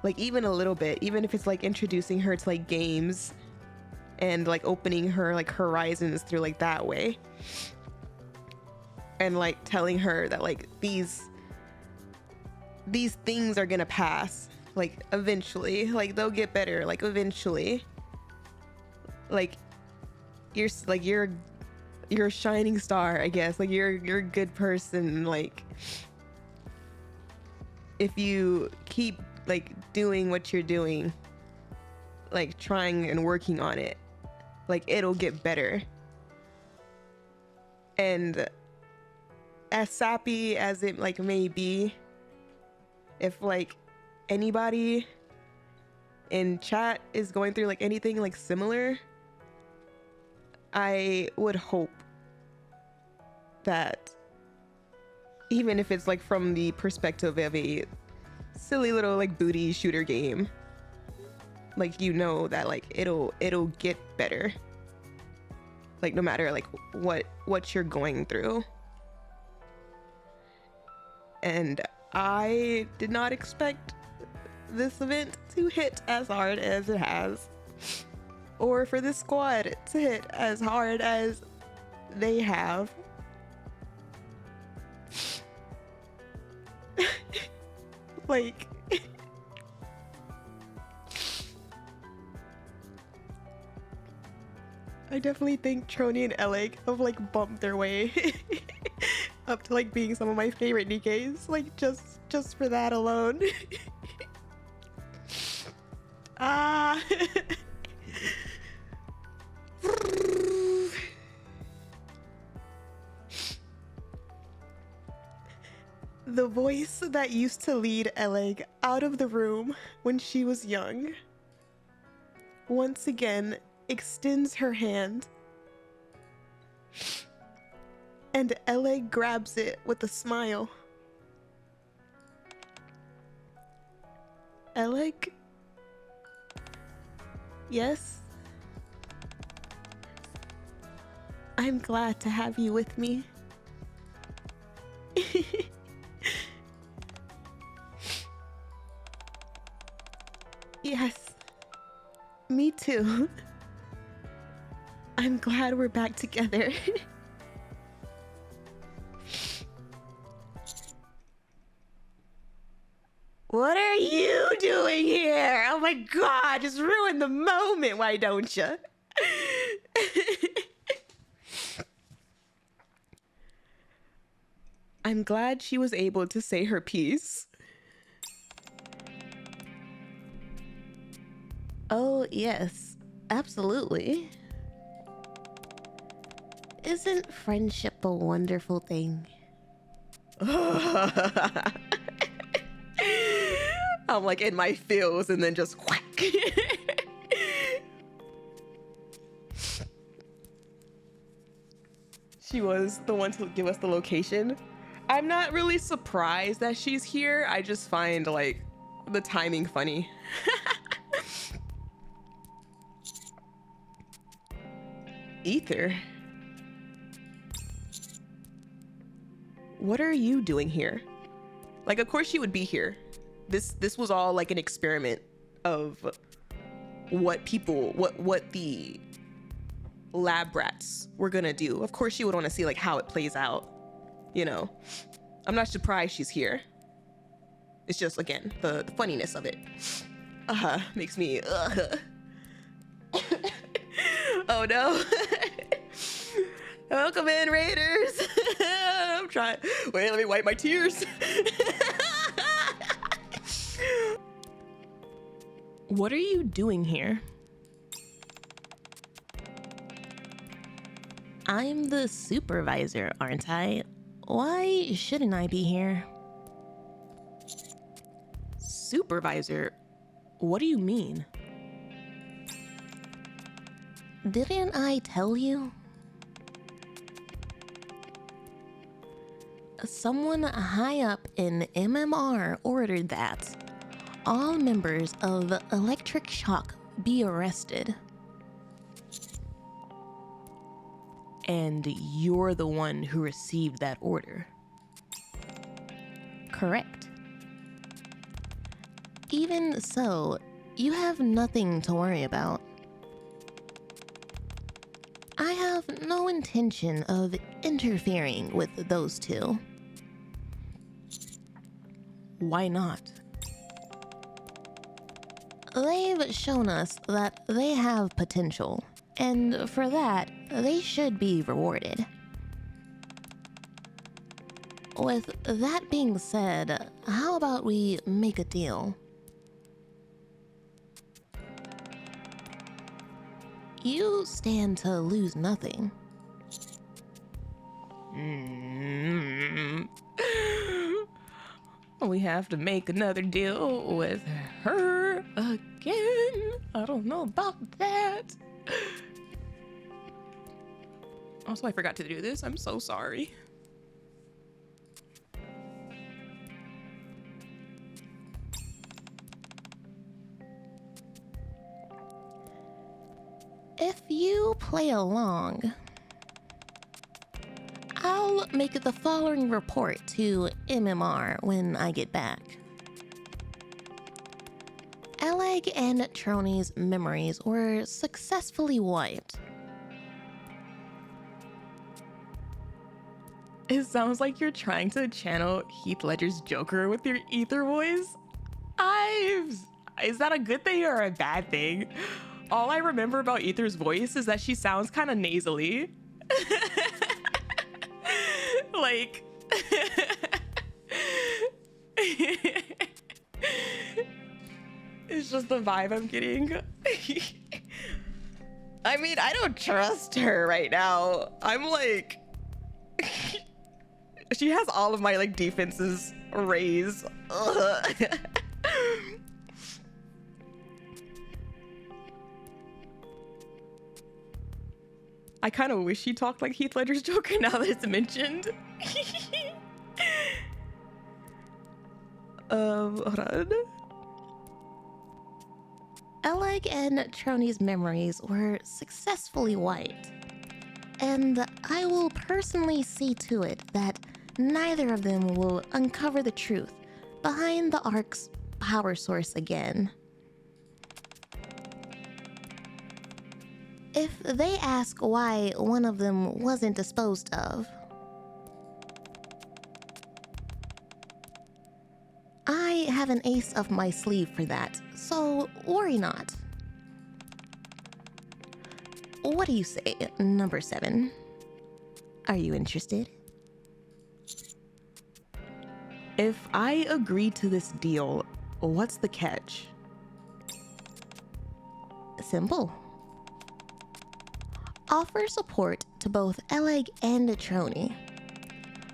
like even a little bit, even if it's like introducing her to like games and like opening her like horizons through like that way, and like telling her that like these things are gonna pass, like eventually, like they'll get better, like eventually, like you're a shining star, I guess, like you're a good person, like if you keep like doing what you're doing, like trying and working on it, like it'll get better. And as sappy as it like may be, if like anybody in chat is going through like anything like similar, I would hope that even if it's like from the perspective of a silly little like booty shooter game, like, you know that like it'll get better, like no matter like what you're going through. And I did not expect this event to hit as hard as it has, or for this squad to hit as hard as they have. Like, I definitely think Trony and Elegg have like bumped their way up to like being some of my favorite NIKKEs, like just for that alone. Ah. The voice that used to lead Elegg out of the room when she was young once again extends her hand, and Elegg grabs it with a smile. Elegg? Yes? I'm glad to have you with me. Yes, me too. I'm glad we're back together. What are you doing here? Oh my god, just ruin the moment, why don't you? I'm glad she was able to say her piece. Oh, yes, absolutely. Isn't friendship a wonderful thing? I'm like in my feels and then just whack. She was the one to give us the location. I'm not really surprised that she's here. I just find like the timing funny. Ether. What are you doing here? Like, of course she would be here. This was all like an experiment of what the lab rats were gonna do. Of course she would want to see like how it plays out, you know. I'm not surprised she's here. It's just, again, the funniness of it makes me oh no. Welcome in, Raiders. I'm trying. Wait, let me wipe my tears. What are you doing here? I'm the supervisor, aren't I? Why shouldn't I be here? Supervisor? What do you mean? Didn't I tell you? Someone high up in MMR ordered that all members of Electric Shock be arrested. And you're the one who received that order. Correct. Even so, you have nothing to worry about. I have no intention of interfering with those two. Why not? They've shown us that they have potential, and for that, they should be rewarded. With that being said, how about we make a deal? You stand to lose nothing. We have to make another deal with her again. I don't know about that. Also, I forgot to do this. I'm so sorry. play along. I'll make the following report to MMR when I get back. Elegg and Trony's memories were successfully wiped. It sounds like you're trying to channel Heath Ledger's Joker with your ether voice. Is that a good thing or a bad thing? All I remember about Ether's voice is that she sounds kind of nasally. Like, it's just the vibe I'm getting. I mean, I don't trust her right now. I'm like, she has all of my like defenses raised. Ugh. I kind of wish she talked like Heath Ledger's Joker now that it's mentioned. Hold on. Elegg and Trony's memories were successfully wiped, and I will personally see to it that neither of them will uncover the truth behind the Ark's power source again. If they ask why one of them wasn't disposed of, I have an ace up my sleeve for that, so worry not. What do you say, number 7? Are you interested? If I agree to this deal, what's the catch? Simple. Offer support to both Elegg and Trony,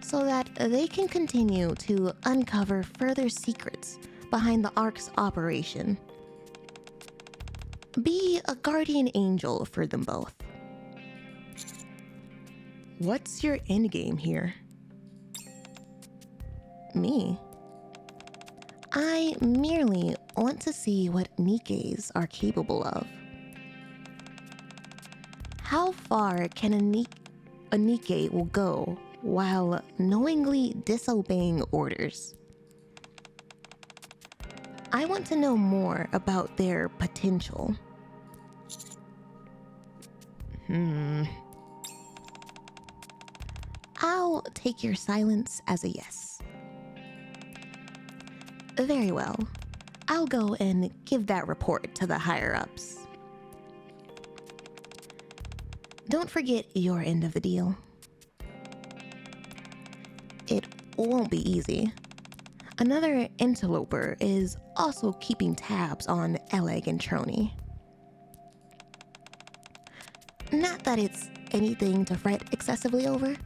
so that they can continue to uncover further secrets behind the Ark's operation. Be a guardian angel for them both. What's your endgame here? Me? I merely want to see what NIKKEs are capable of. How far can a NIKKE will go while knowingly disobeying orders? I want to know more about their potential. I'll take your silence as a yes. Very well. I'll go and give that report to the higher-ups. Don't forget your end of the deal. It won't be easy. Another interloper is also keeping tabs on Elegg and Trony. Not that it's anything to fret excessively over.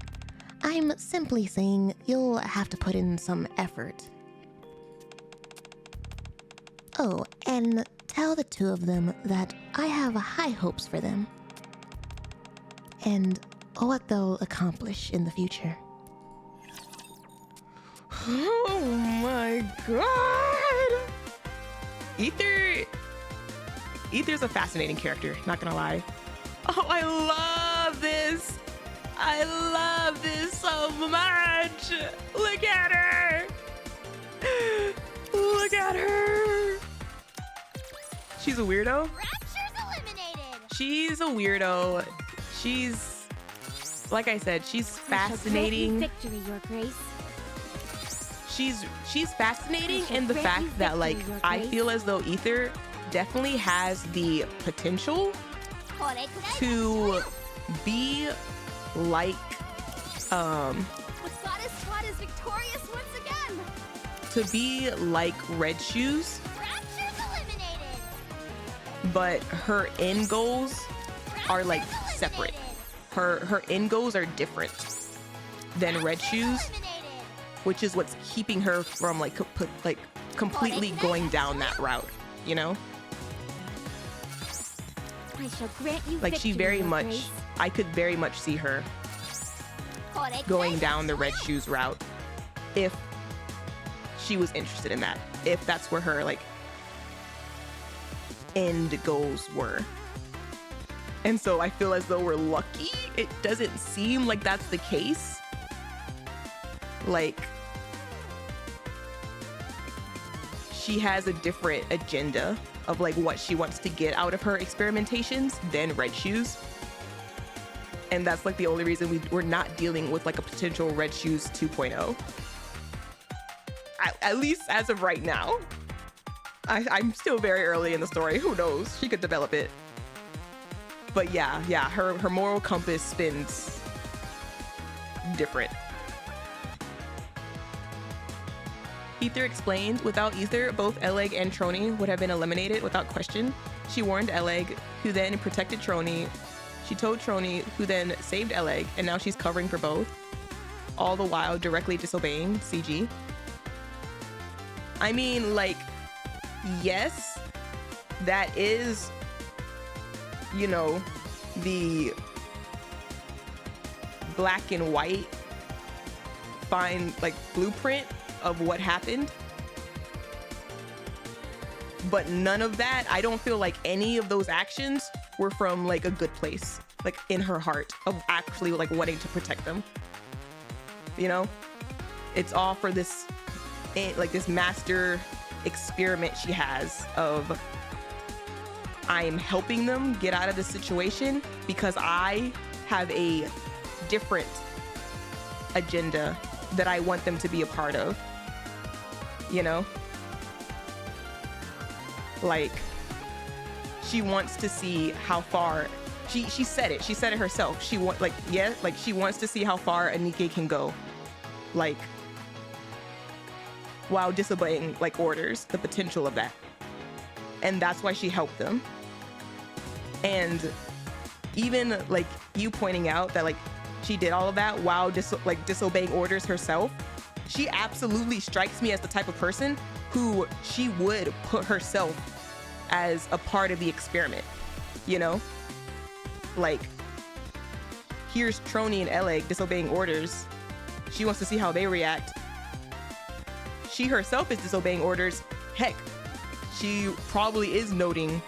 I'm simply saying you'll have to put in some effort. Oh, and tell the two of them that I have high hopes for them, and what they'll accomplish in the future. Oh my god! Ether's a fascinating character, not gonna lie. Oh, I love this! I love this so much! Look at her! Look at her! She's a weirdo. Rapture's eliminated. She's a weirdo. She's, like I said, she's fascinating. Victory, Your Grace. She's fascinating in the fact that, like, I feel as though Ether definitely has the potential to be like The goddess squad is victorious once again. to be like Red Shoes, Rapture's eliminated. but her end goals are like Rapture's separate. eliminated. Her end goals are different than Red Shoes, Eliminated. which is what's keeping her from like completely going down that route, you know? I shall grant you Like she victory, very Your much, Grace. I could very much see her going down the Red Shoes route if she was interested in that, if that's where her like end goals were. And so I feel as though we're lucky. It doesn't seem like that's the case. Like, she has a different agenda of like what she wants to get out of her experimentations than Red Shoes. And that's like the only reason we're not dealing with like a potential Red Shoes 2.0. At least as of right now. I'm still very early in the story. Who knows? She could develop it. But yeah, her moral compass spins different. Ether explained, without Ether, both Elegg and Trony would have been eliminated without question. She warned Elegg, who then protected Trony. She told Trony, who then saved Elegg, and now she's covering for both, all the while directly disobeying CG. I mean, like, yes, that is, you know, the black and white fine, like, blueprint of what happened. But none of that, I don't feel like any of those actions were from like a good place, like in her heart of actually like wanting to protect them. You know, it's all for this, like this master experiment she has of, I'm helping them get out of this situation because I have a different agenda that I want them to be a part of, you know? Like, she wants to see how far, she said it herself. She she wants to see how far a NIKKE can go, like, while disobeying like orders, the potential of that. And that's why she helped them. And even like you pointing out that like she did all of that while disobeying orders herself, she absolutely strikes me as the type of person who she would put herself as a part of the experiment, you know? Like, here's Trony and Elegg disobeying orders. She wants to see how they react. She herself is disobeying orders. Heck, she probably is noting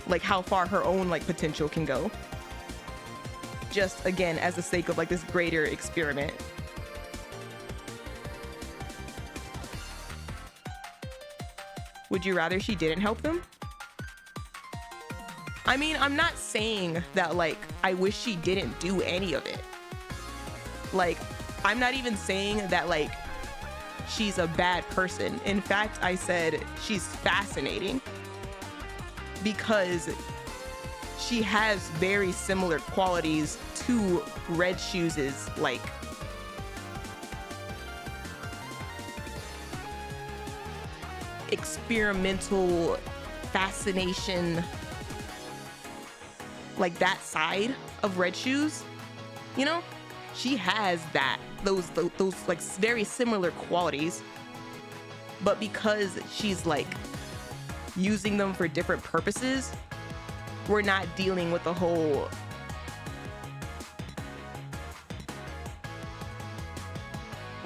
like how far her own like potential can go. Just again, as the sake of like this greater experiment. Would you rather she didn't help them? I mean, I'm not saying that like I wish she didn't do any of it. Like, I'm not even saying that like she's a bad person. In fact, I said she's fascinating because she has very similar qualities to Red Shoes' like experimental fascination, like that side of Red Shoes, you know? She has that, those like very similar qualities, but because she's like using them for different purposes, we're not dealing with the whole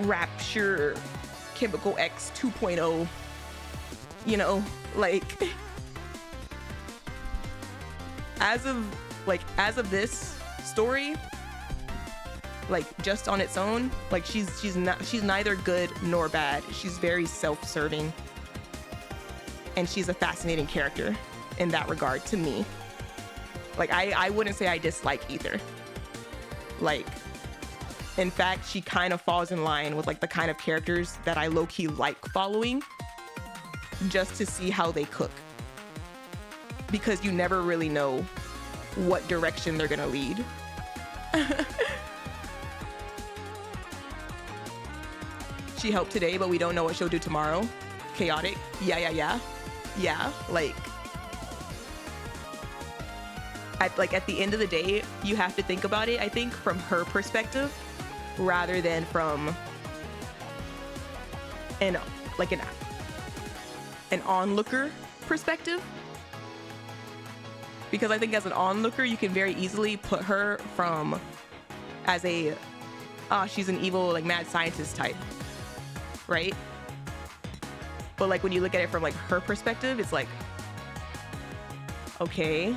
Rapture Chemical X 2.0, you know, like as of this story, like just on its own, like she's neither good nor bad. She's very self-serving, and she's a fascinating character in that regard to me. Like I wouldn't say I dislike either. Like, in fact, she kind of falls in line with like the kind of characters that I low-key like following, just to see how they cook, because you never really know what direction they're gonna lead. She helped today, but we don't know what she'll do tomorrow. Chaotic. Yeah. Like, at the end of the day, you have to think about it, I think, from her perspective, rather than from an onlooker perspective. Because I think as an onlooker, you can very easily put her from as a, she's an evil, like, mad scientist type, right? But like when you look at it from like her perspective, it's like, okay,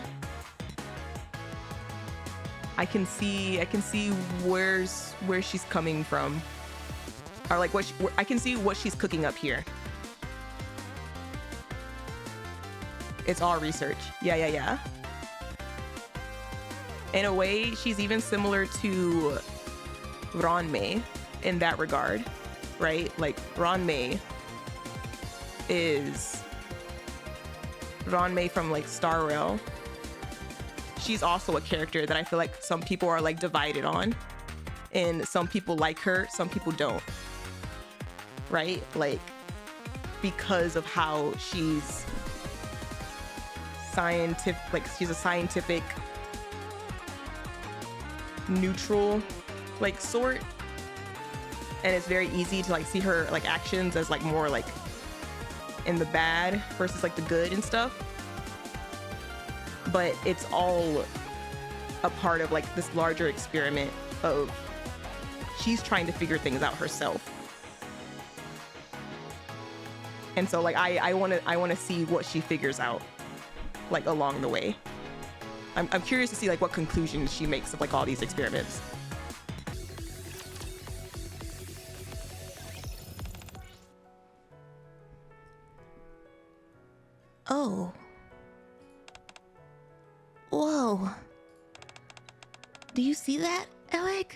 I can see where she's coming from, or like I can see what she's cooking up here. It's all research. Yeah. In a way, she's even similar to Ranmei in that regard, right? Like Ranmei from like Star Rail. She's also a character that I feel like some people are like divided on, and some people like her, some people don't, right? Like because of how she's scientific, like she's a scientific neutral like sort, and it's very easy to like see her like actions as like more like in the bad versus like the good and stuff, but it's all a part of like this larger experiment of she's trying to figure things out herself. And so like I want to see what she figures out like along the way. I'm curious to see like what conclusions she makes of like all these experiments. Oh. Whoa. Do you see that, Elegg?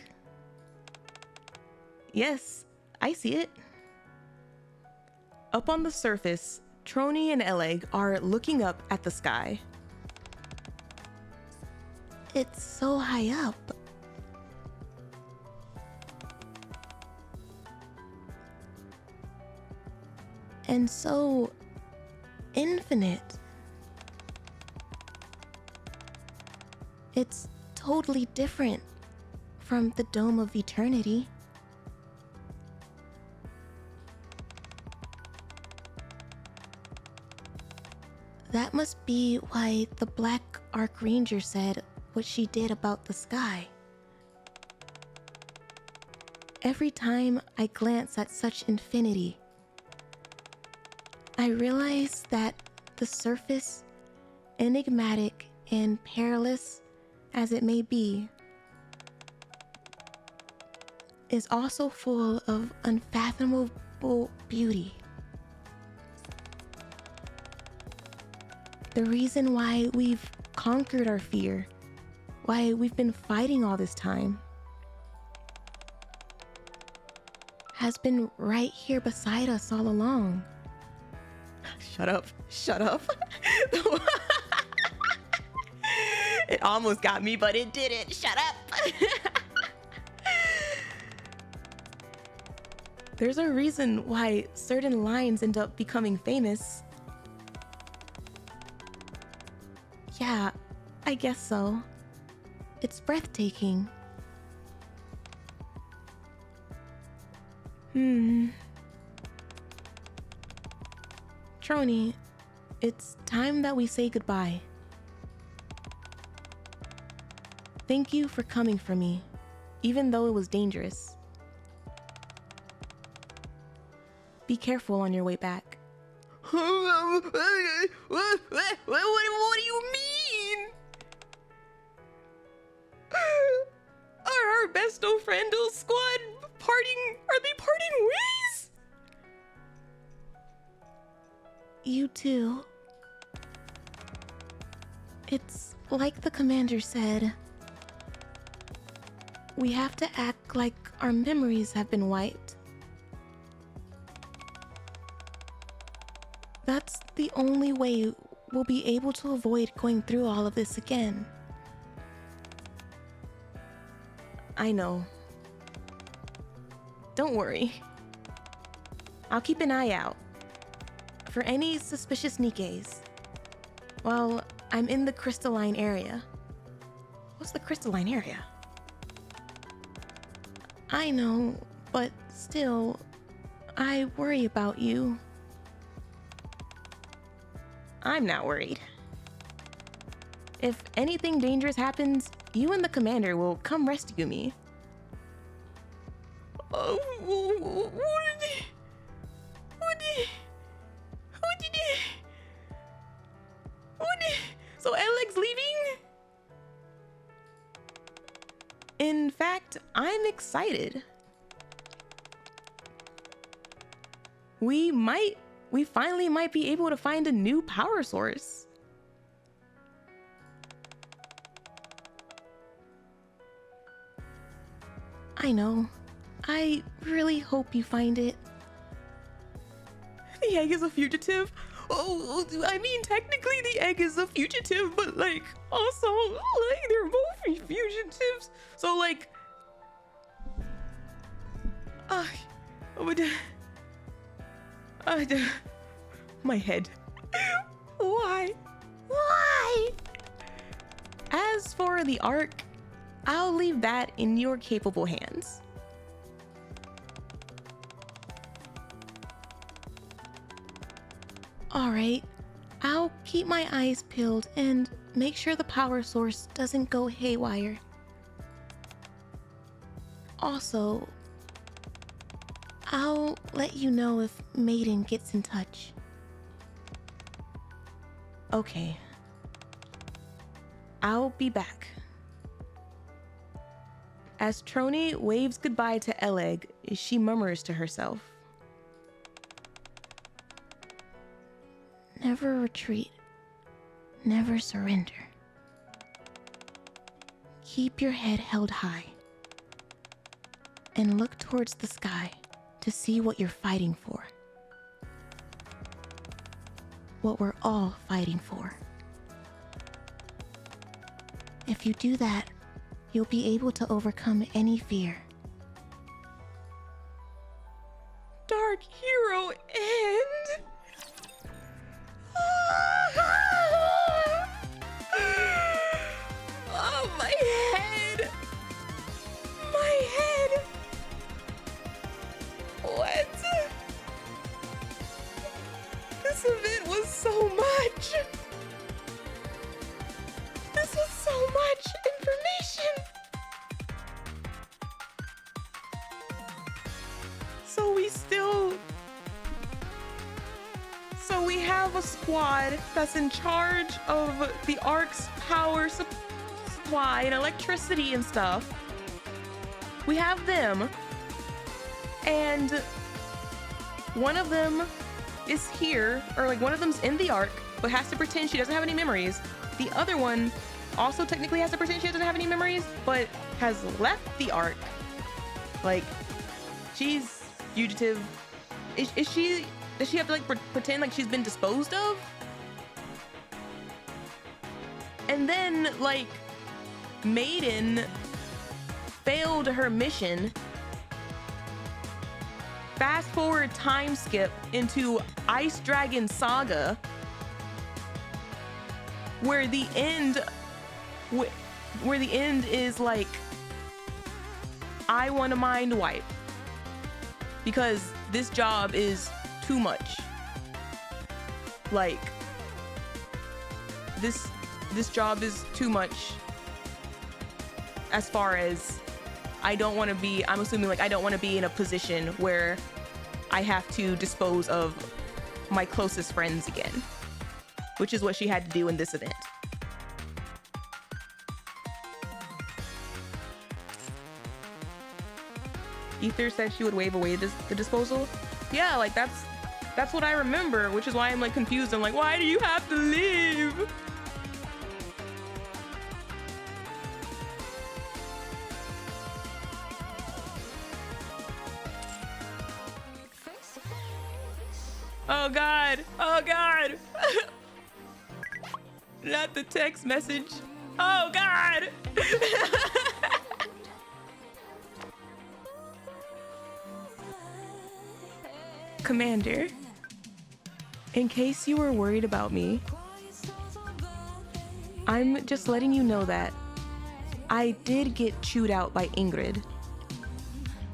Yes, I see it. Up on the surface, Trony and Elegg are looking up at the sky. It's so high up. And so infinite. It's totally different from the Dome of Eternity. That must be why the Black Archranger said what she did about the sky. Every time I glance at such infinity, I realize that the surface, enigmatic and perilous as it may be, is also full of unfathomable beauty. The reason why we've conquered our fear, why we've been fighting all this time, has been right here beside us all along. Shut up. It almost got me, but it didn't. Shut up. There's a reason why certain lines end up becoming famous. Yeah, I guess so. It's breathtaking. Trony, it's time that we say goodbye. Thank you for coming for me, even though it was dangerous. Be careful on your way back. What do you mean? Are our besto friendo squad parting? Are they parting ways? You too. It's like the commander said. We have to act like our memories have been wiped. That's the only way we'll be able to avoid going through all of this again. I know. Don't worry. I'll keep an eye out for any suspicious NIKKEs while I'm in the crystalline area. What's the crystalline area? I know, but still, I worry about you. I'm not worried. If anything dangerous happens, you and the commander will come rescue me. Oh, so Elegg's leaving? and I'm excited. We finally might be able to find a new power source. I know. I really hope you find it. The egg is a fugitive? Oh, I mean, technically the egg is a fugitive, but like, also, like, they're both fugitives. So like, my head. Why? As for the Ark, I'll leave that in your capable hands. All right, I'll keep my eyes peeled and make sure the power source doesn't go haywire. Also, I'll let you know if Maiden gets in touch. Okay. I'll be back. As Trony waves goodbye to Elegg, she murmurs to herself. Never retreat. Never surrender. Keep your head held high. And look towards the sky to see what you're fighting for. What we're all fighting for. If you do that, you'll be able to overcome any fear. Dark hero end. Oh, my head. My head. What? This event was so much. This was so much information. So we have a squad that's in charge of the Ark's power supply and electricity and stuff. We have them, and one of them is here, or like one of them's in the Ark, but has to pretend she doesn't have any memories. The other one also technically has to pretend she doesn't have any memories, but has left the Ark. Like, she's fugitive. Does she have to like pretend like she's been disposed of? And then like Maiden failed her mission. Fast forward time skip into Ice Dragon Saga, where the end is like, I want a mind wipe because this job is too much. Like, this job is too much as far as I'm assuming like I don't want to be in a position where I have to dispose of my closest friends again, which is what she had to do in this event. Ether said she would wave away the disposal. Yeah, like that's what I remember, which is why I'm like confused. I'm like, why do you have to leave? Oh God, oh God. Not the text message. Oh God. Commander, in case you were worried about me, I'm just letting you know that I did get chewed out by Ingrid,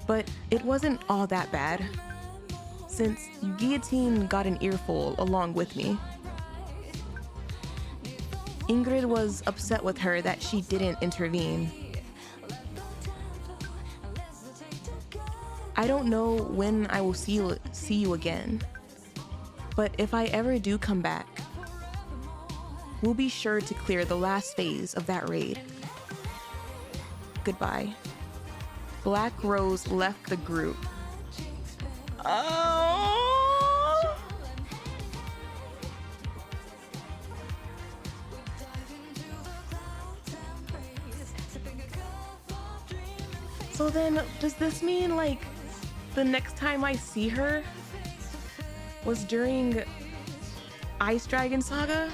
but it wasn't all that bad, since Guillotine got an earful along with me. Ingrid was upset with her that she didn't intervene. I don't know when I will see you again, but if I ever do come back, we'll be sure to clear the last phase of that raid. Goodbye. Black Rose left the group. Oh. So then, does this mean like the next time I see her was during Ice Dragon Saga?